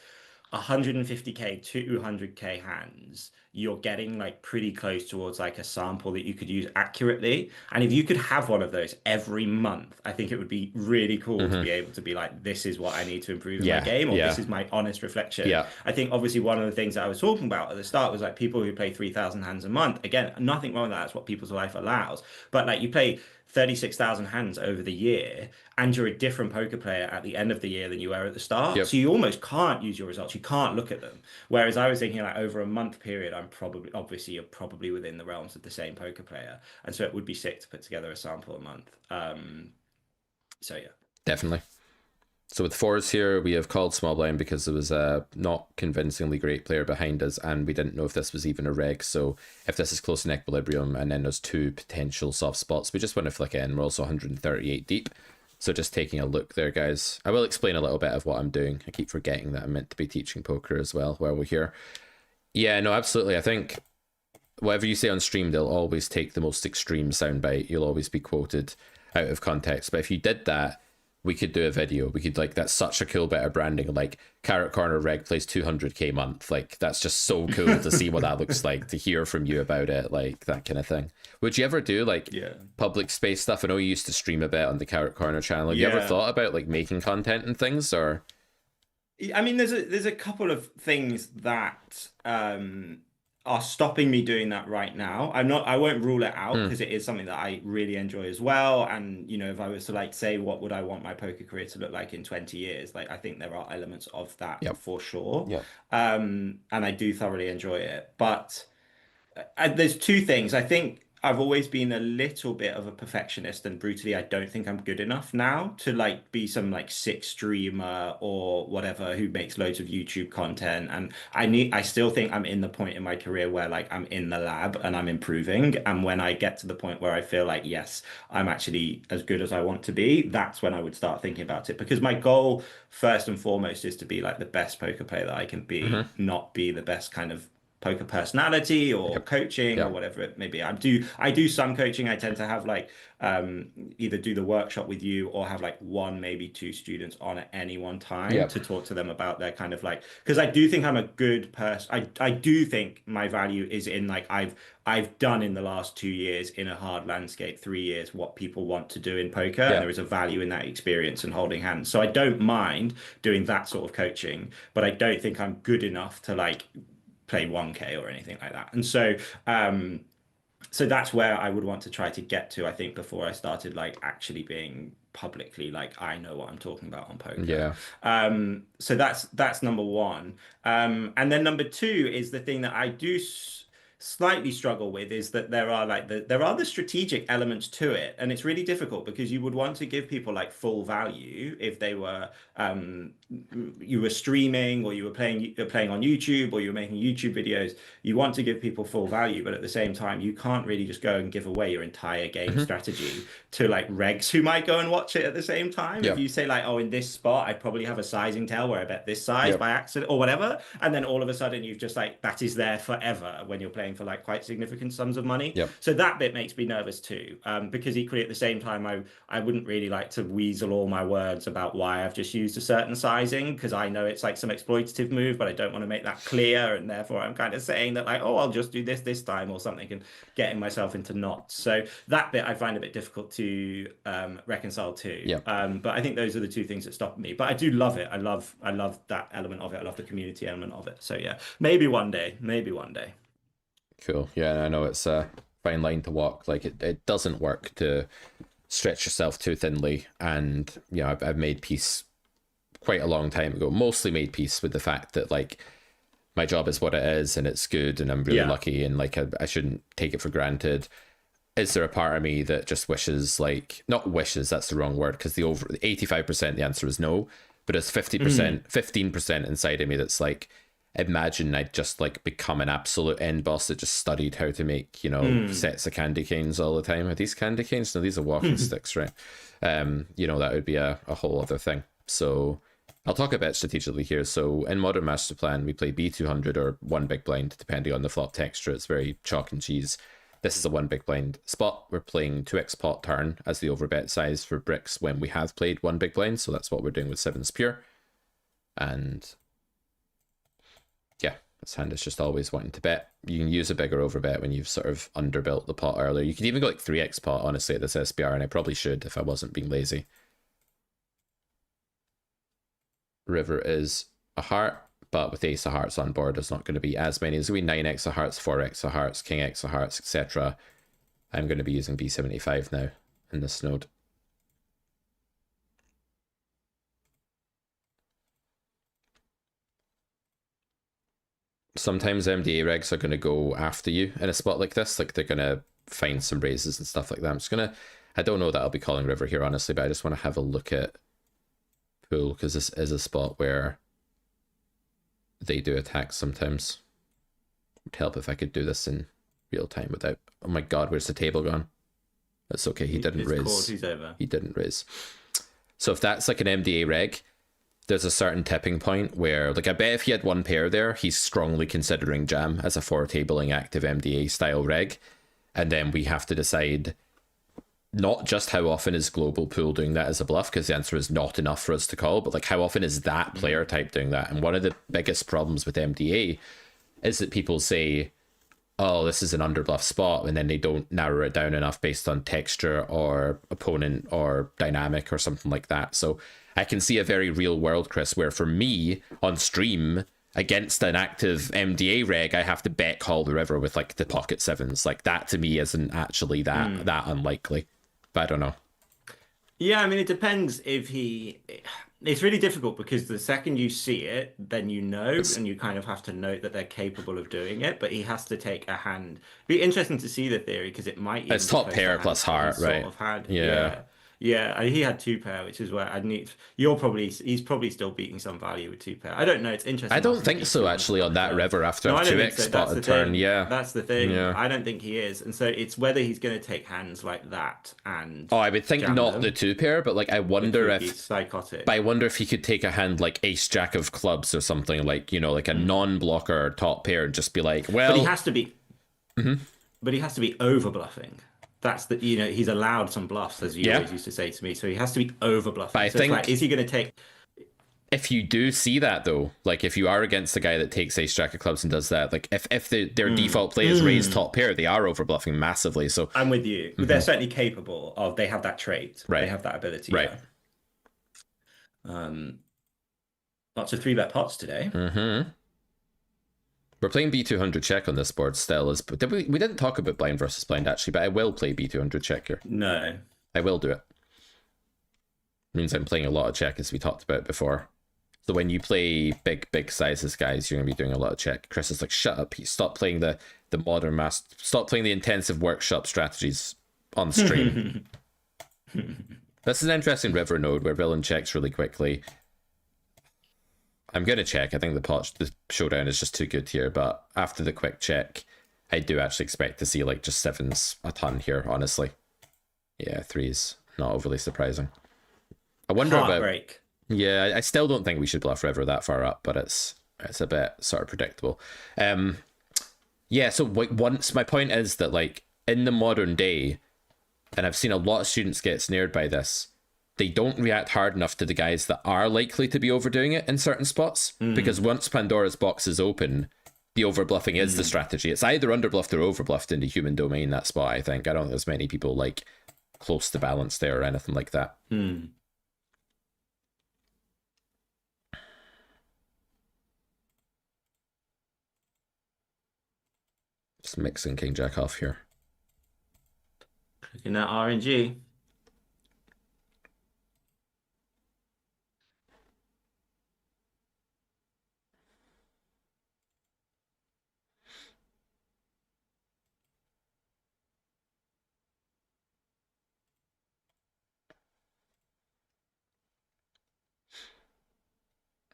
150k, 200k hands, you're getting like pretty close towards like a sample that you could use accurately. And if you could have one of those every month, I think it would be really cool to be able to be like, this is what I need to improve in my game, or this is my honest reflection. I think obviously one of the things that I was talking about at the start was like people who play 3,000 hands a month. Again, nothing wrong with that. That's what people's life allows. But like you play 36,000 hands over the year, and you're a different poker player at the end of the year than you were at the start. So you almost can't use your results. You can't look at them. Whereas I was thinking like over a month period, you're probably within the realms of the same poker player. And so it would be sick to put together a sample a month. So yeah. Definitely. So with fours here, we have called small blind because there was a not convincingly great player behind us, and we didn't know if this was even a reg. So if this is close in equilibrium and then there's two potential soft spots, we just want to flick it in. We're also 138 deep. So just taking a look there, guys. I will explain a little bit of what I'm doing. I keep forgetting that I'm meant to be teaching poker as well while we're here. Yeah, no, absolutely. I think whatever you say on stream, they'll always take the most extreme soundbite. You'll always be quoted out of context. But if you did that, we could do a video. We could like, that's such a cool bit of branding. Like Carrot Corner reg plays 200k month. Like that's just so cool to see what that looks like, to hear from you about it, like that kind of thing. Would you ever do like public space stuff? I know you used to stream a bit on the Carrot Corner channel. Have you ever thought about like making content and things, or? I mean, there's a couple of things that are stopping me doing that right now. I won't rule it out because it is something that I really enjoy as well. And if I was to like say what would I want my poker career to look like in 20 years, like I think there are elements of that for sure. And I do thoroughly enjoy it. But there's two things. I think I've always been a little bit of a perfectionist, and brutally, I don't think I'm good enough now to like be some like sick streamer or whatever who makes loads of YouTube content. And I still think I'm in the point in my career where like I'm in the lab and I'm improving. And when I get to the point where I feel like, yes, I'm actually as good as I want to be, that's when I would start thinking about it. Because my goal first and foremost is to be like the best poker player that I can be, not be the best kind of poker personality or Yep. coaching or Yep. whatever it may be. I do some coaching. I tend to have like either do the workshop with you or have like one, maybe two students on at any one time Yep. to talk to them about their kind of like, because I do think I'm a good person. I do think my value is in like I've done in the last 2 years in a hard landscape, 3 years, what people want to do in poker. Yeah. And there is a value in that experience and holding hands. So I don't mind doing that sort of coaching, but I don't think I'm good enough to like play 1K or anything like that. And so so that's where I would want to try to get to, I think, before I started like actually being publicly like I know what I'm talking about on poker. Yeah. So that's number one. And then number two is the thing that I do slightly struggle with is that there are like there are the strategic elements to it, and it's really difficult because you would want to give people like full value if they were you were streaming or you were playing on YouTube or you were making YouTube videos. You want to give people full value, but at the same time you can't really just go and give away your entire game strategy to like regs who might go and watch it at the same time. Yeah. If you say like, oh, in this spot I probably have a sizing tell where I bet this size by accident or whatever, and then all of a sudden you've just like that is there forever when you're playing for like quite significant sums of money. So that bit makes me nervous too, because equally at the same time I wouldn't really like to weasel all my words about why I've just used a certain sizing, because I know it's like some exploitative move, but I don't want to make that clear, and therefore I'm kind of saying that like, oh, I'll just do this time or something, and getting myself into knots. So that bit I find a bit difficult to reconcile too. But I think those are the two things that stop me. But I do love it. I love that element of it. I love the community element of it. So yeah, maybe one day. Cool. Yeah, I know it's a fine line to walk. Like it doesn't work to stretch yourself too thinly. And you know, I've made peace quite a long time ago. Mostly made peace with the fact that like my job is what it is and it's good and I'm really lucky and like I shouldn't take it for granted. Is there a part of me that just wishes, like, not wishes, that's the wrong word, because the 85% the answer is no, but it's 50%, 15% inside of me that's like, imagine I'd just like become an absolute end boss that just studied how to make, you know, sets of candy canes all the time. Are these candy canes? No, these are walking sticks, right? You know, that would be a whole other thing. So I'll talk a bit strategically here. So in Modern Master Plan, we play B200 or one big blind, depending on the flop texture. It's very chalk and cheese. This is a one big blind spot. We're playing 2x pot turn as the overbet size for bricks when we have played one big blind. So that's what we're doing with Sevens Pure. And yeah, this hand is just always wanting to bet. You can use a bigger overbet when you've sort of underbuilt the pot earlier. You could even go like 3x pot, honestly, at this SPR, and I probably should if I wasn't being lazy. River is a heart, but with ace of hearts on board, there's not going to be as many. There's going to be 9x of hearts, 4x of hearts, king x of hearts, etc. I'm going to be using B75 now in this node. Sometimes MDA regs are going to go after you in a spot like this. Like they're going to find some raises and stuff like that. I'm just going to, I don't know that I'll be calling river here, honestly, but I just want to have a look at pool because this is a spot where they do attack sometimes. It would help if I could do this in real time without, oh my god, where's the table gone? That's okay, he didn't raise. He's over. He didn't raise. So if that's like an MDA reg, there's a certain tipping point where, like, I bet if he had one pair there, he's strongly considering jam as a 4-tabling active MDA style reg. And then we have to decide not just how often is Global Pool doing that as a bluff, because the answer is not enough for us to call, but like how often is that player type doing that? And one of the biggest problems with MDA is that people say, oh, this is an underbluff spot, and then they don't narrow it down enough based on texture or opponent or dynamic or something like that. So I can see a very real world, Chris, where for me on stream against an active MDA reg, I have to bet call the river with like the pocket sevens. Like that to me isn't actually that unlikely. But I don't know. Yeah, I mean, it depends if he... It's really difficult because the second you see it, then you know, and you kind of have to note that they're capable of doing it, but he has to take a hand. It'd be interesting to see the theory because it might even it's top pair plus heart, right? Sort of hand. Yeah. Yeah, he had two pair, which is where I need. He's probably still beating some value with two pair. I don't know. It's interesting. I don't asking think Pete so to actually on that that. river after No, a I don't think 2x so. That's the spotted turn. thing. Yeah. That's the thing. Yeah. I don't think he is, and so it's whether he's going to take hands like that and. Oh, I would think jam not them. the 2 pair, but like I wonder He's if. psychotic. But I wonder if he could take a hand like Ace Jack of clubs or something, like, you know, like a non-blocker top pair, and just be like, well, But he has to be. Mhm. But he has to be over bluffing. That's the he's allowed some bluffs, as you Yeah. always used to say to me. So he has to be over bluffing. But I So it's like, think- is he going to take? if you do see that though, like if you are against the guy that takes Ace Jack of clubs and does that, like if their default play is raise top pair, they are over bluffing massively. So I'm with you. They're certainly capable of. They have that trait. Right. They have that ability. Right. Yeah. Lots of 3-bet pots today. We're playing B200 check on this board still. We didn't talk about blind versus blind actually, but I will play B200 check here. No. I will do it. Means I'm playing a lot of check, as we talked about before. So when you play big sizes, guys, you're gonna be doing a lot of check. Chris is like, shut up. Stop playing the modern stop playing the intensive workshop strategies on stream. This is an interesting river node where villain checks really quickly. I'm gonna check. I think the showdown is just too good here, but after the quick check, I do actually expect to see like just sevens a ton here, honestly. Yeah, threes. Not overly surprising. I wonder about. Heartbreak. Yeah, I still don't think we should bluff river that far up, but it's a bit sort of predictable. Yeah, so once my point is that like in the modern day, and I've seen a lot of students get snared by this, they don't react hard enough to the guys that are likely to be overdoing it in certain spots, because once Pandora's box is open, the overbluffing is the strategy. It's either underbluffed or overbluffed in the human domain, that spot, I think. I don't think there's many people like close to balance there or anything like that. Just mixing King Jack off here. Looking at RNG.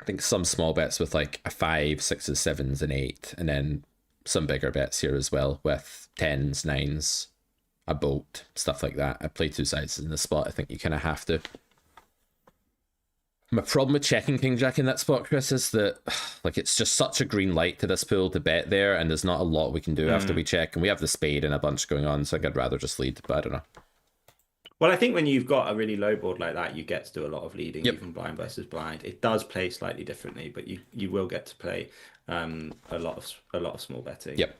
I think some small bets with like a 5, 6s, 7s, and 8, and then some bigger bets here as well with 10s, 9s, a boat, stuff like that. I play two sides in the spot. I think you kind of have to. My problem with checking King Jack in that spot, Chris, is that like it's just such a green light to this pool to bet there, and there's not a lot we can do after we check, and we have the spade and a bunch going on, so I'd rather just lead, but I don't know. Well, I think when you've got a really low board like that, you get to do a lot of leading, Yep. even blind versus blind. It does play slightly differently, but you will get to play a lot of small betting. Yep.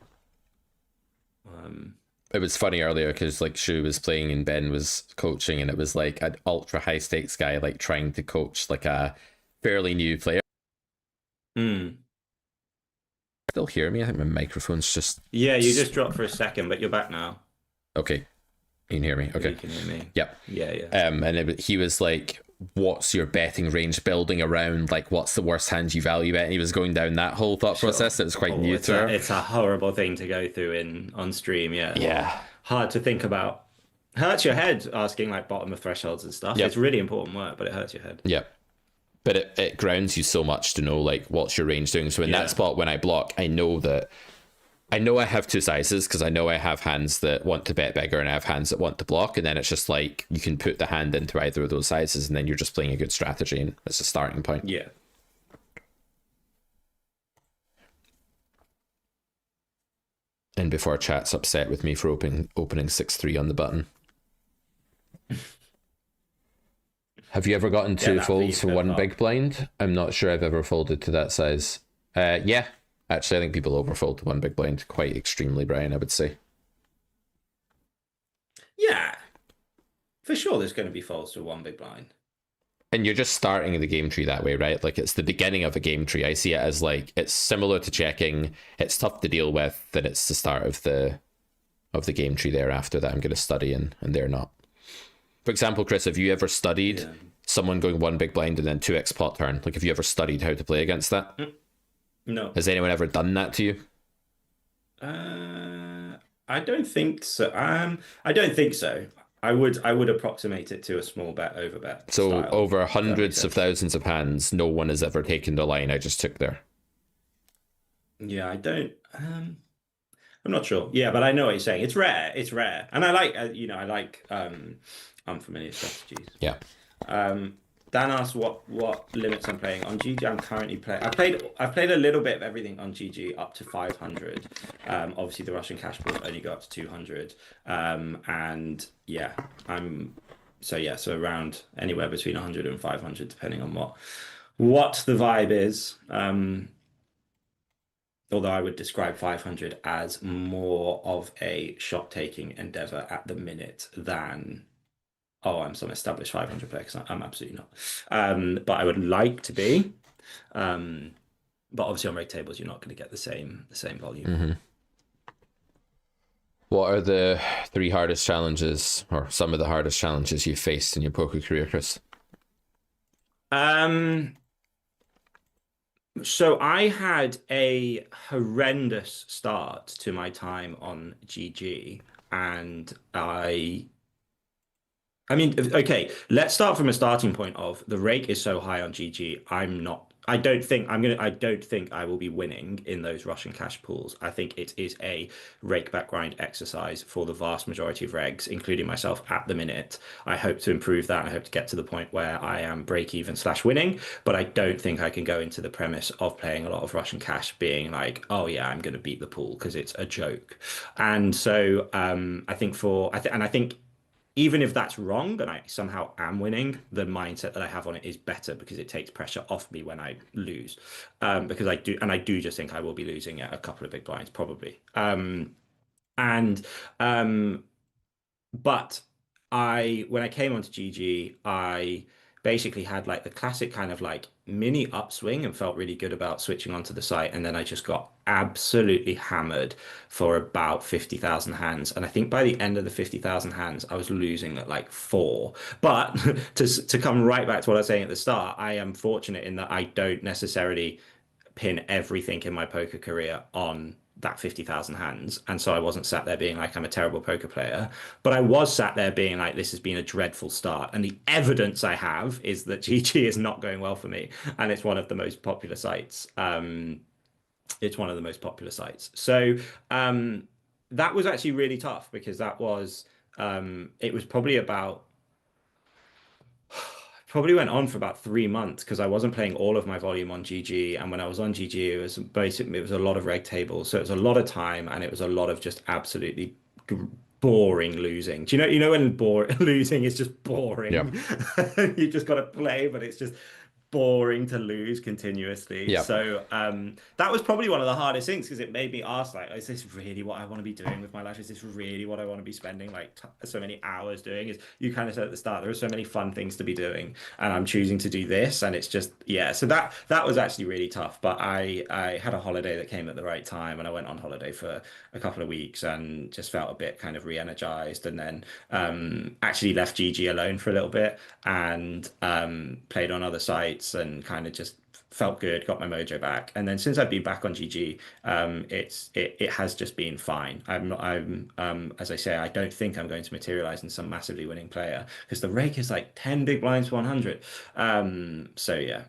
It was funny earlier because like Shu was playing and Ben was coaching, and it was like an ultra high stakes guy like trying to coach like a fairly new player. Still hear me? I think my microphone's just Yeah, you just dropped for a second, but you're back now. okay. You can hear me? Okay. You can hear me. Yep. Yeah. And he was like, what's your betting range building around? Like, what's the worst hand you value bet? And he was going down that whole thought process. It was quite new to her. It's a horrible thing to go through on stream. Yeah. Yeah. Hard to think about. Hurts your head asking like bottom of thresholds and stuff. Yep. It's really important work, but it hurts your head. Yep. But it grounds you so much to know like what's your range doing. So in that spot when I block, I know I have two sizes because I know I have hands that want to bet bigger and I have hands that want to block, and then it's just like you can put the hand into either of those sizes and then you're just playing a good strategy, and it's a starting point. Yeah. And before chat's upset with me for opening 6-3 on the button. Have you ever gotten two that folds for lead one up. big blind? I'm not sure I've ever folded to that size. Yeah. Actually, I think people overfold to one big blind quite extremely, Brian, I would say. Yeah. For sure there's going to be folds to one big blind. And you're just starting the game tree that way, right? Like it's the beginning of a game tree. I see it as like it's similar to checking. It's tough to deal with, then it's the start of the game tree thereafter that I'm going to study and they're not. For example, Chris, have you ever studied someone going one big blind and then 2x pot turn? Like have you ever studied how to play against that? No. Has anyone ever done that to you? I don't think so. I don't think so. I would approximate it to a small bet over bet. So style, over if that makes hundreds of sense. thousands of hands, no one has ever taken the line I just took there. Yeah, I don't. I'm not sure. Yeah, but I know what you're saying. It's rare. It's rare, and I like I like unfamiliar strategies. Yeah. Dan asked what limits I'm playing on GG. I'm currently playing. I've played a little bit of everything on GG up to 500. Obviously the Russian cash pool only go up to 200. And yeah, so around anywhere between 100 and 500, depending on what the vibe is. Although I would describe 500 as more of a shot taking endeavor at the minute than, oh, I'm some established 500 player, because I'm absolutely not. But I would like to be. But obviously on reg tables, you're not going to get the same volume. Mm-hmm. What are the 3 hardest challenges, or some of the hardest challenges you faced in your poker career, Chris? So I had a horrendous start to my time on GG, and I mean, okay, let's start from a starting point of the rake is so high on GG. I don't think I will be winning in those Russian cash pools. I think it is a rake back grind exercise for the vast majority of regs, including myself at the minute. I hope to improve that. I hope to get to the point where I am break even / winning, but I don't think I can go into the premise of playing a lot of Russian cash being like, oh yeah, I'm going to beat the pool, because it's a joke. And so I think even if that's wrong and I somehow am winning, the mindset that I have on it is better, because it takes pressure off me when I lose. Because I do just think I will be losing at a couple of big blinds probably. But when I came onto GG, I basically had like the classic kind of like mini upswing and felt really good about switching onto the site, and then I just got absolutely hammered for about 50,000 hands, and I think by the end of the 50,000 hands I was losing at like 4. But to come right back to what I was saying at the start, I am fortunate in that I don't necessarily pin everything in my poker career on that 50,000 hands, and so I wasn't sat there being like I'm a terrible poker player, but I was sat there being like this has been a dreadful start, and the evidence I have is that GG is not going well for me, and it's one of the most popular sites. So that was actually really tough, because that was it was probably went on for about 3 months, because I wasn't playing all of my volume on GG, and when I was on GG, it was a lot of reg tables, so it was a lot of time, and it was a lot of just absolutely boring losing. Do you know when losing is just boring? Yeah. You just got to play, but it's just boring to lose continuously. Yeah. So that was probably one of the hardest things, because it made me ask, like, is this really what I want to be doing with my life? Is this really what I want to be spending like so many hours doing? Is you kind of said at the start, there are so many fun things to be doing, and I'm choosing to do this, and it's just, yeah. So that was actually really tough, but I had a holiday that came at the right time, and I went on holiday for a couple of weeks and just felt a bit kind of re-energized, and then actually left GG alone for a little bit, and played on other sites, and kind of just felt good, got my mojo back. And then since I've been back on GG, it has just been fine. I'm as I say, I don't think I'm going to materialize in some massively winning player, because the rake is like 10 big blinds to 100. So yeah.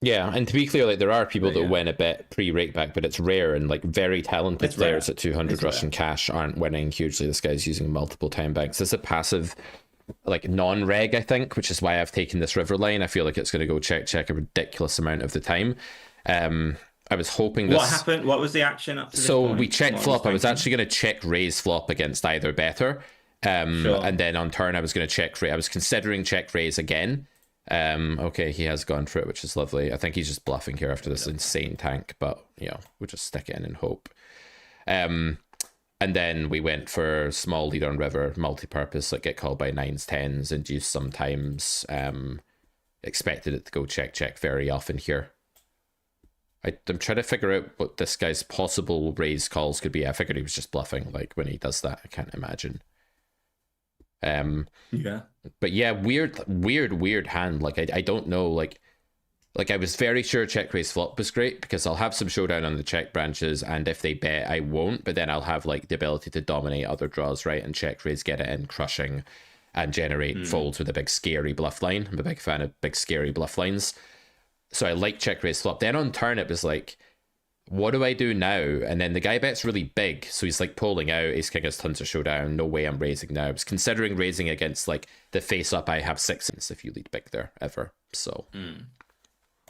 Yeah, and to be clear, like there are people But that yeah. win a bet pre-rake back, but it's rare, and like very talented It's rare. players at 200 It's Russian rare. cash aren't winning hugely. This guy's using multiple time banks. It's a passive, like non-reg, I think, which is why I've taken this river line. I feel like it's going to go check a ridiculous amount of the time. I was hoping this. What happened? What was the action up to this So point? we checked What flop. I was thinking? actually going to check raise flop against either better. Sure. And then on turn I was going to check raise. I was considering check raise again. Okay, he has gone for it, which is lovely. I think he's just bluffing here after this insane tank, but you know, we'll just stick it in and hope. And then we went for small lead on river, multi-purpose, like get called by 9s, 10s, induce sometimes. Expected it to go check very often here. I'm trying to figure out what this guy's possible raise calls could be. I figured he was just bluffing, like when he does that. I can't imagine. Yeah. But yeah, weird hand. Like I don't know. Like Like, I was very sure check raise flop was great because I'll have some showdown on the check branches, and if they bet, I won't. But then I'll have like the ability to dominate other draws, right? And check raise, get it in, crushing, and generate folds with a big scary bluff line. I'm a big fan of big scary bluff lines, so I like check raise flop. Then on turn, it was like, what do I do now? And then the guy bets really big, so he's like pulling out. Ace king has tons of showdown. No way I'm raising now. I was considering raising against like the face up. I have sixes if you lead big there ever. So.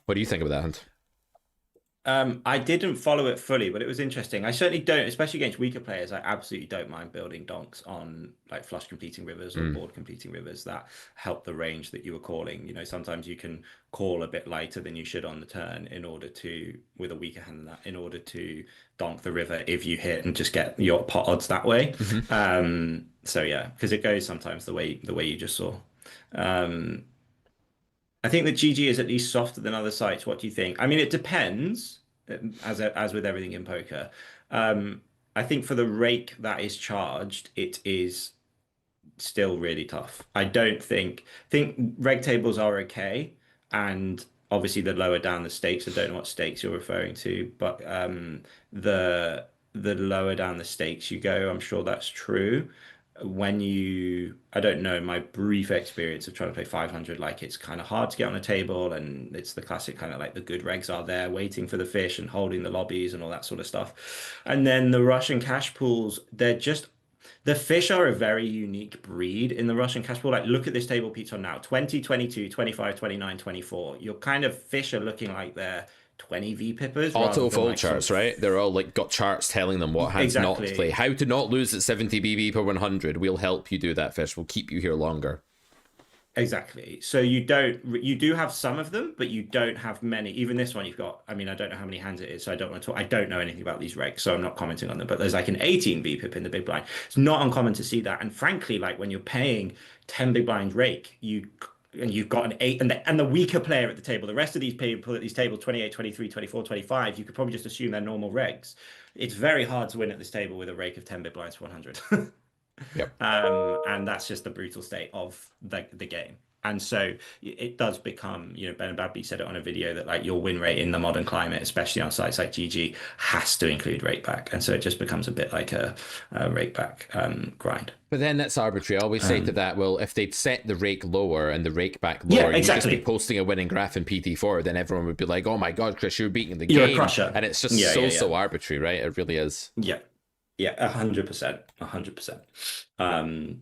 What do you think about that, Hunt? I didn't follow it fully, but it was interesting. I certainly don't, especially against weaker players. I absolutely don't mind building donks on like flush completing rivers or board completing rivers that help the range that you were calling. You know, sometimes you can call a bit lighter than you should on the turn in order to, with a weaker hand than that, in order to donk the river if you hit and just get your pot odds that way. So yeah, because it goes sometimes the way you just saw. I think that GG is at least softer than other sites. What do you think? I mean, it depends, as with everything in poker. I think for the rake that is charged, it is still really tough. I think reg tables are okay, and obviously the lower down the stakes. I don't know what stakes you're referring to, but the lower down the stakes you go, I'm sure that's true. I don't know, my brief experience of trying to play 500, like it's kind of hard to get on a table, and it's the classic kind of like the good regs are there waiting for the fish and holding the lobbies and all that sort of stuff. And then the Russian cash pools, the fish are a very unique breed in the Russian cash pool. Like, look at this table Pete's on now, 20, 22, 25, 29, 24. Your kind of fish are looking like they're 20 VPippers. Auto fold charts, right? They're all like got charts telling them what hands not to play. How to not lose at 70 BB per 100. We'll help you do that, fish. We'll keep you here longer. Exactly. So you do have some of them, but you don't have many. Even this one you've got, I mean, I don't know how many hands it is, so I don't want to talk. I don't know anything about these regs, so I'm not commenting on them, but there's like an 18 VPip in the big blind. It's not uncommon to see that. And frankly, like when you're paying 10 big blind rake, and you've got an 8 and the weaker player at the table, the rest of these people at these tables, 28, 23, 24, 25, you could probably just assume they're normal regs. It's very hard to win at this table with a rake of 10 big blinds for 100. Yep. And that's just the brutal state of the game. And so it does become, you know, Ben Babby said it on a video that like your win rate in the modern climate, especially on sites like GG, has to include rake back. And so it just becomes a bit like a rake back grind. But then that's arbitrary. I always say to that, well, if they'd set the rake lower and the rake back lower, you'd just be posting a winning graph in PT4, then everyone would be like, oh my God, Chris, you're beating the You're game. a crusher. And it's just so arbitrary, right? It really is. Yeah. Yeah, 100%. 100%.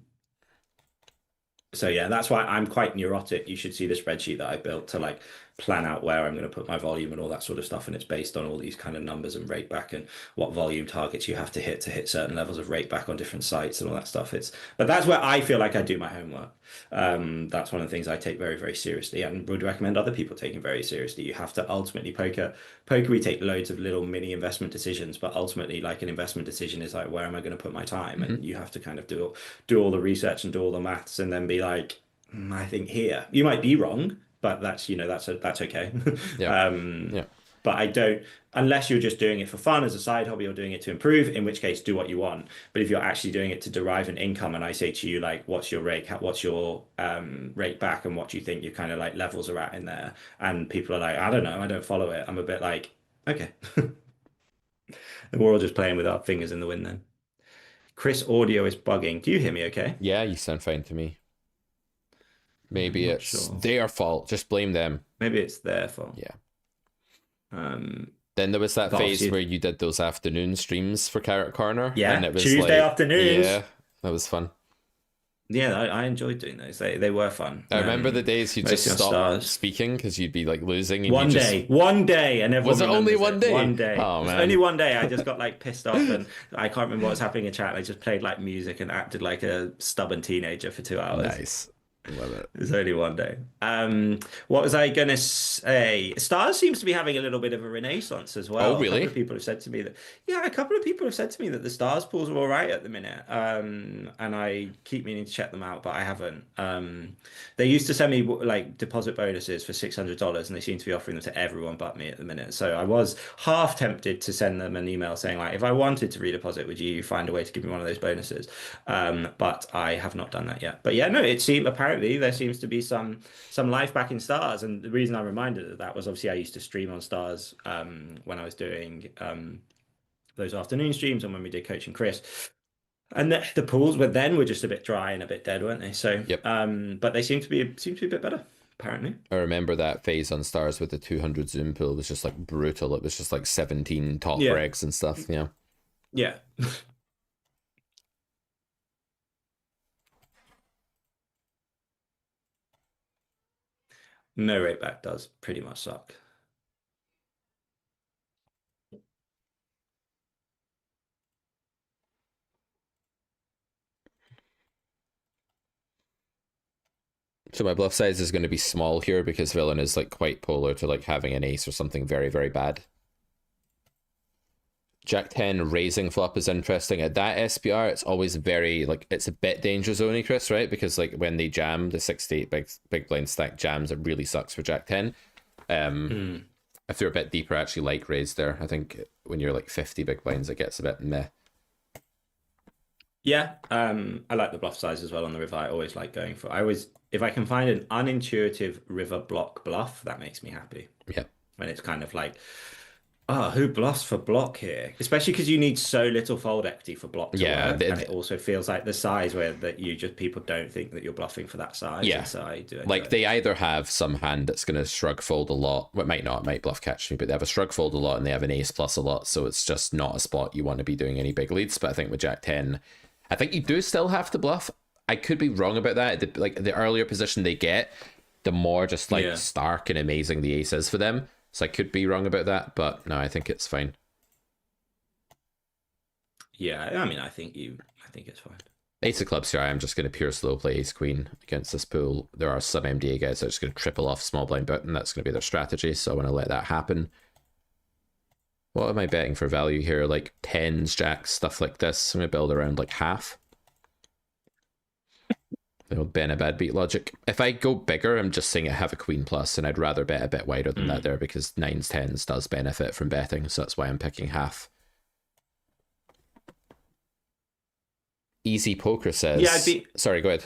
So yeah, that's why I'm quite neurotic. You should see the spreadsheet that I built to like plan out where I'm going to put my volume and all that sort of stuff. And it's based on all these kind of numbers and rake back and what volume targets you have to hit certain levels of rake back on different sites and all that stuff. But that's where I feel like I do my homework. That's one of the things I take very, very seriously and would recommend other people taking very seriously. You have to ultimately poker, we take loads of little mini investment decisions, but ultimately like an investment decision is like, where am I going to put my time? And you have to kind of do all the research and do all the maths and then be like, I think here. You might be wrong, but that's okay. Yeah. But I don't, unless you're just doing it for fun as a side hobby or doing it to improve, in which case do what you want. But if you're actually doing it to derive an income, and I say to you, like, what's your rake, what's your rake back, and what do you think your kind of like levels are at in there? And people are like, I don't know, I don't follow it. I'm a bit like, okay. And we're all just playing with our fingers in the wind then. Chris, audio is bugging. Do you hear me okay? Yeah, you sound fine to me. Maybe I'm not it's sure. their fault. Just blame them. Maybe it's their fault. Yeah. Um, Then there was that But phase obviously- where you did those afternoon streams for Carrot Corner. Yeah, and it was Tuesday like, afternoons. Yeah, that was fun. yeah, I enjoyed doing those. They were fun. I remember the days you just mostly on stopped Stars. speaking because you'd be like losing. And One you just... day, and everyone Was it only remembers one day? One day. Oh, It was man. only one day. I just got like pissed off, and I can't remember what was happening in chat. I just played like music and acted like a stubborn teenager for 2 hours. Nice. Love it. It was only one day. What was I gonna say? Stars seems to be having a little bit of a renaissance as well. Oh, really? A couple of people have said to me that. Yeah, a couple of people have said to me that the Stars pools are all right at the minute. And I keep meaning to check them out, but I haven't. They used to send me like deposit bonuses for $600, and they seem to be offering them to everyone but me at the minute. So I was half tempted to send them an email saying like, if I wanted to redeposit, would you find a way to give me one of those bonuses? But I have not done that yet. But yeah, no, it seemed apparently apparently there seems to be some life back in Stars. And the reason I'm reminded of that was obviously I used to stream on Stars when I was doing those afternoon streams and when we did Coaching Chris. And the pools were just a bit dry and a bit dead, weren't they? So, Yep. But they seem to be a bit better, apparently. I remember that phase on Stars with the 200 zoom pool was just like brutal. It was just like 17 top Yeah. regs and stuff. Yeah. Yeah. No rate back does pretty much suck. So my bluff size is going to be small here because villain is like quite polar to like having an ace or something very, very bad. Jack 10 raising flop is interesting. At that SPR, it's always very, like, it's a bit danger zone-y, Chris, right? Because, like, when they jam, the 68 big blind stack jams, it really sucks for Jack 10. If they're a bit deeper, I actually like raise there. I think when you're, like, 50 big blinds, it gets a bit meh. Yeah, I like the bluff size as well on the river. I always like going for, if I can find an unintuitive river block bluff, that makes me happy. Yeah. When it's kind of like, oh, who bluffs for block here? Especially because you need so little fold equity for block to work, and it also feels like the size where people don't think that you're bluffing for that size. Yeah, and so I do enjoy like it. they either have some hand that's going to shrug fold a lot, well, it might not, it might bluff catch me, but they have a shrug fold a lot and they have an ace plus a lot, so it's just not a spot you want to be doing any big leads. But I think with Jack 10, I think you do still have to bluff. I could be wrong about that. The earlier position they get, the more just like stark and amazing the ace is for them. So I could be wrong about that, but no, I think it's fine. Yeah, I mean, I think it's fine. Ace of clubs here, I'm just going to pure slow play ace queen against this pool. There are some MDA guys that are just going to triple off small blind button. That's going to be their strategy, so I want to let that happen. What am I betting for value here? Like 10s, jacks, stuff like this. I'm going to build around like half. The old Ben a bad beat logic. If I go bigger, I'm just saying I have a queen plus, and I'd rather bet a bit wider than that there because 9s, 10s does benefit from betting, so that's why I'm picking half. Easy Poker says... Yeah, I'd be... Sorry, go ahead.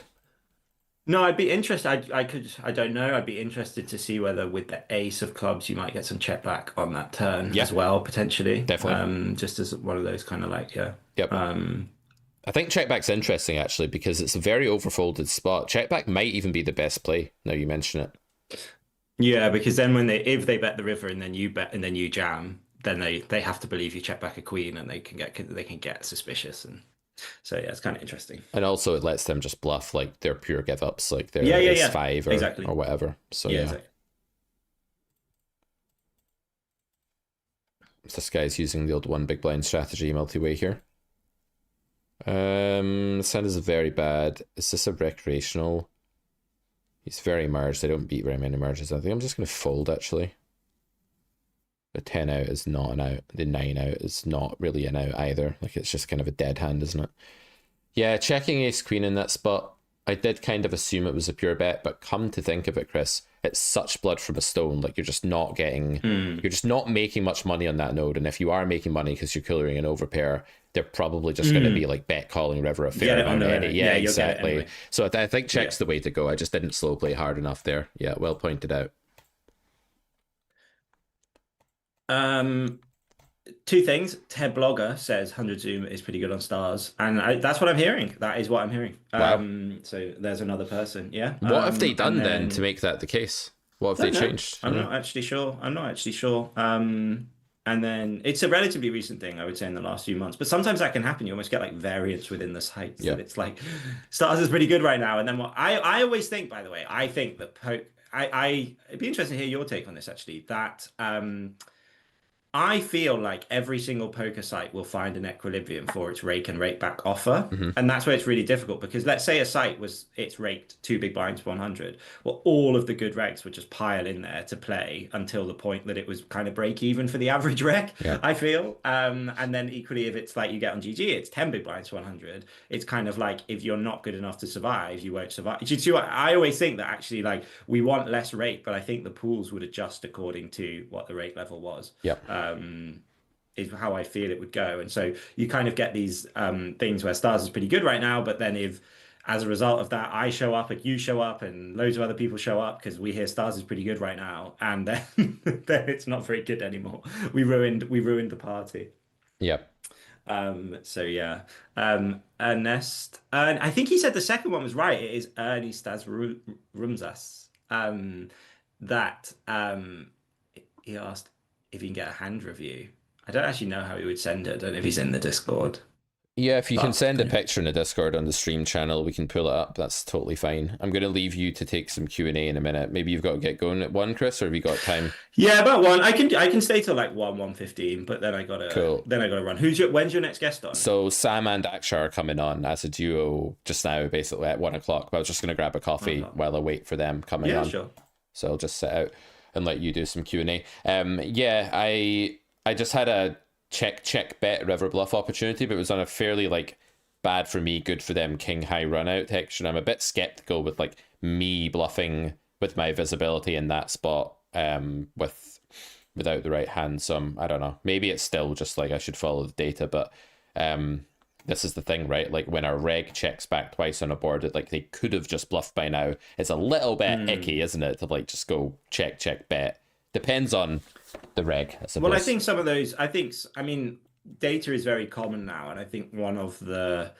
No, I'd be interested. I don't know. I'd be interested to see whether with the ace of clubs you might get some check back on that turn as well, potentially. Definitely. Just as one of those kind of like, yeah. Yep. I think checkback's interesting actually because it's a very overfolded spot. Checkback might even be the best play. Now you mention it. Yeah, because then if they bet the river and then you bet and then you jam, then they have to believe you check back a queen and they can get suspicious, and so yeah, it's kind of interesting. And also it lets them just bluff like their pure give ups, like their ace 5 or whatever. So yeah. Exactly. This guy's using the old one big blind strategy multi-way here. This hand is very bad. Is this a recreational? He's very merged. They don't beat very many merges. I think I'm just going to fold actually. The 10 out is not an out. The 9 out is not really an out either. Like it's just kind of a dead hand, isn't it? Yeah, checking ace queen in that spot. I did kind of assume it was a pure bet, but come to think of it, Chris, it's such blood from a stone. Like you're just not getting, you're just not making much money on that node. And if you are making money because you're coloring an overpair, they're probably just going to be like bet calling river a fair amount. Yeah, exactly. Anyway. So I think check's the way to go. I just didn't slow play hard enough there. Yeah, well pointed out. Two things. Ted Blogger says 100 zoom is pretty good on Stars, and that's what I'm hearing. That is what I'm hearing. Wow. So there's another person. Yeah. What have they done then to make that the case? What have they changed? I'm not actually sure. And then it's a relatively recent thing, I would say, in the last few months. But sometimes that can happen. You almost get like variance within the sites. Yeah. That it's like Stars is pretty good right now. And then what I always think, by the way, I think that it'd be interesting to hear your take on this actually. That I feel like every single poker site will find an equilibrium for its rake and rake back offer. And that's where it's really difficult because let's say a site it's raked 2 big blinds for 100. Well, all of the good regs would just pile in there to play until the point that it was kind of break even for the average reg, I feel. And then equally, if it's like you get on GG, it's 10 big blinds for 100. It's kind of like if you're not good enough to survive, you won't survive. You see what I always think that actually like we want less rake, but I think the pools would adjust according to what the rake level was. Is how I feel it would go. And so you kind of get these things where Stars is pretty good right now, but then if as a result of that, I show up and you show up and loads of other people show up because we hear Stars is pretty good right now, and then, then it's not very good anymore. We ruined the party. Yep. So yeah. Ernest, I think he said the second one was right. It is Ernie Stas Rumsas. That he asked if he can get a hand review. I don't actually know how he would send it. I don't know if he's in the Discord. Yeah, if you can But- send a picture in the Discord on the stream channel, we can pull it up. That's totally fine. I'm going to leave you to take some Q&A in a minute. Maybe you've got to get going at 1, Chris, or have you got time? Yeah, about 1. I can stay till like 1:15, but then I gotta Cool. run. When's your next guest on? So Sam and Akshar are coming on as a duo just now, basically at 1 o'clock. But I was just going to grab a coffee 1 o'clock. while I wait for them coming Yeah, on. sure. So I'll just sit out and let you do some Q&A. Yeah, I just had a check bet River Bluff opportunity, but it was on a fairly like bad for me, good for them king high run out texture. I'm a bit skeptical with like me bluffing with my visibility in that spot without the right hand. So I don't know. Maybe it's still just like I should follow the data, but this is the thing, right? Like when our reg checks back twice on a board, like they could have just bluffed by now. It's a little bit icky, isn't it? To like just go check bet. Depends on the reg, I suppose. Well, I think some of those, I mean, data is very common now, and I think one of the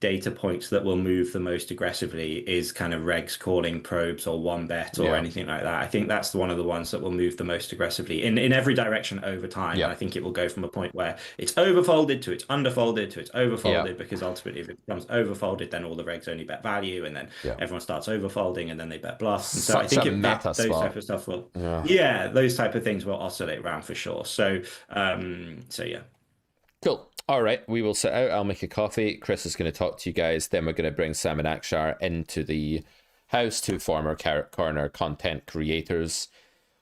data points that will move the most aggressively is kind of regs calling probes or one bet or Yeah. anything like that. I think that's one of the ones that will move the most aggressively in every direction over time. Yeah. And I think it will go from a point where it's overfolded to it's underfolded to it's overfolded, because ultimately if it becomes overfolded, then all the regs only bet value, and then Yeah. everyone starts overfolding and then they bet bluffs. And so I Such think a if that, meta those spot. type of stuff will, Yeah. yeah, those type of things will oscillate around for sure. So, so yeah. Cool. All right, we will sit out. I'll make a coffee. Chris is going to talk to you guys. Then we're going to bring Sam and Akshar into the house, two former Carrot Corner content creators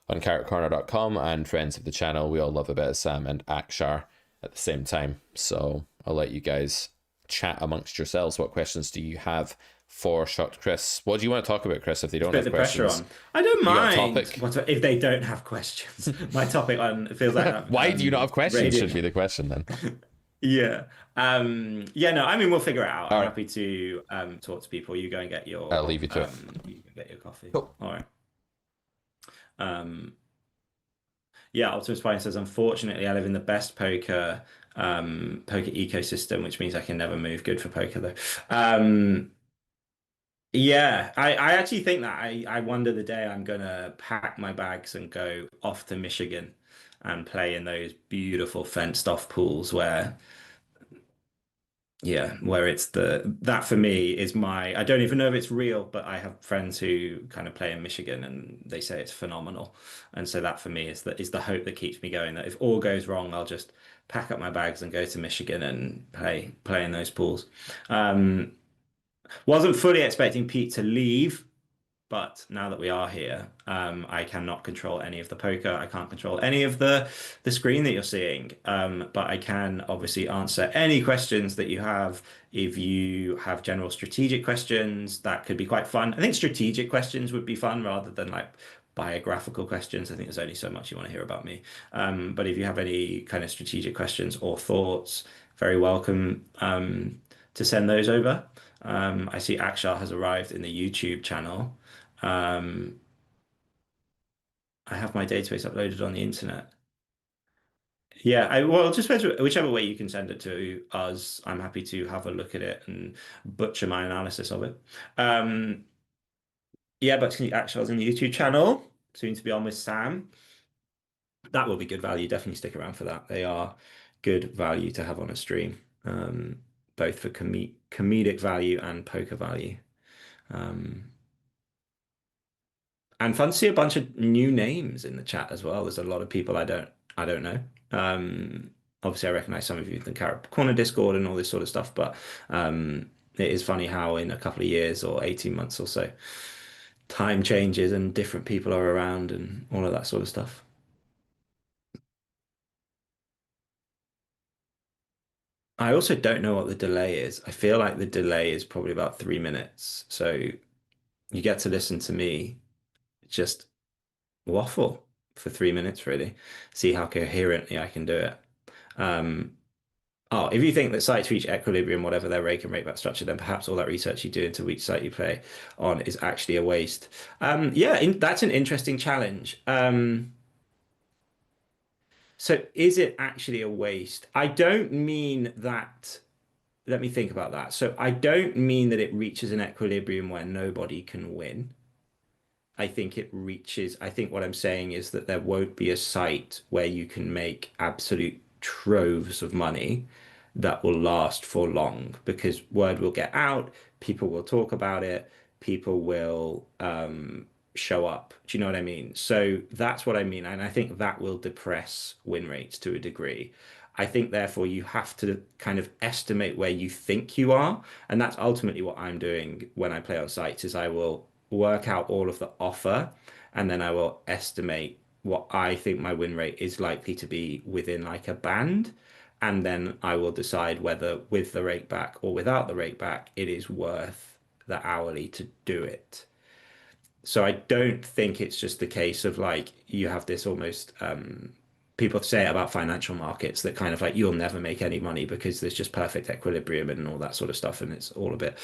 on carrotcorner.com and friends of the channel. We all love a bit of Sam and Akshar at the same time. So I'll let you guys chat amongst yourselves. What questions do you have for Shot Chris? What do you want to talk about, Chris, if they don't Put have the pressure questions? on. I don't got a mind topic? what if they don't have questions. My topic on feels like Why do you not have questions? radio- Should be the question then. Yeah. Yeah, no, I mean we'll figure it out. All I'm right. happy to talk to people. You go and get your I'll leave you to it. you can get your coffee. Cool. All right. Yeah, Optimus Prime says, unfortunately, I live in the best poker ecosystem, which means I can never move. Good for poker though. Yeah, I actually think that I wonder the day I'm gonna pack my bags and go off to Michigan and play in those beautiful fenced off pools where it's that for me is I don't even know if it's real, but I have friends who kind of play in Michigan and they say it's phenomenal. And so that for me is the hope that keeps me going, that if all goes wrong, I'll just pack up my bags and go to Michigan and play in those pools. Wasn't fully expecting Pete to leave, but now that we are here, I cannot control any of the poker. I can't control any of the screen that you're seeing. But I can obviously answer any questions that you have. If you have general strategic questions, that could be quite fun. I think strategic questions would be fun rather than like biographical questions. I think there's only so much you want to hear about me. But if you have any kind of strategic questions or thoughts, very welcome to send those over. I see Akshar has arrived in the YouTube channel. I have my database uploaded on the internet. Yeah, well, just whichever way you can send it to us, I'm happy to have a look at it and butcher my analysis of it. Yeah, but Akshar's in the YouTube channel, soon to be on with Sam. That will be good value. Definitely stick around for that. They are good value to have on a stream, both for comedic value and poker value. And fun to see a bunch of new names in the chat as well. There's a lot of people I don't know. Obviously I recognize some of you in the Carrot Corner Discord and all this sort of stuff, but it is funny how in a couple of years or 18 months or so, time changes and different people are around and all of that sort of stuff. I also don't know what the delay is. I feel like the delay is probably about 3 minutes. So you get to listen to me just waffle for 3 minutes, really. See how coherently I can do it. Oh, if you think that sites reach equilibrium, whatever their rake and rake back structure, then perhaps all that research you do into which site you play on is actually a waste. That's an interesting challenge. So is it actually a waste? I don't mean that. Let me think about that. So I don't mean that it reaches an equilibrium where nobody can win. I think what I'm saying is that there won't be a site where you can make absolute troves of money that will last for long, because word will get out, people will talk about it, people will show up. Do you know what I mean? So that's what I mean. And I think that will depress win rates to a degree. I think therefore you have to kind of estimate where you think you are. And that's ultimately what I'm doing when I play on sites, is I will work out all of the offer, and then I will estimate what I think my win rate is likely to be within like a band. And then I will decide whether with the rake back or without the rake back, it is worth the hourly to do it. So I don't think it's just the case of like you have this almost people say it about financial markets that kind of like you'll never make any money because there's just perfect equilibrium and all that sort of stuff, and it's all a bit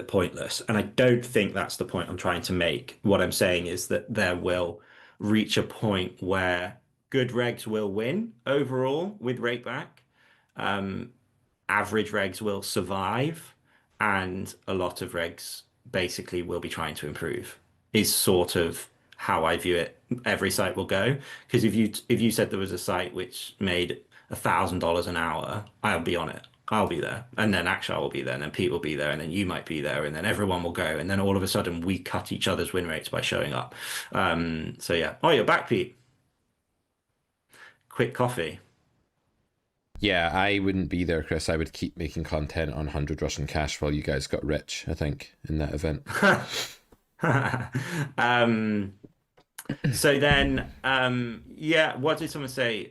pointless. And I don't think that's the point I'm trying to make. What I'm saying is that there will reach a point where good regs will win overall with rake back. Average regs will survive, and a lot of regs basically will be trying to improve, is sort of how I view it. Every site will go, because if you said there was a site which made $1,000 an hour, I'll be on it. I'll be there, and then Akshar will be there, and then Pete will be there, and then you might be there, and then everyone will go, and then all of a sudden we cut each other's win rates by showing up. So yeah. Oh, you're back, Pete. Quick coffee. Yeah, I wouldn't be there, Chris. I would keep making content on 100 Russian cash while you guys got rich, I think, in that event. So then, what did someone say?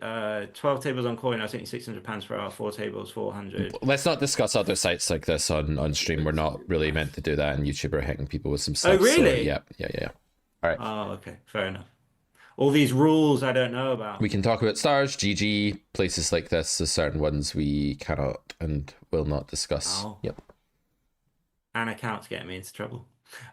12 tables on coin, I was thinking £600 per hour, 4 tables, 400. Let's not discuss other sites like this on stream. We're not really meant to do that, and YouTube are hitting people with some subs. Oh, really? So yeah. All right. Oh, okay, fair enough. All these rules I don't know about. We can talk about stars, GG, places like this. There's certain ones we cannot and will not discuss. Oh. Yep. And accounts getting me into trouble.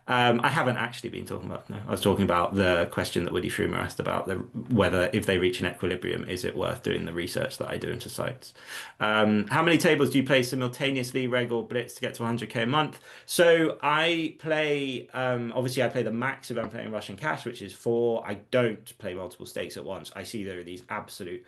I haven't actually been talking about, no. I was talking about the question that Woody Frumer asked about whether if they reach an equilibrium, is it worth doing the research that I do into sites? How many tables do you play simultaneously, reg or blitz, to get to 100k a month? So I play, obviously I play the max if I'm playing Russian cash, which is 4. I don't play multiple stakes at once. I see there are these absolute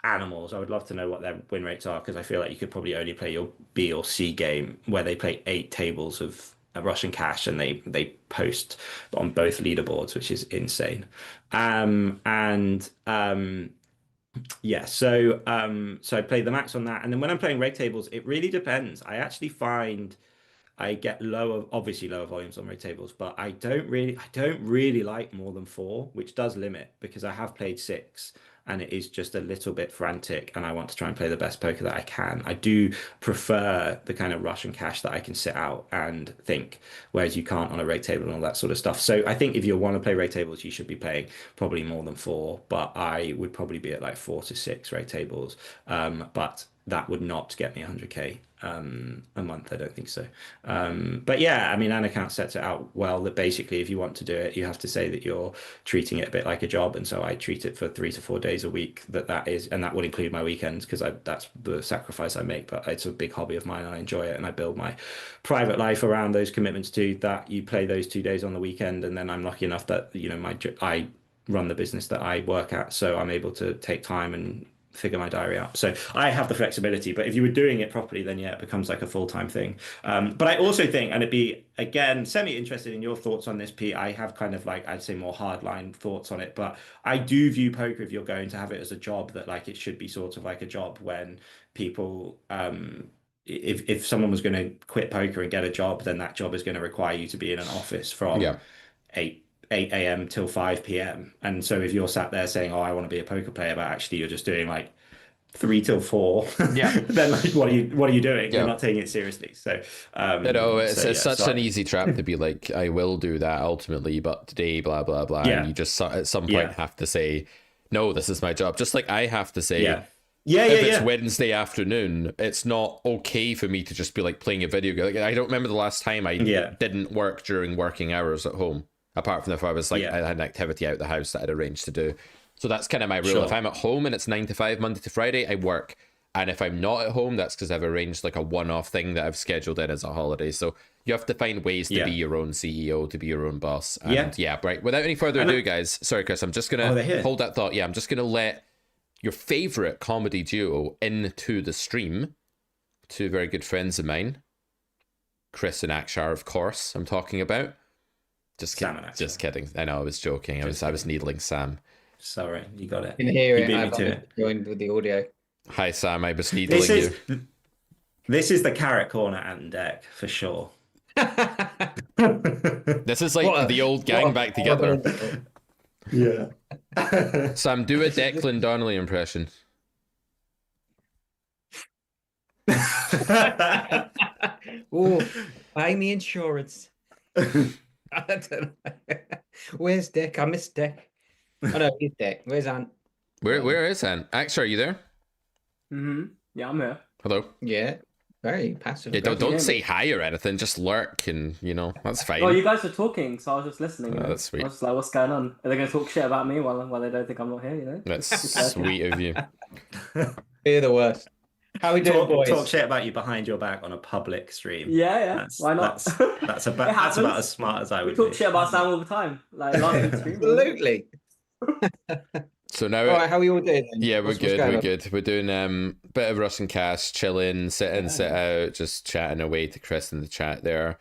animals. I would love to know what their win rates are, because I feel like you could probably only play your B or C game where they play 8 tables of Russian cash, and they post on both leaderboards, which is insane. So I play the max on that, and then when I'm playing reg tables, it really depends. I actually find I get obviously lower volumes on reg tables, but I don't really like more than 4, which does limit, because I have played 6 and it is just a little bit frantic, and I want to try and play the best poker that I can. I do prefer the kind of Russian cash that I can sit out and think, whereas you can't on a reg table and all that sort of stuff. So I think if you want to play reg tables, you should be playing probably more than 4, but I would probably be at like 4 to 6 reg tables. But that would not get me 100k a month. I don't think so. But yeah, I mean, an account sets it out well, that basically if you want to do it, you have to say that you're treating it a bit like a job. And so I treat it for 3 to 4 days a week, that is, and that would include my weekends, because that's the sacrifice I make. But it's a big hobby of mine, and I enjoy it, and I build my private life around those commitments too, that you play those 2 days on the weekend. And then I'm lucky enough that, you know, I run the business that I work at, so I'm able to take time and figure my diary out. So I have the flexibility, but if you were doing it properly, then yeah, it becomes like a full-time thing. But I also think, and it'd be, again, semi-interested in your thoughts on this, Pete. I have kind of like, I'd say more hardline thoughts on it, but I do view poker, if you're going to have it as a job, that like it should be sort of like a job when people, if someone was going to quit poker and get a job, then that job is going to require you to be in an office from 8 a.m. till 5 p.m. And so if you're sat there saying, oh, I want to be a poker player, but actually you're just doing like 3 till 4, then like what are you doing? You're not taking it seriously. So it's such an easy trap to be like, I will do that ultimately, but today blah blah. And you just at some point have to say, no, this is my job. Just like I have to say, Yeah, if yeah, it's yeah. Wednesday afternoon, it's not okay for me to just be like playing a video game. Like, I don't remember the last time I Yeah. didn't work during working hours at home, apart from if I was like Yeah. I had an activity out the house that I'd arranged to do. So that's kind of my rule. Sure. If I'm at home and it's 9 to 5 Monday to Friday, I work. And if I'm not at home, that's because I've arranged like a one-off thing that I've scheduled in as a holiday. So you have to find ways to Yeah. be your own CEO, to be your own boss. And Yeah. yeah, right. Without any further And ado, guys, sorry, Chris, I'm just Oh, they're gonna here. hold that thought. Yeah, I'm just gonna let your favorite comedy duo into the stream. Two very good friends of mine, Chris and Akshar, of course. I'm talking about. Just Sam kidding. and Akshar. Just kidding. I know I was joking. I was needling Sam. Sorry, you got it. Can hear You it. beat me I've to it. joined with the audio. Hi Sam, I was needling This you. is the carrot corner and deck for sure. This is like What a- the old gang what a back horrible together. insult. Yeah. Sam, do a Declan Donnelly impression. Oh, buy me insurance. I don't know. Where's Dick? I miss Dick. Oh no, he's Dick. Where's Ant? Where is Ant? Axel, are you there? Yeah, I'm here. Hello. Yeah, very passive. Yeah, don't hear me? say hi or anything. Just lurk, and that's fine. Oh, you guys were talking, so I was just listening. You Oh, know? that's sweet. I was just like, what's going on? Are they going to talk shit about me while they don't think I'm not here? You know? That's sweet of you. You're the worst. How we doing, boys? Talk shit about you behind your back on a public stream. Yeah. Why not? That's It about happens. as smart as I We would talk be. shit about Sam all the time. Like last week's stream. Absolutely. So now, All right, how are you all doing? Then? yeah, we're What's good. going We're on? good. We're doing bit of Russian cast, chilling, sit in, sit out, just chatting away to Chris in the chat there.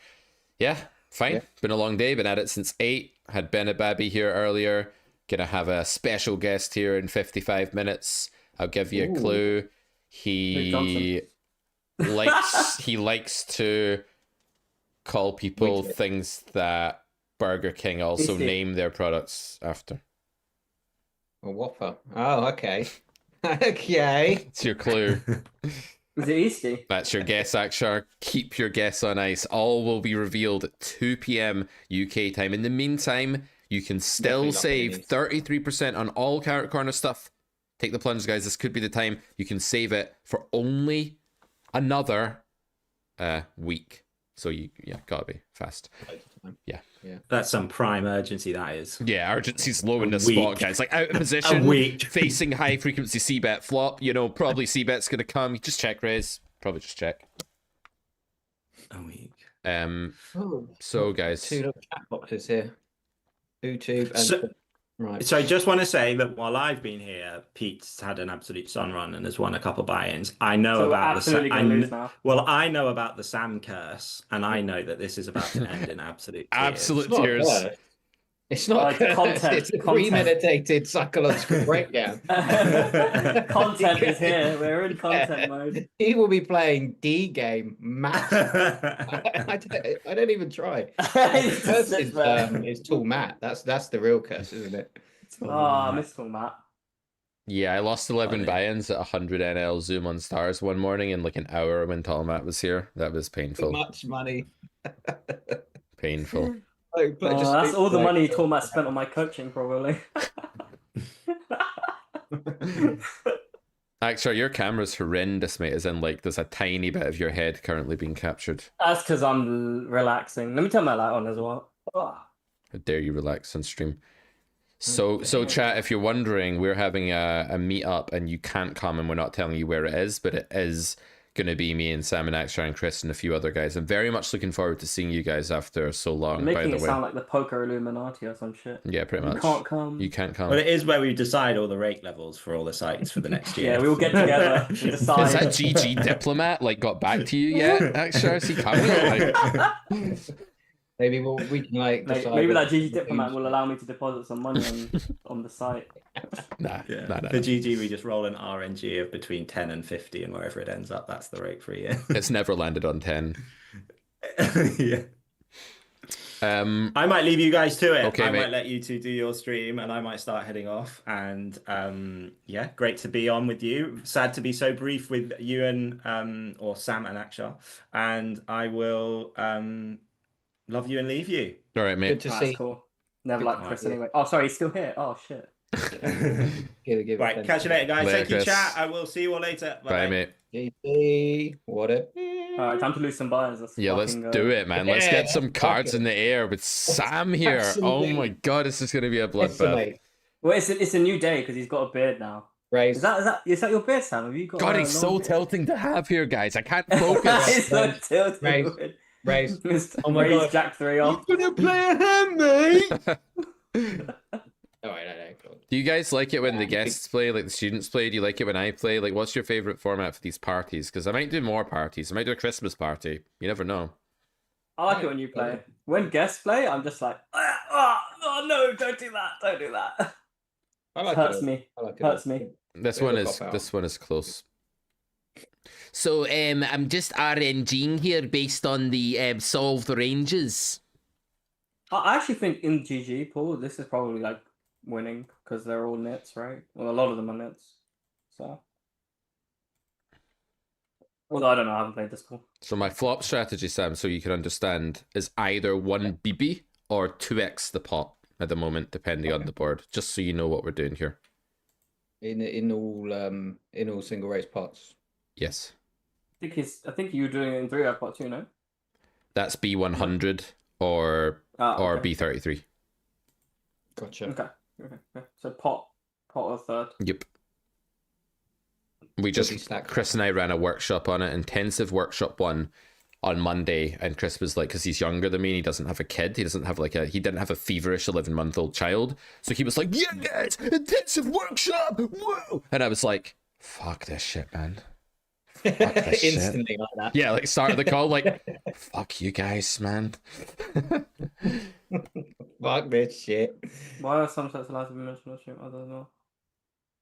Yeah, fine. Yeah. Been a long day. Been at it since 8. Had Benababi here earlier. Gonna have a special guest here in 55 minutes. I'll give you a Ooh. clue. He likes to call people Wait. things that Burger King also Tasty. name their products after. A Whopper. Oh, okay. Okay. It's your clue. Is it Easty? That's your guess, Akshar. Keep your guess on ice. All will be revealed at 2 p.m. UK time. In the meantime, you can still Definitely not save 33% on all Carrot Corner stuff. Take the plunge, guys. This could be the time. You can save it for only another week. So gotta be fast. That's some prime urgency, that is. Yeah, urgency's low in this Week. spot, guys. Like out of position, A week. facing high frequency C-bet flop. Probably C-bet's gonna come. Just check, Rez. Probably just check. A week. Oh, So guys, two little chat boxes here. YouTube and So- right. So I just want to say that while I've been here, Pete's had an absolute sun run and has won a couple buy-ins. I know So we're about absolutely going to lose now. Well, I know about the Sam curse, and I know that this is about to end in absolute tears. absolute It's not tears. good. It's not Like good. content, It's a content. premeditated psychological breakdown. Content is here. We're in content mode. He will be playing D game Matt. I don't even try. The curse is tall Matt. That's the real curse, isn't it? Oh, I missed all that. Yeah, I lost 11 Funny. buy-ins at 100 NL Zoom on Stars one morning in like an hour when Tallmat was here. That was Too painful. much money. Painful. But Oh, just that's all the like- money Tormat spent on my coaching, probably. Actually, your camera's horrendous, mate. As in, like, there's a tiny bit of your head currently being captured. That's because I'm relaxing. Let me turn my light on as well. Oh. How dare you relax on stream? So chat, if you're wondering, we're having a meet-up and you can't come and we're not telling you where it is, but it is going to be me and Sam and Akshar and Chris and a few other guys. I'm very much looking forward to seeing you guys after so long, You're by making the it way. sound like the poker Illuminati or some shit. Yeah, pretty You much. can't come. You can't come. Well, it is where we decide all the rake levels for all the sites for the next year. Yeah, we'll get together and decide. Is that GG Diplomat, like, got back to you yet, Akshar? Is he coming? Like, Maybe we can like decide Maybe what that GG the diplomat things- will allow me to deposit some money on the site. nah. For GG, we just roll an RNG of between 10 and 50, and wherever it ends up, that's the rate for a year. It's never landed on 10. Yeah. Um, I might leave you guys to it. Okay, I mate. might let you two do your stream, and I might start heading off. And yeah, great to be on with you. Sad to be so brief with you and or Sam and Akshar. And I will love you and leave you. all right, mate. Good to That's see. cool. Never liked Good Chris night. anyway. Oh, sorry, he's still here. Oh, shit. Give it Right, Ben. catch you later, guys. Later, Thank you, Chris. chat. I will see you all later. Bye, mate. GG. What a. All right, time to lose some buys. Yeah, let's do it, man. Let's get some cards in the air with Sam here. Oh Absolutely. my god, this is gonna be a bloodbath. Excellent. Well, it's a new day because he's got a beard now. Raise. Is that your beard, Sam? Have you got? God, a it's long so beard? tilting to have here, guys. I can't It's focus. so tilted. Raise. Raise. Mr. Oh my Raise God. Jack 3 off. gonna play a hand, mate. Alright, no. Do you guys like it when the guests play, like the students play? Do you like it when I play? Like, what's your favorite format for these parties? Because I might do more parties. I might do a Christmas party. You never know. I like it when you play. When guests play, I'm just like, oh no, don't do that, don't do that. I like Hurts it. me. I like it. Hurts me. This It'll one is pop out. this one is close. So I'm just RNGing here based on the solved ranges. I actually think in GG pool, this is probably like winning because they're all nits, right? Well, a lot of them are nits. So, although I don't know, I haven't played this pool. So my flop strategy, Sam, so you can understand, is either 1 BB or 2x the pot at the moment, depending on the board. Just so you know what we're doing here. In all single race pots. Yes. I think you were doing it in 3 pot too, no? That's B100 or Okay. B33. Gotcha. Okay. So pot or third. Yep. We just Bloody stack. Chris and I ran a workshop on it, intensive workshop 1 on Monday, and Chris was like, because he's younger than me and he doesn't have a kid, he didn't have a feverish 11-month-old child, so he was like, yeah guys, intensive workshop, whoa, and I was like, fuck this shit, man. Fuck this shit. Instantly like that. Yeah, like started the call like, fuck you guys, man. Fuck this shit. Why are some sets allowed to be mentioned on stream other than well?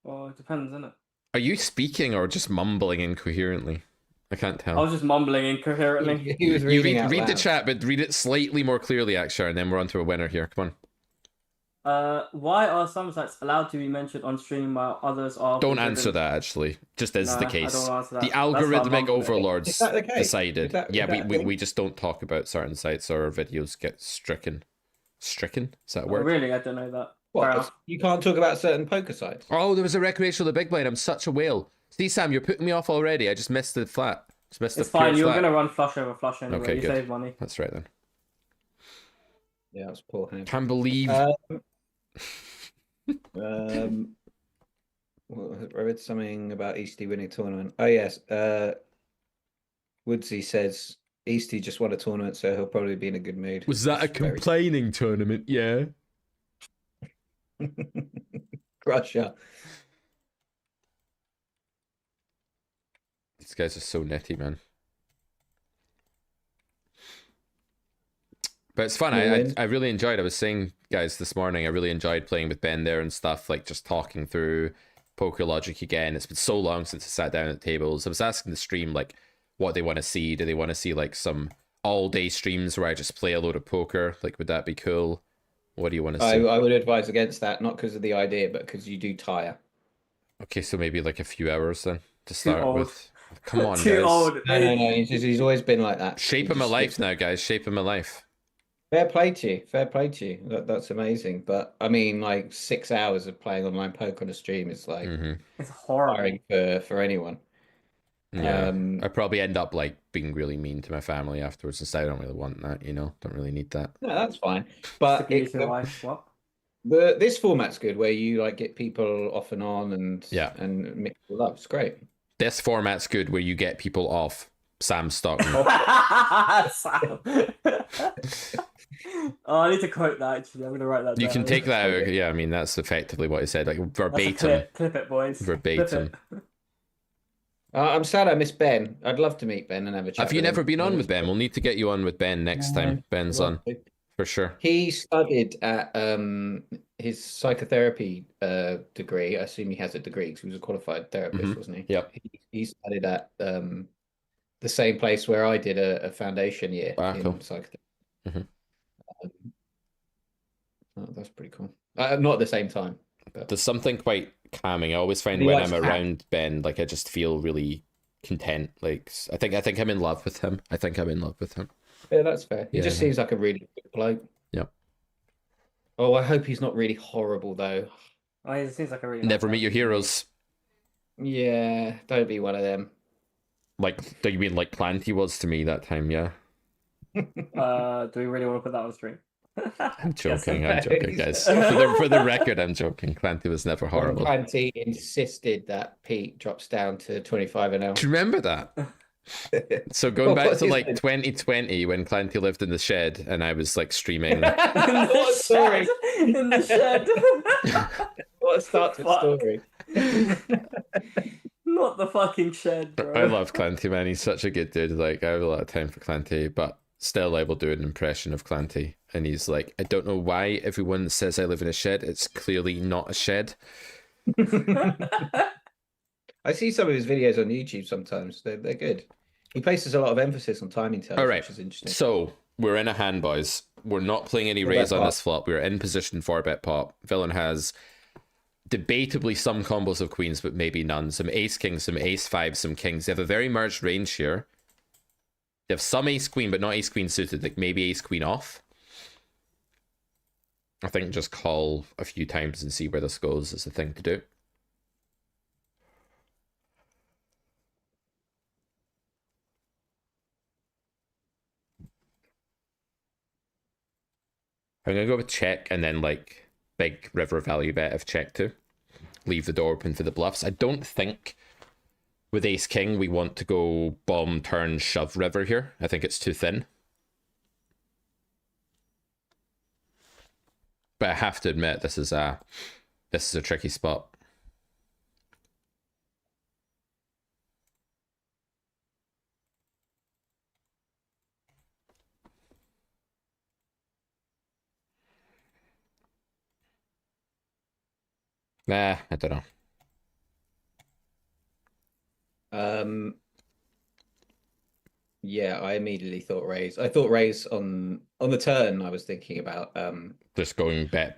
Well, it depends, isn't it? Are you speaking or just mumbling incoherently? I can't tell. I was just mumbling incoherently. He was You reading read, out read the loud. chat, but read it slightly more clearly, Akshar, and then we're on to a winner here. Come on. Why are some sites allowed to be mentioned on stream while others are? Don't forbidden? answer that, actually. Just is Nah, the I case. don't answer that. The That's why I'm algorithmic mumbling. overlords Is that the case? decided. Is that- Yeah, is that a we thing? just don't talk about certain sites or our videos get stricken. Stricken? Is that a Oh, word? really? I don't know that. Fair What? enough. You can't talk about certain poker sites. Oh, there was a recreational the big blind. I'm such a whale. See, Sam, you're putting me off already. I just missed the flat. Just missed It's the pure fine. You're flat. gonna run flush over flush anyway. Okay, you good. save money. That's right then. Yeah, that's poor hand. Can't believe. Well, I read something about Eastie winning tournament. Oh yes, Woodsy says Eastie just won a tournament, so he'll probably be in a good mood. Was that a It's very- complaining tournament? Yeah. Russia? These guys are so nitty, man. But it's fun. I really enjoyed. I was saying, guys, this morning, I really enjoyed playing with Ben there and stuff, like just talking through Poker Logic again. It's been so long since I sat down at the tables. I was asking the stream like what they want to see. Do they want to see like some all-day streams where I just play a load of poker? Like, would that be cool? What do you want to see? I would advise against that, not because of the idea, but because you do tire. Okay, so maybe like a few hours then to start old. with. Come on, Too guys. old. No. He's always been like that. Shape He of my just life sticks- now, guys. Shape of my life. Fair play to you. Fair play to you. That's amazing. But I mean, like 6 hours of playing online poker on a stream is like Hmm. It's horrible. tiring for anyone. Yeah. I probably end up like being really mean to my family afterwards and say I don't really want that, you know, don't really need that. No, that's fine. But Sticking to your wife. What? this format's good, where you like get people off and on, and Yeah. and mix it up. It's great. This format's good where you get people off Sam Stockton. Sam. Oh, I need to quote that actually. I'm gonna write that You down. can take that out. Yeah, I mean, that's effectively what he said, like That's a verbatim. clip it, boys. Clip Verbatim. it. I'm sad I miss Ben. I'd love to meet Ben and have a chat. Have you with him. never been on with Ben? We'll need to get you on with Ben next time Ben's on, for sure. He studied at his psychotherapy degree. I assume he has a degree because he was a qualified therapist, Mhm. wasn't he? Yep. He studied at the same place where I did a foundation year Wow, in cool. psychotherapy. Mhm. That's pretty cool. Not at the same time. But There's something quite calming. I always find He when likes I'm cat. around Ben, like I just feel really content. Like I think I'm in love with him. I think I'm in love with him. yeah, that's fair. He Yeah, just yeah. seems like a really good bloke. Yep. Oh, I hope he's not really horrible though. Oh, it seems like a really Never nice meet your guy. heroes. Yeah, don't be one of them. Like, do you mean like Clanty was to me that time? Yeah. Do we really want to put that on stream? I'm Yes. joking. I'm joking, guys. For the record, I'm joking. Clanty was never horrible. Clancy insisted that Pete drops down to 25 and Do you remember that? So going Well, back what's to his like name? 2020 when Clanty lived in the shed and I was like streaming. In the What a story. shed. In the shed. What a start to the Fuck. story. Not the fucking shed, bro. I love Clanty, man. He's such a good dude. Like, I have a lot of time for Clanty, but still I will do an impression of Clanty. And he's like, I don't know why everyone says I live in a shed. It's clearly not a shed. I see some of his videos on YouTube sometimes. They're good. He places a lot of emphasis on timing tells, All right. which is interesting. So we're in a hand, boys. We're not playing any Four raise bet on pop. this flop. We're in position for bet pop. Villain has debatably some combos of queens, but maybe none. Some ace king, some ace five, some kings. They have a very merged range here. They have some ace queen, but not ace queen suited. Like maybe ace queen off. I think just call a few times and see where this goes is the thing to do. I'm gonna go with check and then like big river value bet if check too. Leave the door open for the bluffs. I don't think with ace king we want to go bomb turn shove river here. I think it's too thin. But I have to admit this is a tricky spot. Nah, I don't know. Yeah, I immediately thought raise. I thought raise on the turn. I was thinking about Just going bet.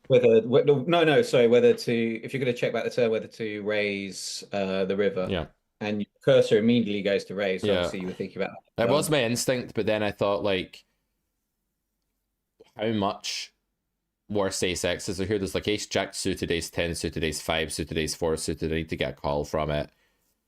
whether sorry, whether to, if you're going to check back the turn, whether to raise the river. Yeah. And your cursor immediately goes to raise. So Yeah. obviously you were thinking about It was my instinct, but then I thought like how much worse ace X's are here. There's like ace jack suited, ace 10 suited, ace 5 suited, ace 4 suited. I need to get a call from it.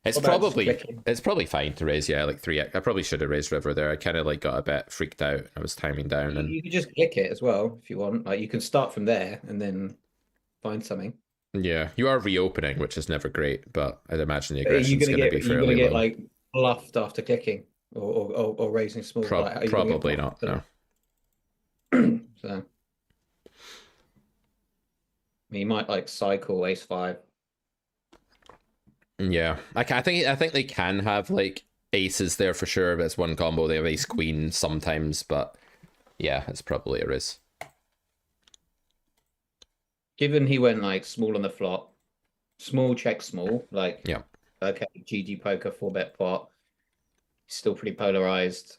It's What about just probably clicking? fine to raise, yeah, like 3x. I probably should have raised river there. I kind of like got a bit freaked out. I was timing down and You can just click it as well if you want. Like you can start from there and then find something. yeah, you are reopening, which is never great, but I'd imagine the Are you aggression's gonna going to get be fairly you're gonna get low. like bluffed after clicking or raising small? Like, are you gonna get Probably not, bluffed? no. So I mean, you might like cycle ace 5. Yeah, I think they can have like aces there for sure, but it's one combo. They have ace queen sometimes, but yeah, it's probably a risk. Given he went like small on the flop, small check small, like Yeah. okay, GG poker 4-bet pot, still pretty polarized.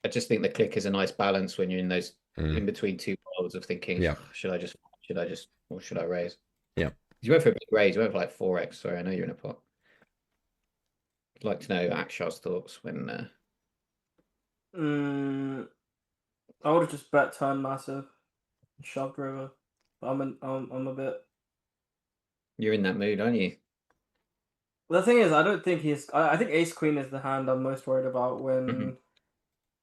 I just think the click is a nice balance when you're in those in between two worlds of thinking, Yeah. should I or should I raise? Yeah. You went for a big raise, you went for like 4x. Sorry, I know you're in a pot. I'd like to know Akshar's thoughts when I would have just bet turn massive, and shoved river. But I'm a bit. you're in that mood, aren't you? The thing is, I don't think I think ace queen is the hand I'm most worried about when, Mhm.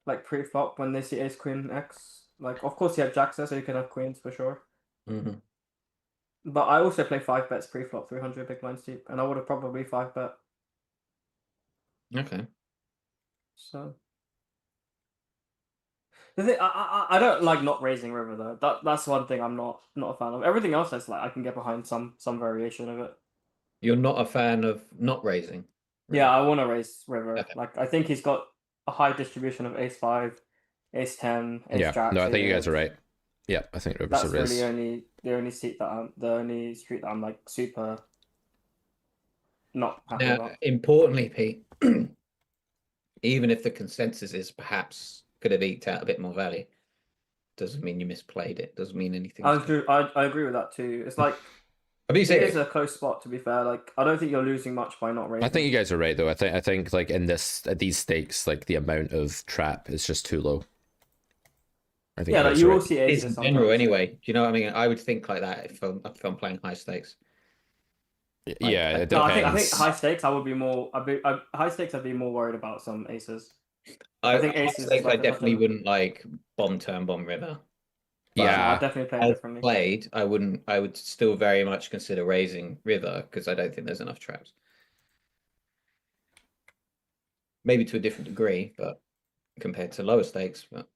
like pre-flop when they see ace queen X. Like, of course you have jacks there, so you can have queens for sure. Mm-hmm. But I also play 5 bets pre-flop 300 big blinds deep, and I would have probably 5 bet. Okay. So the thing, I don't like not raising river though. That's one thing I'm not a fan of. Everything else is like I can get behind some variation of it. You're not a fan of not raising. Yeah, I want to raise river. Okay. Like I think he's got a high distribution of ace 5, ace 10, ace Yeah, jack. no, I so think you yeah, guys are right. Yeah, I think river's That's a risk. really the only street that I'm like super not happy Now, about. importantly, Pete, even if the consensus is perhaps could have eked out a bit more value, doesn't mean you misplayed it. Doesn't mean anything. I agree with that too. It's like I'm being it serious. is a close spot to be fair. Like I don't think you're losing much by not raising. I think you guys are right though. I think like in this at these stakes, like the amount of trap is just too low. I think Yeah, like that's you right. will see It is aces in general sometimes. anyway. Do you know what I mean? I would think like that if I'm playing high stakes. Yeah, it No, I think depends. high stakes. I would be more. High stakes. I'd be more worried about some aces. I think high aces is stakes, I like a definitely touch of- wouldn't like bomb turn, bomb river. No, I'd Yeah, definitely play As differently. played, I wouldn't. I would still very much consider raising river because I don't think there's enough traps. Maybe to a different degree, but compared to lower stakes, but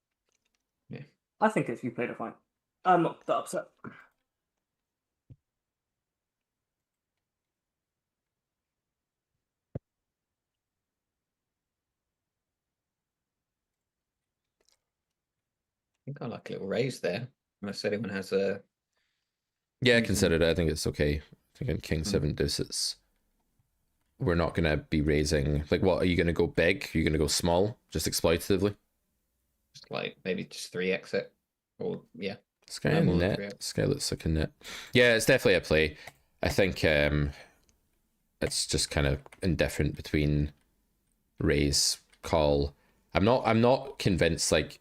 I think if you played it fine, I'm not that upset. I think I like a little raise there. Unless anyone has a yeah, Mhm. considered it. I think it's okay. I think in King 7 deuces, we're not going to be raising. Like, what are you going to go big? Are you going to go small, just exploitatively? just like maybe just 3x it, or yeah. This guy No more in than net. 3x. This guy looks like a net. Yeah, it's definitely a play. I think it's just kind of indifferent between raise, call. I'm not convinced like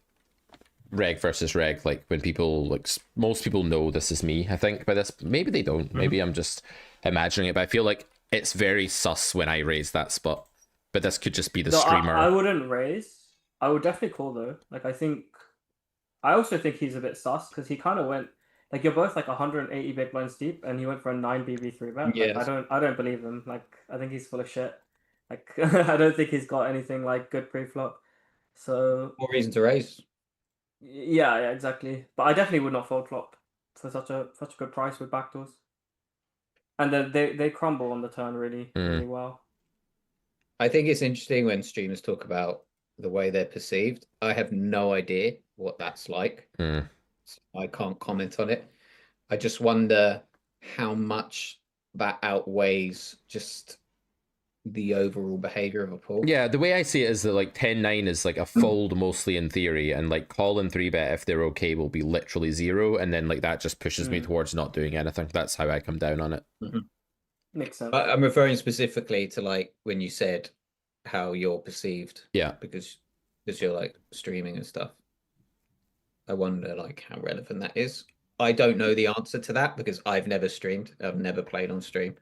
reg versus reg. Like when people like most people know this is me. I think by this, maybe they don't. Maybe I'm just imagining it. But I feel like it's very sus when I raise that spot. But this could just be the No, streamer. I wouldn't raise. I would definitely call though. Like I also think he's a bit sus because he kind of went like you're both like 180 big blinds deep, and he went for a 9 BB3 bet. Like, Yes. I don't believe him. Like I think he's full of shit. Like I don't think he's got anything like good pre-flop. So More reason to raise. yeah, exactly. But I definitely would not fold flop for such a good price with backdoors. And then they crumble on the turn really well. I think it's interesting when streamers talk about the way they're perceived. I have no idea what that's like. Mm. So I can't comment on it. I just wonder how much that outweighs just the overall behavior of a pool. Yeah, the way I see it is that like 10-9 is like a fold mostly in theory, and like call and 3-bet if they're okay will be literally 0, and then like that just pushes me towards not doing anything. That's how I come down on it. Makes sense. But I'm referring specifically to like when you said how you're perceived. Yeah. Because you're like streaming and stuff. I wonder like how relevant that is. I don't know the answer to that because I've never streamed. I've never played on stream.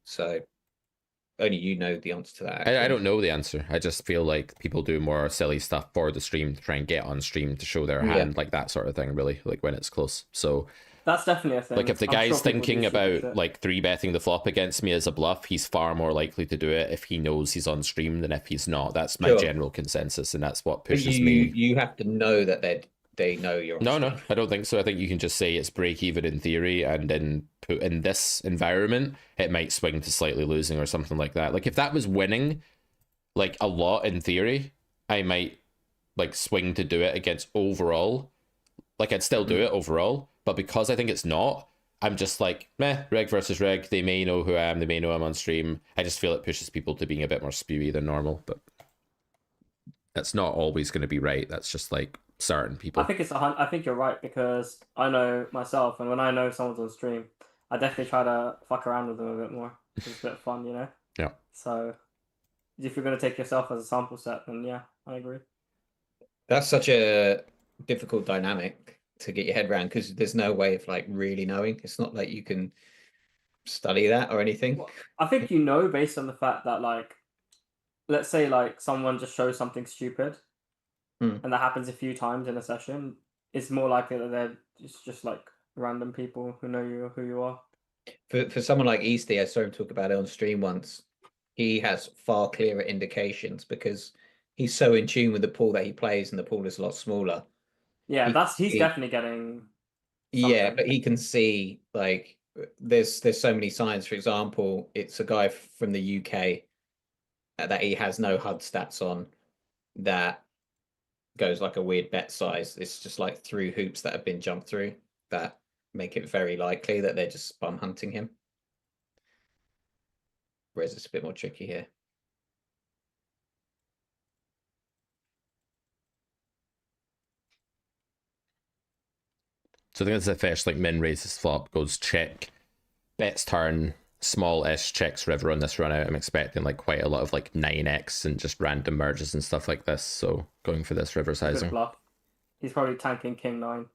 So only you know the answer to that. I don't know the answer. I just feel like people do more silly stuff for the stream to try and get on stream to show their hand, like that sort of thing, really, like when it's close. So that's definitely a thing. like if the I'm guy's sure people thinking do stupid about shit. like 3-betting the flop against me as a bluff, he's far more likely to do it if he knows he's on stream than if he's not. That's my Sure. general consensus, and that's what But pushes you me. you have to know that they know you're on No, stream. I don't think so. I think you can just say it's break even in theory, and then put in this environment, it might swing to slightly losing or something like that. Like if that was winning, like a lot in theory, I might like swing to do it against overall. Like I'd still do it overall, but because I think it's not, I'm just like, meh, reg versus reg. They may know who I am. They may know I'm on stream. I just feel it pushes people to being a bit more spewy than normal, but that's not always going to be right. That's just like certain people. I think I think you're right because I know myself, and when I know someone's on stream, I definitely try to fuck around with them a bit more. It's a bit of fun, you know. Yeah. So if you're going to take yourself as a sample set, then yeah, I agree. That's such a difficult dynamic to get your head around because there's no way of like really knowing. It's not like you can study that or anything. Well, I think you know based on the fact that like, let's say like someone just shows something stupid, and that happens a few times in a session, it's more likely that they're just like random people who know you who you are. For someone like Easty, I saw him talk about it on stream once. He has far clearer indications because he's so in tune with the pool that he plays, and the pool is a lot smaller. Yeah, he's definitely getting. Yeah, something. but he can see like there's so many signs. For example, it's a guy from the UK that he has no HUD stats on that goes like a weird bet size. It's just like through hoops that have been jumped through that make it very likely that they're just bum hunting him. Whereas it's a bit more tricky here. So I think it's the first like min raises flop, goes check, bets turn, small-ish checks river on this run out. I'm expecting like quite a lot of like 9x and just random merges and stuff like this. So going for this river Good sizing. bluff. He's probably tanking king 9.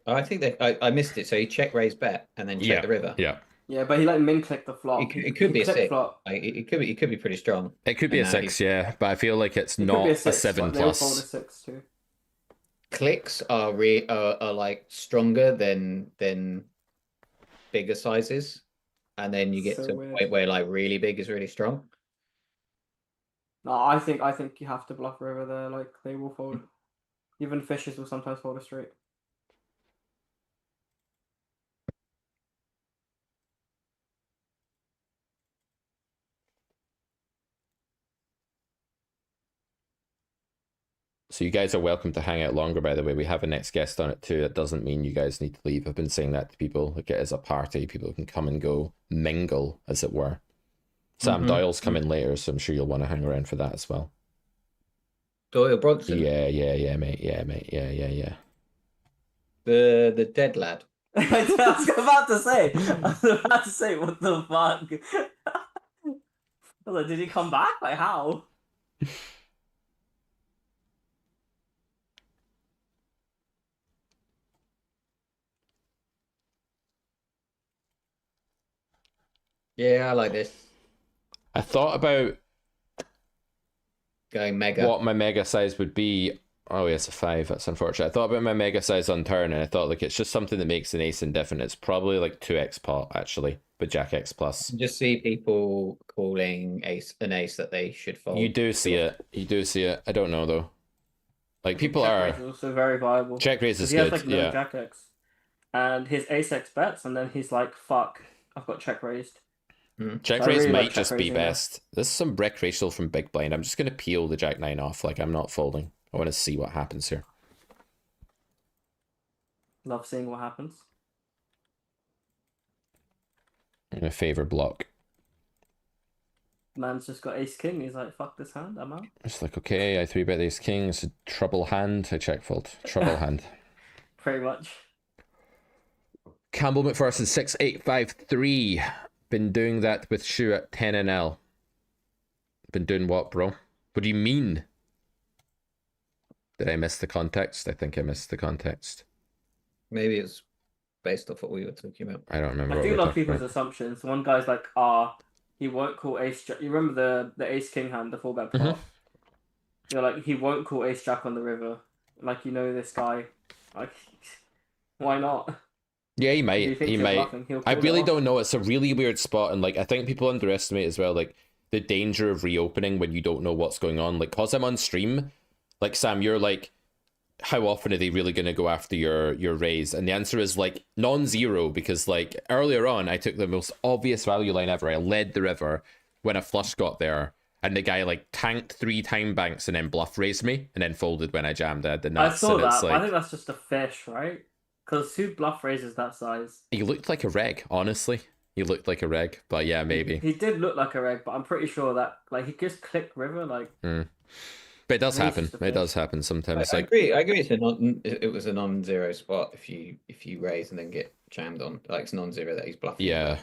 Oh, I think that I missed it. So he check raise bet and then check the river. Yeah. Yeah, but he like min clicked the flop. It could be a clicked 6. flop. Like, it could be pretty strong. It could be a And now 6, yeah, but I feel like it's It could not be a 6, 7 like, they would fold a plus. 6 too. Clicks are like stronger than bigger sizes, and then you get So to a weird. point where like really big is really strong. No, I think you have to bluff river there. Like they will fold. Even fishes will sometimes fold a straight. So you guys are welcome to hang out longer, by the way. We have a next guest on it too. It doesn't mean you guys need to leave. I've been saying that to people. Like, it is a party. People can come and go, mingle, as it were. Sam Doyle's coming later, so I'm sure you'll want to hang around for that as well. Doyle Bronson. Yeah, mate. Yeah. The dead lad. I was about to say. What the fuck? I was like, did he come back? Like how? Yeah, I like this. I thought about Going mega. what my mega size would be. Oh, yeah, it's a 5. That's unfortunate. I thought about my mega size on turn, and I thought, like, it's just something that makes an ace indifferent. It's probably like 2x pot, actually, but Jack X plus. Just see people calling an ace that they should fold. You do see it. You do see it. I don't know, though. Like, people Check are... raise is also very viable. Check raise is He has good, like no yeah. Jack X, and his ace X bets, and then he's like, "Fuck, I've got check raised." Check So I raise really like might just check be raising there. best. This is some recreational from Big Blind. I'm just going to peel the Jack 9 off. Like, I'm not folding. I want to see what happens here. Love seeing what happens. I'm going to favor block. Man's just got ace king. He's like, "Fuck this hand, I'm out." It's like, okay, I 3-bet ace king. It's a trouble hand. I check fold. Trouble hand. Pretty much. Campbell McPherson 6853. Been doing that with Shu at 10 NL. Been doing what, bro? What do you mean? Did I miss the context? I think I missed the context. Maybe it's based off what we were talking about. I don't remember. I what do we were love talking people's about. assumptions. One guy's like, he won't call ace jack. You remember the ace king hand, the 4-bet pot? You're like, he won't call ace jack on the river. Like, you know this guy. Like, why not? Yeah, he If might. thinks He you're might. bluffing, he'll I call it really off. don't know. It's a really weird spot, and like I think people underestimate as well, like the danger of reopening when you don't know what's going on. Like, cause I'm on stream, like Sam, you're like, how often are they really going to go after your raise? And the answer is like non-zero, because like earlier on, I took the most obvious value line ever. I led the river when a flush got there, and the guy like tanked 3 time banks and then bluff raised me, and then folded when I jammed. I had the I nuts, saw and that, it's but like I think that's just a fish, right? Because who bluff raises that size? he looked like a reg. Honestly, he looked like a reg. But yeah, maybe. He did look like a reg, but I'm pretty sure that like he just clicked river like. But it does I think it's happen. just a It fish. does happen sometimes. I Like, agree. It was a non-zero spot if you raise and then get jammed on. Like it's non-zero that he's bluffing. yeah,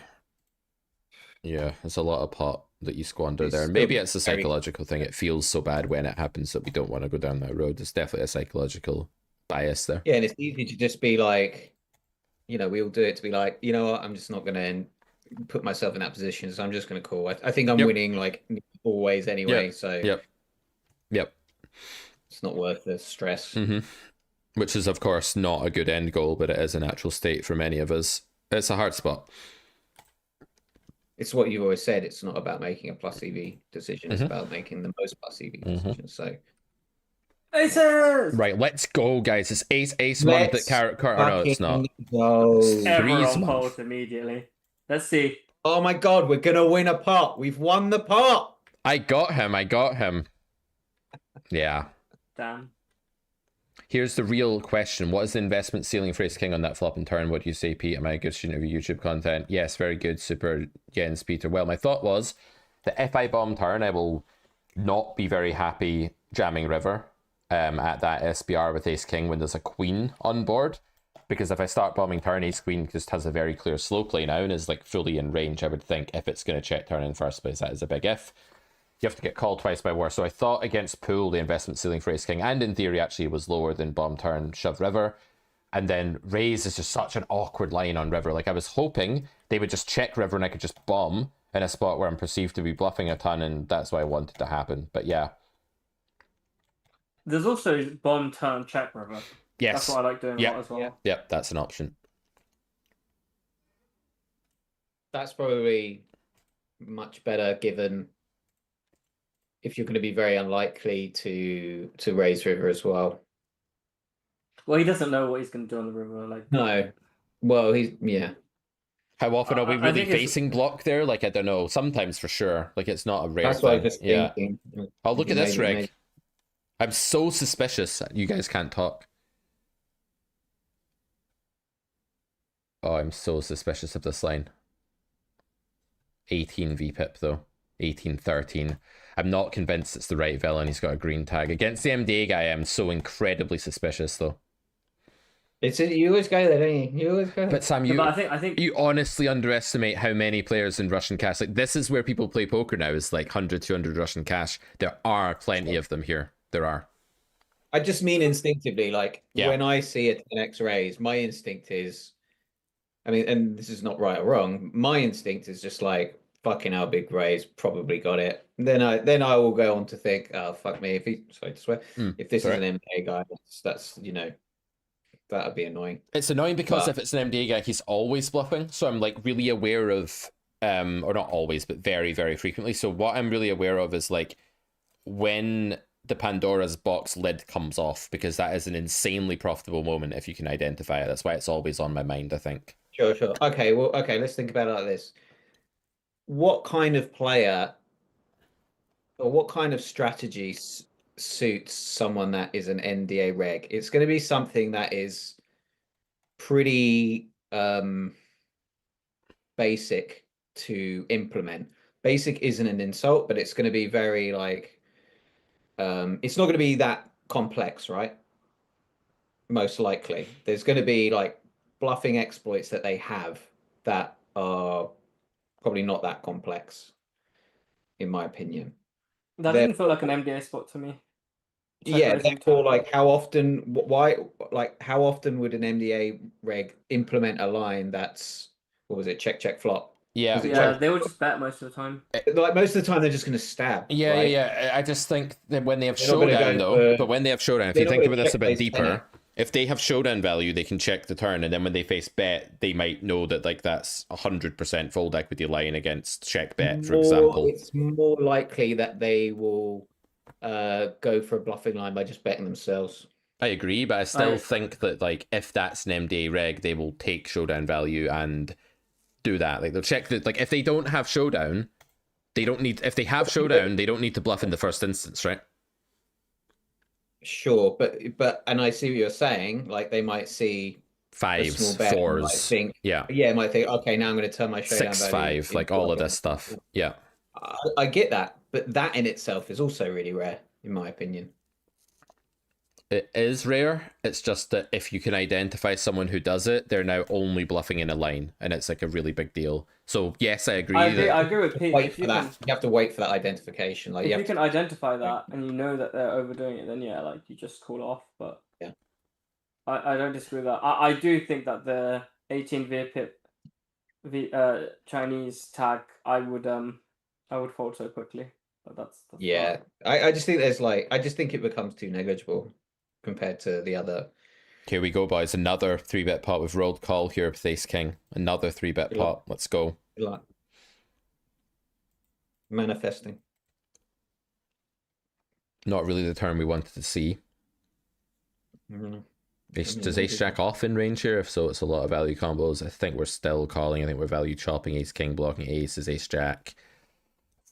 there's a lot of pot that you squander It's there. still Maybe it's a very- psychological thing. It feels so bad when it happens that we don't want to go down that road. There's definitely a psychological bias there. Yeah, and it's easy to just be like, we all do it to be like, you know what, I'm just not going to put myself in that position, so I'm just going to call. I think I'm Yep. winning like always anyway, so Yep. it's not worth the stress. Which is, of course, not a good end goal, but it is a natural state for many of us. It's a hard spot. It's what you've always said. It's not about making a plus EV decision. It's about making the most plus EV decision. So Aces! Right, let's go, guys. It's ace month at Carrot Cart. Oh, no, it's not. Go. Everyone Threes month. folds immediately. Let's see. Oh my God, we're gonna win a pot. We've won the pot. I got him. Yeah. Damn. Here's the real question. What is the investment ceiling for Ace King on that flop and turn? What do you say, Pete? Am I a good student of your YouTube content? Yes, very good. Super Jens, Peter. Well, my thought was that if I bomb turn, I will not be very happy jamming river at that SBR with Ace King when there's a queen on board. Because if I start bombing turn, Ace Queen just has a very clear slow play now and is like fully in range, I would think, if it's going to check turn in the first place. That is a big if. you have to get called twice by war. So I thought against pool, the investment ceiling for Ace King, and in theory actually was lower than bomb turn, shove river. And then raise is just such an awkward line on river. Like I was hoping they would just check river and I could just bomb in a spot where I'm perceived to be bluffing a ton, and that's what I wanted to happen. But yeah. There's also bomb turn check river. Yes. That's what I like doing a lot as well. Yep, that's an option. That's probably much better given if you're going to be very unlikely to raise river as well. Well, he doesn't know what he's going to do on the river. Like No. Well, yeah. How often are we I really think it's- facing block there? Like, I don't know. Sometimes for sure. Like, it's not a rare That's what I thing. was just Yeah. thinking. Oh, look at this, Maybe- Rig. maybe- I'm so suspicious. You guys can't talk. Oh, I'm so suspicious of this line. 18 VPIP, though. 18-13. I'm not convinced it's the right villain. He's got a green tag. Against the MDA guy, I'm so incredibly suspicious, though. You always go there, don't you? You always go. But Sam, No, but I think you honestly underestimate how many players in Russian cash. Like, this is where people play poker now, is like 100, 200 Russian cash. There are plenty of them here. There are. I just mean instinctively, like Yeah. when I see a 10x raise, my instinct is, I mean, and this is not right or wrong. My instinct is just like, fucking hell, big raise, probably got it. Then I will go on to think, oh fuck me, sorry to swear, if this is an MDA guy, that's that'd be annoying. It's annoying because But- if it's an MDA guy, he's always bluffing. So I'm like really aware of, or not always, but very, very frequently. So what I'm really aware of is like when the Pandora's box lid comes off, because that is an insanely profitable moment if you can identify it. That's why it's always on my mind, I think. Sure. Okay, let's think about it like this. What kind of player or what kind of strategy suits someone that is an NDA reg? It's going to be something that is pretty basic to implement. Basic isn't an insult, but it's going to be very like it's not going to be that complex, right? Most likely. There's going to be like bluffing exploits that they have that are probably not that complex, in my opinion. that They're- didn't feel like an MDA spot to me. Check Yeah, raising therefore, turn. like how often would an MDA reg implement a line that's, what was it, check flop? Yeah. Is it Yeah, check? they would just bet most of the time. Like most of the time they're just going to stab. Yeah, right? yeah. I just think that when they have They're not gonna showdown, go though, for- but when they have showdown, if they're you not think gonna about this a check bit raise deeper, 10. if they have showdown value, they can check the turn, and then when they face bet, they might know that like that's 100% fold equity line against check bet, for example. It's more likely that they will go for a bluffing line by just betting themselves. I agree, but I still I- think that like if that's an MDA reg, they will take showdown value and do that. Like they'll check that. Like if they don't have showdown, they don't need. If they have showdown, they don't need to bluff in the first instance, right? Sure, but and I see what you're saying. Like they might see a Fives, small bet and might fours, think, yeah, might think, okay, now I'm going to turn my showdown 6, value 5, like into all of bluffing. this stuff. Yeah. I get that, but that in itself is also really rare, in my opinion. It is rare. It's just that if you can identify someone who does it, they're now only bluffing in a line, and it's like a really big deal. So yes, I agree. I agree. that- I agree with Pete. Wait If for you that. can, You have to wait for that identification. Like if you you have can identify that and you know that they're overdoing it, then yeah, like you just call off. But Yeah. I don't disagree with that. I do think that the 18 VPIP Chinese tag I would fold so quickly. But that's yeah. I just think I just think it becomes too negligible compared to the other. Here we go, boys. Another 3-bet pot. We've rolled call here with Ace King. Another 3-bet Yeah. pot. Let's go. Like manifesting. Not really the turn we wanted to see. Mhm. Does Ace Jack off in range here? If so, it's a lot of value combos. I think we're still calling. I think we're value chopping Ace King, blocking Aces, Ace Jack.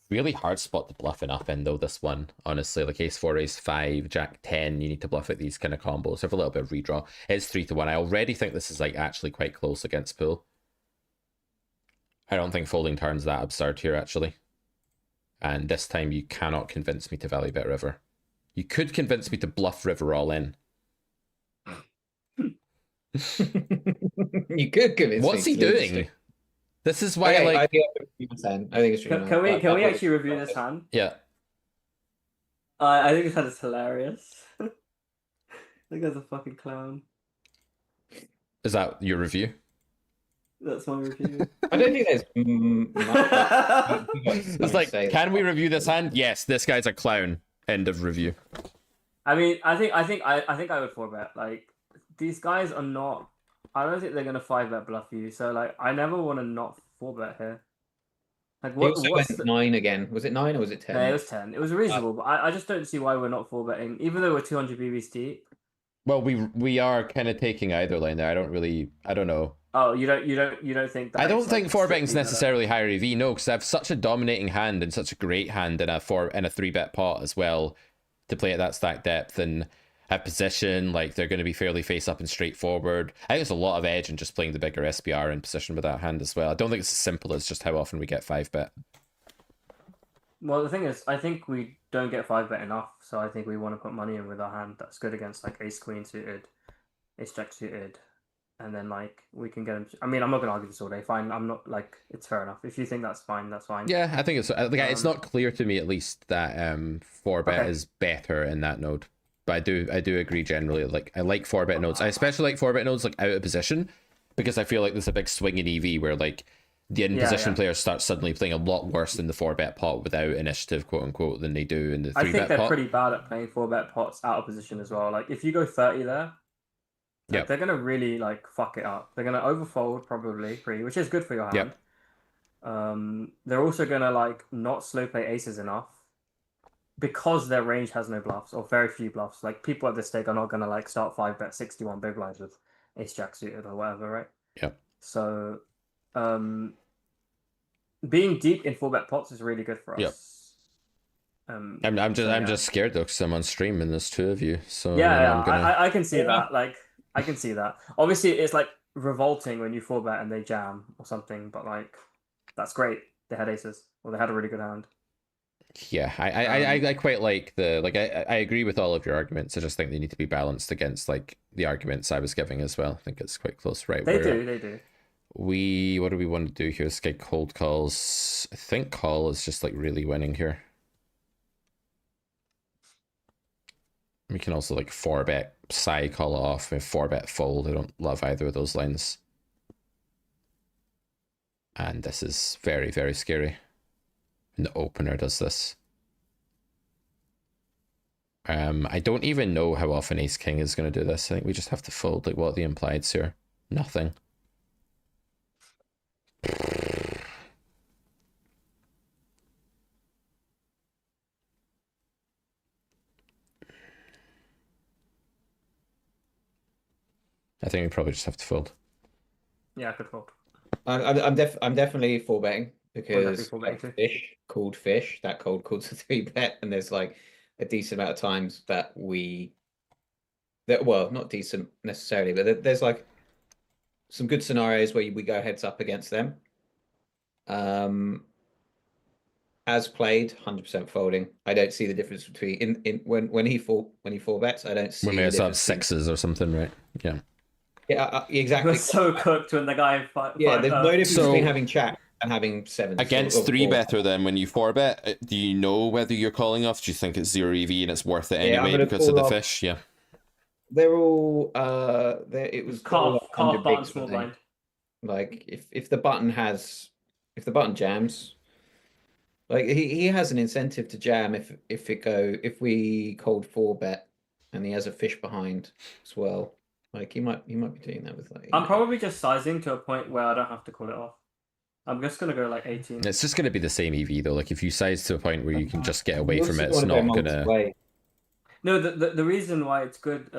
Really hard spot to bluff in up in though, this one. Honestly, like Ace 4, Ace 5, Jack 10, you need to bluff at these kind of combos. Have a little bit of redraw. It's 3-1. I already think this is like actually quite close against pool. I don't think folding turns that absurd here actually. And this time you cannot convince me to value bet river. You could convince me to bluff river all in. You could convince me What's he to lose this doing? thing. This is why Okay, like I think it's 3%. I think it's 3%. Can we actually review this hand? yeah. I think that is hilarious. I think that's a fucking clown. Is that your review? That's my review. I don't think there's much. It's like, can we review this hand? Yes, this guy's a clown. End of review. I mean, I think I would 4-bet. Like, these guys are not. I don't think they're gonna 5-bet bluff you. So like, I never want to not 4-bet here. Like, He also went 9 again. Was it 9 or was it 10? No, it was 10. It was reasonable, but I just don't see why we're not 4-betting, even though we're 200 BBs deep. Well, we are kind of taking either line there. I don't know. Oh, you don't think that? I don't it's, think like, 4-betting's strictly necessarily higher EV. No, because I have such a dominating hand and such a great hand in a 3-bet pot as well to play at that stack depth and have position. Like, they're going to be fairly face up and straightforward. I think there's a lot of edge in just playing the bigger SPR in position with that hand as well. I don't think it's as simple as just how often we get 5-bet. Well, the thing is, I think we don't get 5-bet enough, so I think we want to put money in with our hand that's good against like ace queen suited, ace jack suited, and then like we can get him. I mean, I'm not gonna argue this all day. Fine, I'm not like it's fair enough. If you think that's fine, that's fine. Yeah, I think it's not clear to me at least that 4-bet Okay. is better in that node. But I do agree generally. Like, I like 4-bet nodes. I especially like 4-bet nodes like out of position because I feel like there's a big swing in EV where like the in position players start suddenly playing a lot worse in the 4-bet pot without initiative, quote unquote, than they do in the 3-bet I think they're pot. pretty bad at playing 4-bet pots out of position as well. Like if you go 30 there, like, Yep. they're gonna really like fuck it up. They're gonna overfold probably which is good for your hand. Yep. They're also gonna like not slow play aces enough because their range has no bluffs or very few bluffs. Like people at this stake are not gonna like start 5-bet 61 big blinds with ace jack suited or whatever, right? Yep. So, being deep in 4-bet pots is really good for us. Yep. I'm just scared though because I'm on stream and there's 2 of you. So I can see that. Like I can see that. Obviously, it's like revolting when you 4-bet and they jam or something, but like that's great. They had aces or they had a really good hand. Yeah, I quite like I agree with all of your arguments. I just think they need to be balanced against like the arguments I was giving as well. I think it's quite close, right? They do. What do we want to do here? This guy cold calls. I think call is just like really winning here. We can also like 4-bet side call it off and 4-bet fold. I don't love either of those lines. And this is very, very scary. And the opener does this. I don't even know how often Ace King is going to do this. I think we just have to fold. Like, what are the implieds here? Nothing. I think we probably just have to fold. Yeah, I could fold. I'm definitely 4-betting because 4-betting too. fish called fish, that cold calls a 3-bet, and there's like a decent amount of times that well, not decent necessarily, but there's like some good scenarios where we go heads up against them. As played, 100% folding. I don't see the difference between when he 4-bets. I don't see. When we have 6s or something, right? Yeah. Yeah, exactly. We're so cooked when the guy Yeah, there's no difference between having chat and having 7s. Against 3-better then, when you 4-bet, do you know whether you're calling off? Do you think it's 0 EV and it's worth it anyway because of the fish? Yeah. They're all it was Calf button bigs, small I think. blind. Like if the button jams, like he has an incentive to jam if we cold 4-bet and he has a fish behind as well. Like he might be doing that with like. I'm probably just sizing to a point where I don't have to call it off. I'm just gonna go like 18. It's just gonna be the same EV though. Like if you size to a point where you can just get away from it, it's not gonna. No, the reason why it's good,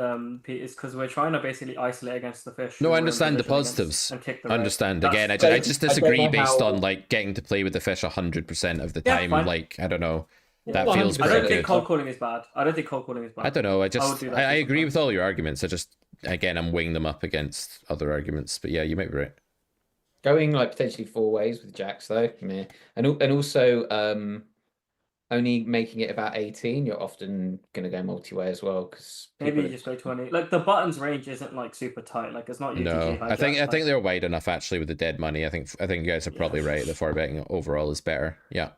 Pete, is because we're trying to basically isolate against the fish. No, I We're in understand the position positives. and kick the I red. understand. That's- Again, I just I don't disagree know based how- on like getting to play with the fish 100% of the Yeah, time. fine. Like I don't know. Yeah. That Well, feels 100%. I pretty don't think good. cold calling is bad. I don't think cold calling is bad. I don't know. I would do just that I too agree sometimes. with all your arguments. I just again I'm weighing them up against other arguments. But yeah, you might be right. Going like potentially 4 ways with jacks though, meh. And also only making it about 18, you're often gonna go multi-way as well because Maybe you just go 20. Like the buttons range isn't like super tight. Like it's not UTG. No, I think hijack, they're wide enough actually with the dead money. I think you guys are probably right. The 4-betting overall is better. Yeah.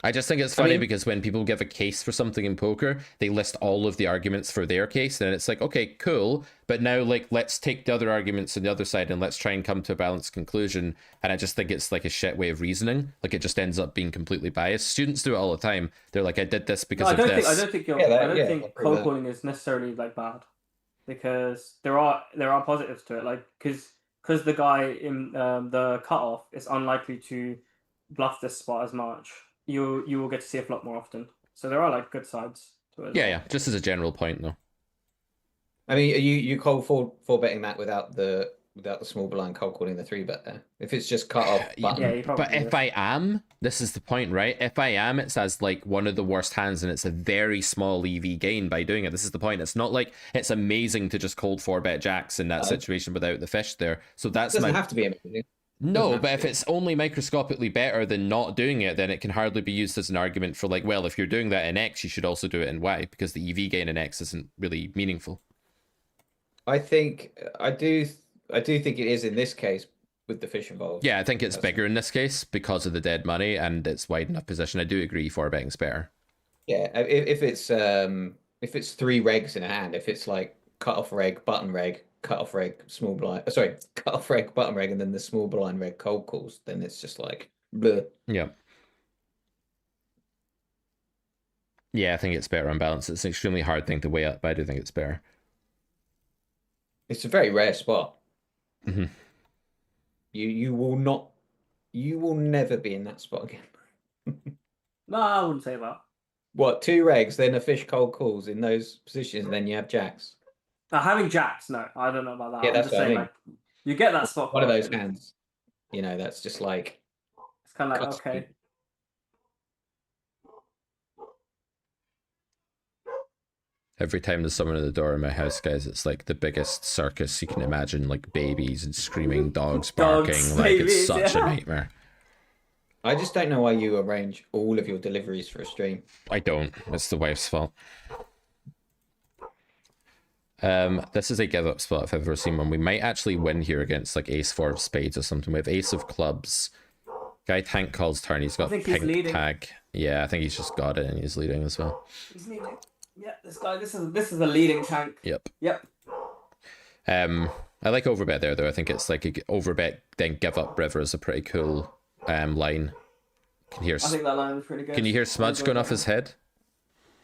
I just think it's funny because when people give a case for something in poker, they list all of the arguments for their case, and it's like, okay, cool, but now like let's take the other arguments on the other side and let's try and come to a balanced conclusion. And I just think it's like a shit way of reasoning. Like it just ends up being completely biased. Students do it all the time. They're like, I did this because of this. I don't think cold calling is necessarily like bad, because there are positives to it. Like because the guy in the cutoff is unlikely to bluff this spot as much. You will get to see a flop more often. So there are like good sides to it. Yeah. Just as a general point, though. I mean, you cold four betting that without the small blind cold calling the 3-bet there. If it's just cut off button. Yeah, you probably but if I am, this is the point, right? If I am, it's as like one of the worst hands, and it's a very small EV gain by doing it. This is the point. It's not like it's amazing to just cold 4-bet jacks in that situation without the fish there. So that's It doesn't have to be amazing. No, but if it's only microscopically better than not doing it, then it can hardly be used as an argument for like, well, if you're doing that in X, you should also do it in Y, because the EV gain in X isn't really meaningful. I do think it is in this case with the fish involved. Yeah, I think it's bigger in this case because of the dead money and it's wide enough position. I do agree 4-betting's better. Yeah, if it's 3 regs in a hand, if it's like cut off reg, button reg, cut off reg, small blind, cut off reg, button reg, and then the small blind reg cold calls, then it's just like bleh. Yeah. Yeah, I think it's better on balance. It's an extremely hard thing to weigh up, but I do think it's better. It's a very rare spot. Mm-hmm. You will never be in that spot again. No, I wouldn't say that. What, 2 regs, then a fish cold calls in those positions, and then you have jacks. Having jacks, no, I don't know about that. Yeah, I'm that's just what I saying, mean. like, you get that spot. One of quite those often. hands. That's just like It's kind of like, Cost okay. Every time there's someone at the door in my house, guys, it's like the biggest circus you can imagine, like babies and screaming dogs barking. Dogs, like it's babies, such a yeah. nightmare. I just don't know why you arrange all of your deliveries for a stream. I don't. It's the wife's fault. This is a give up spot if I've ever seen one. We might actually win here against like ace 4 of spades or something. We have ace of clubs. Guy tank calls turn. He's got think he's pink leading. tag. Yeah, I think he's just got it and he's leading as well. He's leading. Yeah, this guy. This is a leading tank. Yep. Yep. I like overbet there though. I think it's like a overbet then give up river is a pretty cool line. Can hear. I think that line is pretty good. Can you hear Smudge going off his head?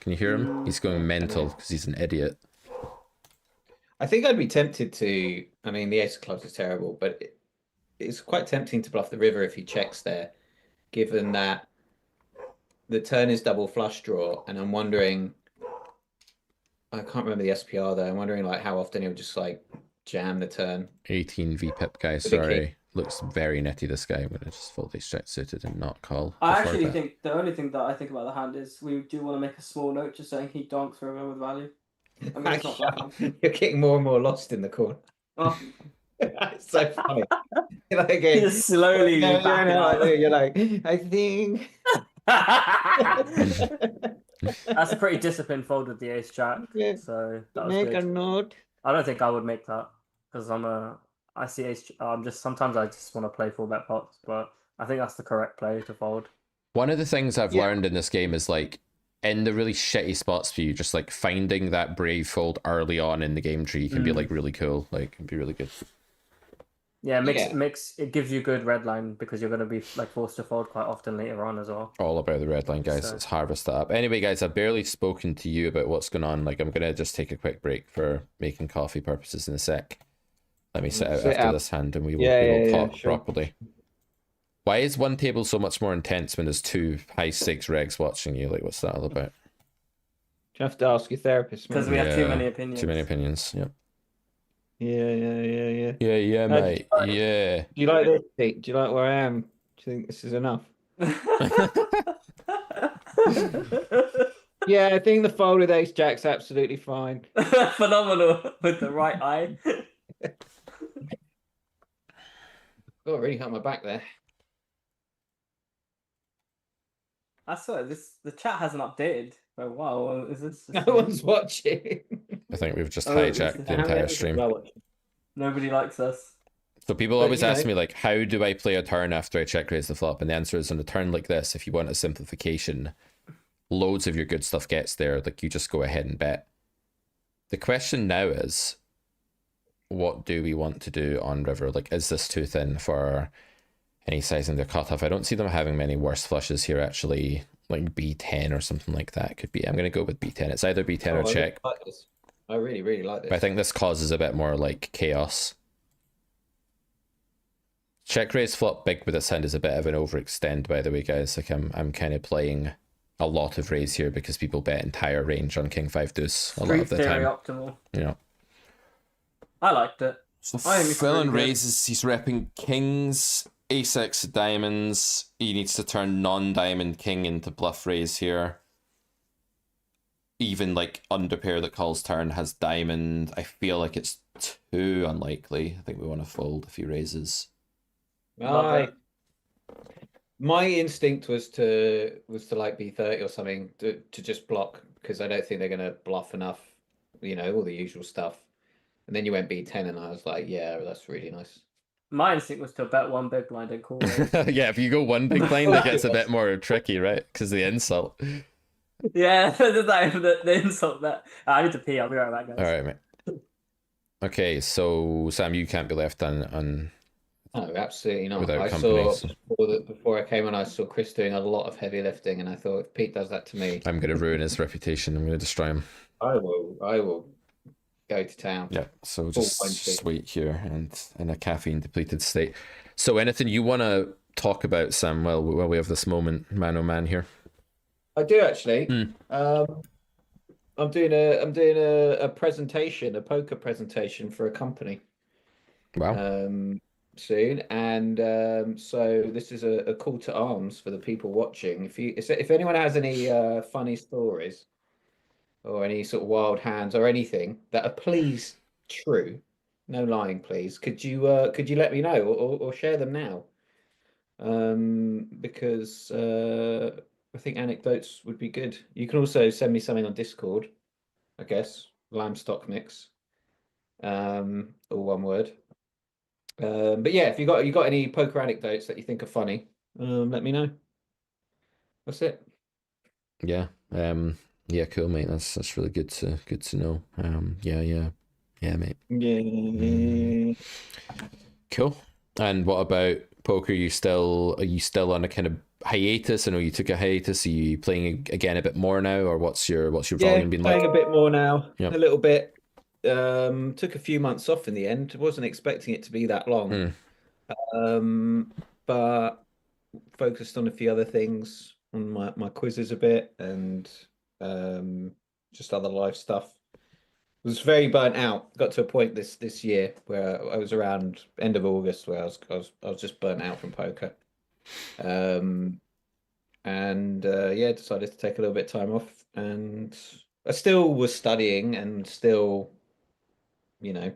Can you hear him? He's going mental because he's an idiot. I think I'd be tempted to. I mean, the ace of clubs is terrible, but it's quite tempting to bluff the river if he checks there, given that the turn is double flush draw, and I'm wondering. I can't remember the SPR though. I'm wondering like how often he'll just like jam the turn. 18 VPIP guy, sorry. Looks very nitty, this guy. I'm going to just fold ace jack suited and not call. I actually think the only thing that I think about the hand is we do want to make a small note just saying he donks river with value. I mean, it's not bluffing. You're getting more and more lost in the corner. Oh, It's so funny. Like, just slowly backing out. you're like, I think. That's a pretty disciplined fold with the ace jack. Yeah. So that was Make a good. note. I don't think I would make that because I see ace. Sometimes I just want to play 4-bet pots, but I think that's the correct play to fold. One of the things I've Yeah. learned in this game is like in the really shitty spots for you, just like finding that brave fold early on in the game tree can be like really cool. Like can be really good. Yeah, it gives you good red line because you're going to be like forced to fold quite often later on as well. All about the red line, guys. So- Let's harvest that up. Anyway, guys, I've barely spoken to you about what's going on. Like I'm gonna just take a quick break for making coffee purposes in a sec. Let me sit out Sit after out. this hand and we will, Yeah, talk sure. properly. Why is one table so much more intense when there's 2 high stakes regs watching you? Like what's that all about? You have to ask your therapist. Because man. we have too Yeah, many opinions. Too many opinions. Yep. Yeah. Yeah, No, mate. Yeah. Do you like this, Pete? Do you like where I am? Do you think this is enough? Yeah, I think the fold with ace jack's absolutely fine. Phenomenal with the right eye. Oh, it really hurt my back there. I swear the chat hasn't updated for a while. Is this? No one's watching. I think we've just Oh, hijacked the How entire stream. Nobody likes us. So people But, always you ask know- me, like, how do I play a turn after I check raise the flop? And the answer is, on a turn like this, if you want a simplification, loads of your good stuff gets there. Like, you just go ahead and bet. The question now is, what do we want to do on river? Like, is this too thin for any size in their cutoff? I don't see them having many worse flushes here, actually. Like B10 or something like that could be. I'm going to go with B10. It's either B10 or I check. really like this. I really, really like this. But I think this causes a bit more like chaos. Check raise flop big with its hand is a bit of an overextend, by the way, guys. Like I'm kind of playing a lot of raise here because people bet entire range on King 5 deuce a lot Street of the theory time. optimal. You know. I liked it. So I think it's Phil really good. raises, he's repping kings, ace-x diamonds. He needs to turn non-diamond king into bluff raise here. Even like underpair that calls turn has diamond. I feel like it's too unlikely. I think we want to fold if he raises. Love it. My instinct was to like B30 or something to just block, because I don't think they're gonna bluff enough, you know, all the usual stuff. And then you went B10 and I was like, yeah, that's really nice. My instinct was to bet one big blind and call it. Yeah, if you go one big blind, it gets a bit more tricky, right? Because the insult. Yeah, the insult bet. I need to pee. I'll be right back, guys. All right, mate. Okay, so Sam, you can't be left on No, absolutely not. Without I company, saw so- before I came on, I saw Chris doing a lot of heavy lifting, and I thought, if Pete does that to me, I'm going to ruin his reputation. I'm going to destroy him. I will go to town. Yeah, so Full just Wednesday. wait here and in a caffeine depleted state. So anything you want to talk about, Sam, while we have this moment, man oh man here? I do actually. Hmm. I'm doing a presentation, a poker presentation for a company. Wow. Soon, and so this is a call to arms for the people watching. If anyone has any funny stories or any sort of wild hands or anything that are please true, no lying, please, could you let me know or share them now? Because I think anecdotes would be good. You can also send me something on Discord, I guess. Lambstock mix, all one word. But yeah, if you got any poker anecdotes that you think are funny, let me know. That's it. Yeah. Yeah, cool, mate. That's really good to know. Yeah, mate. Yeah. Cool. And what about poker? Are you still on a kind of hiatus? I know you took a hiatus. Are you playing again a bit more now, or what's your volume been Playing like? a bit more now. Yeah. A little bit. Took a few months off in the end. Wasn't expecting it to be that long. But focused on a few other things, on my quizzes a bit, and just other life stuff. Was very burnt out. Got to a point this year where I was around end of August where I was just burnt out from poker. Yeah, decided to take a little bit of time off, and I still was studying and still, you know,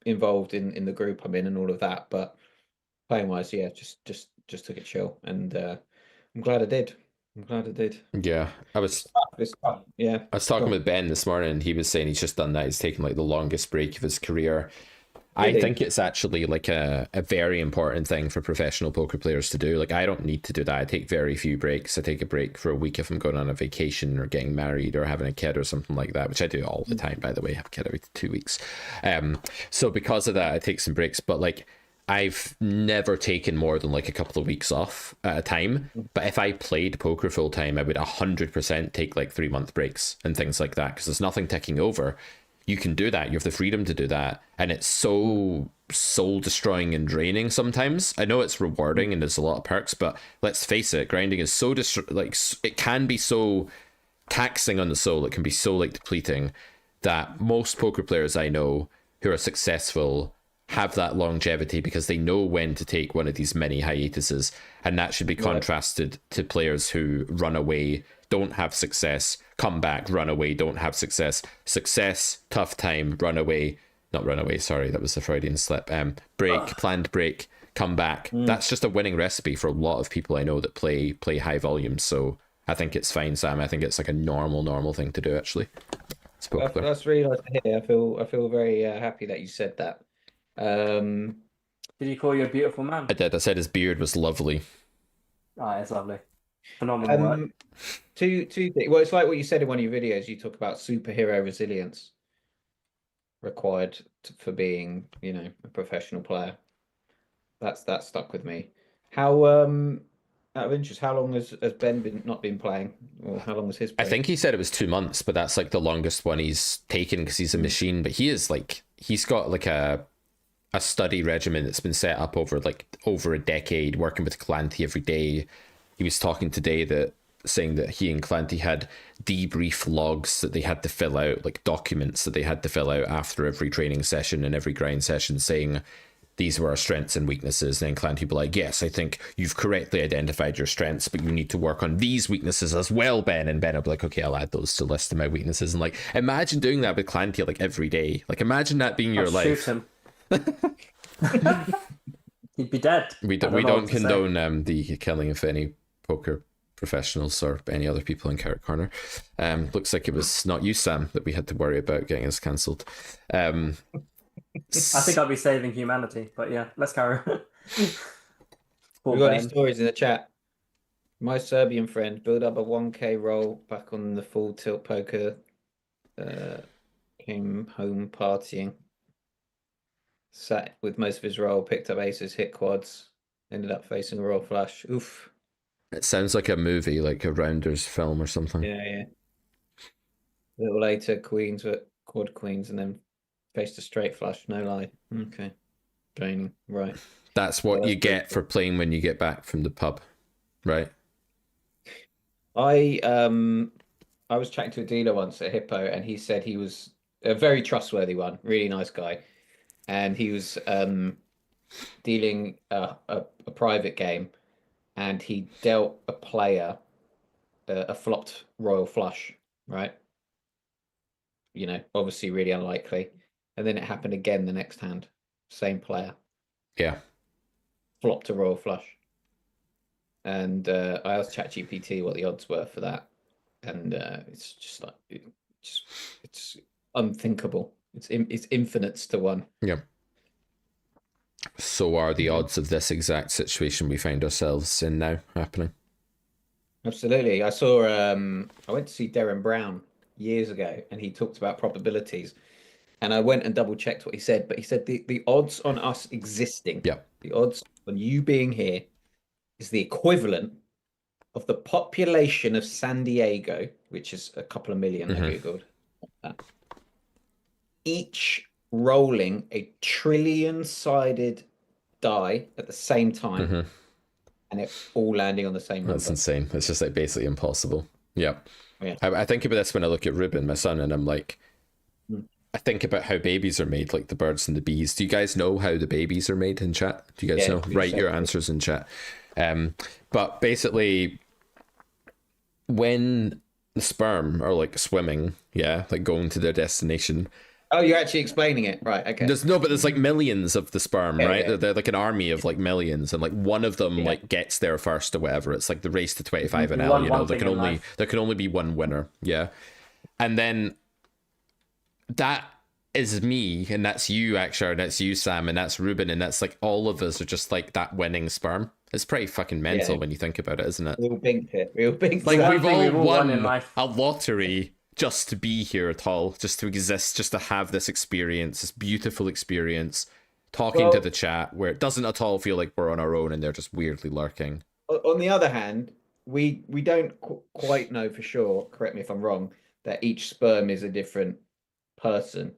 involved in the group I'm in and all of that, but playing wise, yeah, just took it chill, and I'm glad I did. Yeah, It's tough. Yeah. I was talking with Ben this morning, and he was saying he's just done that. He's taken like the longest break of his career. I Really? think it's actually like a very important thing for professional poker players to do. Like, I don't need to do that. I take very few breaks. I take a break for a week if I'm going on a vacation or getting married or having a kid or something like that, which I do all the time, by the way. I have a kid every 2 weeks. So because of that, I take some breaks. But like, I've never taken more than like a couple of weeks off at a time. But if I played poker full time, I would 100% take like 3-month breaks and things like that, because there's nothing ticking over. You can do that. You have the freedom to do that. And it's so soul destroying and draining sometimes. I know it's rewarding and there's a lot of perks, but let's face it, grinding is so it can be so taxing on the soul. It can be so like depleting that most poker players I know who are successful have that longevity because they know when to take one of these mini hiatuses. And that should be contrasted to players who run away, don't have success, come back, run away, don't have success, tough time, run away, not run away, sorry, that was a Freudian slip, planned break, come back. That's just a winning recipe for a lot of people I know that play high volumes. So I think it's fine, Sam. I think it's like a normal thing to do, actually. That's really nice to hear. I feel very happy that you said that. Did he call you a beautiful man? I did. I said his beard was lovely. Ah, it's lovely. Phenomenal work. Two things. Well, it's like what you said in one of your videos. You talk about superhero resilience required for being, a professional player. That stuck with me. How out of interest, how long has Ben not been playing, or how long was his break? I think he said it was 2 months, but that's like the longest one he's taken because he's a machine. But he's got like a study regimen that's been set up over a decade, working with Clanty every day. He was talking today saying that he and Clanty had debrief logs that they had to fill out, like documents that they had to fill out after every training session and every grind session, saying these were our strengths and weaknesses. And then Clanty would be like, yes, I think you've correctly identified your strengths, but you need to work on these weaknesses as well, Ben. And Ben would be like, okay, I'll add those to the list of my weaknesses. And like, imagine doing that with Clanty like every day. Like, imagine that being your life. Shoot him. He'd be dead. We don't condone the killing of any poker professionals or any other people in Carrot Corner. Looks like it was not you, Sam, that we had to worry about getting us cancelled. I think I'll be saving humanity, but yeah, let's carry on. We got any stories in the chat? My Serbian friend built up a 1K roll back on the full tilt poker. Came home partying. Sat with most of his roll, picked up aces, hit quads, ended up facing a royal flush. Oof. It sounds like a movie, like a Rounders film or something. Yeah. A little later, queens were quad queens, and then faced a straight flush. No lie. Okay. Draining. Right. That's what you get for playing when you get back from the pub, right? I was chatting to a dealer once at Hippo, and he said he was a very trustworthy one, really nice guy, and he was dealing a private game, and he dealt a player a flopped royal flush, right? Obviously really unlikely. And then it happened again the next hand. Same player. Yeah. Flopped a royal flush. And I asked ChatGPT what the odds were for that. And it's just like, it's unthinkable. It's infinites to 1. Yeah. So are the odds of this exact situation we find ourselves in now happening. Absolutely. I saw, I went to see Darren Brown years ago, and he talked about probabilities. And I went and double checked what he said, but he said the odds on us existing, the odds on you being here is the equivalent of the population of San Diego, which is a couple of million, I Googled. Each rolling a trillion-sided die at the same time, and it all landing on the same number. That's insane. It's just like basically impossible. Yeah. I think about this when I look at Ruben, my son, and I'm like, I think about how babies are made, like the birds and the bees. Do you guys know how the babies are made in chat? Do you guys know? Write your answers in chat. But basically, when the sperm are like swimming, like going to their destination. Oh, you're actually explaining it, right? Okay. There's like millions of the sperm, right? Yeah. They're like an army of like millions, and like one of them like gets there first or whatever. It's like the race to 25 and L. There can only be one winner, and then that is me, and that's you, Akshar, and that's you, Sam, and that's Ruben, and that's like all of us are just like that winning sperm. It's pretty fucking mental when you think about it, isn't it? Real big pit. Like we've all won a lottery just to be here at all, just to exist, just to have this experience, this beautiful experience, talking to the chat where it doesn't at all feel like we're on our own and they're just weirdly lurking. On the other hand, we don't quite know for sure, correct me if I'm wrong, that each sperm is a different person,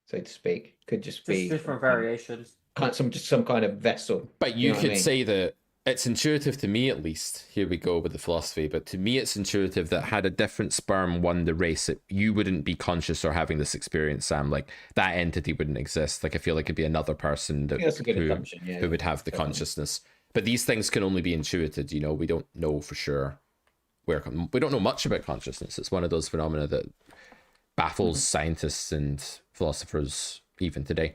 so to speak. Could just be different variations. Some kind of vessel. But you could say that it's intuitive to me, at least. Here we go with the philosophy. But to me, it's intuitive that had a different sperm won the race, you wouldn't be conscious or having this experience, Sam. Like that entity wouldn't exist. Like I feel like it'd be another person that's a good assumption, who would have the consciousness. But these things can only be intuited. We don't know for sure we don't know much about consciousness. It's one of those phenomena that baffles scientists and philosophers even today.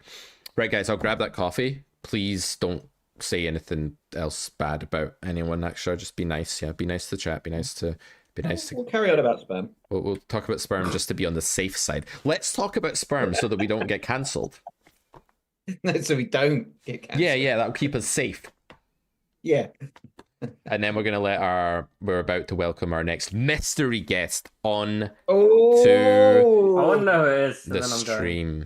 Right, guys, I'll grab that coffee. Please don't say anything else bad about anyone. Actually, just be nice. Be nice to the chat. Be nice to. We'll carry on about sperm. We'll talk about sperm just to be on the safe side. Let's talk about sperm so that we don't get cancelled. No, so we don't get cancelled. Yeah, that'll keep us safe. Yeah. And then we're about to welcome our next mystery guest on Oh, I want to know who it is. And the then I'm going. stream.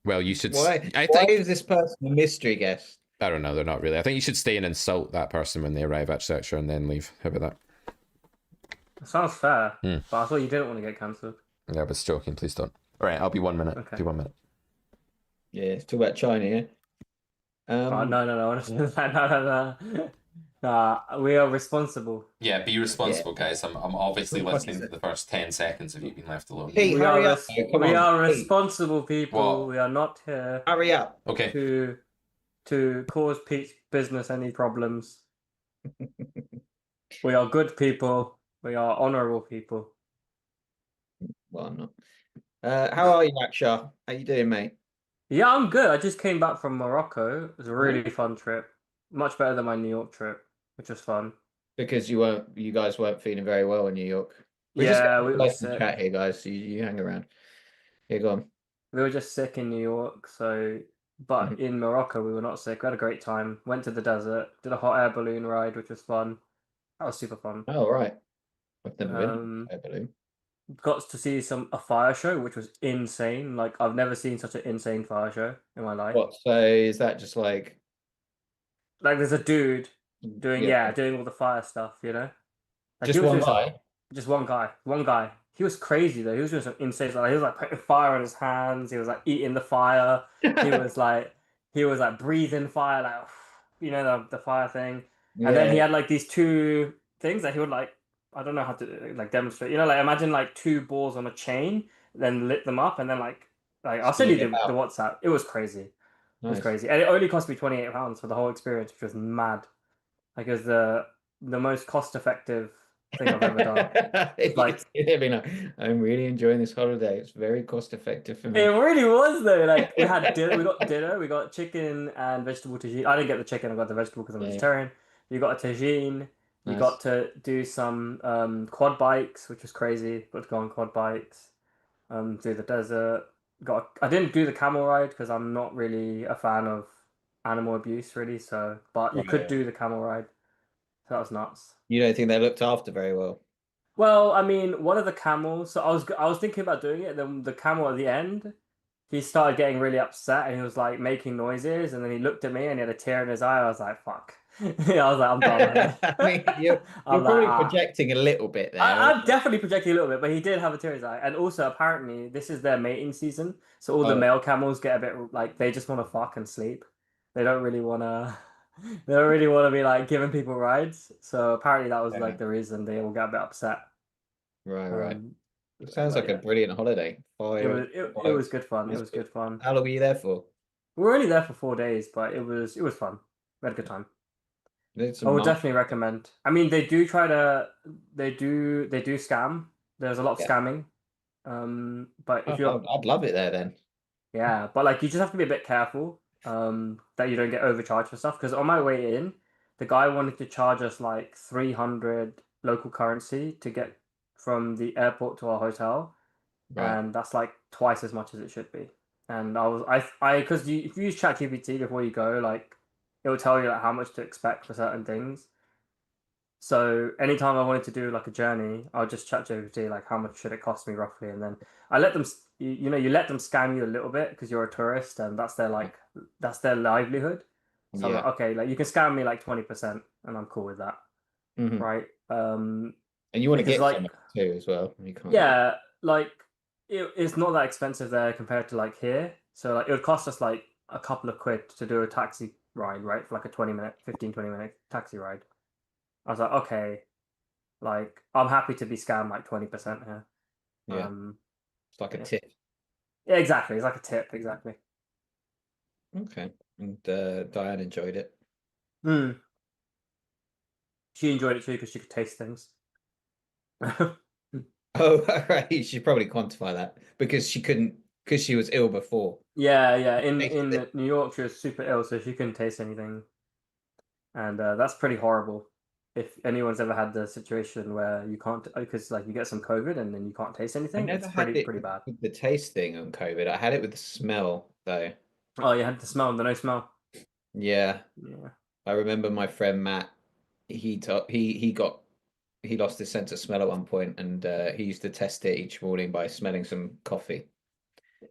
Well, you should. Why? I Why think. is this person a mystery guest? I don't know. They're not really. I think you should stay and insult that person when they arrive at Sector and then leave. How about that? Sounds fair. Hmm. But I thought you didn't want to get cancelled. Yeah, I was joking. Please don't. All right, I'll be 1 minute. Okay. Do 1 minute. Yeah, it's talk about China, yeah. Oh, no. Nah, we are responsible. Yeah, be responsible, guys. I'm obviously What listening is to it? the first 10 seconds of you being left alone. Pete, We are, hurry up. Come we on, are Pete, responsible people. What? We are not here hurry up. Okay. to cause Pete's business any problems. We are good people. We are honourable people. Well, I'm not. How are you, Akshar? How you doing, mate? Yeah, I'm good. I just came back from Morocco. It was a really fun trip. Much better than my New York trip, which was fun. Because you guys weren't feeling very well in New York. Yeah, we were Let's sick. chat here, guys. So you hang around. Here, go on. We were just sick in New York, but Mhm. in Morocco we were not sick. We had a great time. Went to the desert, did a hot air balloon ride, which was fun. That was super fun. Oh, right. I've never been. Um, I believe. Got to see a fire show, which was insane. Like I've never seen such an insane fire show in my life. What? So is that just like? Like there's a dude doing Yeah. doing all the fire stuff, you know? Like, Just he was one doing some- guy. Just one guy. He was crazy though. He was doing some insane stuff. He was like putting fire on his hands. He was like eating the fire. He was like breathing fire, like you know the fire thing. And then he had like these two things that he would like, I don't know how to like demonstrate. You know, like imagine like two balls on a chain, then lit them up, and then like I'll send you Spin the it out. WhatsApp. It was crazy. It was Nice. crazy, and it only cost me £28 for the whole experience, which was mad. Like it was the most cost effective thing I've ever done. Like- I'm really enjoying this holiday. It's very cost effective for me. It really was though. Like we had dinner, we got dinner, we got chicken and vegetable tagine. I didn't get the chicken, I got the vegetable because I'm Yeah. vegetarian. You got a tagine. You Nice. got to do some quad bikes, which was crazy. Got to go on quad bikes, through the desert. I didn't do the camel ride because I'm not really a fan of animal abuse, really. So, but you could Right. do the camel ride. So that was nuts. You don't think they're looked after very well? Well, I mean, one of the camels. So I was thinking about doing it. Then the camel at the end, he started getting really upset and he was like making noises. And then he looked at me and he had a tear in his eye. I was like, "Fuck." Yeah, I was like, "I'm done." I mean, you're I'm probably like, "Ah." projecting a little bit there. I'm definitely projecting a little bit, but he did have a tear in his eye. And also, apparently, this is their mating season, so all the Oh. male camels get a bit like they just want to fuck and sleep. They don't really want to. They don't really want to be like giving people rides. So apparently, that was Fair like enough. the reason they all got a bit upset. Right. Um, It sounds but like a yeah. brilliant holiday. It was good fun. It was good fun. How long were you there for? We were only there for 4 days, but it was fun. We had a good time. There's I some would nice- definitely recommend. I mean, they do scam. There's a lot of Yeah. scamming. But if you're I'd love it there then. yeah, but like you just have to be a bit careful that you don't get overcharged for stuff. Because on my way in, the guy wanted to charge us like 300 local currency to get from the airport to our hotel, Right. and that's like twice as much as it should be. And because if you use ChatGPT before you go, like it will tell you like how much to expect for certain things. So anytime I wanted to do like a journey, I'll just ChatGPT like how much should it cost me roughly, and then I let them, you let them scam you a little bit because you're a tourist and that's their livelihood. So I'm like, Yeah. okay, like you can scam me like 20%, and I'm cool with that, Mhm. right? And you want to because, get like- some too as well. You can't. Yeah, like it's not that expensive there compared to like here. So like it would cost us like a couple of quid to do a taxi ride, right? For like a 15-20 minute taxi ride. I was like, okay, like I'm happy to be scammed like 20% here. Yeah. It's like a yeah. tip. Yeah, exactly. It's like a tip, exactly. Okay. And Diane enjoyed it. She enjoyed it too because she could taste things. Oh, right. You should probably quantify that because she was ill before. Yeah. In Tasted New York, she was super ill, so she couldn't taste anything, and that's pretty horrible. if anyone's ever had the situation where you can't, because like you get some COVID and then you can't taste anything, it's pretty bad. With the taste thing on COVID. I had it with the smell though. Oh, you had the smell and the no smell. Yeah. Yeah. I remember my friend Matt. He lost his sense of smell at one point, and he used to test it each morning by smelling some coffee.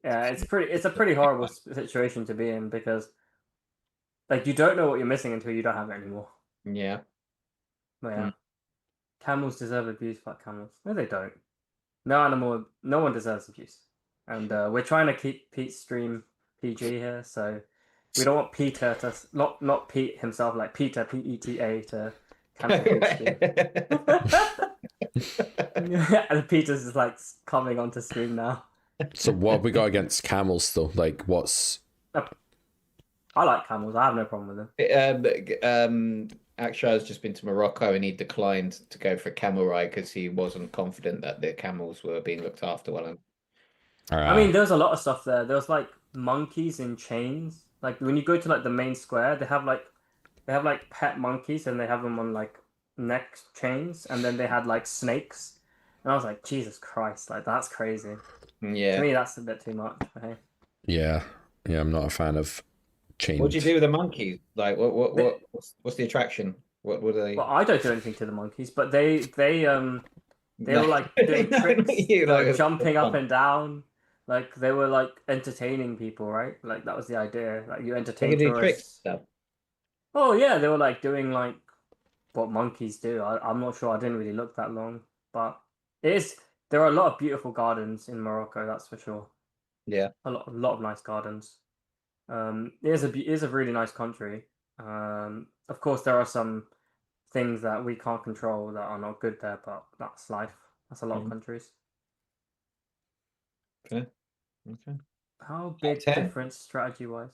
Yeah, it's a pretty horrible situation to be in because like you don't know what you're missing until you don't have it anymore. Yeah. But yeah. Camels deserve abuse, like camels. No, they don't. No one deserves abuse. And we're trying to keep Pete's stream PG here, so we don't want Peter to not Pete himself, like Peter PETA to cancel Pete's stream. And Peter's just like coming onto stream now. So what have we got against camels though? Like what's I like camels. I have no problem with them. Actually, has just been to Morocco and he declined to go for a camel ride because he wasn't confident that the camels were being looked after well. I mean, there's a lot of stuff there. There's like monkeys in chains. Like when you go to like the main square, they have like pet monkeys and they have them on like neck chains, and then they had like snakes. And I was like, Jesus Christ, like that's crazy. Yeah. To me, that's a bit too much. But hey. Yeah, I'm not a fan of chains. What do you do with the monkeys? Like, what's the attraction? What are they? Well, I don't do anything to the monkeys, but they were like doing tricks, like jumping up and down. Like they were like entertaining people, right? Like that was the idea. Like you entertain do tourists. tricks stuff. Oh yeah, they were like doing like what monkeys do. I'm not sure. I didn't really look that long, but there are a lot of beautiful gardens in Morocco. That's for sure. Yeah, a lot of nice gardens. It is a really nice country. Of course, there are some things that we can't control that are not good there, but that's life. That's a lot of countries. Okay. How big 10? difference strategy wise?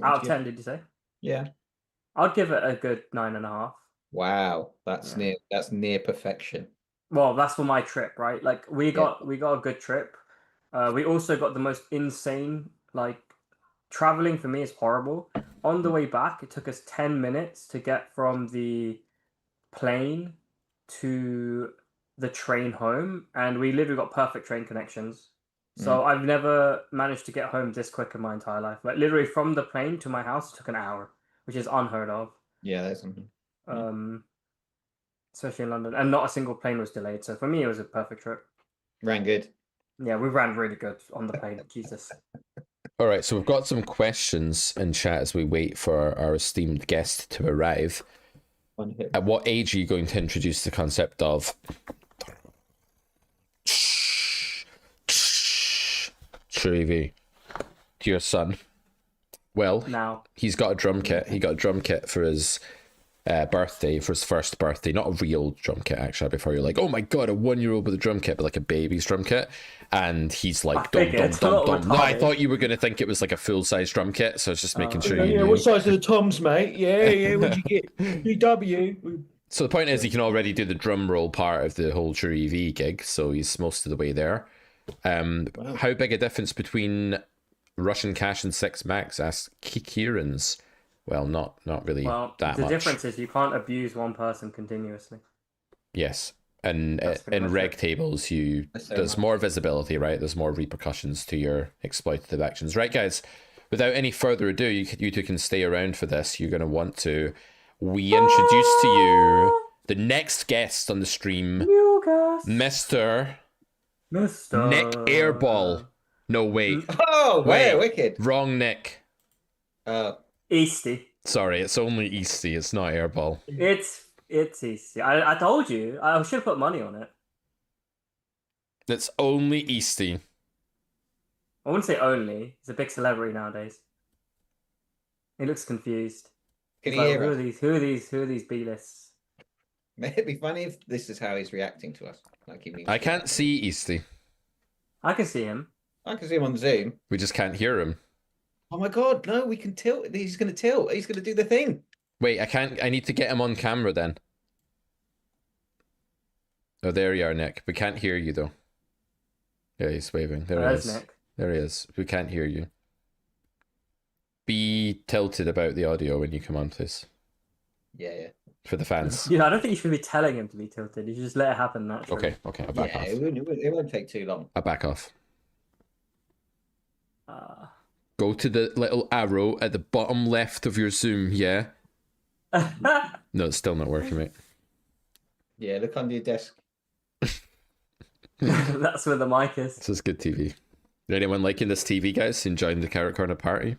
Out of 10, did you say? Yeah. I'd give it a good 9.5. Wow, that's near perfection. Well, that's for my trip, right? Like we got a good trip. We also got the most insane, like traveling for me is horrible. On the way back, it took us 10 minutes to get from the plane to the train home, and we literally got perfect train connections. So I've never managed to get home this quick in my entire life. Like literally from the plane to my house took an hour, which is unheard of. Yeah, that's something. Especially in London, and not a single plane was delayed. So for me, it was a perfect trip. Ran good. Yeah, we ran really good on the plane. Jesus. All right, so we've got some questions in chat as we wait for our esteemed guest to arrive. At what age are you going to introduce the concept of Shrevey to your son? Well, now he's got a drum kit. He got a drum kit for his birthday, for his first birthday. Not a real drum kit, actually. Before you're like, oh my god, a 1-year-old with a drum kit, but like a baby's drum kit. And he's like, dum dum dum dum. No, I thought you were going to think it was like a full-size drum kit, so I was just making sure you knew. What size are the toms, mate? Yeah, what'd you get? UW. So the point is, he can already do the drum roll part of the whole True EV gig, so he's most of the way there. How big a difference between Russian Cash and 6 Max? Asks Kieran's. Well, not really that much. The difference is you can't abuse one person continuously. Yes. And in reg tables, there's more visibility, right? There's more repercussions to your exploitative actions. Right, guys? Without any further ado, you two can stay around for this. You're going to want to... We introduce to you the next guest on the stream, Mr. Nick Airball. No, wait. Oh, wait, wicked. Wrong Nick. Easty. Sorry, it's only Easty. It's not Airball. It's Easty. I told you. I should have put money on it. It's only Easty. I wouldn't say only. He's a big celebrity nowadays. He looks confused. Can you hear who are these B-lists? It'd be funny if this is how he's reacting to us. Like he means I can't see Easty. I can see him. I can see him on Zoom. We just can't hear him. Oh my god, no, we can tilt. He's going to tilt. He's going to do the thing. Wait, I can't. I need to get him on camera then. Oh, there you are, Nick. We can't hear you though. Yeah, he's waving. There he is. Nick. There he is. We can't hear you. Be tilted about the audio when you come on, please. Yeah. for the fans. Yeah, I don't think you should be telling him to be tilted. You should just let it happen naturally. Okay, I'll back Yeah, off. it won't take too long. I'll back off. Uh, Go to the little arrow at the bottom left of your Zoom, yeah? No, it's still not working, mate. Yeah, look under your desk. That's where the mic is. This is good TV. Anyone liking this TV, guys? Enjoying the Carrot Corner party?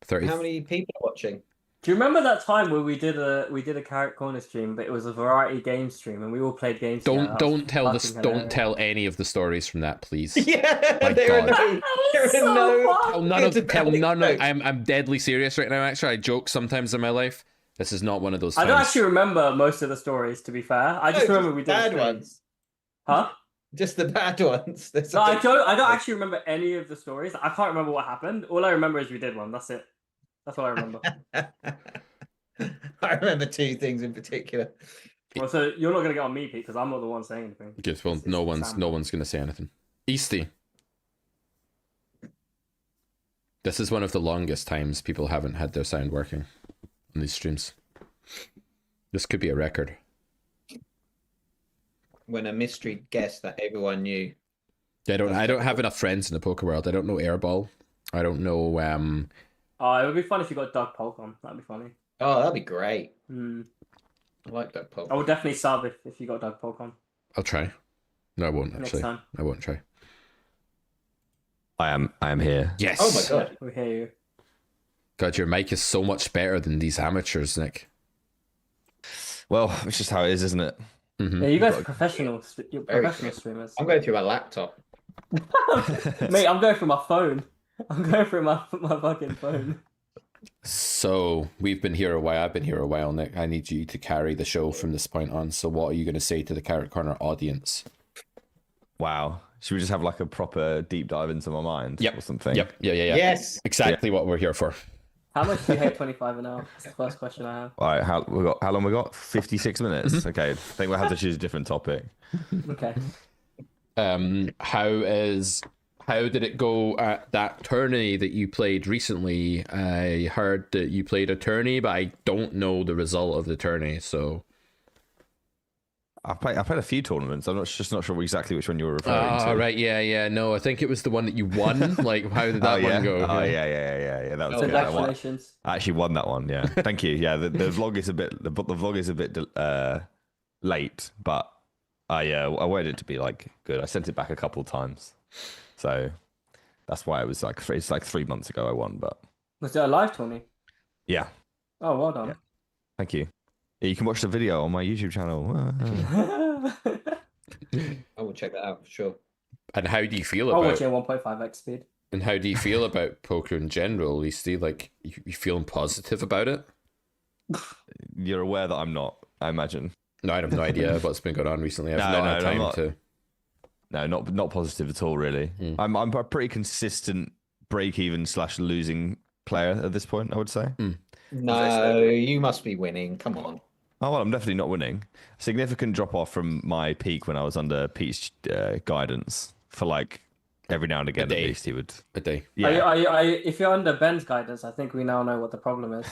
30. How many people are watching? Do you remember that time where we did a Carrot Corner stream, but it was a variety game stream, and we all played games. together? That Don't was tell this. fucking Don't hilarious. tell any of the stories from that, please. Yeah, My there are God. no. There are So no. fun. Tell none of It's tell about none of, jokes. I'm deadly serious right now, actually. I joke sometimes in my life. This is not one of those I times. don't actually remember most of the stories, to be fair. I just No, remember we did a bad stream. ones. Huh? Just the bad ones. There's No, I a- don't. I don't actually remember any of the stories. I can't remember what happened. All I remember is we did one. That's it. That's all I remember. I remember two things in particular. Well, so you're not gonna get on me, Pete, because I'm not the one saying anything. Good. Well, It's no Sam. one's gonna say anything. Easty. This is one of the longest times people haven't had their sound working on these streams. This could be a record. When a mystery guest that everyone knew. I don't have enough friends in the poker world. I don't know Airball. I don't know Oh, it would be fun if you got Doug Polk on. That'd be funny. Oh, that'd be great. Hmm. I like that poll. I would definitely sub if you got Doug Polk on I'll try. No, I won't next actually. time. I won't try. I am here. Yes. Oh my god. We hear you. God, your mic is so much better than these amateurs, Nick. Well, it's just how it is, isn't it? Mm-hmm. Yeah, you guys are professionals. You're Very professional true. streamers. I'm going through my laptop. Mate, I'm going through my phone. I'm going through my fucking phone. So we've been here a while. I've been here a while, Nick. I need you to carry the show from this point on. So what are you going to say to the Carrot Corner audience? Wow. Should we just have like a proper deep dive into my mind Yep. or something? Yep. Yeah. Yes. Exactly what we're here for. How much do you hate 25 an hour? That's the first question I have. All right. How long we got? 56 minutes. Okay. I think we'll have to choose a different topic. Okay. How did it go at that tourney that you played recently? I heard that you played a tourney, but I don't know the result of the tourney. So I've played a few tournaments. I'm just not sure exactly which one you were referring to. right, yeah. No, I think it was the one that you won. Like, how did that one go? Oh yeah. That was good. Congratulations. I actually won that one. Yeah. Thank you. Yeah. The vlog is a bit late, but I wanted it to be like good. I sent it back a couple of times, so that's why it's like 3 months ago I won. But Was it a live tourney? yeah. Oh, well done. Yeah. Thank you. Yeah, you can watch the video on my YouTube channel. I will check that out for sure. And how do you feel I'll about? watch it at 1.5x speed. And how do you feel about poker in general, Leasty? Like, you feeling positive about it? You're aware that I'm not, I imagine. No, I have no idea what's been going on recently. I've No, not had no, I'm time not. to. No, not positive at all, really. I'm a pretty consistent break-even / losing player at this point, I would say. No, you must be winning. Come on. Oh, well, I'm definitely not winning. Significant drop-off from my peak when I was under Pete's guidance for like every now and again, at day. least he would. A day. Yeah. If you're under Ben's guidance, I think we now know what the problem is.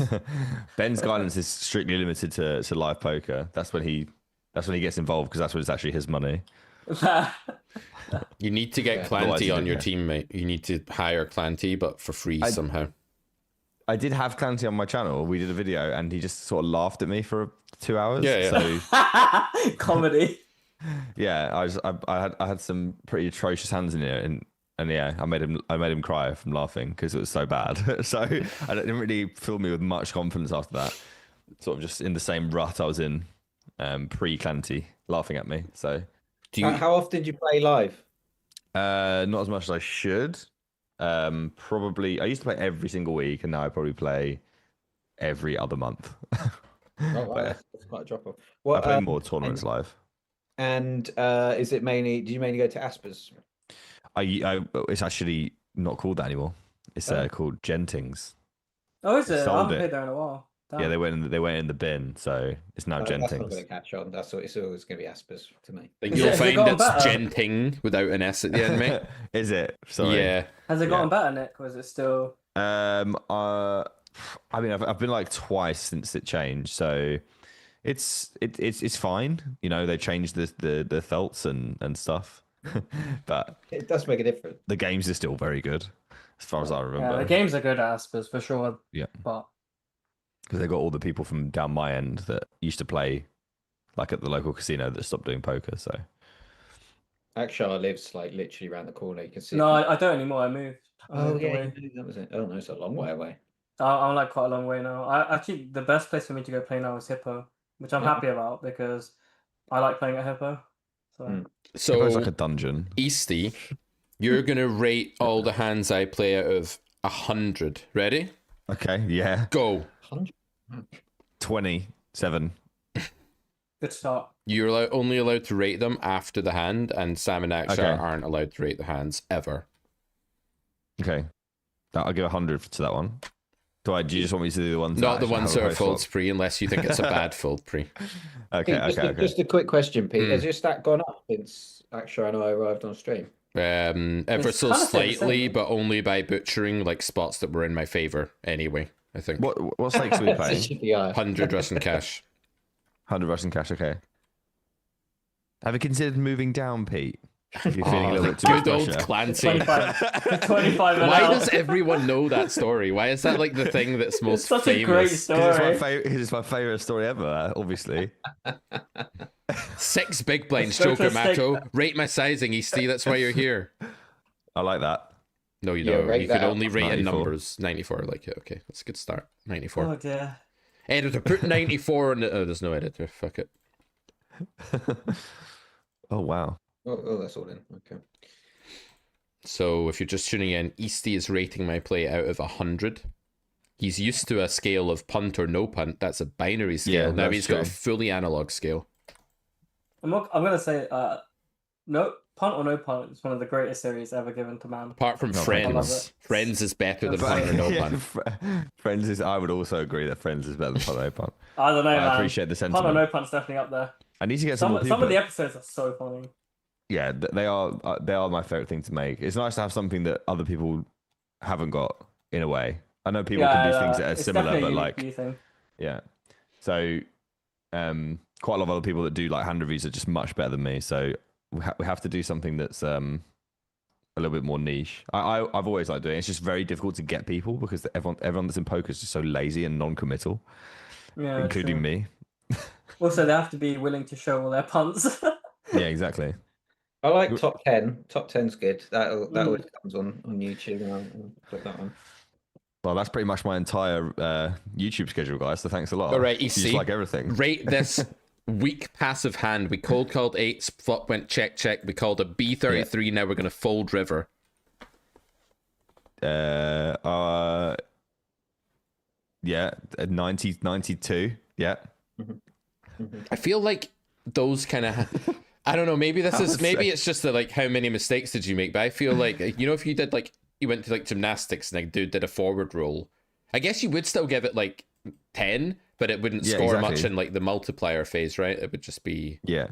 Ben's guidance is strictly limited to live poker. That's when he gets involved because that's when it's actually his money. You need to get Yeah. Otherwise Clanty you on don't your know. team, mate. You need to hire Clanty, but for free somehow. I did have Clancy on my channel. We did a video, and he just sort of laughed at me for 2 hours. Yeah. So Comedy. yeah, I had some pretty atrocious hands in here, and yeah, I made him cry from laughing because it was so bad. So I didn't really fill me with much confidence after that. Sort of just in the same rut I was in pre-Clanty, laughing at me. So Do you? How often do you play live? not as much as I should. Probably I used to play every single week, and now I probably play every other month. Oh, wow, But that's quite a drop off. I Well, play more tournaments live. and is it mainly? Do you mainly go to Aspers? It's actually not called that anymore. It's Oh. called Gentings. Oh, is it? I Sold haven't it. played there in a while. Yeah, they went in the bin, so it's now That's not Gentings. going to catch on. It's always going to be Aspers to me. Think Is you'll it- has it find gotten it's better? Genting without an S at the end, mate. Is it? Sorry. Yeah. Has it Yeah. gotten better, Nick? Or is it still? I mean, I've been like twice since it changed. So it's fine. You know, they changed the felts and stuff, but It does make a difference. the games are still very good, as far as I remember. Yeah, the games are good at Aspers for sure. Yeah. But Because they got all the people from down my end that used to play, like at the local casino, that stopped doing poker. So Akshar lives like literally around the corner. You can see. no, it. I don't anymore. I moved. I Oh moved yeah, away. that was it. Oh no, it's a long way away. I'm like quite a long way now. Actually, the best place for me to go play now is Hippo, which I'm Yeah. happy about because I like playing at Hippo. So Mm. So it's like a dungeon. Easty, you're gonna rate all the hands I play out of 100. Ready? Okay, yeah, Go. 27. good start. You're only allowed to rate them after the hand, and Sam and Akshar Okay. aren't allowed to rate the hands ever. Okay, I'll give 100 to that one. Do you just want me to do the ones? Not the actually ones have that a are fold post spree, unless you think it's a bad fold pre. flop? Pete, Okay, okay. just a quick question, Pete. Mm. Has your stat gone up since Akshar and I arrived on stream? Ever It's so kinda stayed the slightly, same. but only by butchering like spots that were in my favor anyway. I think What stakes are we playing? Yeah. 100 Russian cash. 100 Russian cash. Okay. Have you considered moving down, Pete? If you're feeling a little bit too much good old pressure. Clancy. 25 and Why out. does everyone know that story? Why is that like the thing that's most It's such a great famous? story. It's my favorite story ever, obviously. 6 big blinds, Let's go to Joker a steak. Mato. Rate my sizing, Easty. That's why you're here. I like that. No, you Yeah, don't. rate You can that up. only rate in 94. numbers. 94, I like it. Okay, that's a good start. 94. Oh dear. Editor, put 94 on the... Oh, there's no editor. Fuck it. Oh, wow. Oh, that's all in. Okay. So if you're just tuning in, Easty is rating my play out of 100. He's used to a scale of punt or no punt. That's a binary scale. Yeah, Now that's he's got a true. fully analog scale. I'm gonna say no punt or no punt is one of the greatest series ever given to man. Apart from No, thank you. I love Friends. it. Friends is better than But- punt or no Yeah, punt. Friends is. I would also agree that Friends is better than Punt No Punt. I don't know, man. I appreciate the Punt or sentiment. no punt's definitely up there. I need to get some Some more people. of the episodes are so funny. Yeah, they are my favorite thing to make. It's nice to have something that other people haven't got in a way. I know people can do things that are it's similar, definitely but a like, unique thing. yeah. So, quite a lot of other people that do like hand reviews are just much better than me. So we have to do something that's a little bit more niche. I've always liked doing it. It's just very difficult to get people because everyone that's in poker is just so lazy and non-committal, Yeah, including true. me. Also, they have to be willing to show all their punts. Yeah, exactly. I like top 10. Top 10's good. That Mm. always comes on YouTube. And I'll click that one. Well, that's pretty much my entire YouTube schedule, guys. So thanks a lot. All right, You EC. just like everything. Rate this weak passive hand. We cold called 8s. Flop went check, check. We called a B33. Now we're going to fold river. Yeah, 90, 92. Yeah. I feel like those kind of... I don't know, maybe this I is... would Maybe say- it's just the, like, how many mistakes did you make? But I feel like, you know, if you did, like... You went to, like, gymnastics and, like, dude did a forward roll. I guess you would still give it, like, 10, but it wouldn't Yeah, score much exactly. in, like, the multiplier phase, right? It would just be Yeah.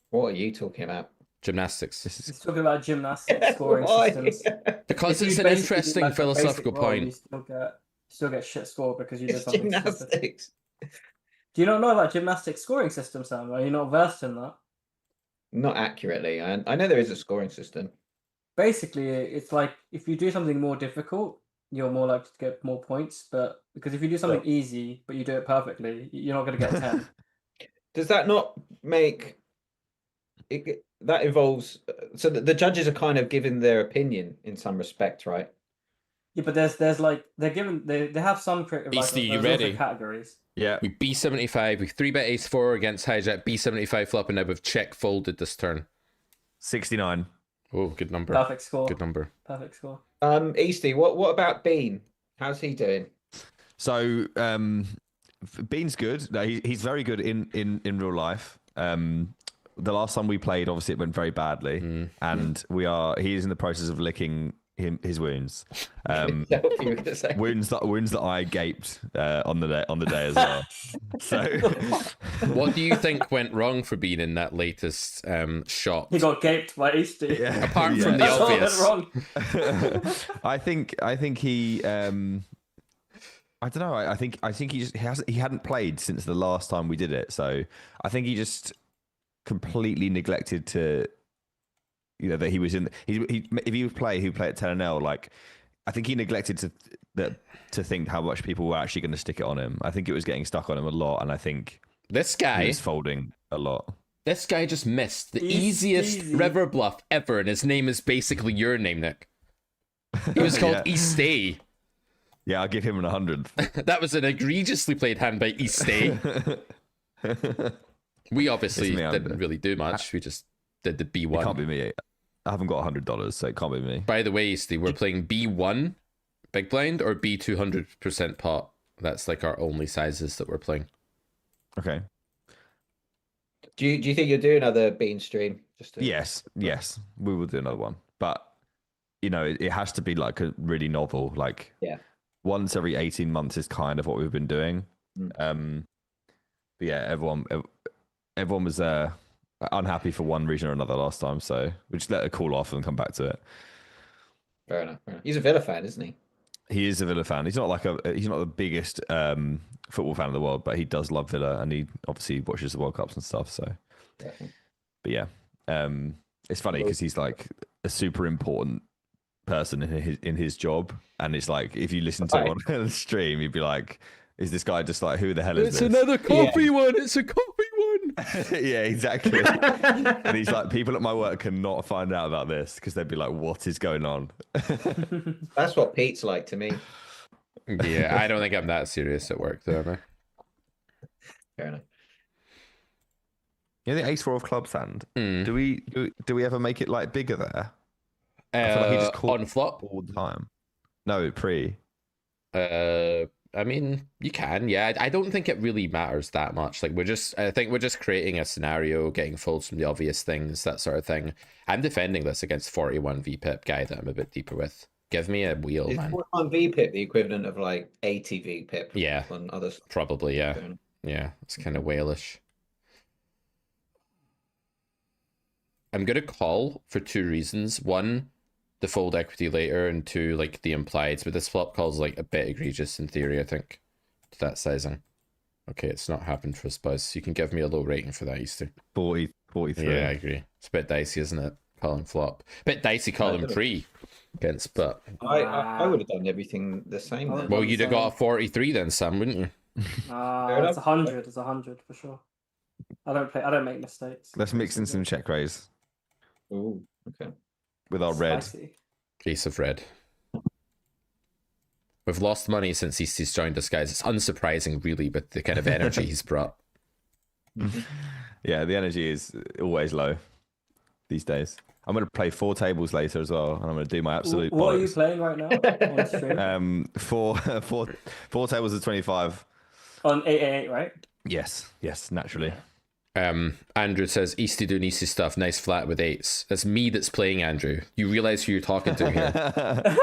What are you talking about? gymnastics. This is He's talking about gymnastics scoring Why? systems. Because If it's you an basically do, interesting like, a philosophical basic roll, point. You still get shit score because you did It's something stupid. gymnastics. Do you not know about gymnastics scoring system, Sam? Are you not versed in that? Not accurately. I know there is a scoring system. Basically, it's like if you do something more difficult, you're more likely to get more points. But because if you do something easy but you do it perfectly, you're not going to get 10. Does that not make it? That involves so the judges are kind of giving their opinion in some respect, right? Yeah, but there's like they're given they have some like, Easty, you there's also ready? categories. yeah. We B75. We 3-bet ace-4 against hijack. B75 flop, and now we've check folded this turn. 69. Oh, good number. Perfect score. Good number. Perfect score. Easty, what about Bean? How's he doing? So Bean's good. No, he's very good in real life. The last time we played, obviously it went very badly, and he is in the process of licking his wounds. Is that what you were gonna say? Wounds that I gaped on the day as well. So What do you think went wrong for being in that latest shot? He got gaped by Easty. yeah, Apart yeah. from the That's all went obvious. wrong. I think he I don't know. I think he hadn't played since the last time we did it, so I think he just completely neglected to, that he was in. If he would play, he would play at 10-0. Like, I think he neglected to think how much people were actually going to stick it on him. I think it was getting stuck on him a lot, and I think this guy is folding a lot. This guy just missed the easiest river bluff ever, and his name is basically your name, Nick. It was called East Stay. Yeah, I'll give him an 100th. That was an egregiously played hand by East Stay. We obviously didn't really do much. We just did the B1. It can't be me. I haven't got $100, so it can't be me. By the way, Easty, we're playing B1 big blind or B 200% pot. That's like our only sizes that we're playing. Okay. Do you think you'll do another bean stream? Yes, we will do another one. But it has to be like a really novel. Like once every 18 months is kind of what we've been doing. But yeah, everyone was unhappy for one reason or another last time, so we just let it cool off and come back to it. Fair enough. He's a Villa fan, isn't he? He is a Villa fan. He's not the biggest football fan in the world, but he does love Villa, and he obviously watches the World Cups and stuff. So, but yeah, it's funny because he's like a super important person in his job, and it's like if you listen to him on the stream, you'd be like, "Is this guy just like who the hell is this?" It's another coffee one. It's a coffee one. Yeah, exactly. And he's like, people at my work cannot find out about this because they'd be like, "What is going on?" That's what Pete's like to me. Yeah, I don't think I'm that serious at work, though, am I? Fair enough. The Ace-4 of clubs hand. Do we ever make it like bigger there? I feel like he just calls on flop all the time. No, pre. I mean, you can, yeah. I don't think it really matters that much. Like I think we're just creating a scenario, getting folds from the obvious things, that sort of thing. I'm defending this against 41 VPIP guy that I'm a bit deeper with. Give me a wheel, Is man. 41 VPIP the equivalent of like 80 VPIP? Yeah, on others. Probably, yeah. Yeah, it's kind of whalish. I'm gonna call for two reasons. One, the fold equity later, and two, like the implieds. But this flop call is like a bit egregious in theory, I think, to that sizing. Okay, it's not happened for Spuzz. You can give me a low rating for that, Easter. 43. Yeah, I agree. It's a bit dicey, isn't it? Calling flop. Bit dicey calling pre against, but I would have done everything the same then. well, you'd have got a 43 then, Sam, wouldn't you? It's 100. It's 100 for sure. I don't make mistakes. Let's mix in some check raise. Oh, okay. With our Spicy. Ace of red. We've lost money since he's joined us, guys. It's unsurprising, really, with the kind of energy he's brought. Yeah, the energy is always low these days. I'm going to play 4 tables later as well, and I'm going to do my absolute. What bollocks. are you playing right now on stream? Four tables of 25 on 888, right? Yes, naturally. Andrew says Easty doing Easty stuff. Nice flat with 8s. That's me that's playing, Andrew. You realize who you're talking to here.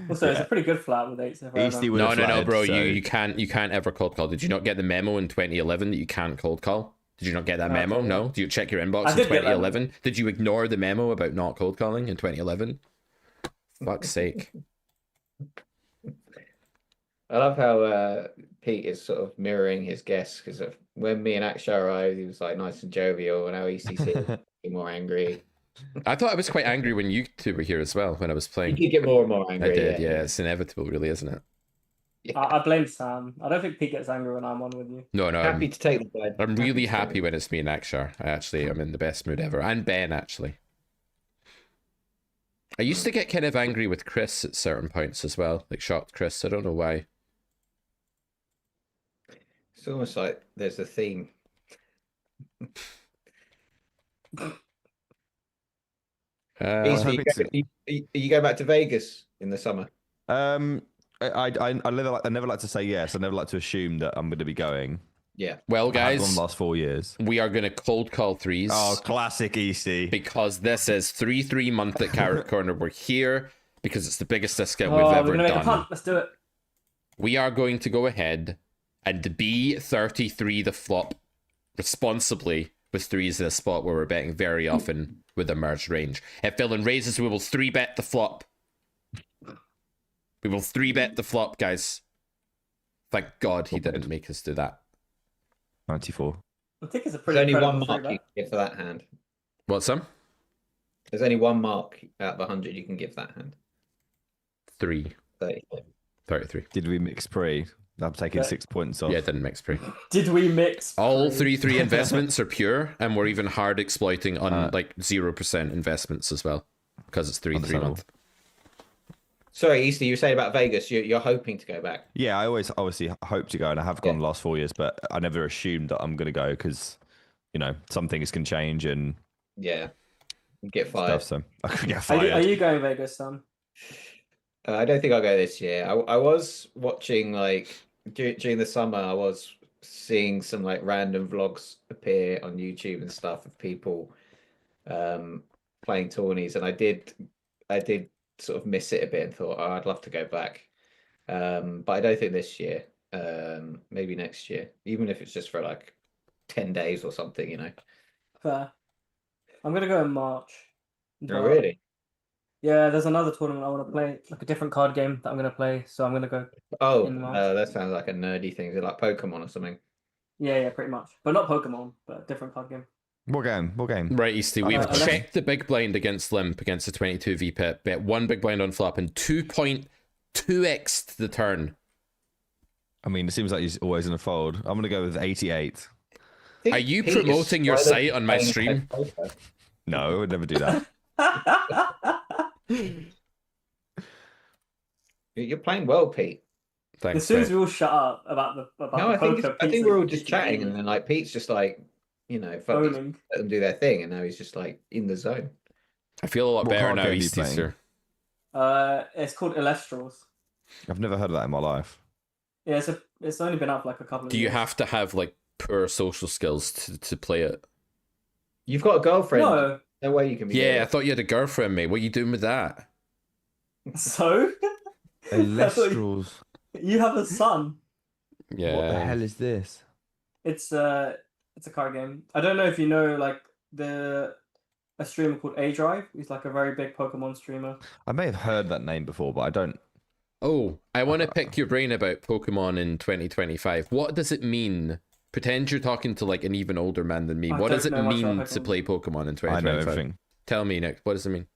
Also, it's a pretty good flat with 8s. Easty No, bro. So... You can't ever cold call. Did you not get the memo in 2011 that you can't cold call? Did you not get that memo? No. Did you check your inbox in 2011? Did you ignore the memo about not cold calling in 2011? Fuck's sake. I love how Pete is sort of mirroring his guests, because when me and Akshar arrived, he was like nice and jovial, and now ECC is more angry. I thought I was quite angry when you two were here as well, when I was playing. You get more and more angry. I did, yeah. It's inevitable, really, isn't it? Yeah. I blame Sam. I don't think Pete gets angry when I'm on with you. No. Happy to take the blame. I'm really happy when it's me and Akshar. I'm in the best mood ever. And Ben, actually. I used to get kind of angry with Chris at certain points as well. Like, shocked Chris. I don't know why. It's almost like there's a theme. Are you going back to Vegas in the summer? I never like to say yes. I never like to assume that I'm going to be going. Yeah. Well, guys, I've gone the last 4 years. We are going to cold call 3s. Oh, classic EC. Because this is 3 month at Carrot Corner. We're here because it's the biggest discount we've ever done. Let's do it. We are going to go ahead and B33 the flop responsibly with 3s in a spot where we're betting very often with a merged range. If villain raises, we will 3-bet the flop. We will 3-bet the flop, guys. Thank God he didn't make us do that. 94. I think it's a There's pretty only one incredible mark three you bet. can give for that hand. What's some? There's only one mark out of 100 you can give that hand. 3. 33. Did we mix pre? I'm taking Yeah. 6 points off. Yeah, didn't mix pre. Did we mix? All three? 3 investments are pure, and we're even hard exploiting on like 0% investments as well, because it's 3 Understandable. month. Sorry, Easter, you were saying about Vegas. You're hoping to go back. Yeah, I always obviously hope to go, and I have gone the last 4 years, but I never assumed that I'm going to go because, you know, some things can change and Yeah. Get fired. stuff. So I could get Are fired. you going Vegas, Sam? I don't think I'll go this year. I was watching like during the summer. I was seeing some like random vlogs appear on YouTube and stuff of people playing tourneys, and I did sort of miss it a bit and thought, oh, I'd love to go back. But I don't think this year. Maybe next year, even if it's just for like 10 days or something, you know. Fair. I'm gonna go in March. Oh, but- really? Yeah, there's another tournament I want to play, like a different card game that I'm gonna play. So I'm gonna go. Oh, In March. that sounds like a nerdy thing. Is it like Pokemon or something? Yeah, pretty much, but not Pokemon, but a different card game. What game? What game? Right, Easty, we've unless- checked the big blind against Limp against the 22 VPIP, bet 1 big blind on flop, and 2.2x the turn. I mean, it seems like he's always in a fold. I'm going to go with 88. Are you promoting your site on my stream? No, I would never do that. You're playing well, Pete. Thanks. As soon as mate. we all shut up about the No, I poker, think I Pete's think we're all like, just chatting, and then like Pete's just like, you know, fuck these, owning. let them do their thing, and now he's just like in the zone. I feel a lot What better card now, game are you Easty, playing? sir. It's called Elestrals. I've never heard of that in my life. Yeah, it's only been out for like a couple of Do you years. have to have like poor social skills to play it? You've got a girlfriend. No. No way you can be. Yeah, I doing thought you had a girlfriend, mate. What are you doing with that? So Elestrals. you have a son. Yeah. What the hell is this? It's a card game. I don't know if you know like a streamer called A Drive. He's like a very big Pokemon streamer. I may have heard that name before, but I don't. Oh, I want to pick your brain about Pokemon in 2025. What does it mean? Pretend you're talking to like an even older man than me. I What does it don't know much mean about to Pokemon. play Pokemon in I 2025? know everything. Tell me, Nick. What does it mean?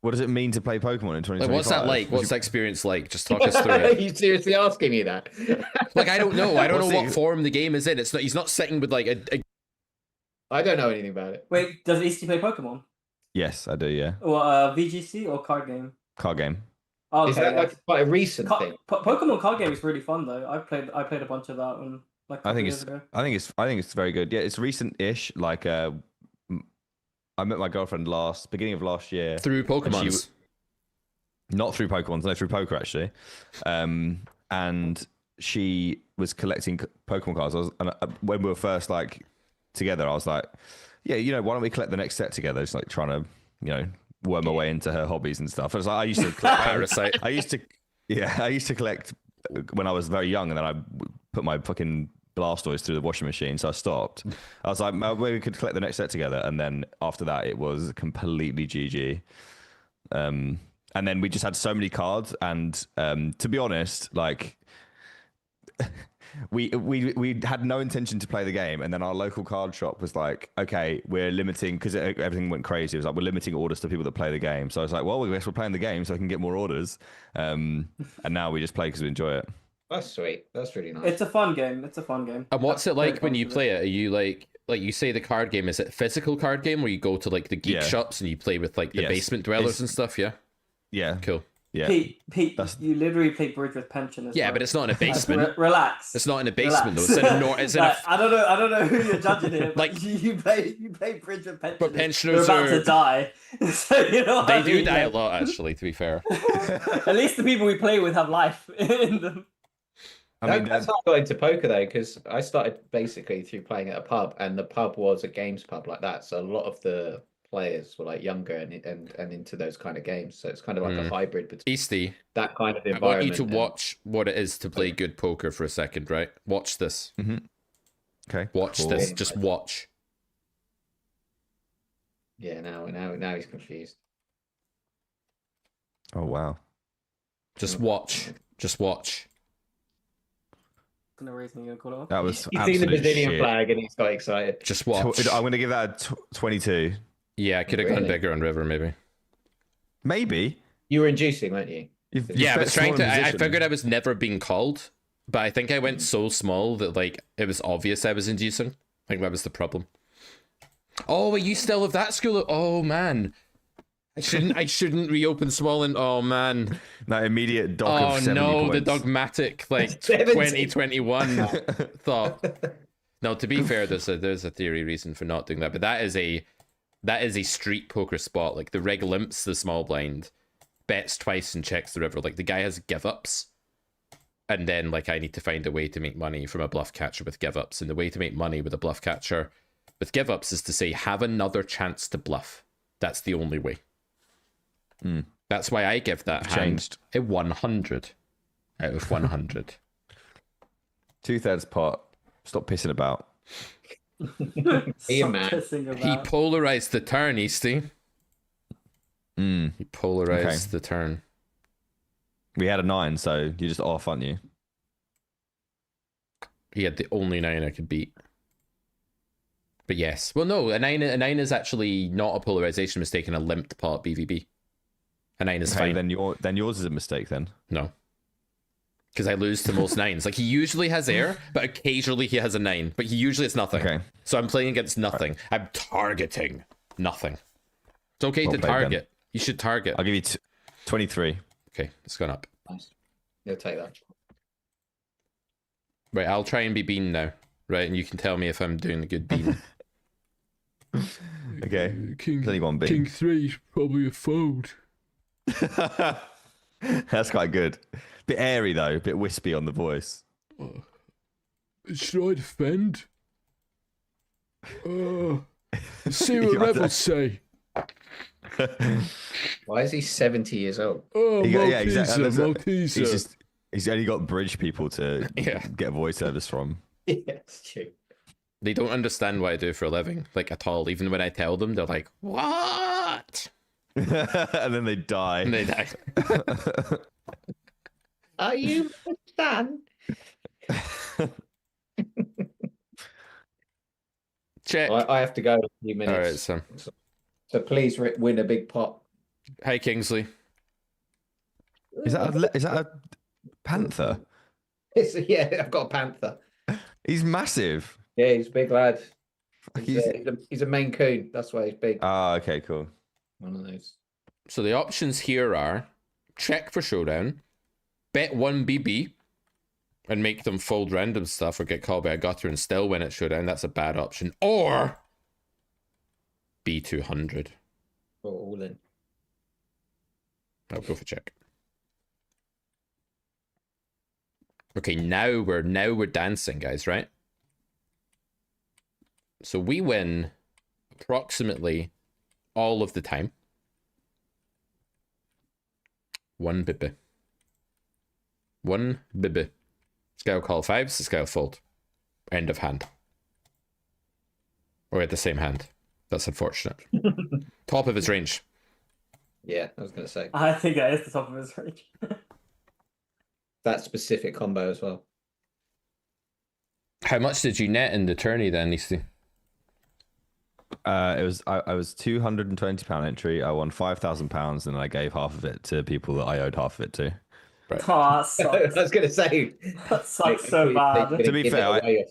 What does it mean to play Pokemon in 2025? Like, what's that like? What's the experience like? Just talk us through Are it. you seriously asking me that? Like, I don't know. I don't What's know what it- form the game is in. It's not. He's not sitting with like a I don't know anything about it. Wait, does Easty play Pokemon? Yes, I do. Yeah, Or VGC or card game? card game. Oh, Is okay, that yeah. like quite a recent thing? Pokemon card game is really fun though. I played a bunch of that one like a I couple think years it's. ago. I think it's very good. Yeah, it's recent-ish. Like, I met my girlfriend beginning of last year. through Pokemon. Not through Pokemon, no, through poker actually. And she was collecting Pokemon cards. When we were first like together, I was like, yeah, you know, why don't we collect the next set together? Just like trying to, you know, worm my way into her hobbies and stuff. I was like, I used to collect Parasite. I used to collect when I was very young, and then I put my fucking Blastoise through the washing machine, so I stopped. I was like, maybe we could collect the next set together, and then after that, it was completely GG. And then we just had so many cards, and to be honest, like we had no intention to play the game, and then our local card shop was like, okay, we're limiting, because everything went crazy. It was like, we're limiting orders to people that play the game. So I was like, well, I guess we're playing the game so I can get more orders. And now we just play because we enjoy it. That's sweet. That's really nice. It's a fun game. It's a fun game. And what's it like when you play? play it? Are you like you say the card game? Is it physical card game where you go to like the geek Yeah. shops and you play with like the Yes. basement dwellers It's- and stuff? Yeah, Yeah, cool. yeah. Pete, That's- you literally play Bridge with Pensioners. Yeah, bro. but it's not in a Like, basement. relax. It's not in a basement though. Relax. It's in a it's in Like, a. I don't know who you're judging here. Like- Like you play Bridge with Pensioners. But pensioners They're about are- to die. So you know what They I do mean? die a Like, lot, actually. To be fair. At least the people we play with have life in them. I mean, That's how I got into poker though, because I started basically through playing at a pub, and the pub was a games pub like that. So a lot of the players were like younger and into those kind of games. So it's kind of like a hybrid between Easty, that kind of I environment. want you to and- watch what it is to play good poker for a second, right? Watch this. okay. Watch cool. this. Just watch. Yeah, now he's confused. Oh wow. Just watch. Just watch. No reason you're gonna call it off. Oh, That was He's seen the absolute Brazilian shit. flag and he's got excited. Just watch. I'm going to give that a 22. Yeah, I could have gone Really? bigger on river, maybe. Maybe. You were inducing, weren't you? You've Yeah, bet but trying small to. in I position. figured I was never being called, but I think I went so small that like it was obvious I was inducing. I think that was the problem. Oh, wait, you still have that school? Oh man, I shouldn't reopen small and oh man. That immediate dock Oh of 70 no, points. the dogmatic like 70. 2021 thought. No, to be fair, there's a theory reason for not doing that, but that is a street poker spot. Like the reg limps the small blind, bets twice and checks the river. Like the guy has give ups, and then like I need to find a way to make money from a bluff catcher with give ups, and the way to make money with a bluff catcher with give ups is to say have another chance to bluff. That's the only way. That's why I give that hand Changed. a 100 out of 100. 2/3 pot. Stop pissing about. Hey, Stop man. pissing He about. polarized the turn, Easty. Mm. He polarized Okay. the turn. We had a 9, so you're just off, aren't you? He had the only 9 I could beat. But yes. Well, no, a 9 is actually not a polarization mistake in a limped pot BVB. A 9 is Okay, fine. then yours is a mistake then. No. Because I lose to most 9s. Like, he usually has air, but occasionally he has a 9. But he usually has nothing. Okay. So I'm playing against nothing. I'm targeting nothing. It's okay Well to played, then. target. You should target. I'll give you 23. Okay, it's gone up. Nice. You'll take that. Right, I'll try and be bean now. Right, and you can tell me if I'm doing a good bean. Okay. There's only one bean. 3 is probably a fold. That's quite good. Bit airy though, bit wispy on the voice. Should I defend? See what rebels say. Why is he 70 years old? Oh, Yeah, exactly. He's only got bridge people to Yeah. get voice service from. Yeah, it's true. They don't understand what I do for a living, like at all. Even when I tell them, they're like, "What?" And then they die. And they die. Are you done? Check. I have to go in a few All right, minutes. so So please win a big pot. hi Kingsley. Is that a panther? Yeah, I've got a panther. He's massive. Yeah, he's a big lad. He's- He's a Maine Coon. That's why he's big. Ah, okay, cool. One of those. So the options here are check for showdown, bet 1 BB, and make them fold random stuff or get called by a gutter and still win at showdown. That's a bad option. Or B200. Go all in. I'll go for check. Okay, now we're dancing, guys, right? So we win approximately all of the time. 1 BB. 1 BB. This guy will call 5s, this guy will fold. End of hand. Or at the same hand. That's unfortunate. Top of his range. Yeah, I was going to say. I think that is the top of his range. That specific combo as well. How much did you net in the tourney then, Easty? I was £220 entry. I won £5,000 and I gave half of it to people that I owed half of it to. Oh, that I sucks. was going to say. That sucks so bad. To be fair, I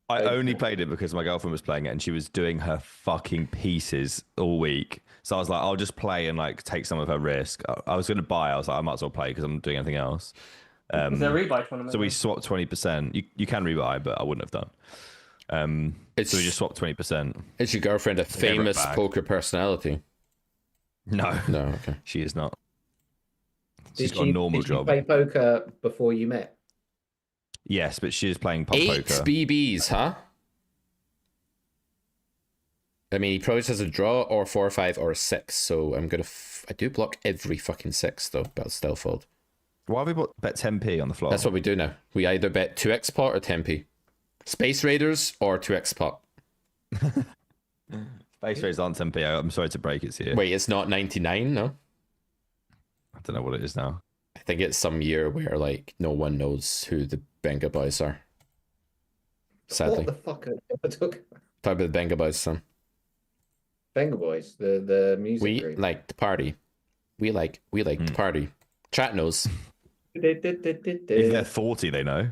I only played it because my girlfriend was playing it and she was doing her fucking pieces all week. So I was like, I'll just play and like take some of her risk. I was going to buy. I was like, I might as well play because I'm not doing anything else. Is there a rebuy tournament? So we swapped 20%. You can rebuy, but I wouldn't have done. So we just swapped 20%. Is your girlfriend a gave her it famous back. poker personality? No, No, okay. she is not. Did She's got a normal did you job. play poker before you met? Yes, but she is playing pub 8 poker. BBs, huh? I mean, he probably just has a draw or 4 or 5 or a 6. So I'm gonna. I do block every fucking 6 though, but I'll still fold. Why have we bet 10p on the flop? That's what we do now. We either bet 2x pot or 10p. Space Raiders or 2x pot. Space Raiders aren't 10p. I'm sorry to break it to you. Wait, it's not 99, no? I don't know what it is now. I think it's some year where like no one knows who the Benga Boys are. Sadly. What the fuck are you talking about? Talk about the Benga Boys, son. Benga Boys, the music We group. like to party. We like to party. Chat knows. If they're 40, they know.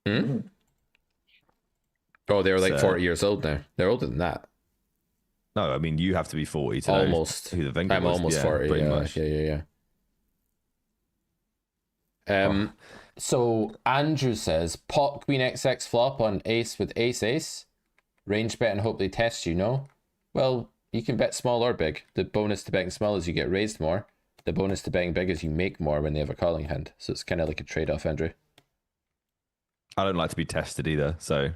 Hmm? Oh, they're like So- 40 years old now. They're older than that. No, I mean you have to be 40 to Almost. know who the Venga I'm was. almost Yeah, 40. pretty Yeah, much. yeah. So Andrew says pot queen XX flop on ace with ace ace. Range bet and hope they test you, no? Well, you can bet small or big. The bonus to betting small is you get raised more. The bonus to betting big is you make more when they have a calling hand. So it's kind of like a trade-off, Andrew. I don't like to be tested either, so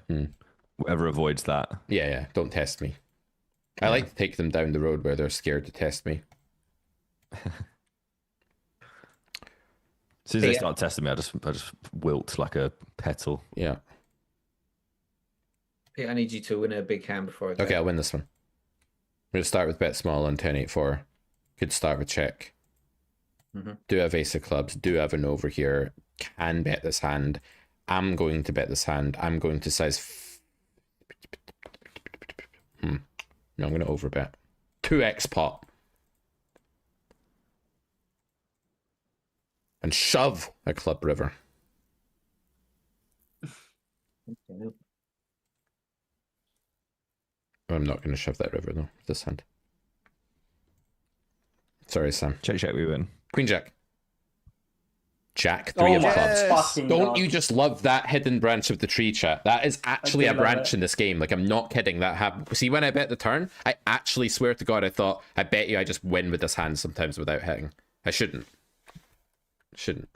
whatever avoids that. Yeah. Don't test me. I like to take them down the road where they're scared to test me. As soon as they start testing me, I just wilt like a petal. Yeah. Pete, I need you to win a big hand before I go. Okay, I'll win this one. We're going to start with bet small on 10-8-4. Could start with check. Do have ace of clubs. Do have an over here. Can bet this hand. I'm going to bet this hand. I'm going to size... No, I'm going to overbet. 2x pot. And shove a club river. I'm not going to shove that river though. This hand. Sorry, Sam. Check, we win. Queen Jack. Jack, three of my clubs. fucking Don't God. you just love that hidden branch of the tree, chat? That is actually do a love branch it. in this game. Like, I'm not kidding. That happened. See, when I bet the turn, I actually swear to God, I thought, I bet you I just win with this hand sometimes without hitting. I shouldn't. Shouldn't.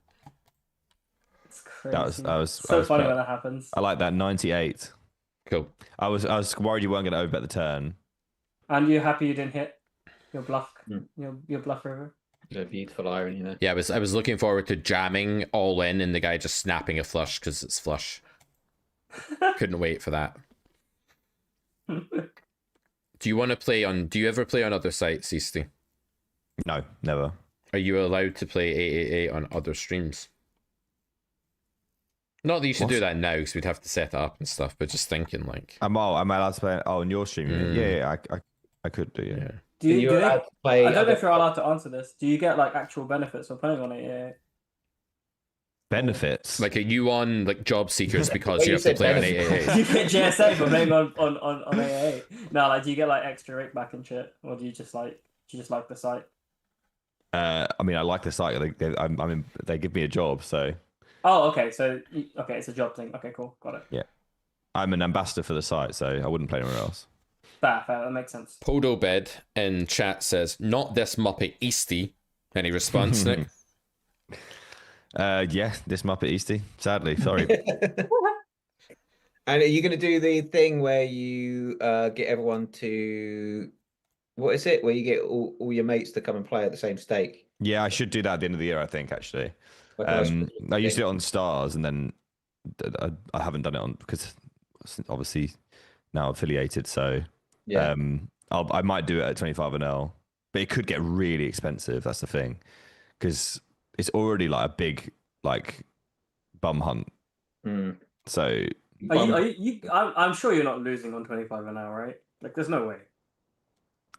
It's crazy. That was so funny when that happens. I like that 98. Cool. I was worried you weren't going to overbet the turn. And you're happy you didn't hit your bluff, your bluff river. A beautiful irony there. Yeah, I was looking forward to jamming all in and the guy just snapping a flush because it's flush. Couldn't wait for that. Do you ever play on other sites, Easty? No, never. Are you allowed to play 888 on other streams? Not that you should do that now because we'd have to set it up and stuff, but just thinking like. Am I allowed to play? Oh, on your stream? you mean? Yeah, I could do. Yeah. Do you, You're do they- allowed to play I don't know other- if you're allowed to answer this. Do you get like actual benefits for playing on it? Yeah. Benefits. Like, are you on like job seekers because Well, you you have to said play on benefits. 888? Do you get GSA for playing on AA? No, like do you get like extra rake back and shit, or do you just like the site? I mean, I like the site. They give me a job, so Oh, okay. So okay, it's a job thing. Okay, cool, got it. yeah. I'm an ambassador for the site, so I wouldn't play anywhere else. Fair, that makes sense. Podo Bed in chat says, "Not this Muppet Easty." Any response, Nick? Yeah, this Muppet Easty. Sadly, sorry. And are you going to do the thing where you get everyone to, what is it? Where you get all your mates to come and play at the same stake? Yeah, I should do that at the end of the year. I think actually. Like a nice I used to do thing. it on Stars, and then I haven't done it on because obviously now affiliated. So Yeah. I might do it at 25NL, but it could get really expensive. That's the thing, because it's already like a big like bum hunt. Hmm. So I'm sure you're not losing on 25 an hour, right? Like, there's no way.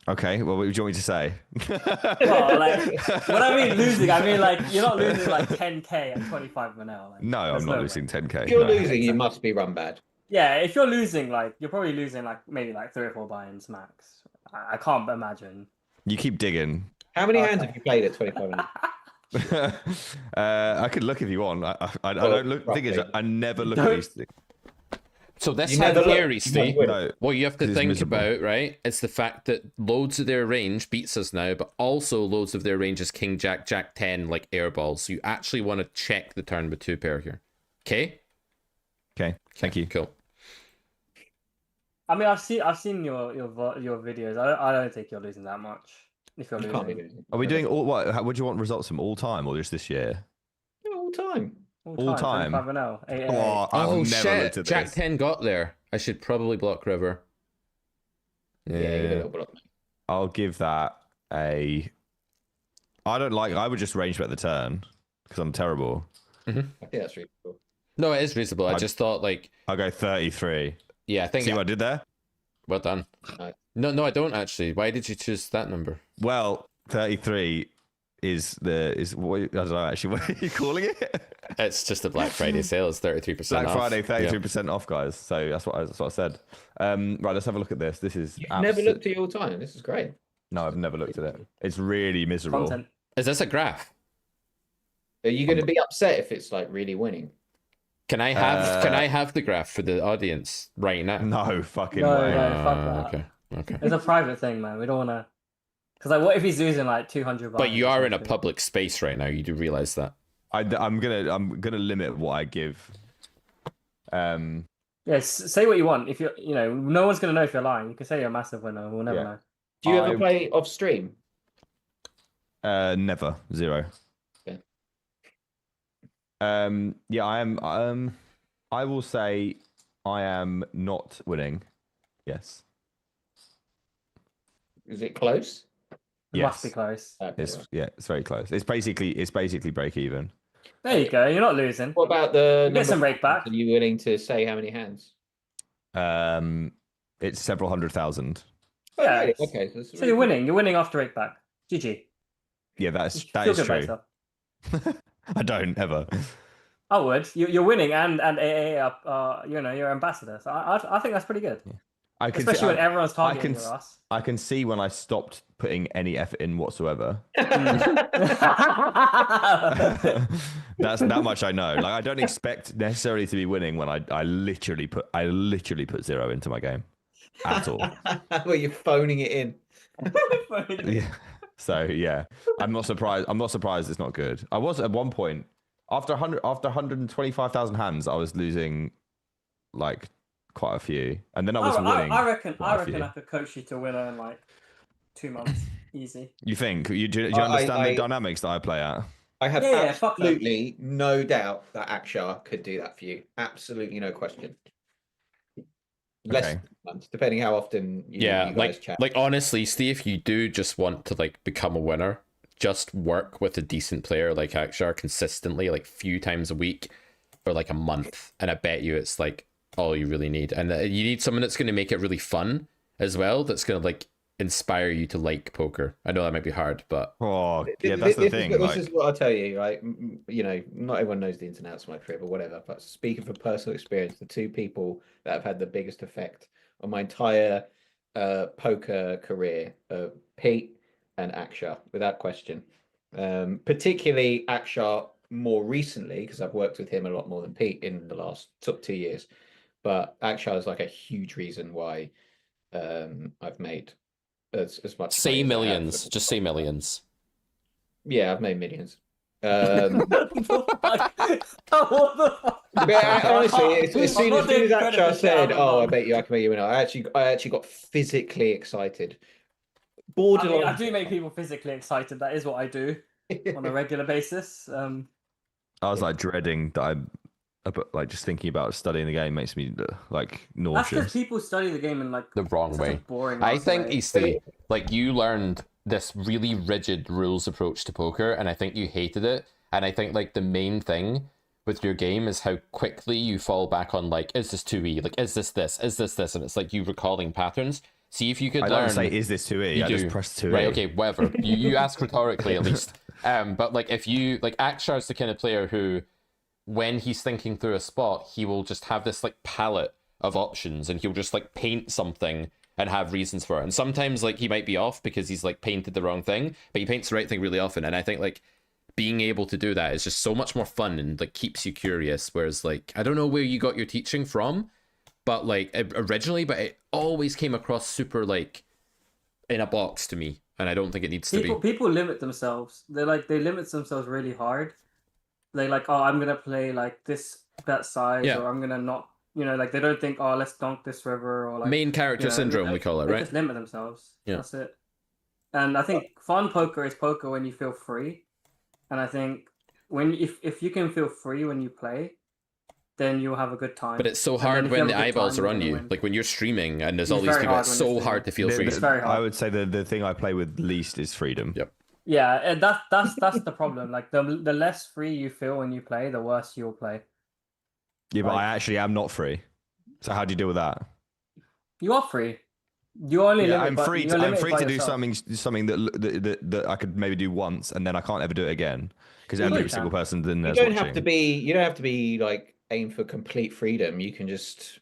okay, well, what do you want me to say? Well, like, when I mean losing, I mean like you're not losing like 10k at 25 an hour. Like, No, there's I'm not way. losing 10k. If you're no. losing, you must be run bad. Yeah, if you're losing, like you're probably losing like maybe like 3 or 4 buy-ins max. I can't imagine. You keep digging. How many hands have you played at 25? I could look if you want. I don't look. The thing is, I never look at Don't- these things. So this You hand never look- here, you Easty, never win. No, what you have to 'cause it's think miserable. about, right, is the fact that loads of their range beats us now, but also loads of their range is King Jack, Jack 10, like air balls. So you actually want to check the turn with 2 pair here. Okay? Okay, thank you. Cool. I mean, I've seen your videos. I don't think you're losing that much. If you're You losing, can't be losing. Are we doing all what? Would you want results from all time or just this year? All time. all time? 25 and 0. Oh, I've Oh, never shit. looked at Jack this. 10 got there. I should probably block river. Yeah, you got a little block. I'll give that a I don't like. I would just range bet the turn because I'm terrible. I think that's really cool. No, it is reasonable. I just thought like I'll go 33. yeah, I think See what I did there? well done. Nice. No, I don't actually. Why did you choose that number? Well, 33 is what I don't know actually. What are you calling it? It's just a Black Friday sale. It's 33% Black off. Friday, Yeah. 33% off, guys. So that's what I said. Right, let's have a look at this. This is Never looked at your time. This is great. No, I've never looked at it. It's really miserable. Content. Is this a graph? Are you going to be upset if it's like really winning? Can I have the graph for the audience right now? No fucking No, way. no, fuck that. Okay. It's a private thing, man. We don't want to. Because like, what if he's losing like 200 bucks? But you are in a public space right now. You do realize that. I'm gonna limit what I give. Yeah, say what you want. If you're, no one's gonna know if you're lying. You can say you're a massive winner. We'll never know. Do you ever play off stream? Never. 0. Okay. Yeah, I am. I will say I am not winning. Yes. Is it close? It must be close. It's very close. It's basically break even. There you go. You're not losing. What about the You get some break back. Are you willing to say how many hands? It's several 100,000. Yeah. Really? Okay. So you're winning. You're winning after break back. GG. Yeah, that Feel is good about true. yourself. I don't ever. I would. You're winning, and AA up. You're ambassador. So I think that's pretty good. I can Especially when everyone's targeting your ass. I can see when I stopped putting any effort in whatsoever. That's that much I know. Like I don't expect necessarily to be winning when I literally put 0 into my game at all. Well, you're phoning it in. Yeah. So yeah, I'm not surprised. I'm not surprised it's not good. I was at one point after 125,000 hands, I was losing like quite a few, and then I was winning. I reckon quite a I few. could coach you to winner in like 2 months, easy. You think? Do you understand the dynamics that I play at? I have fuck that. absolutely no doubt that Akshar could do that for you. Absolutely no question. Less Okay. than months, depending how often you guys chat. like honestly, Steve, if you do just want to like become a winner, just work with a decent player like Akshar consistently, like few times a week for like a month, and I bet you it's like all you really need. And you need someone that's going to make it really fun as well, that's going to like inspire you to like poker. I know that might be hard, but yeah, that's the thing. This is what I'll tell you, right? Not everyone knows the ins and outs of my career, but whatever. But speaking from personal experience, the two people that have had the biggest effect on my entire poker career are Pete and Akshar, without question. Particularly Akshar more recently, because I've worked with him a lot more than Pete in the last 2 years. But Akshar is like a huge reason why I've made as much. say money as I have. millions. Just say millions. Yeah, I've made millions. But Honestly, as soon as Akshar said, "Oh, I bet you I can make you winner," I actually got physically excited. Borderline. I do make people physically excited. That is what I do on a regular basis. I was like dreading that like just thinking about studying the game makes me like That's nauseous. because people study the game in like The wrong such a way. boring. I ass think, way. Easty, like you learned this really rigid rules approach to poker, and I think you hated it. And I think like the main thing with your game is how quickly you fall back on like, is this 2E? Like, is this this? Is this this? And it's like you recalling patterns. See if you could I learn. don't say is this 2E. You I do. just press 2E. Right, okay, whatever. You ask rhetorically at least. But like if you like Akshar's the kind of player who, when he's thinking through a spot, he will just have this like palette of options, and he'll just like paint something and have reasons for it. And sometimes like he might be off because he's like painted the wrong thing, but he paints the right thing really often. And I think like being able to do that is just so much more fun and like keeps you curious. Whereas like I don't know where you got your teaching from, but like originally, but it always came across super like in a box to me, and I don't think it needs to be. People limit themselves. They limit themselves really hard. They like, oh, I'm gonna play like that size, Yeah. or I'm gonna not. Like they don't think, oh, let's donk this river, or like Main character syndrome, we call it, they right? just limit themselves. Yeah. That's it. And I think fun poker is poker when you feel free. And I think if you can feel free when you play, then you'll have a good time. But it's so And then hard if when have the a good eyeballs time, are on you're you. gonna win. Like when you're streaming and there's It's all these very people, hard it's when so you're hard to feel free. It's very hard. I would say the thing I play with least is freedom. Yep. Yeah, and that's the problem. Like the less free you feel when you play, the worse you'll play. Yeah, but Like- I actually am not free. So how do you deal with that? You are free. You're only Yeah, limited I'm by, free. you're I'm limited free by to do yourself. something that I could maybe do once, and then I can't ever do it again because You every can. single person in You there's don't watching. have to be. You don't have to be like aim for complete freedom. You can just,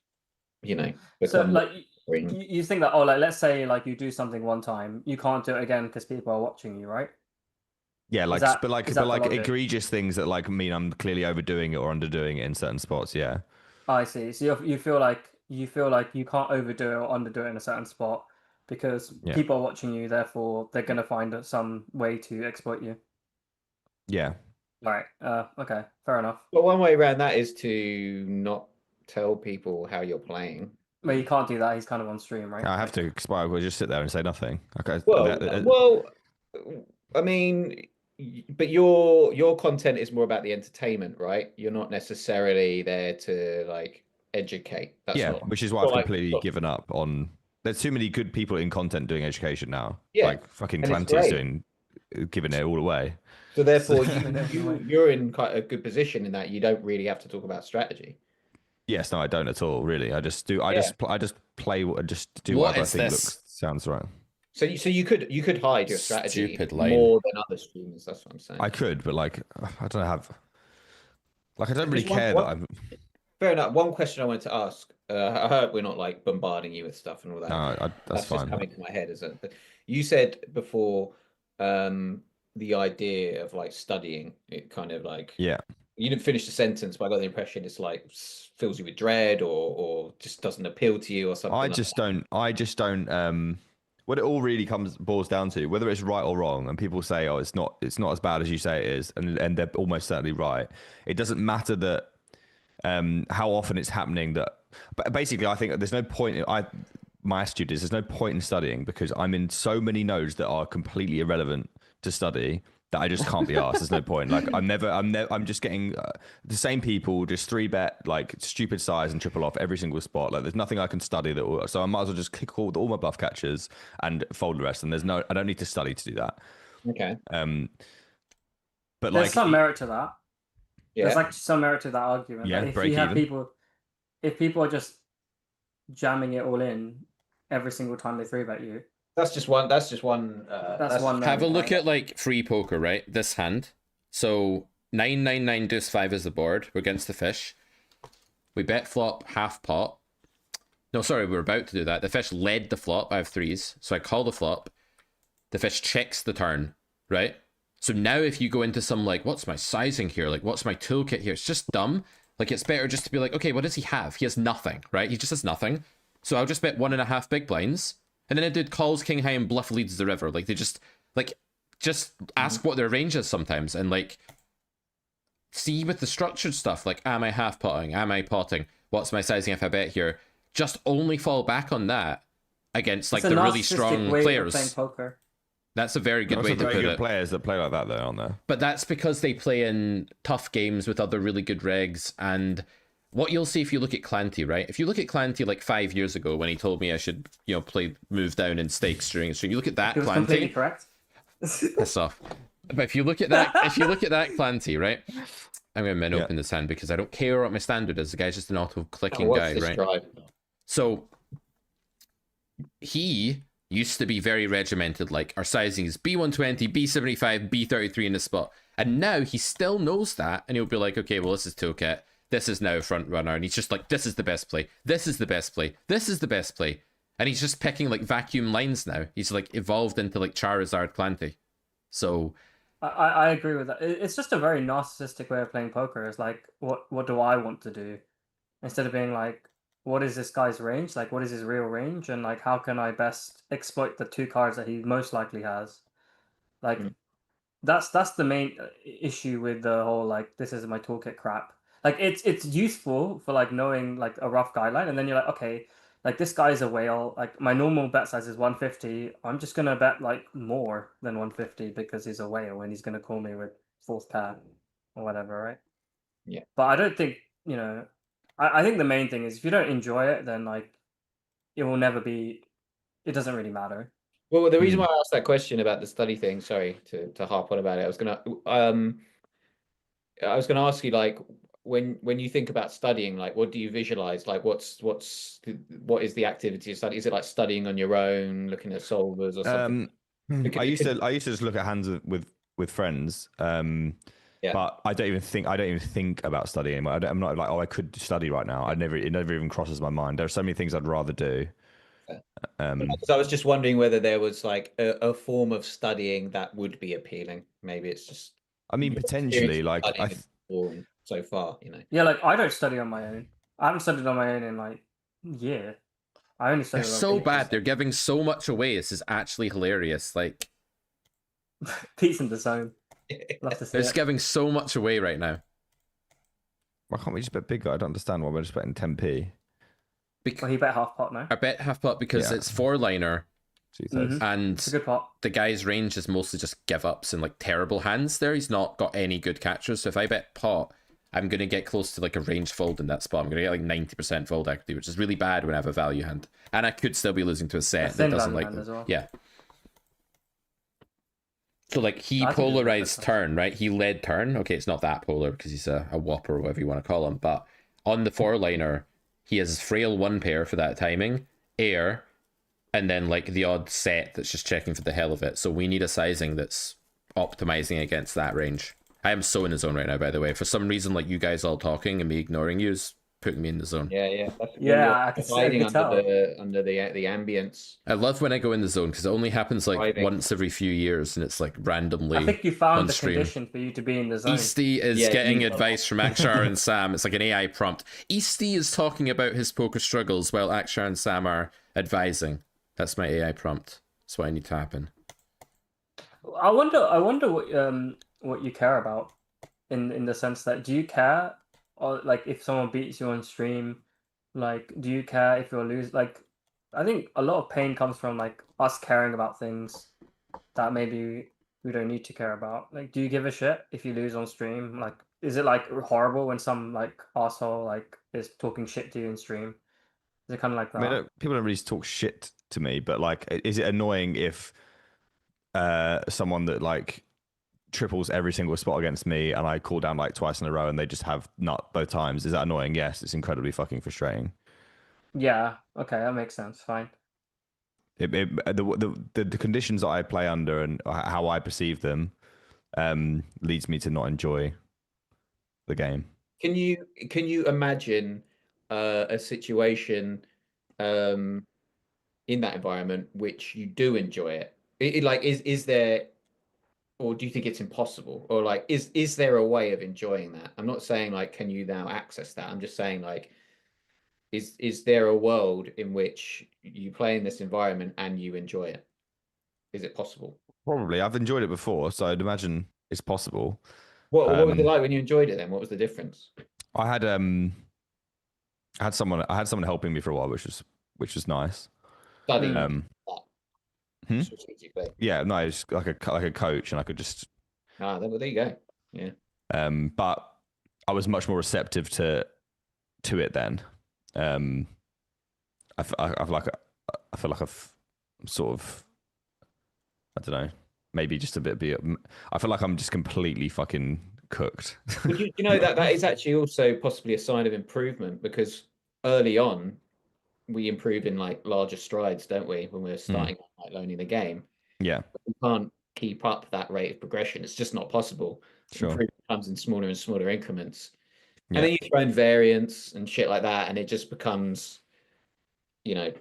you know, So become like free. you think that, oh, like let's say like you do something one time, you can't do it again because people are watching you, right? Yeah, like, that- but like, is that but the like logic? egregious things that like mean I'm clearly overdoing it or underdoing it in certain spots. Yeah. Oh, I see. So you feel like you can't overdo it or underdo it in a certain spot because Yeah. people are watching you, therefore they're gonna find some way to exploit you. Yeah. Right. Okay. Fair enough. But one way around that is to not tell people how you're playing. But you can't do that. He's kind of on stream, right? I have to expire. We'll just sit there and say nothing. Okay. Well, I mean, but your content is more about the entertainment, right? You're not necessarily there to like educate. That's yeah, not, which is why not I've like- completely not- given up on. There's too many good people in content doing education now. Yeah, like fucking and it's Clanty's great. giving it all away. So therefore, Definitely. you're in quite a good position in that you don't really have to talk about strategy. Yes, no, I don't at all. Really, I just do. I Yeah. just play. Just do What whatever I is think this? looks sounds right. So you could hide your strategy Stupid line. more than other streamers. That's what I'm saying. I could, but like, I don't have. Like, I don't really Just one- care one- that I'm. Fair enough. One question I wanted to ask. I heard we're not like bombarding you with stuff and all that. No, that's Just fine. coming to my head. But you said before the idea of like studying. It kind of like Yeah. you didn't finish the sentence, but I got the impression it's like fills you with dread or just doesn't appeal to you or something. I like just that. don't. What it all really boils down to, whether it's right or wrong, and people say, "Oh, it's not as bad as you say it is," and they're almost certainly right. It doesn't matter that how often it's happening. That, but basically, I think there's no point. My attitude is there's no point in studying because I'm in so many nodes that are completely irrelevant to study that I just can't be asked. There's no point. Like I'm just getting the same people, just 3-bet, like stupid size and triple off every single spot. Like there's nothing I can study that will, so I might as well just kick all my bluff catchers and fold the rest. And I don't need to study to do that. Okay. But There's like some merit to that. Yeah. There's actually some merit to that argument. Yeah, Like, if break you have even. if people are just jamming it all in every single time they 3-bet you, That's just one. That's one. That's one Have a merit, look right? at like free poker, right? This hand. So 999 deuce 5 is the board. We're against the fish. We bet flop half pot. No, sorry, we're about to do that. The fish led the flop. I have 3s. So I call the flop. The fish checks the turn, right? So now if you go into some like, what's my sizing here? Like, what's my toolkit here? It's just dumb. Like, it's better just to be like, okay, what does he have? He has nothing, right? He just has nothing. So I'll just bet 1.5 big blinds. And then it did calls king high and bluff leads the river. Like, they just ask what their range is sometimes. And like, see with the structured stuff, like, am I half potting? Am I potting? What's my sizing if I bet here? Just only fall back on that against like It's a the really narcissistic strong way of players. playing poker. That's a very good There's way some to very put good it. players that play like that, though, aren't there? But that's because they play in tough games with other really good regs. And what you'll see if you look at Clanty, right? If you look at Clanty like 5 years ago when he told me I should, play move down and stakes during a stream, you look at that It was completely Clanty. correct. Piss off. But if you look at that, Clanty, right? I'm gonna min open this hand because I don't care what my standard is. The guy's just an auto clicking What's guy, this right? drive? So he used to be very regimented, like our sizing is B120, B75, B33 in the spot. And now he still knows that, and he'll be like, okay, well, this is toolkit. This is now front runner. And he's just like, this is the best play. This is the best play. This is the best play. And he's just picking like vacuum lines now. He's like evolved into like Charizard Clanty. So I agree with that. It's just a very narcissistic way of playing poker. It's like, what do I want to do? Instead of being like, what is this guy's range? Like, what is his real range? And like, how can I best exploit the 2 cards that he most likely has? Like, that's the main issue with the whole like, this is my toolkit crap. Like, it's useful for like knowing like a rough guideline, and then you're like, okay, like this guy's a whale. Like my normal bet size is 150. I'm just gonna bet like more than 150 because he's a whale and he's gonna call me with 4th pair or whatever, right? Yeah. But I don't think I think the main thing is if you don't enjoy it, then like it will never be. It doesn't really matter. Well, the reason why I asked that question about the study thing, sorry to harp on about it, I was gonna ask you, like, when you think about studying, like, what do you visualize? Like, what is the activity of study? Is it like studying on your own, looking at solvers or something? I used to just look at hands with friends. But I don't even think about studying anymore. I'm not like, oh, I could study right now. It never even crosses my mind. There are so many things I'd rather do. Because I was just wondering whether there was like a form of studying that would be appealing. Maybe it's just. I mean, potentially, like so far, you know. Yeah, like I don't study on my own. I haven't studied on my own in like a year. I only study. They're so bad. They're giving so much away. This is actually hilarious. Like, Pete's in the zone. Love to see they're just giving so much away right now. Why can't we just bet bigger? I don't understand why we're just betting 10p. Well, he bet half pot now. I bet half pot because it's 4-liner. And it's a good pot. The guy's range is mostly just give ups and like terrible hands there. He's not got any good catchers. So if I bet pot, I'm going to get close to like a range fold in that spot. I'm going to get like 90% fold equity, which is really bad when I have a value hand. And I could still be losing to a set that doesn't like them. Well. Yeah. So like he polarized turn, right? He led turn. Okay, it's not that polar because he's a whopper or whatever you want to call him. But on the 4-liner, he has frail 1 pair for that timing, air, and then like the odd set that's just checking for the hell of it. So we need a sizing that's optimizing against that range. I am so in the zone right now, by the way. For some reason, like you guys all talking and me ignoring you is putting me in the zone. Yeah. I can tell. Under the ambience. I love when I go in the zone because it only happens like once every few years and it's like randomly. I think you found the stream. condition for you to be in the zone. Easty is getting advice from Akshar and Sam. It's like an AI prompt. Easty is talking about his poker struggles while Akshar and Sam are advising. That's my AI prompt. That's what I need to happen. I wonder what you care about in the sense that, do you care, or like if someone beats you on stream, like do you care if you're lose? Like I think a lot of pain comes from like us caring about things that maybe we don't need to care about. Like, do you give a shit if you lose on stream? Like, is it like horrible when some like asshole like is talking shit to you in stream? Is it kind of like that? I mean, people don't really talk shit to me, but like, is it annoying if someone that like triples every single spot against me and I call down like twice in a row and they just have nut both times? Is that annoying? Yes, it's incredibly fucking frustrating. Yeah, okay, that makes sense. Fine. The conditions that I play under and how I perceive them leads me to not enjoy the game. Can you imagine a situation in that environment which you do enjoy it? Like, is there, or do you think it's impossible, or like is there a way of enjoying that? I'm not saying like can you now access that. I'm just saying like is there a world in which you play in this environment and you enjoy it? Is it possible? Probably. I've enjoyed it before, so I'd imagine it's possible. What was it like when you enjoyed it then? What was the difference? I had someone helping me for a while, which was nice. Studying. Yeah, no, it's like a coach, and I could just. Well, there you go. Yeah. But I was much more receptive to it then. I feel like I've sort of, I don't know, maybe just a bit. I feel like I'm just completely fucking cooked. But you know that is actually also possibly a sign of improvement, because early on we improve in like larger strides, don't we, when we're starting like learning the game? Yeah. But we can't keep up that rate of progression. It's just not possible. Sure. Improvement comes in smaller and smaller increments. Yeah. And then you throw in variants and shit like that, and it just becomes, you know,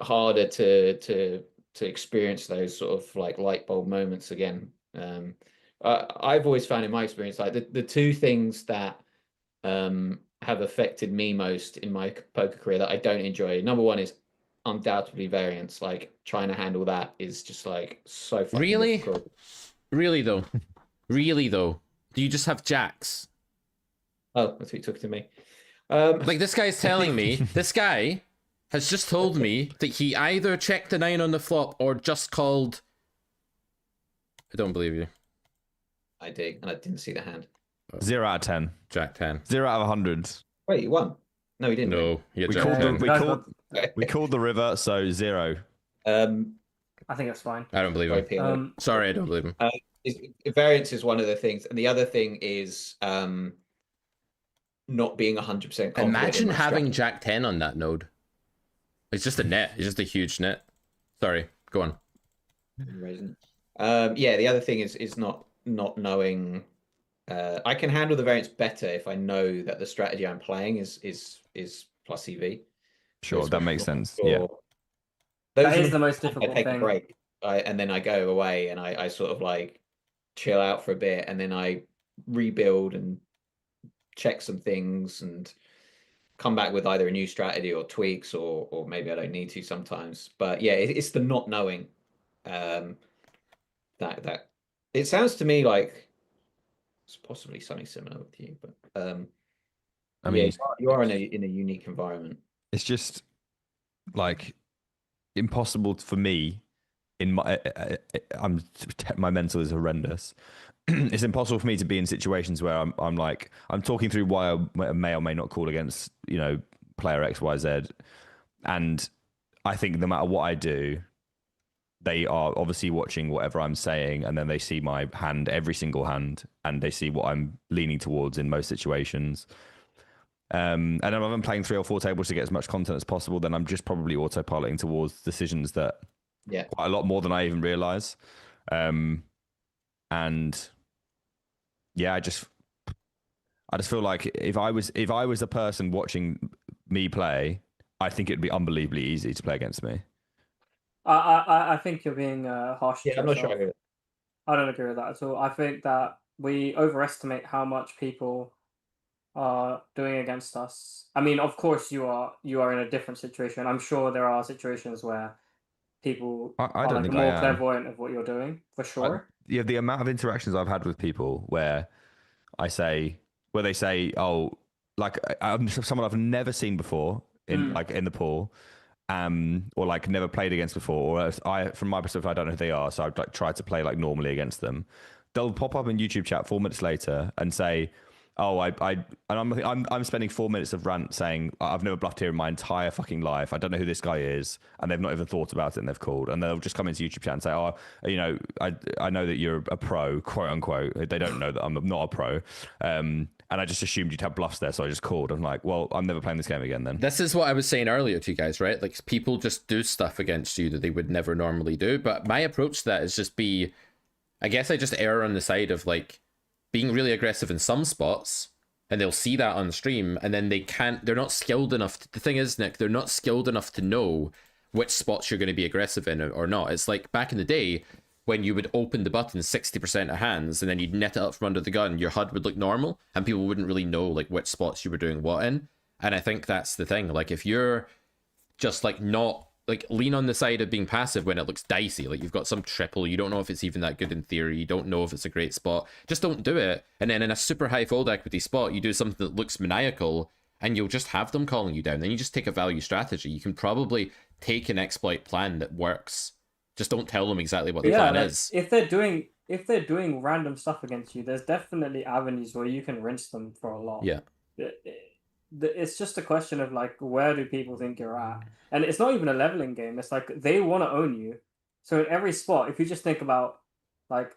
harder to experience those sort of like light bulb moments again. I've always found in my experience, like the two things that have affected me most in my poker career that I don't enjoy. Number one is undoubtedly variance. Like trying to handle that is just like so fucking difficult. Really though, do you just have jacks? Oh, that's what you took to me. Like this guy's telling me, this guy has just told me that he either checked the 9 on the flop or just called. I don't believe you. I did, and I didn't see the hand. 0 out of 10. Jack 10. 0 out of 100. Wait, you won? No, he didn't. No, he had we Jack 10. We called the river, so 0. I think it's fine. I don't believe Very him. appealing. Sorry, I don't believe him. Variance is one of the things, and the other thing is not being 100% confident. Imagine in my having strategy. Jack 10 on that node. It's just a net. It's just a huge net. Sorry, go on. Reason. Yeah, the other thing is not knowing. I can handle the variance better if I know that the strategy I'm playing is plus EV. Sure, that makes sense. Sure. Yeah. That is the most difficult I take thing. a break, and then I go away and I sort of like chill out for a bit, and then I rebuild and check some things and come back with either a new strategy or tweaks, or maybe I don't need to sometimes. But yeah, it's the not knowing. That it sounds to me like it's possibly something similar with you, but I mean, you are in a unique environment. it's just like impossible for me. In my, my mental is horrendous. It's impossible for me to be in situations where I'm like I'm talking through why I may or may not call against player XYZ, and I think no matter what I do, they are obviously watching whatever I'm saying, and then they see my hand, every single hand, and they see what I'm leaning towards in most situations. And if I'm playing 3 or 4 tables to get as much content as possible, then I'm just probably autopiloting towards decisions that quite a lot more than I even realize. And yeah, I just feel like if I was a person watching me play, I think it'd be unbelievably easy to play against me. I think you're being harsh. Yeah, I'm not sure I agree. I don't agree with that at all. I think that we overestimate how much people are doing against us. I mean, of course, you are in a different situation. I'm sure there are situations where people I are don't like think more I am. clairvoyant of what you're doing, for sure. Yeah, the amount of interactions I've had with people where they say, "Oh, like I'm someone I've never seen before in the pool, or like never played against before, or from my perspective, I don't know who they are, so I'd like try to play like normally against them." They'll pop up in YouTube chat 4 minutes later and say, "Oh, I'm spending 4 minutes of rant saying I've never bluffed here in my entire fucking life. I don't know who this guy is," and they've not even thought about it, and they've called, and they'll just come into YouTube chat and say, "Oh, I know that you're a pro, quote unquote." They don't know that I'm not a pro, and I just assumed you'd have bluffs there, so I just called. I'm like, well, I'm never playing this game again then. This is what I was saying earlier to you guys, right? Like people just do stuff against you that they would never normally do. But my approach to that is just I guess I just err on the side of like being really aggressive in some spots, and they'll see that on stream, and then they're not skilled enough. The thing is, Nick, they're not skilled enough to know which spots you're going to be aggressive in or not. It's like back in the day when you would open the button 60% of hands and then you'd net it up from under the gun, your HUD would look normal and people wouldn't really know like which spots you were doing what in. And I think that's the thing. Like if you're just like not like lean on the side of being passive when it looks dicey, like you've got some triple, you don't know if it's even that good in theory, you don't know if it's a great spot, just don't do it. And then in a super high fold equity spot, you do something that looks maniacal and you'll just have them calling you down. Then you just take a value strategy. You can probably take an exploit plan that works. Just don't tell them exactly what the plan is. If they're doing random stuff against you, there's definitely avenues where you can rinse them for a lot. Yeah. It's just a question of like, where do people think you're at? And it's not even a leveling game. It's like they want to own you. So in every spot, if you just think about like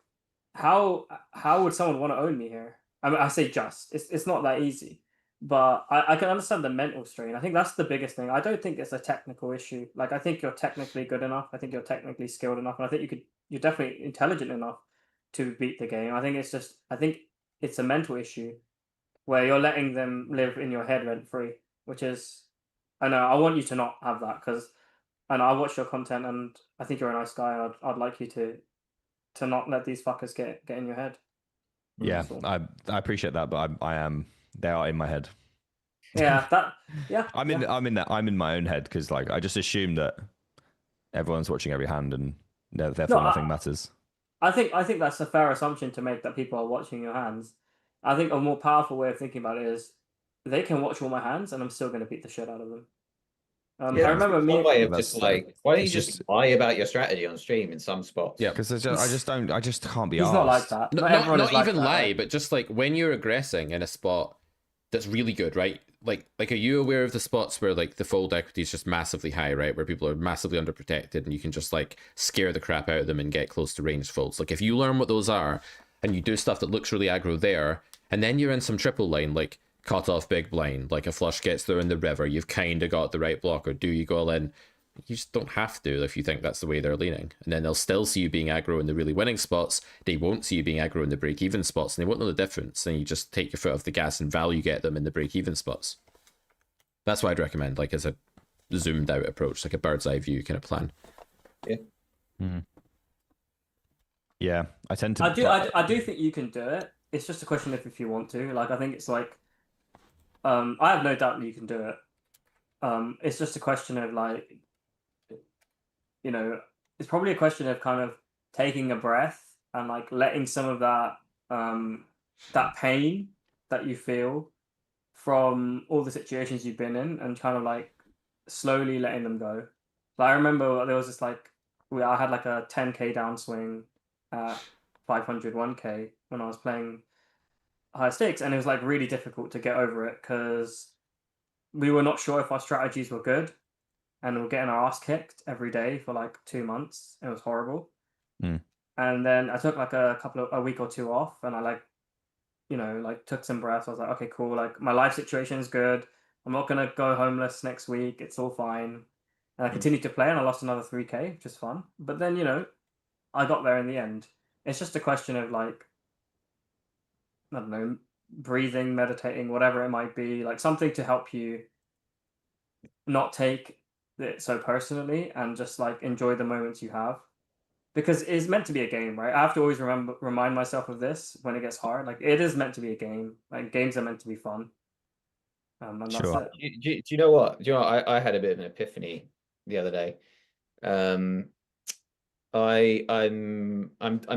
how would someone want to own me here? I mean, I say just. It's not that easy. But I can understand the mental strain. I think that's the biggest thing. I don't think it's a technical issue. Like I think you're technically good enough. I think you're technically skilled enough, and I think you're definitely intelligent enough to beat the game. I think it's a mental issue where you're letting them live in your head rent free, which is, I know I want you to not have that because, I know I watch your content and I think you're a nice guy. And I'd like you to not let these fuckers get in your head. Yeah, I appreciate that, but they are in my head. Yeah, I'm in my own head because like I just assume that everyone's watching every hand and therefore nothing matters. I think that's a fair assumption to make, that people are watching your hands. I think a more powerful way of thinking about it is they can watch all my hands and I'm still going to beat the shit out of them. I remember one way of just like, why don't you just lie about your strategy on stream in some spots? Yeah, because I just can't be. He's not like that. Not even lie, but just like when you're aggressing in a spot that's really good, right? like are you aware of the spots where like the fold equity is just massively high, right? Where people are massively underprotected and you can just like scare the crap out of them and get close to ranged folds. Like if you learn what those are and you do stuff that looks really aggro there, and then you're in some triple line, like cut off big blind, like a flush gets through in the river, you've kind of got the right block, or do you go all in? You just don't have to if you think that's the way they're leaning. And then they'll still see you being aggro in the really winning spots. They won't see you being aggro in the break-even spots, and they won't know the difference. Then you just take your foot off the gas and value get them in the break-even spots. That's what I'd recommend, like as a zoomed out approach, like a bird's eye view kind of plan. Yeah. Mm-hmm. Yeah, I tend to. I do think you can do it. It's just a question of if you want to. Like, I think it's like, I have no doubt that you can do it. It's just a question of like, you know, it's probably a question of kind of taking a breath and like letting some of that that pain that you feel from all the situations you've been in, and kind of like slowly letting them go. Like I remember there was this like I had like a 10k downswing at 501k when I was playing high stakes, and it was like really difficult to get over it because we were not sure if our strategies were good, and we were getting our ass kicked every day for like 2 months. It was horrible. And then I took like a week or two off, and I like, you know, like took some breaths. I was like, okay, cool. Like my life situation is good. I'm not gonna go homeless next week. It's all fine. And I continued to play, and I lost another 3k, which is fun. But then, you know, I got there in the end. It's just a question of like, I don't know, breathing, meditating, whatever it might be, like something to help you not take it so personally and just like enjoy the moments you have, because it's meant to be a game, right? I have to always remind myself of this when it gets hard. Like it is meant to be a game. Like games are meant to be fun. And that's Sure. it. Do you know what? Do you know what? I had a bit of an epiphany the other day. I'm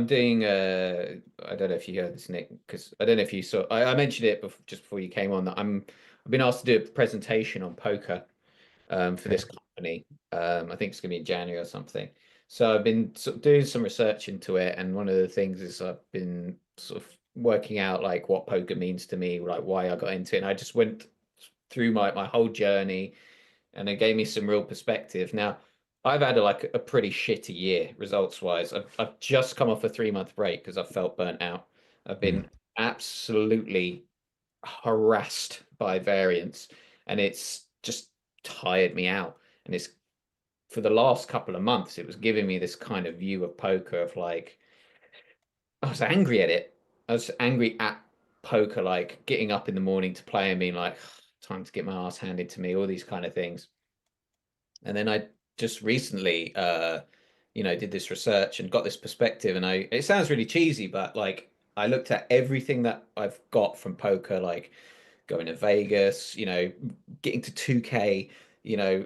doing I don't know if you heard this, Nick, because I don't know if you saw. I mentioned it just before you came on that I've been asked to do a presentation on poker for this company. I think it's gonna be in January or something. So I've been sort of doing some research into it, and one of the things is I've been sort of working out like what poker means to me, like why I got into it. And I just went through my whole journey, and it gave me some real perspective. Now, I've had a pretty shitty year results wise. I've just come off a 3-month break because I felt burnt out. I've been absolutely harassed by variance, and it's just tired me out. And it's for the last couple of months, it was giving me this kind of view of poker of like, I was angry at it. I was angry at poker, like getting up in the morning to play and being like, time to get my ass handed to me, all these kind of things. And then I just recently you know, did this research and got this perspective, and it sounds really cheesy, but like I looked at everything that I've got from poker, like going to Vegas, you know, getting to 2k, you know,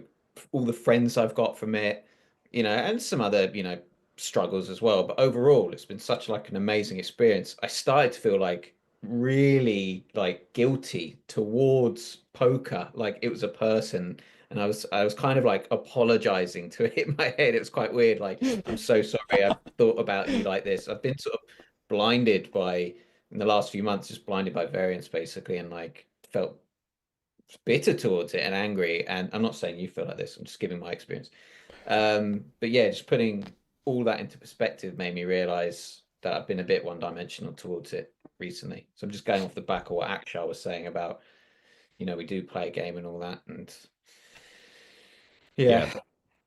all the friends I've got from it, you know, and some other, you know, struggles as well. But overall, it's been such like an amazing experience. I started to feel like really like guilty towards poker, like it was a person, and I was kind of like apologizing to it in my head. It was quite weird, like, I'm so sorry I've thought about you like this. I've been sort of blinded by, in the last few months, just blinded by variance basically, and like felt bitter towards it and angry. And I'm not saying you feel like this, I'm just giving my experience. But yeah, just putting all that into perspective made me realize that I've been a bit one-dimensional towards it recently. So I'm just going off the back of what Akshar was saying about, you know, we do play a game and all that, and yeah.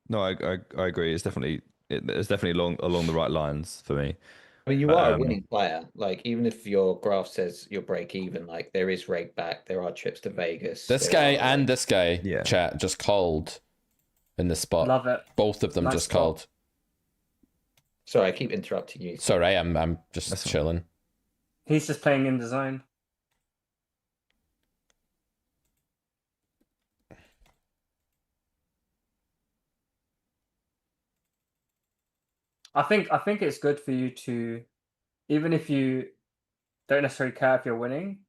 No, I agree. It's definitely along the right lines for me. I mean, you are a winning player. Like, even if your graph says you're break even, like there is rake back, there are trips to Vegas. This guy and this guy, chat, just called in the spot. Love it. Both of them Nice just spot. called. Sorry, I keep interrupting you. Sorry, I'm just chilling. He's just playing in design. I think it's good for you to, even if you don't necessarily care if you're winning,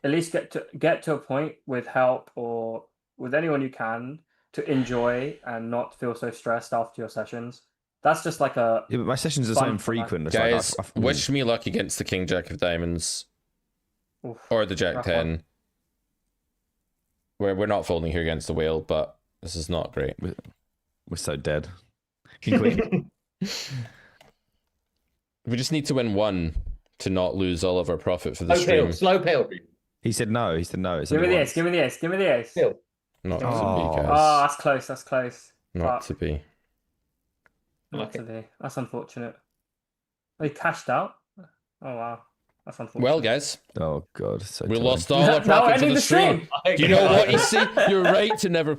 at least get to a point with help or with anyone you can to enjoy and not feel so stressed after your sessions. That's just like a Yeah, but my sessions are so infrequent. It's Guys, like wish me luck against the King Jack of Diamonds. Oof, Or the Jack rough 10. one. we're not folding here against the whale, but this is not great. We're so dead. King queen. We just need to win one to not lose all of our profit for the Slow stream. pill, slow pill. He said no. He said no. It's Give me only the once. ace. Give me the ace. Give me the ace. Pill. Not to Oh. be, Oh, guys. that's close. That's close. Not Fuck. to be. Not to be. That's unfortunate. They cashed out. Oh wow, that's unfortunate. Well, guys, Oh god. So we tired. lost all our Now profit for ending the the stream. stream. Do you know what you see? You're right to never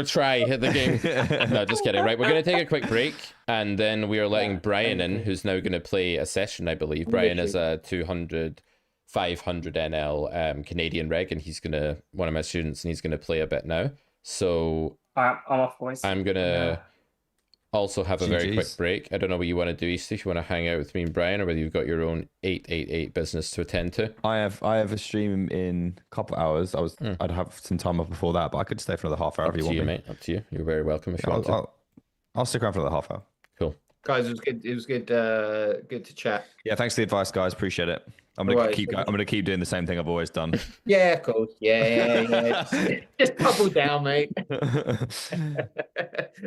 try hit the game. No, just kidding. Right, we're gonna take a quick break, and then we are letting Brian in, who's now gonna play a session, I believe. Brian is a 200, 500 NL Canadian reg, and he's gonna one of my students, and he's gonna play a bit now. So I'm off, boys. I'm gonna also have a very quick GGs. break. I don't know what you want to do, Easty, if you want to hang out with me and Brian, or whether you've got your own 888 business to attend to. I have a stream in a couple hours. I'd have some time off before that, but I could stay for another half hour Up if you to want you, me. mate. Up to you. You're very welcome if you want to. I'll stick around for another half hour. Cool. Guys, it was good. It was good. Good to chat. Yeah, thanks for the advice, guys. Appreciate it. I'm gonna Alright, keep so- I'm gonna keep doing the same thing I've always done. Yeah, of course. Yeah. Just bubble down, mate.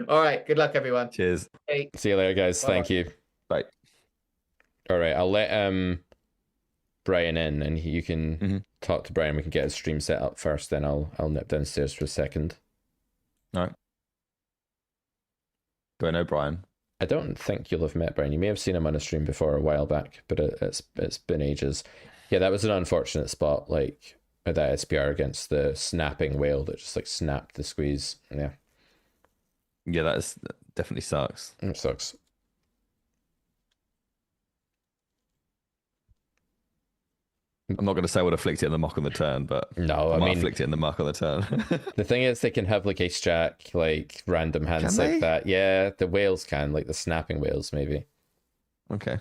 All right. Good luck, everyone. Cheers. Hey. See you later, guys. Bye-bye. Thank you. Bye. All right, I'll let Brian in, and you can talk to Brian. We can get his stream set up first. Then I'll nip downstairs for a second. All right. Do I know Brian? I don't think you'll have met Brian. You may have seen him on a stream before a while back, but it's been ages. Yeah, that was an unfortunate spot, like at that SPR against the snapping whale that just like snapped the squeeze. Yeah, Yeah, that definitely sucks. it sucks. I'm not going to say what afflicted it in the muck on the turn, but No, I I might mean, afflict it in the muck on the turn. the thing is, they can have like ace jack, like random hands Can like they? that. Yeah, the whales can, like the snapping whales, maybe. Okay,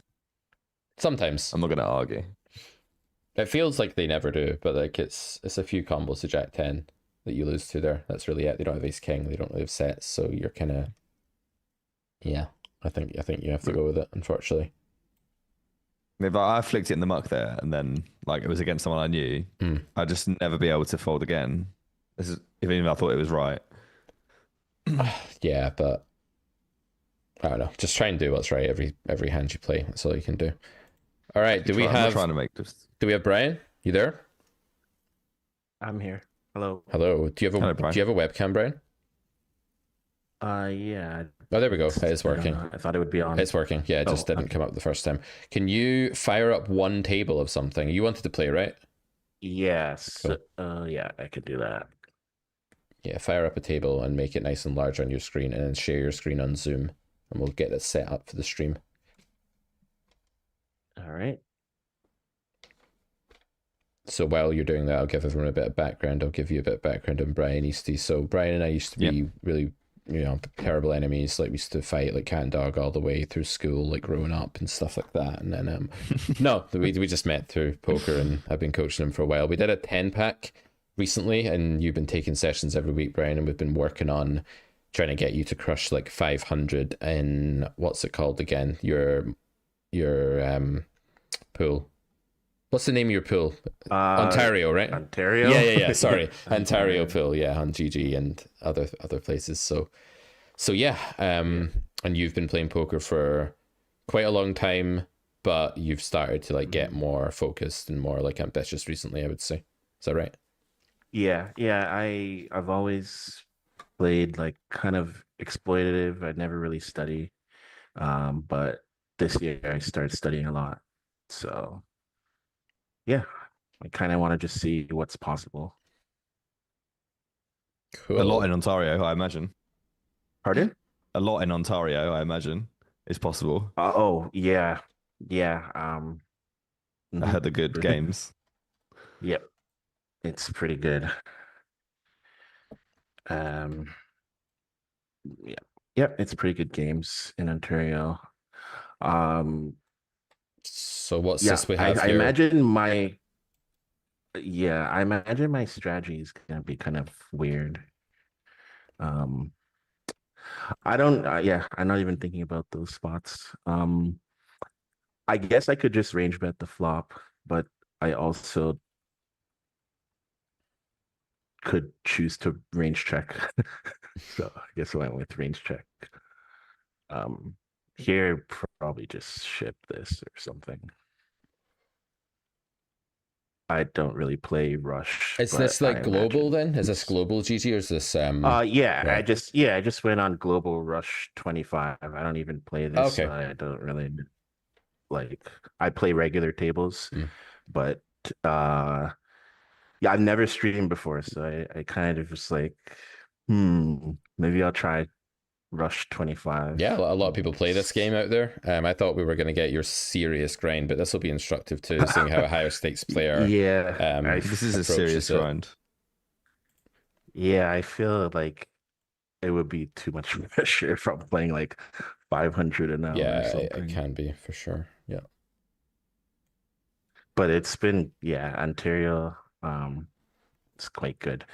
Sometimes I'm not going to argue. it feels like they never do, but like it's a few combos to Jack 10 that you lose to there. That's really it. They don't have ace king. They don't really have sets, so you're kind of yeah. I think you have to go with it, unfortunately. If I flicked it in the muck there, and then like it was against someone I knew, I'd just never be able to fold again. This is even if I thought it was right. Yeah, but I don't know. Just try and do what's right every hand you play. That's all you can do. All right. I'm not have trying to make just do we have Brian? You there? I'm here. Hello. Hello. Do you have a Hello, Brian. do you have a webcam, Brian? Yeah. Oh, there we go. It is working. I thought it would be on. It's working. Yeah, it just didn't come up the first time. Can you fire up one table of something? You wanted to play, right? Yes. Cool. Yeah, I could do that. Yeah, fire up a table and make it nice and large on your screen, and then share your screen on Zoom, and we'll get it set up for the stream. All right. So while you're doing that, I'll give everyone a bit of background. I'll give you a bit of background on Brian Easty. So Brian and I used to be really, terrible enemies. Like we used to fight like cat and dog all the way through school, like growing up and stuff like that. And then no, we just met through poker, and I've been coaching him for a while. We did a 10-pack recently, and you've been taking sessions every week, Brian, and we've been working on trying to get you to crush like 500 in what's it called again? Your pool. What's the name of your pool? Ontario, right? Ontario. Yeah. Sorry, Ontario pool. Yeah, on GG and other places. So yeah. And you've been playing poker for quite a long time, but you've started to like get more focused and more like ambitious recently, I would say. Is that right? Yeah. I've always played like kind of exploitative. I never really study, but this year I started studying a lot. So yeah, I kind of want to just see what's possible. Cool. a lot in Ontario, I imagine. Pardon? A lot in Ontario, I imagine, is possible. Oh yeah. I heard the good games. Yep, it's pretty good. Yep, it's pretty good games in Ontario. So what's Yeah, this we have I here? imagine my strategy is gonna be kind of weird. I don't. I'm not even thinking about those spots. I guess I could just range bet the flop, but I also could choose to range check. So I guess I went with range check. Here probably just ship this or something. I don't really play Rush. Is but this like I global imagine then? Is this it's- global, GG, or is this yeah, I right. just went on Global Rush 25. I don't even play this. Okay. So I don't really like. I play regular tables, but yeah, I've never streamed before, so I kind of just like, maybe I'll try Rush 25. Yeah, a lot of people play this game out there. I thought we were going to get your serious grind, but this will be instructive too, seeing how a higher stakes player. Yeah, This is a serious approaches it. grind. Yeah, I feel like it would be too much pressure if I'm playing like 500 an hour or Yeah, something. it can be for sure. Yeah. But it's been, Ontario, it's quite good.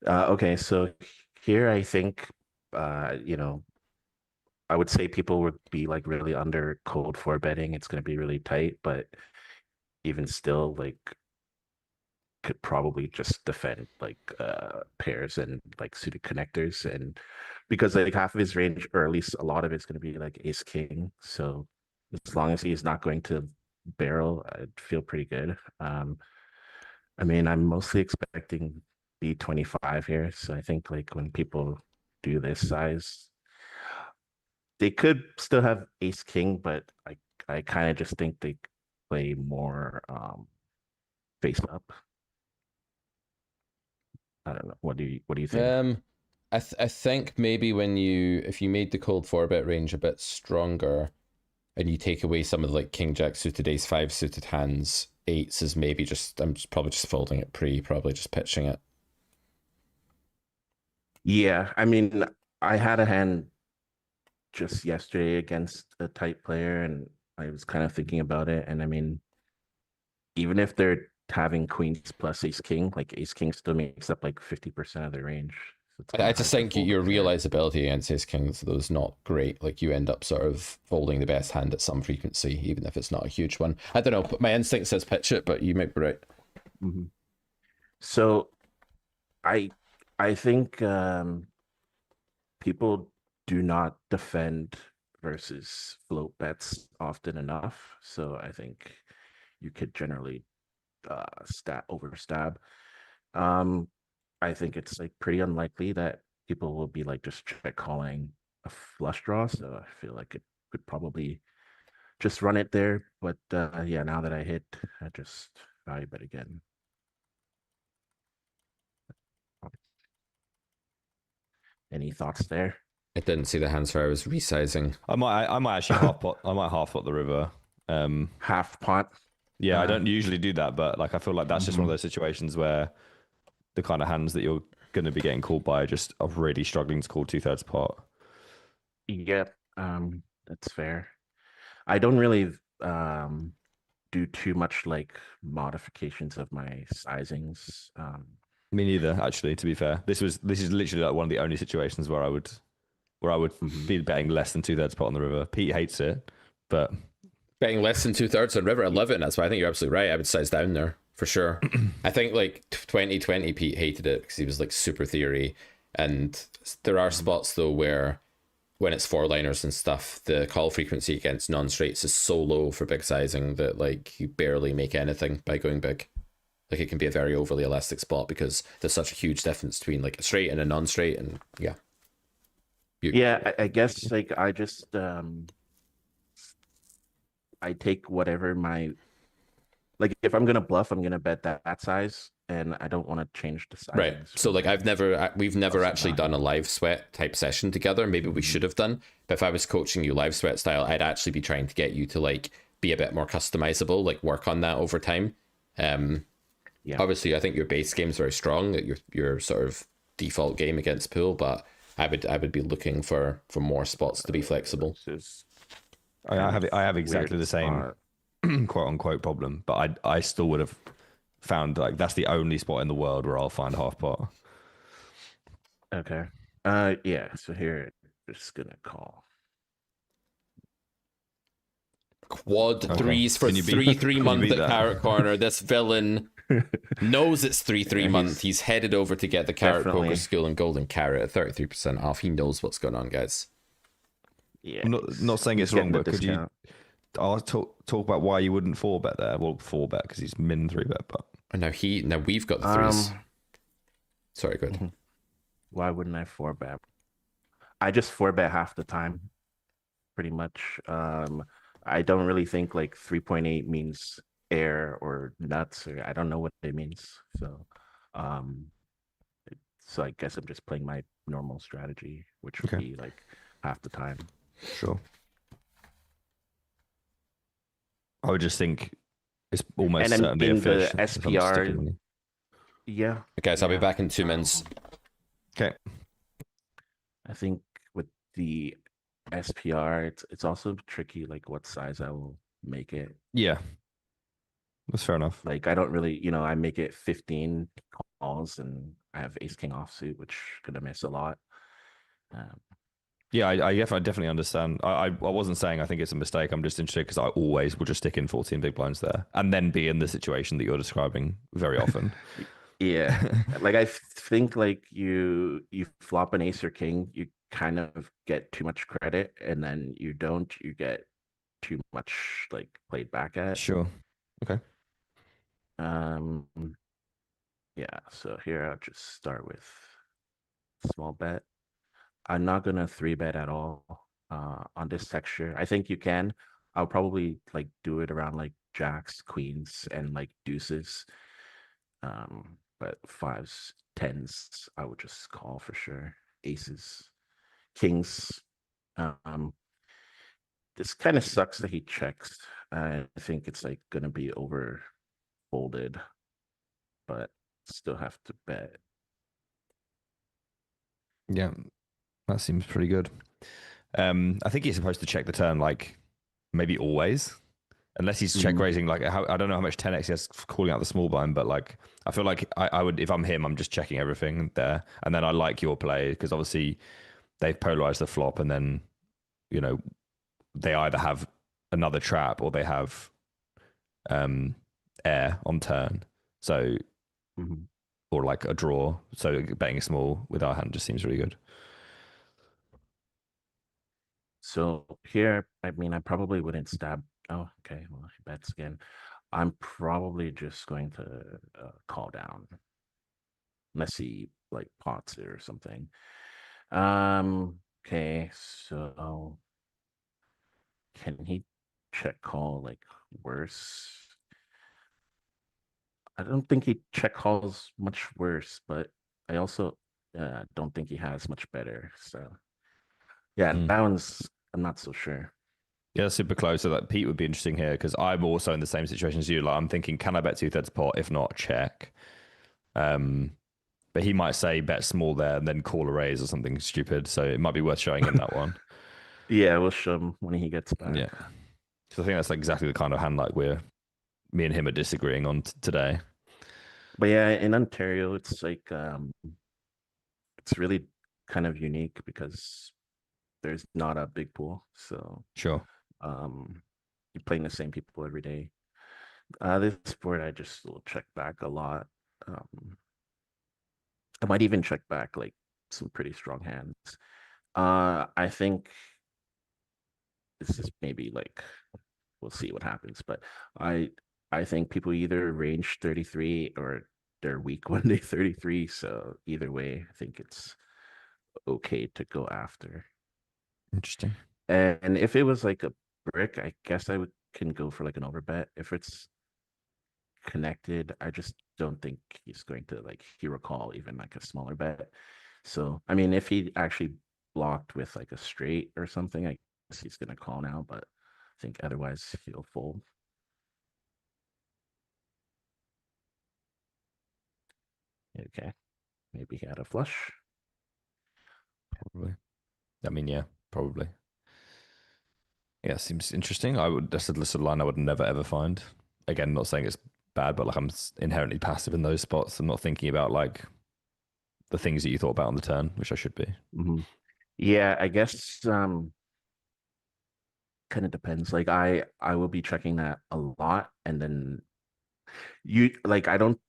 Okay, so here I think, I would say people would be like really under cold for betting. It's going to be really tight, but even still, like, could probably just defend like pairs and like suited connectors, and because like half of his range, or at least a lot of it's going to be like ace king. So as long as he's not going to barrel, I'd feel pretty good. I mean, I'm mostly expecting B25 here, so I think like when people do this size, they could still have ace king, but I kind of just think they play more face up. I don't know. What do you think? I think maybe if you made the cold 4-bet range a bit stronger, and you take away some of the like king jack suited, ace 5 suited hands, eights is maybe probably just folding it probably just pitching it. Yeah, I mean, I had a hand just yesterday against a tight player, and I was kind of thinking about it. And I mean, even if they're having queens plus ace king, like ace king still makes up like 50% of their range. So it's kinda I just hard to think fold your it there. realizability against ace kings, though, is not great. Like you end up sort of folding the best hand at some frequency, even if it's not a huge one. I don't know, but my instinct says pitch it, but you might be right. Mhm. So I think people do not defend versus float bets often enough. So I think you could generally overstab. I think it's like pretty unlikely that people will be like just check calling a flush draw. So I feel like it could probably just run it there. But yeah, now that I hit, I just value bet again. Any thoughts there? I didn't see the hands where I was resizing. I might actually half pot. I might half pot the river. Half pot. Yeah, I don't usually do that, but like I feel like that's just one of those situations where the kind of hands that you're going to be getting called by just are really struggling to call 2/3 pot. Yeah, that's fair. I don't really do too much like modifications of my sizings. Me neither, actually. To be fair, this is literally like one of the only situations where I would be betting less than 2/3 pot on the river. Pete hates it, but Betting less than 2/3 on river, I love it, and that's why I think you're absolutely right. I would size down there for sure. I think like 2020 Pete hated it because he was like super theory, and there are spots though where when it's 4-liners and stuff, the call frequency against non-straights is so low for big sizing that like you barely make anything by going big. Like it can be a very overly elastic spot because there's such a huge difference between like a straight and a non-straight, and yeah. I guess like I just I take whatever like if I'm gonna bluff, I'm gonna bet that size, and I don't want to change the size. Right. So like we've never actually done a live sweat type session together. Maybe we should have done. But if I was coaching you live sweat style, I'd actually be trying to get you to like be a bit more customizable, like work on that over time. Yeah. Obviously, I think your base game is very strong. Your sort of default game against pool, but I would be looking for more spots to be flexible. I have exactly the same quote unquote problem, but I still would have found like that's the only spot in the world where I'll find half pot. Okay. Yeah. So here, just gonna call. Quad Okay. threes for Can you beat- 3 can you month beat at that? Carrot Corner. This villain Knows it's 3-3 Yeah, month. He's headed over to get the Carrot Poker definitely. School and Golden Carrot at 33% off. He knows what's going on, guys. Yeah, I'm not saying he's it's wrong, getting the but could you discount. I'll talk about why you wouldn't 4-bet there? Well, 4-bet because he's min 3-bet, but Now we've got the threes. Sorry, go ahead. Why wouldn't I 4-bet? I just 4-bet half the time, pretty much. I don't really think like 3.8 means air or nuts, or I don't know what it means. So, so I guess I'm just playing my normal strategy, which would be like half the time. Sure. I would just think it's almost And then certainly a in the fish. if I'm sticking SPR, with you. yeah. Guys, I'll be back in 2 minutes. Okay. I think with the SPR, it's also tricky, like what size I will make it. Yeah. That's fair enough. Like I don't really, I make it 15 calls and I have ace king offsuit, which gonna miss a lot. Yeah, I definitely understand. I wasn't saying I think it's a mistake. I'm just interested because I always will just stick in 14 big blinds there and then be in the situation that you're describing very often. Yeah, like I think like you flop an ace or king, you kind of get too much credit, and then you get too much like played back at. Sure. Okay. Yeah, so here I'll just start with small bet. I'm not gonna 3-bet at all on this texture. I think you can. I'll probably like do it around like jacks, queens, and like deuces. But 5s, 10s, I would just call for sure. Aces, kings. This kind of sucks that he checks. I think it's like gonna be over folded, but still have to bet. Yeah, that seems pretty good. I think he's supposed to check the turn like maybe always, unless he's check raising. Like I don't know how much 10x he has calling out the small blind, but like I feel like I would, if I'm him, I'm just checking everything there, and then I like your play because obviously they've polarized the flop, and then they either have another trap or they have air on turn, so or like a draw. So betting small with our hand just seems really good. So here, I mean, I probably wouldn't stab. Oh, okay. Well, he bets again. I'm probably just going to call down, unless he like pots it or something. Okay, so can he check call like worse? I don't think he check calls much worse, but I also don't think he has much better. So yeah, that one's, I'm not so sure. Yeah, super close. So that Pete would be interesting here because I'm also in the same situation as you. Like I'm thinking, can I bet 2/3 pot? If not, check. But he might say bet small there and then call a raise or something stupid. So it might be worth showing him that one. Yeah, we'll show him when he gets back. Yeah. So I think that's like exactly the kind of hand like me and him are disagreeing on today. But yeah, in Ontario, it's like it's really kind of unique because there's not a big pool. So sure. You're playing the same people every day. This board I just will check back a lot. I might even check back like some pretty strong hands. I think this is maybe like, we'll see what happens, but I think people either range 33 or they're weak one day 33. So either way, I think it's okay to go after. Interesting. And if it was like a brick, I guess I can go for like an overbet. If it's connected, I just don't think he's going to like hero call even like a smaller bet. So I mean, if he actually blocked with like a straight or something, I guess he's gonna call now, but I think otherwise he'll fold. Okay, maybe he had a flush. Probably. I mean, yeah, probably. Yeah, seems interesting. That's a list of line I would never ever find. Again, not saying it's bad, but like I'm inherently passive in those spots. I'm not thinking about like the things that you thought about on the turn, which I should be. Yeah, I guess kind of depends. Like I will be checking that a lot, and then You like I don't.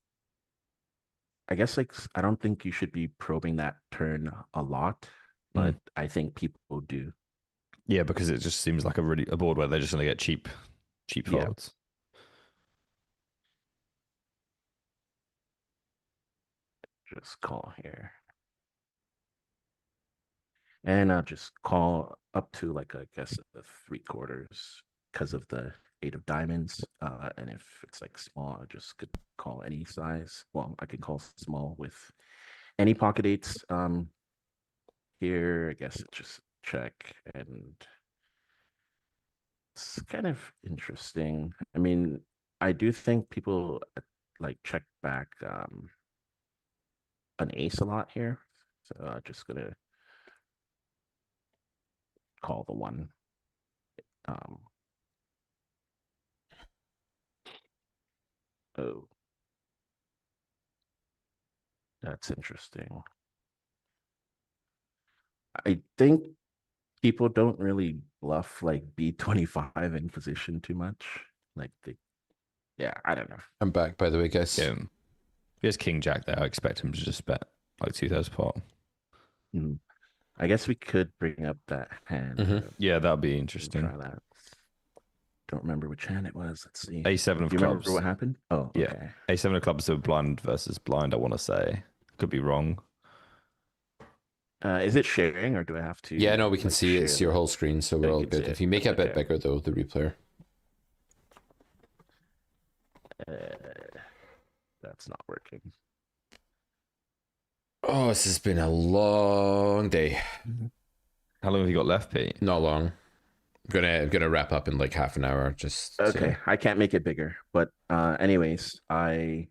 I guess like I don't think you should be probing that turn a lot, but I think people do. Yeah, because it just seems like a board where they're just going to get cheap Yeah. folds. Just call here. And I'll just call up to like I guess the 3/4 because of the 8 of diamonds. And if it's like small, I just could call any size. Well, I could call small with any pocket eights. Here, I guess it's just check, and it's kind of interesting. I mean, I do think people like check back an ace a lot here. So just gonna call the one. Oh, that's interesting. I think people don't really bluff like B25 in position too much. Like yeah, I don't know. I'm back, by the way, guys. Yeah. If he has King Jack there, I expect him to just bet like 2/3 pot. I guess we could bring up that hand. Yeah, that'd be interesting. Try that. Don't remember which hand it was. Let's see. A7 of Do you clubs. remember what happened? Oh, yeah. Okay. A7 of clubs are blind versus blind. I want to say could be wrong. Is it sharing or do I have to? Yeah, no, we can like, see it's share your the- whole screen, so we're you all can good. see If you make it a bit Okay. bigger, though, the replayer. That's not working. Oh, this has been a long day. How long have you got left, Pete? Not long. I'm gonna wrap up in like half an hour. Just Okay, I can't make it bigger, but anyways, I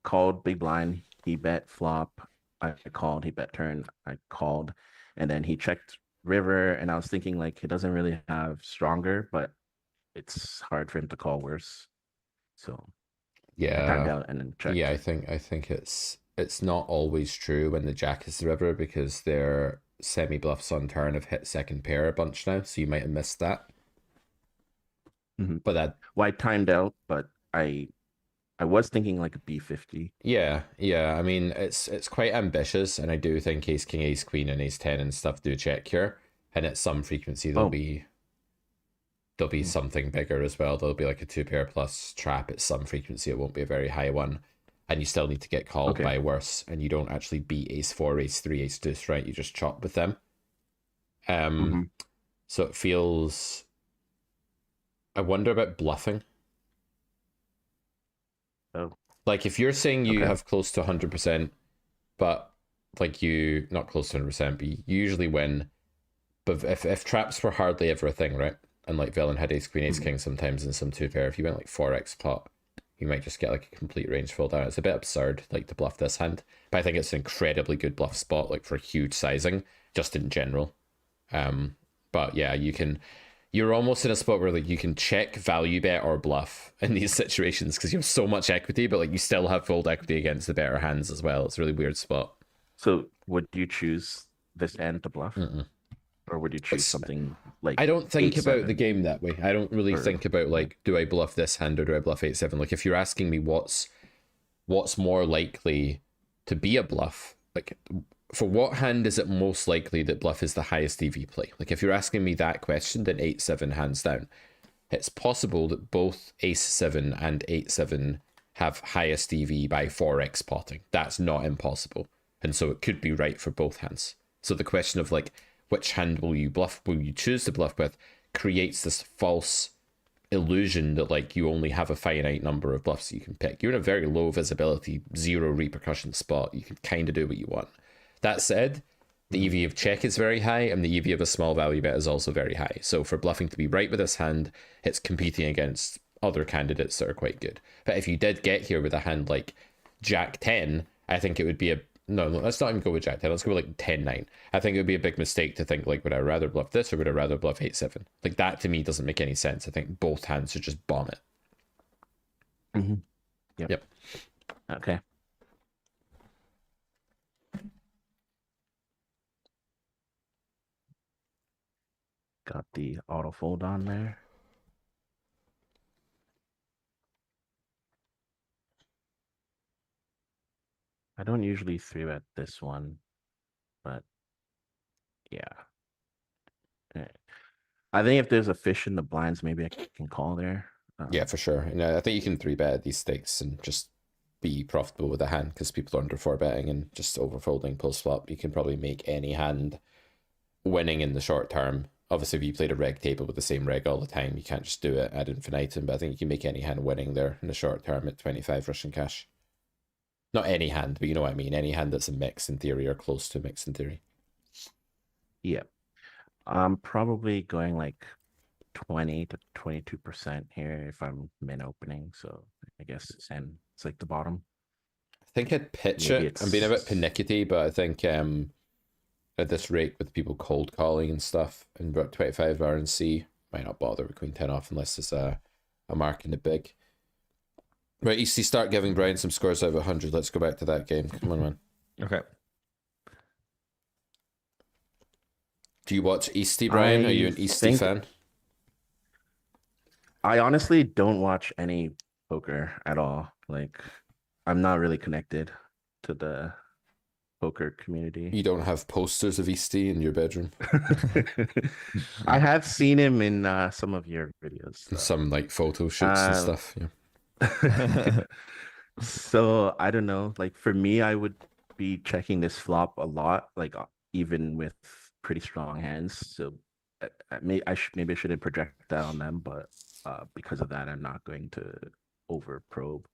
called big blind. He bet flop. I called. He bet turn. I called, and then he checked river. And I was thinking like he doesn't really have stronger, but it's hard for him to call worse. So I timed yeah, out and then checked. yeah. I think it's not always true when the jack is the river because their semi bluffs on turn have hit second pair a bunch now, so you might have missed that. Mhm. But that Well, I timed out, but I was thinking like a B50. yeah. I mean, it's quite ambitious, and I do think ace king, ace queen, and ace 10 and stuff do check here, and at some frequency there'll be something bigger as well. There'll be like a 2 pair plus trap at some frequency. It won't be a very high one, and you still need to get called Okay. by worse, and you don't actually beat ace 4, ace 3, ace deuce, right? You just chop with them. So it feels. I wonder about bluffing. Oh. Like if you're saying you Okay. have close to 100%, but like you not close to 100%, but you usually win. But if traps were hardly ever a thing, right? And like Velen had ace queen, ace king sometimes in some 2 pair. If you went like 4x pot, you might just get like a complete range fold out. It's a bit absurd, like to bluff this hand, but I think it's an incredibly good bluff spot, like for huge sizing, just in general. But yeah, you're almost in a spot where like you can check value bet or bluff in these situations because you have so much equity, but like you still have fold equity against the better hands as well. It's a really weird spot. So would you choose this hand to bluff? Or would you choose something like I don't think about 8-7? the game that way. I don't really Or- think about like, do I bluff this hand or do I bluff 8-7? Like if you're asking me what's more likely to be a bluff, like for what hand is it most likely that bluff is the highest EV play? Like if you're asking me that question, then 8-7 hands down. It's possible that both ace-7 and 8-7 have highest EV by 4x potting. That's not impossible. And so it could be right for both hands. So the question of like, which hand will you choose to bluff with, creates this false illusion that like you only have a finite number of bluffs you can pick. You're in a very low visibility, zero repercussion spot. You can kind of do what you want. That said, the EV of check is very high, and the EV of a small value bet is also very high. So for bluffing to be right with this hand, it's competing against other candidates that are quite good. But if you did get here with a hand like Jack 10, I think it would be no, let's not even go with Jack 10. Let's go with like 10-9. I think it would be a big mistake to think like, would I rather bluff this or would I rather bluff 8-7? Like that to me doesn't make any sense. I think both hands should just bomb it. Yep. Okay. Got the auto fold on there. I don't usually 3-bet this one, but yeah. I think if there's a fish in the blinds, maybe I can call there. Yeah, for sure. I think you can 3-bet at these stakes and just be profitable with a hand because people are under 4-betting and just overfolding post flop. You can probably make any hand winning in the short term. Obviously, if you played a reg table with the same reg all the time, you can't just do it ad infinitum. But I think you can make any hand winning there in the short term at 25 Russian cash. Not any hand, but you know what I mean. Any hand that's a mix in theory or close to a mix in theory. Yeah. I'm probably going like 20 to 22% here if I'm min opening. So I guess it's like the bottom. I think I'd pitch Maybe it. I'm being a bit it's- pernickety, but I think at this rate with people cold calling and stuff and about 25 RNC, might not bother with queen 10 off unless it's a mark in the big. Right, EC, start giving Brian some scores out of 100. Let's go back to that game. Come on, man. Okay. Do you watch Easty, Brian? Are you an I Easty think- fan? I honestly don't watch any poker at all. Like, I'm not really connected to the poker community. You don't have posters of Easty in your bedroom? I have seen him in some of your videos. though. Some like photo shoots and Uh, stuff. Yeah. So I don't know. Like for me, I would be checking this flop a lot, like even with pretty strong hands. So maybe I shouldn't project that on them, but because of that, I'm not going to over probe.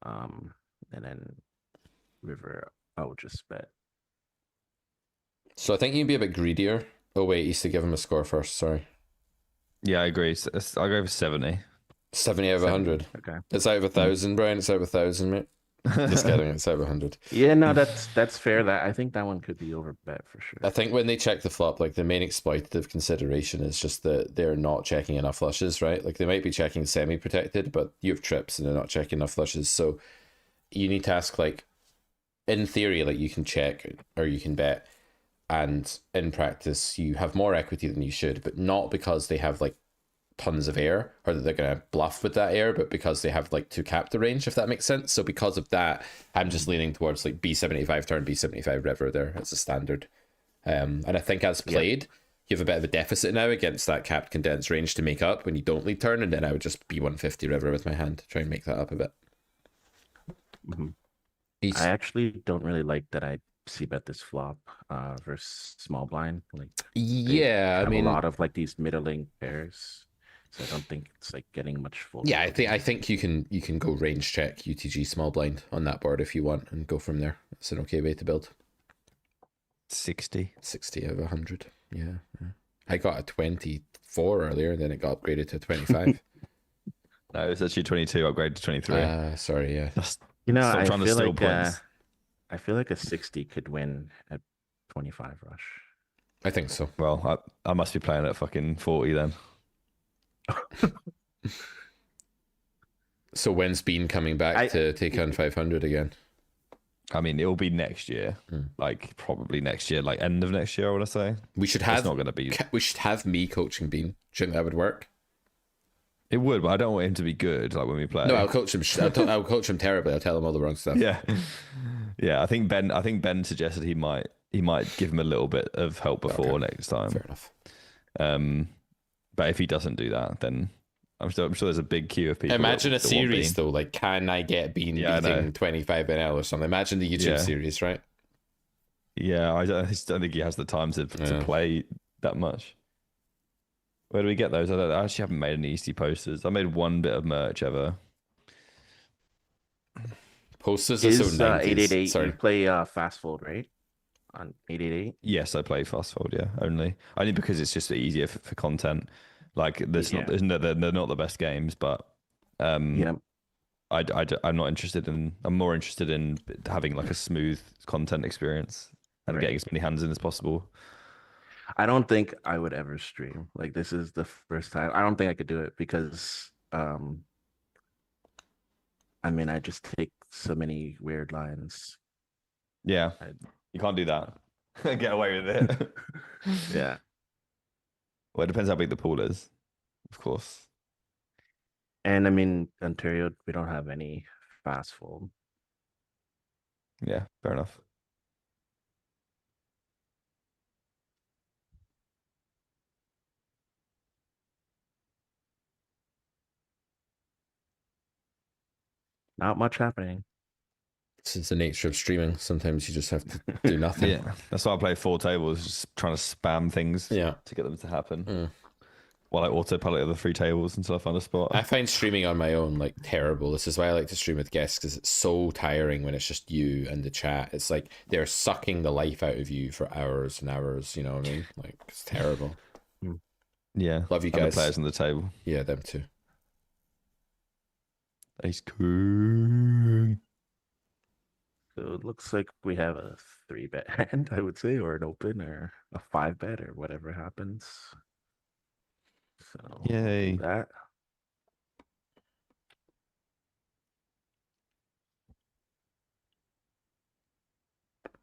And then river, I would just bet. So I think you'd be a bit greedier. Oh wait, Easty, give him a score first. Sorry. Yeah, I agree. I'll go for 70. 70 out of 100. Okay. It's out of 1,000, Brian. It's out of 1,000, mate. Just kidding. It's out of 100. Yeah, no, that's fair. That I think that one could be over bet for sure. I think when they check the flop, like the main exploitative consideration is just that they're not checking enough flushes, right? Like they might be checking semi-protected, but you have trips and they're not checking enough flushes. So you need to ask, like, in theory, like you can check or you can bet, and in practice you have more equity than you should, but not because they have like tons of air or that they're going to bluff with that air, but because they have like to cap the range, if that makes sense. So because of that, I'm just leaning towards like B75 turn, B75 river there as a standard. And I think as played, you have a bit of a deficit now against that capped condensed range to make up when you don't lead turn, and then I would just B150 river with my hand to try and make that up a bit. Mhm. East. I actually don't really like that I see bet this flop versus small blind. Like Yeah, I have mean, a lot of like these middling pairs, so I don't think it's like getting much full. yeah, I think you can go range check UTG small blind on that board if you want and go from there. It's an okay way to build. 60. 60 out of 100. Yeah. I got a 24 earlier, and then it got upgraded to 25. No, it's actually 22, upgraded to 23. Sorry, yeah. You know, Stop I trying to feel steal like points. I feel like a 60 could win at 25 rush. I think so. Well, I must be playing at fucking 40 then. So when's Bean coming back to take on 500 again? I mean, it'll be next year, like probably next year, like end of next year. I want to say We should have. it's not going to be. We should have me coaching Bean. Do you think that would work? It would, but I don't want him to be good. Like when we play. No, I'll coach him. I'll coach him terribly. I'll tell him all the wrong stuff. Yeah, yeah. I think Ben suggested he might give him a little bit of help before next time. Fair enough. But if he doesn't do that, then I'm sure there's a big queue of people. Imagine a that want series Bean. though. Like, can I get Bean Yeah, I know. beating 25 NL or something? Imagine the YouTube Yeah. series, right? Yeah, I just don't think he has the time to play that much. Where do we get those? I actually haven't made any Easty posters. I made one bit of merch ever. Posters are so Is 90s. 888? Sorry. You play fast fold, right? On 888. Yes, I play fast fold. Yeah, only because it's just easier for content. Like they're not the best games, but Yeah. I'm not interested in. I'm more interested in having like a smooth content experience and Right. getting as many hands in as possible. I don't think I would ever stream. Like this is the first time. I don't think I could do it because I mean I just take so many weird lines. Yeah, you can't do that. Get away with it. Yeah. Well, it depends how big the pool is, of course. And I mean Ontario, we don't have any fast fold. Yeah, fair enough. Not much happening. This is the nature of streaming. Sometimes you just have to do nothing. Yeah, that's why I play 4 tables, just trying to spam things Yeah. to get them to happen. Mm. While I autopilot the 3 tables until I find a spot. I find streaming on my own like terrible. This is why I like to stream with guests, because it's so tiring when it's just you and the chat. It's like they're sucking the life out of you for hours and hours. You know what I mean? Like, it's terrible. Yeah, Love you and guys. the players on the table. Yeah, them too. Ace King. So it looks like we have a 3-bet hand, I would say, or an open, or a 5-bet, or whatever happens. So Yay. that.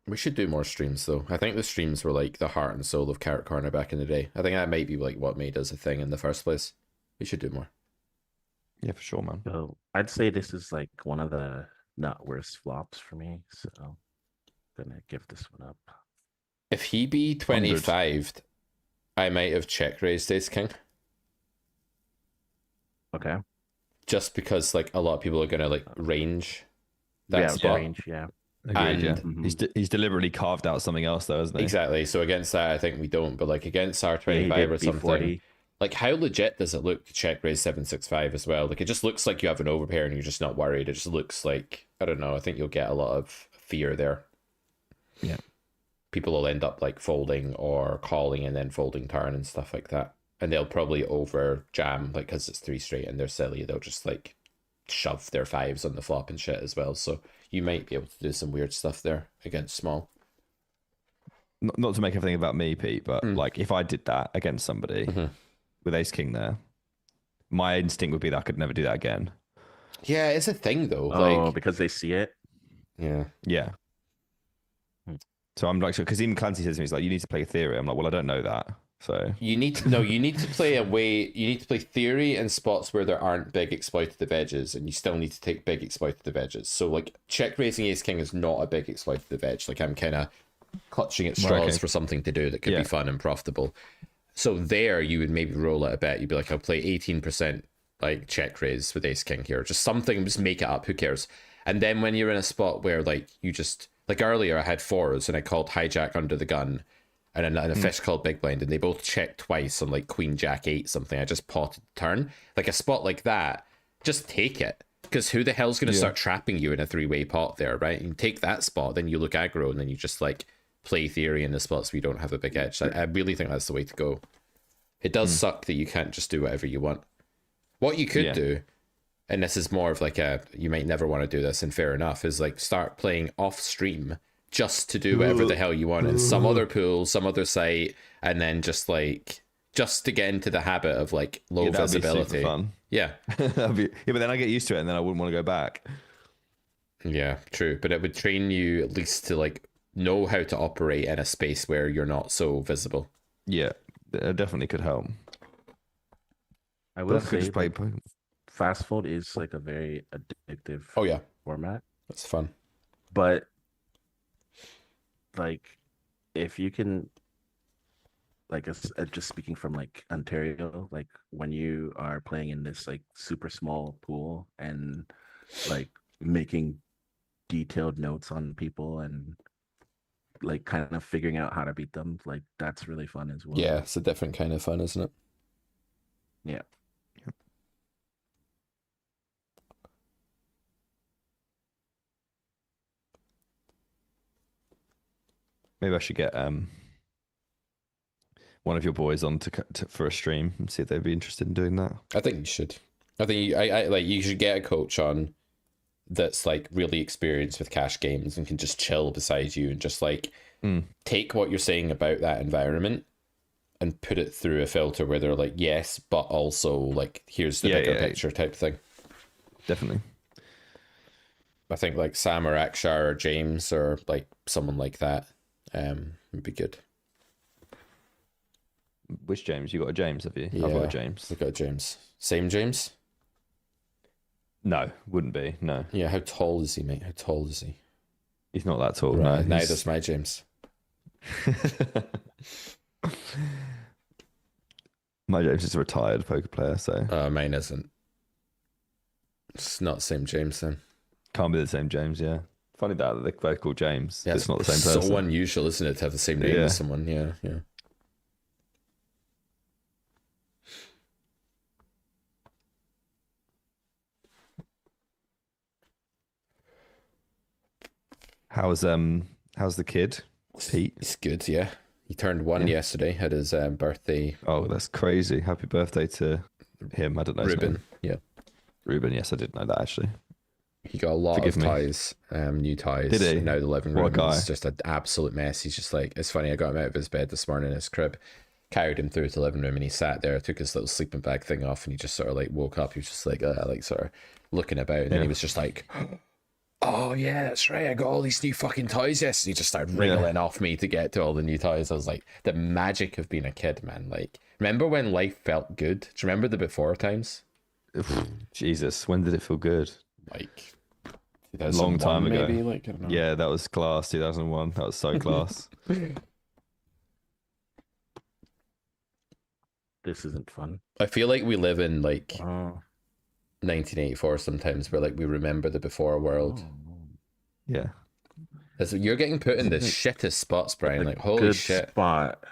We should do more streams though. I think the streams were like the heart and soul of Carrot Corner back in the day. I think that might be like what made us a thing in the first place. We should do more. Yeah, for sure, man. So I'd say this is like one of the not worst flops for me. So gonna give this one up. If he be 25'd, I might have check raised Ace King. Okay. Just because like a lot of people are gonna like range that Yeah, spot. range, yeah. Agreed, yeah. And He's deliberately carved out something else though, hasn't he? exactly. So against that, I think we don't. But like against Yeah, he R25 did or something, B40. like how legit does it look to check raise 765 as well? Like it just looks like you have an overpair and you're just not worried. It just looks like, I don't know. I think you'll get a lot of fear there. Yeah. People will end up like folding or calling and then folding turn and stuff like that. And they'll probably over jam, like because it's 3 straight and they're silly. They'll just like shove their 5s on the flop and shit as well. So you might be able to do some weird stuff there against small. Not to make everything about me, Pete, but like if I did that against somebody with Ace King there, my instinct would be that I could never do that again. Yeah, it's a thing though. Oh, Like, because they see it. yeah. Yeah. So I'm like, because even Clancy says to me, he's like, you need to play theory. I'm like, well, I don't know that. So You need to you need to play a way. You need to play theory in spots where there aren't big exploitative edges, and you still need to take big exploitative edges. So like check raising Ace King is not a big exploitative edge. Like I'm kind of clutching at straws okay. for something to do that could Yeah. be fun and profitable. So there you would maybe roll it a bit. You'd be like, I'll play 18% like check raise with Ace King here. Just something, just make it up. Who cares? And then when you're in a spot where like you just like earlier, I had 4s and I called hijack under the gun. And a fish called big blind, and they both checked twice on like Queen Jack 8 something. I just potted the turn. Like a spot like that, just take it. Because who the hell's going to start trapping you in a 3-way pot there, right? You take that spot, then you look aggro, and then you just like play theory in the spots where you don't have a big edge. I really think that's the way to go. It does suck that you can't just do whatever you want. What you could do, and this is more of like a, you might never want to do this, and fair enough, is like start playing off stream just to do whatever the hell you want in some other pool, some other site, and then just to get into the habit of like low that'd be super visibility. fun. Yeah. That'd be, but then I get used to it, and then I wouldn't want to go back. Yeah, true. But it would train you at least to like know how to operate in a space where you're not so visible. Yeah, it definitely could help. I will But I could say just play. that fast fold is like a very addictive Oh yeah, format. that's fun. But like if you can like just speaking from like Ontario, like when you are playing in this like super small pool and like making detailed notes on people and like kind of figuring out how to beat them, like that's really fun as well. Yeah, it's a different kind of fun, isn't it? Yeah. Maybe I should get one of your boys on for a stream and see if they'd be interested in doing that. I think you should. I think I like you should get a coach on that's like really experienced with cash games and can just chill beside you and just like take what you're saying about that environment and put it through a filter where they're like, yes, but also like here's the bigger picture type thing. Definitely. I think like Sam or Akshar or James or like someone like that would be good. Which James? You got a James, have you? Yeah, I've got a James. I've got a James. Same James? No, wouldn't be. No. Yeah, how tall is he, mate? How tall is he? He's not that tall. Right, No, neither's my James. my James is a retired poker player, so Mine isn't. It's not the same James then. can't be the same James. Yeah, funny that they're both called James. Yeah, It's not the same person. So unusual, isn't it, to have the same name Yeah. as someone? Yeah, yeah. How's the kid, Pete? He's good, yeah. He turned 1 Yeah. yesterday, had his birthday. Oh, that's crazy! Happy birthday to him. I don't know his Ruben, name. yeah. Ruben. Yes, I did know that actually. He got a lot Forgive of me. ties, new ties. Did he? Now the living What a room guy. is just an absolute mess. He's just like, it's funny, I got him out of his bed this morning in his crib, carried him through to the living room, and he sat there, took his little sleeping bag thing off, and he just sort of like woke up. He was just like sort of looking about, and then he was just like, oh yeah, that's right, I got all these new fucking toys, yes. And he just started wriggling off me to get to all the new toys. I was like, the magic of being a kid, man. Like, remember when life felt good? Do you remember the before times? Jesus, when did it feel good? Like, A long time ago. maybe? Like, I don't know. Yeah, that was class. 2001. That was so class. This isn't fun. I feel like we live in like Oh. 1984 sometimes, where like we remember the before world. Yeah. You're getting put in the This is shittest spots, Brian. a Like, holy good shit. spot.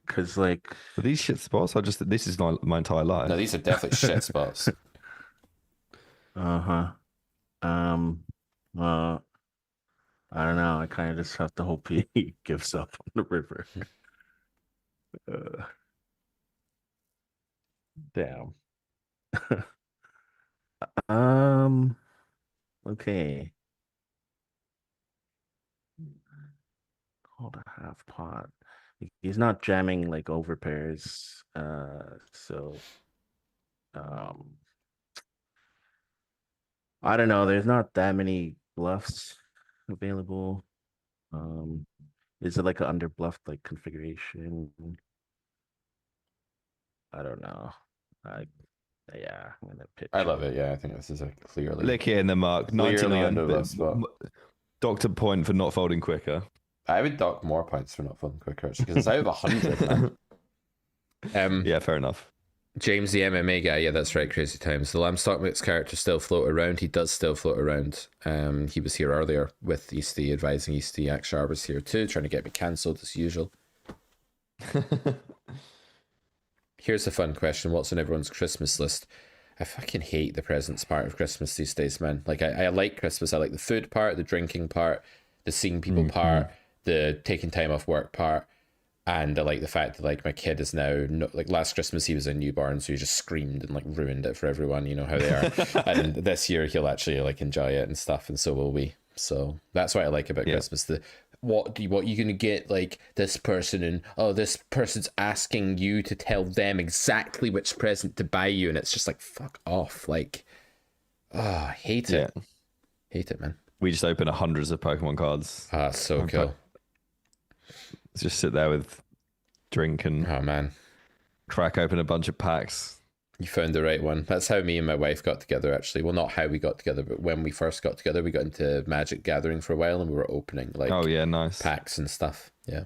Cause like But these shit spots, this is my entire life. No, these are definitely shit spots. I don't know. I kind of just have to hope he gives up on the river. Damn. Okay. Called a half pot. He's not jamming like over pairs. So I don't know. There's not that many bluffs available. Is it like an under bluffed like configuration? I don't know. Yeah, I'm gonna pitch. I love it. Yeah, I think this is a clearly. Lick it in the mark. Clearly 99. under the spot. Doctor point for not folding quicker. I would dock more points for not folding quicker because it's out of 100. Man. Yeah, fair enough. James, the MMA guy. Yeah, that's right. Crazy times. The Lamb Stockmix character still float around. He does still float around. He was here earlier with Easty, advising Easty. Axe Sharber's here too, trying to get me cancelled as usual. Here's a fun question. What's on everyone's Christmas list? I fucking hate the presents part of Christmas these days, man. Like, I like Christmas. I like the food part, the drinking part, the seeing people part, the taking time off work part. And I like the fact that, like, my kid is now, like, last Christmas he was a newborn, so he just screamed and, like, ruined it for everyone. You know how they are. And this year he'll actually, like, enjoy it and stuff, and so will we. So that's what I like about Christmas. What you gonna get, like, this person, and this person's asking you to tell them exactly which present to buy you, and it's just like, fuck off. Like, I hate it. Hate it, man. We just open hundreds of Pokemon cards. Ah, so cool. Just sit there with drink and crack open a bunch of packs. You found the right one. That's how me and my wife got together, actually. Well, not how we got together, but when we first got together, we got into Magic Gathering for a while, and we were opening like nice packs and stuff. Yeah,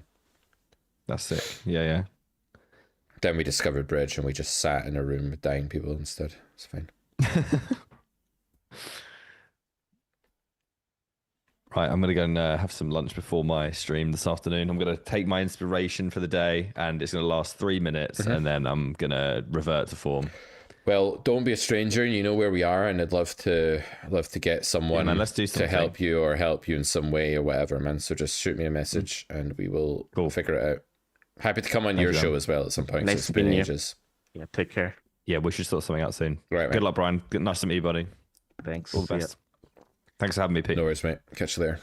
that's sick. Yeah. Then we discovered Bridge, and we just sat in a room with dying people instead. It's fine. Right, I'm gonna go and have some lunch before my stream this afternoon. I'm gonna take my inspiration for the day, and it's gonna last 3 minutes, and then I'm gonna revert to form. Well, don't be a stranger. You know where we are, and I'd love to get someone man, let's do to something. help you in some way or whatever, man. So just shoot me a message, and we will figure it out. Happy to come on your show as well at some point. Nice It's been meeting you. ages. Yeah, take care. Yeah, we should sort something out soon. Right, Good luck, Brian. Nice to meet you, buddy. Thanks. All the See ya. best. Thanks for having me, Pete. No worries, mate. Catch you there.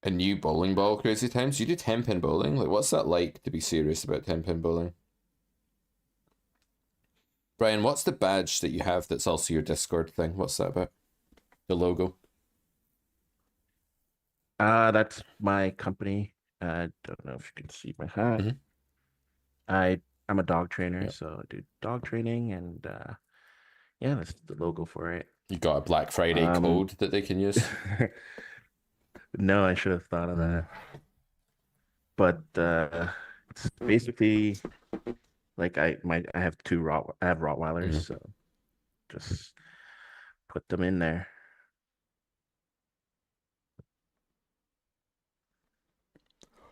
A new bowling ball, Crazy Times. You do 10-pin bowling? Like, what's that like to be serious about 10-pin bowling? Brian, what's the badge that you have that's also your Discord thing? What's that about? The logo? That's my company. I don't know if you can see my hat. Mm-hmm. I I'm a dog trainer, Yeah. so I do dog training, and yeah, that's the logo for it. You got a Black Friday code that they can use? No, I should have thought of that. But it's basically like I have Rottweilers, Mhm. so just put them in there.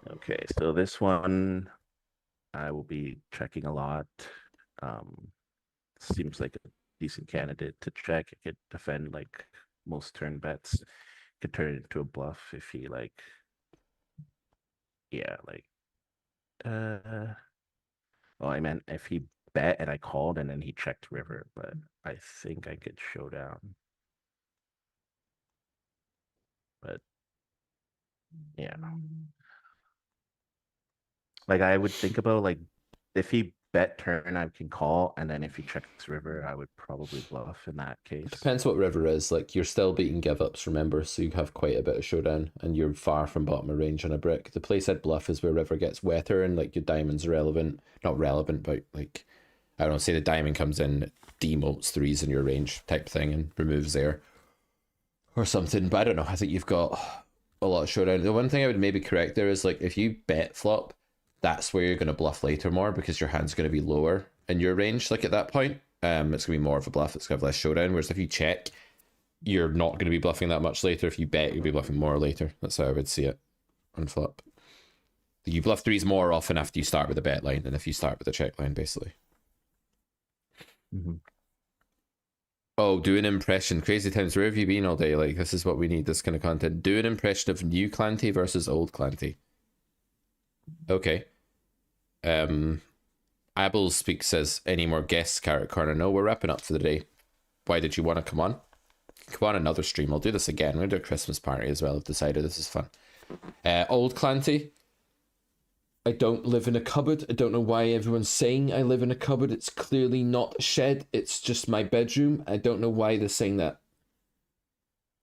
Okay, so this one I will be checking a lot. Seems like a decent candidate to check. It could defend like most turn bets. Could turn it into a bluff if he like, yeah, like well, I meant if he bet and I called and then he checked river, but I think I could showdown. But yeah. Like I would think about like if he bet turn, I can call, and then if he checks river, I would probably bluff in that case. Depends what river is. Like, you're still beating give ups, remember, so you have quite a bit of showdown, and you're far from bottom of range on a brick. The place I'd bluff is where river gets wetter and like your diamond's relevant. Not relevant, but like, I don't know, say the diamond comes in, demotes threes in your range type thing and removes there or something. But I don't know. I think you've got a lot of showdown. The one thing I would maybe correct there is like if you bet flop, that's where you're going to bluff later more because your hand's going to be lower in your range. Like at that point, it's going to be more of a bluff. It's going to have less showdown. Whereas if you check, you're not going to be bluffing that much later. If you bet, you'll be bluffing more later. That's how I would see it on flop. You bluff threes more often after you start with a bet line than if you start with a check line, basically. Mm-hmm. Oh, do an impression. Crazy Times, where have you been all day? Like, this is what we need, this kind of content. Do an impression of new Clanty versus old Clanty. Okay. Abel Speaks says, any more guests, Carrot Corner? No, we're wrapping up for the day. Why did you want to come on? Come on another stream. I'll do this again. We're going to do a Christmas party as well. I've decided this is fun. Old Clanty. I don't live in a cupboard. I don't know why everyone's saying I live in a cupboard. It's clearly not a shed. It's just my bedroom. I don't know why they're saying that.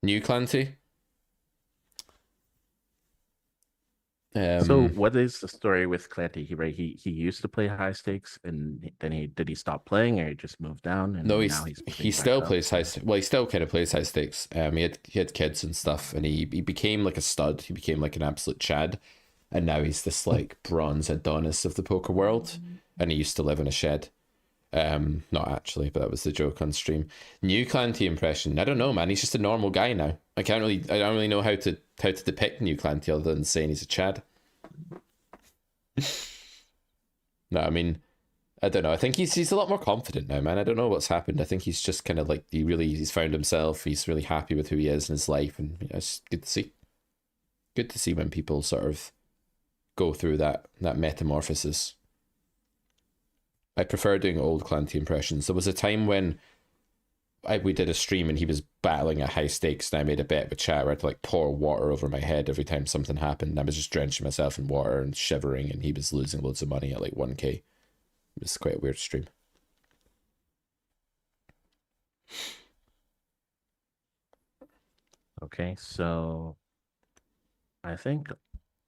New Clanty. So what is the story with Clanty? He used to play high stakes, and then he stop playing, or he just moved down? And No, now he still plays high. Well, he still kind of plays high stakes. He had kids and stuff, and he became like a stud. He became like an absolute Chad, and now he's this like bronze Adonis of the poker world. And he used to live in a shed. Not actually, but that was the joke on stream. New Clanty impression. I don't know, man. He's just a normal guy now. I don't really know how to depict New Clanty other than saying he's a Chad. No, I mean, I don't know. I think he's a lot more confident now, man. I don't know what's happened. I think he's just kind of like he's found himself. He's really happy with who he is in his life, and it's good to see. Good to see when people sort of go through that metamorphosis. I prefer doing old Clanty impressions. There was a time when we did a stream and he was battling at high stakes, and I made a bet with chat where I had to like pour water over my head every time something happened. And I was just drenching myself in water and shivering, and he was losing loads of money at like 1k. It was quite a weird stream. Okay, so I think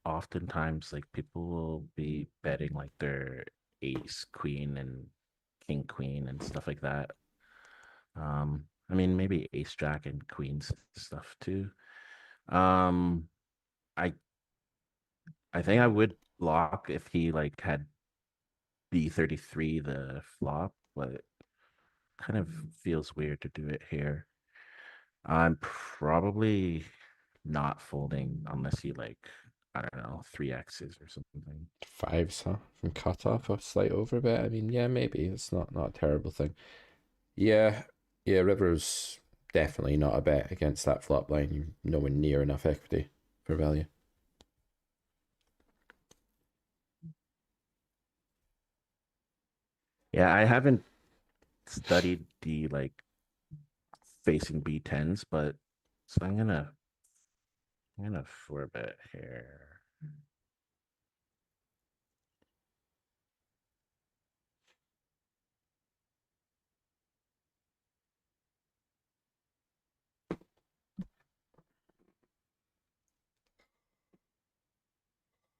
oftentimes like people will be betting like their ace queen and king queen and stuff like that. I mean maybe ace jack and queens stuff too. I think I would block if he like had B33 the flop, but kind of feels weird to do it here. I'm probably not folding unless he like, I don't know, 3x's or something. 5s, huh? From cutoff, a slight overbet. I mean, yeah, maybe it's not a terrible thing. Yeah, river's definitely not a bet against that flop line. You're nowhere near enough equity for value. Yeah, I haven't studied the like facing B10s, but so I'm gonna 4-bet here.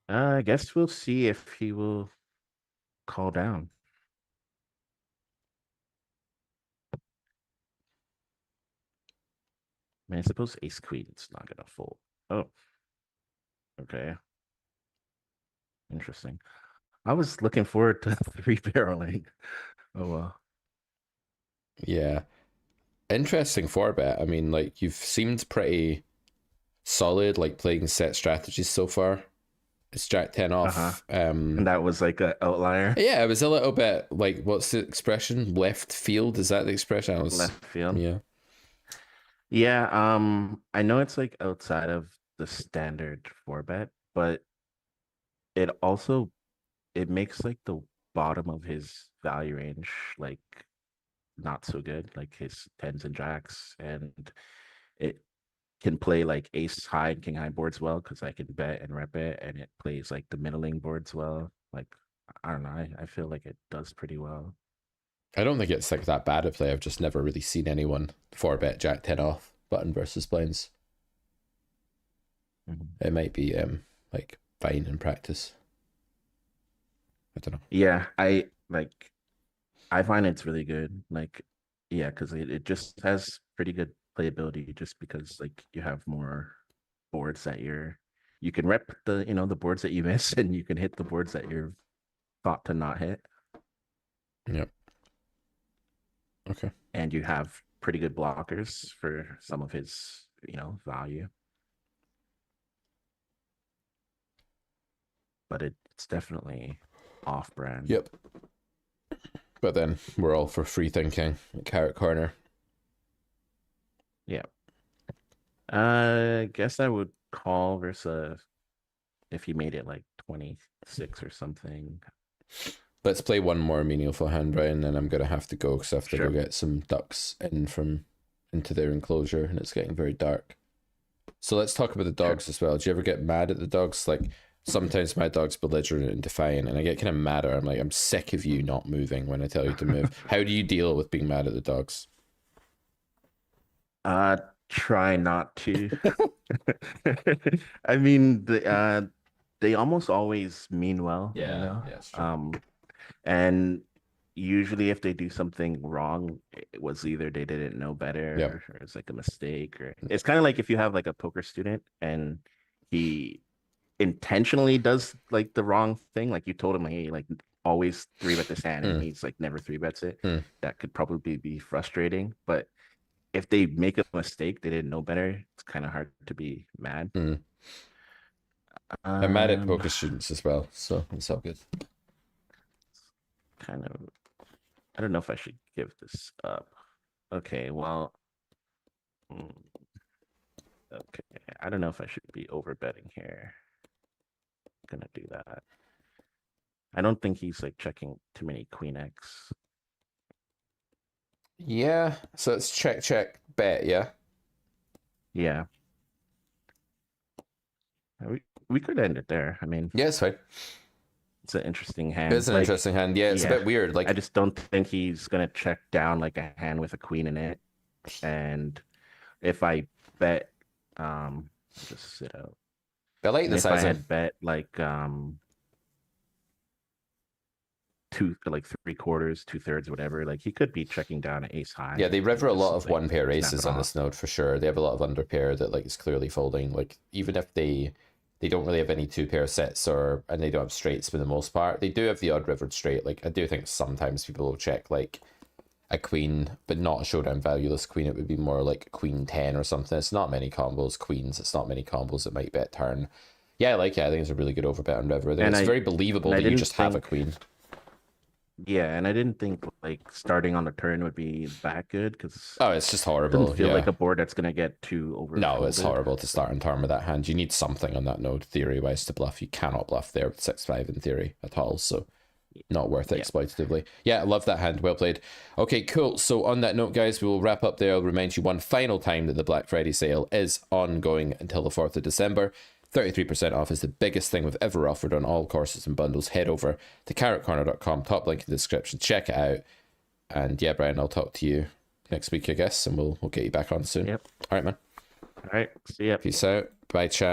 I guess we'll see if he will call down. mean, I suppose ace queen it's not gonna fold. Oh, okay, interesting. I was looking forward to 3-barreling. Oh well. Yeah. Interesting 4-bet. I mean, like, you've seemed pretty solid, like, playing set strategies so far. It's Jack 10 off. And that was like an outlier. Yeah, it was a little bit like, what's the expression? Left field? Is that the expression? Left field. Yeah. Yeah, I know it's like outside of the standard 4-bet, but it also makes like the bottom of his value range like not so good, like his 10s and jacks, and it can play like ace high and king high boards well because I can bet and rep it, and it plays like the middling boards well. Like, I don't know, I feel like it does pretty well. I don't think it's like that bad a play. I've just never really seen anyone 4-bet Jack 10 off button versus blinds. It might be like fine in practice. I don't know. Yeah, I find it's really good. Like, yeah, because it just has pretty good playability just because like you have more boards that you can rep the the boards that you miss, and you can hit the boards that you're thought to not hit. Yep. Okay. And you have pretty good blockers for some of his value. But it's definitely off brand. Yep. But then we're all for free thinking at Carrot Corner. Yeah. I guess I would call versus if he made it like 26 or something. Let's play one more meaningful hand, Ryan, and then I'm gonna have to go because I have to Sure. go get some ducks into their enclosure, and it's getting very dark. So let's talk about the dogs as well. Do you ever get mad at the dogs? Like, sometimes my dog's belligerent and defiant, and I get kind of mad at her. I'm like, I'm sick of you not moving when I tell you to move. How do you deal with being mad at the dogs? Try not to. I mean, they almost always mean well. Yeah, it's true. And usually if they do something wrong, it was either they didn't know better, Yep. or it's like a mistake, or it's kind of like if you have like a poker student and he intentionally does like the wrong thing, like you told him, hey, like always 3-bet this hand, and he's like never 3-bets it. That could probably be frustrating, but if they make a mistake, they didn't know better, it's kind of hard to be mad. I'm mad at poker students as well, so it's all good. Kind of, I don't know if I should give this up. Okay, well, okay, I don't know if I should be over betting here. I'm gonna do that. I don't think he's like checking too many queen X. Yeah, so it's check, bet, yeah? Yeah. We could end it there. I mean, yeah, it's fine. It's an interesting hand. It's an interesting hand. Yeah, it's a bit weird. Like, I just don't think he's gonna check down like a hand with a queen in it. And if I bet, just sit out. I like the If I size. had bet like 3/4, 2/3, whatever, like he could be checking down an ace high. Yeah, they river a lot of Like, one pair snap aces it on off. this node for sure. They have a lot of under pair that like is clearly folding. Like, even if they don't really have any 2-pair sets, and they don't have straights for the most part, they do have the odd rivered straight. Like, I do think sometimes people will check like a queen, but not a showdown valueless queen. It would be more like queen 10 or something. It's not many combos. Queens, it's not many combos that might bet turn. Yeah, I like it. I think it's a really good overbet on river. I think it's very believable that you just have a queen. Yeah, and I didn't think like starting on the turn would be that good because it's just it horrible. doesn't feel yeah. like a board that's gonna get too over. No, it's horrible to start on turn with that hand. You need something on that node, theory-wise, to bluff. You cannot bluff there with 6-5 in theory at all, so not worth it exploitatively. Yeah, I love that hand. Well played. Okay, cool. So on that note, guys, we will wrap up there. I'll remind you one final time that the Black Friday sale is ongoing until the 4th of December. 33% off is the biggest thing we've ever offered on all courses and bundles. Head over to carrotcorner.com, top link in the description. Check it out. And yeah, Brian, I'll talk to you next week, I guess, and we'll get you back on soon. Yep. All right, man. All right. See ya. Peace out. Bye, chat.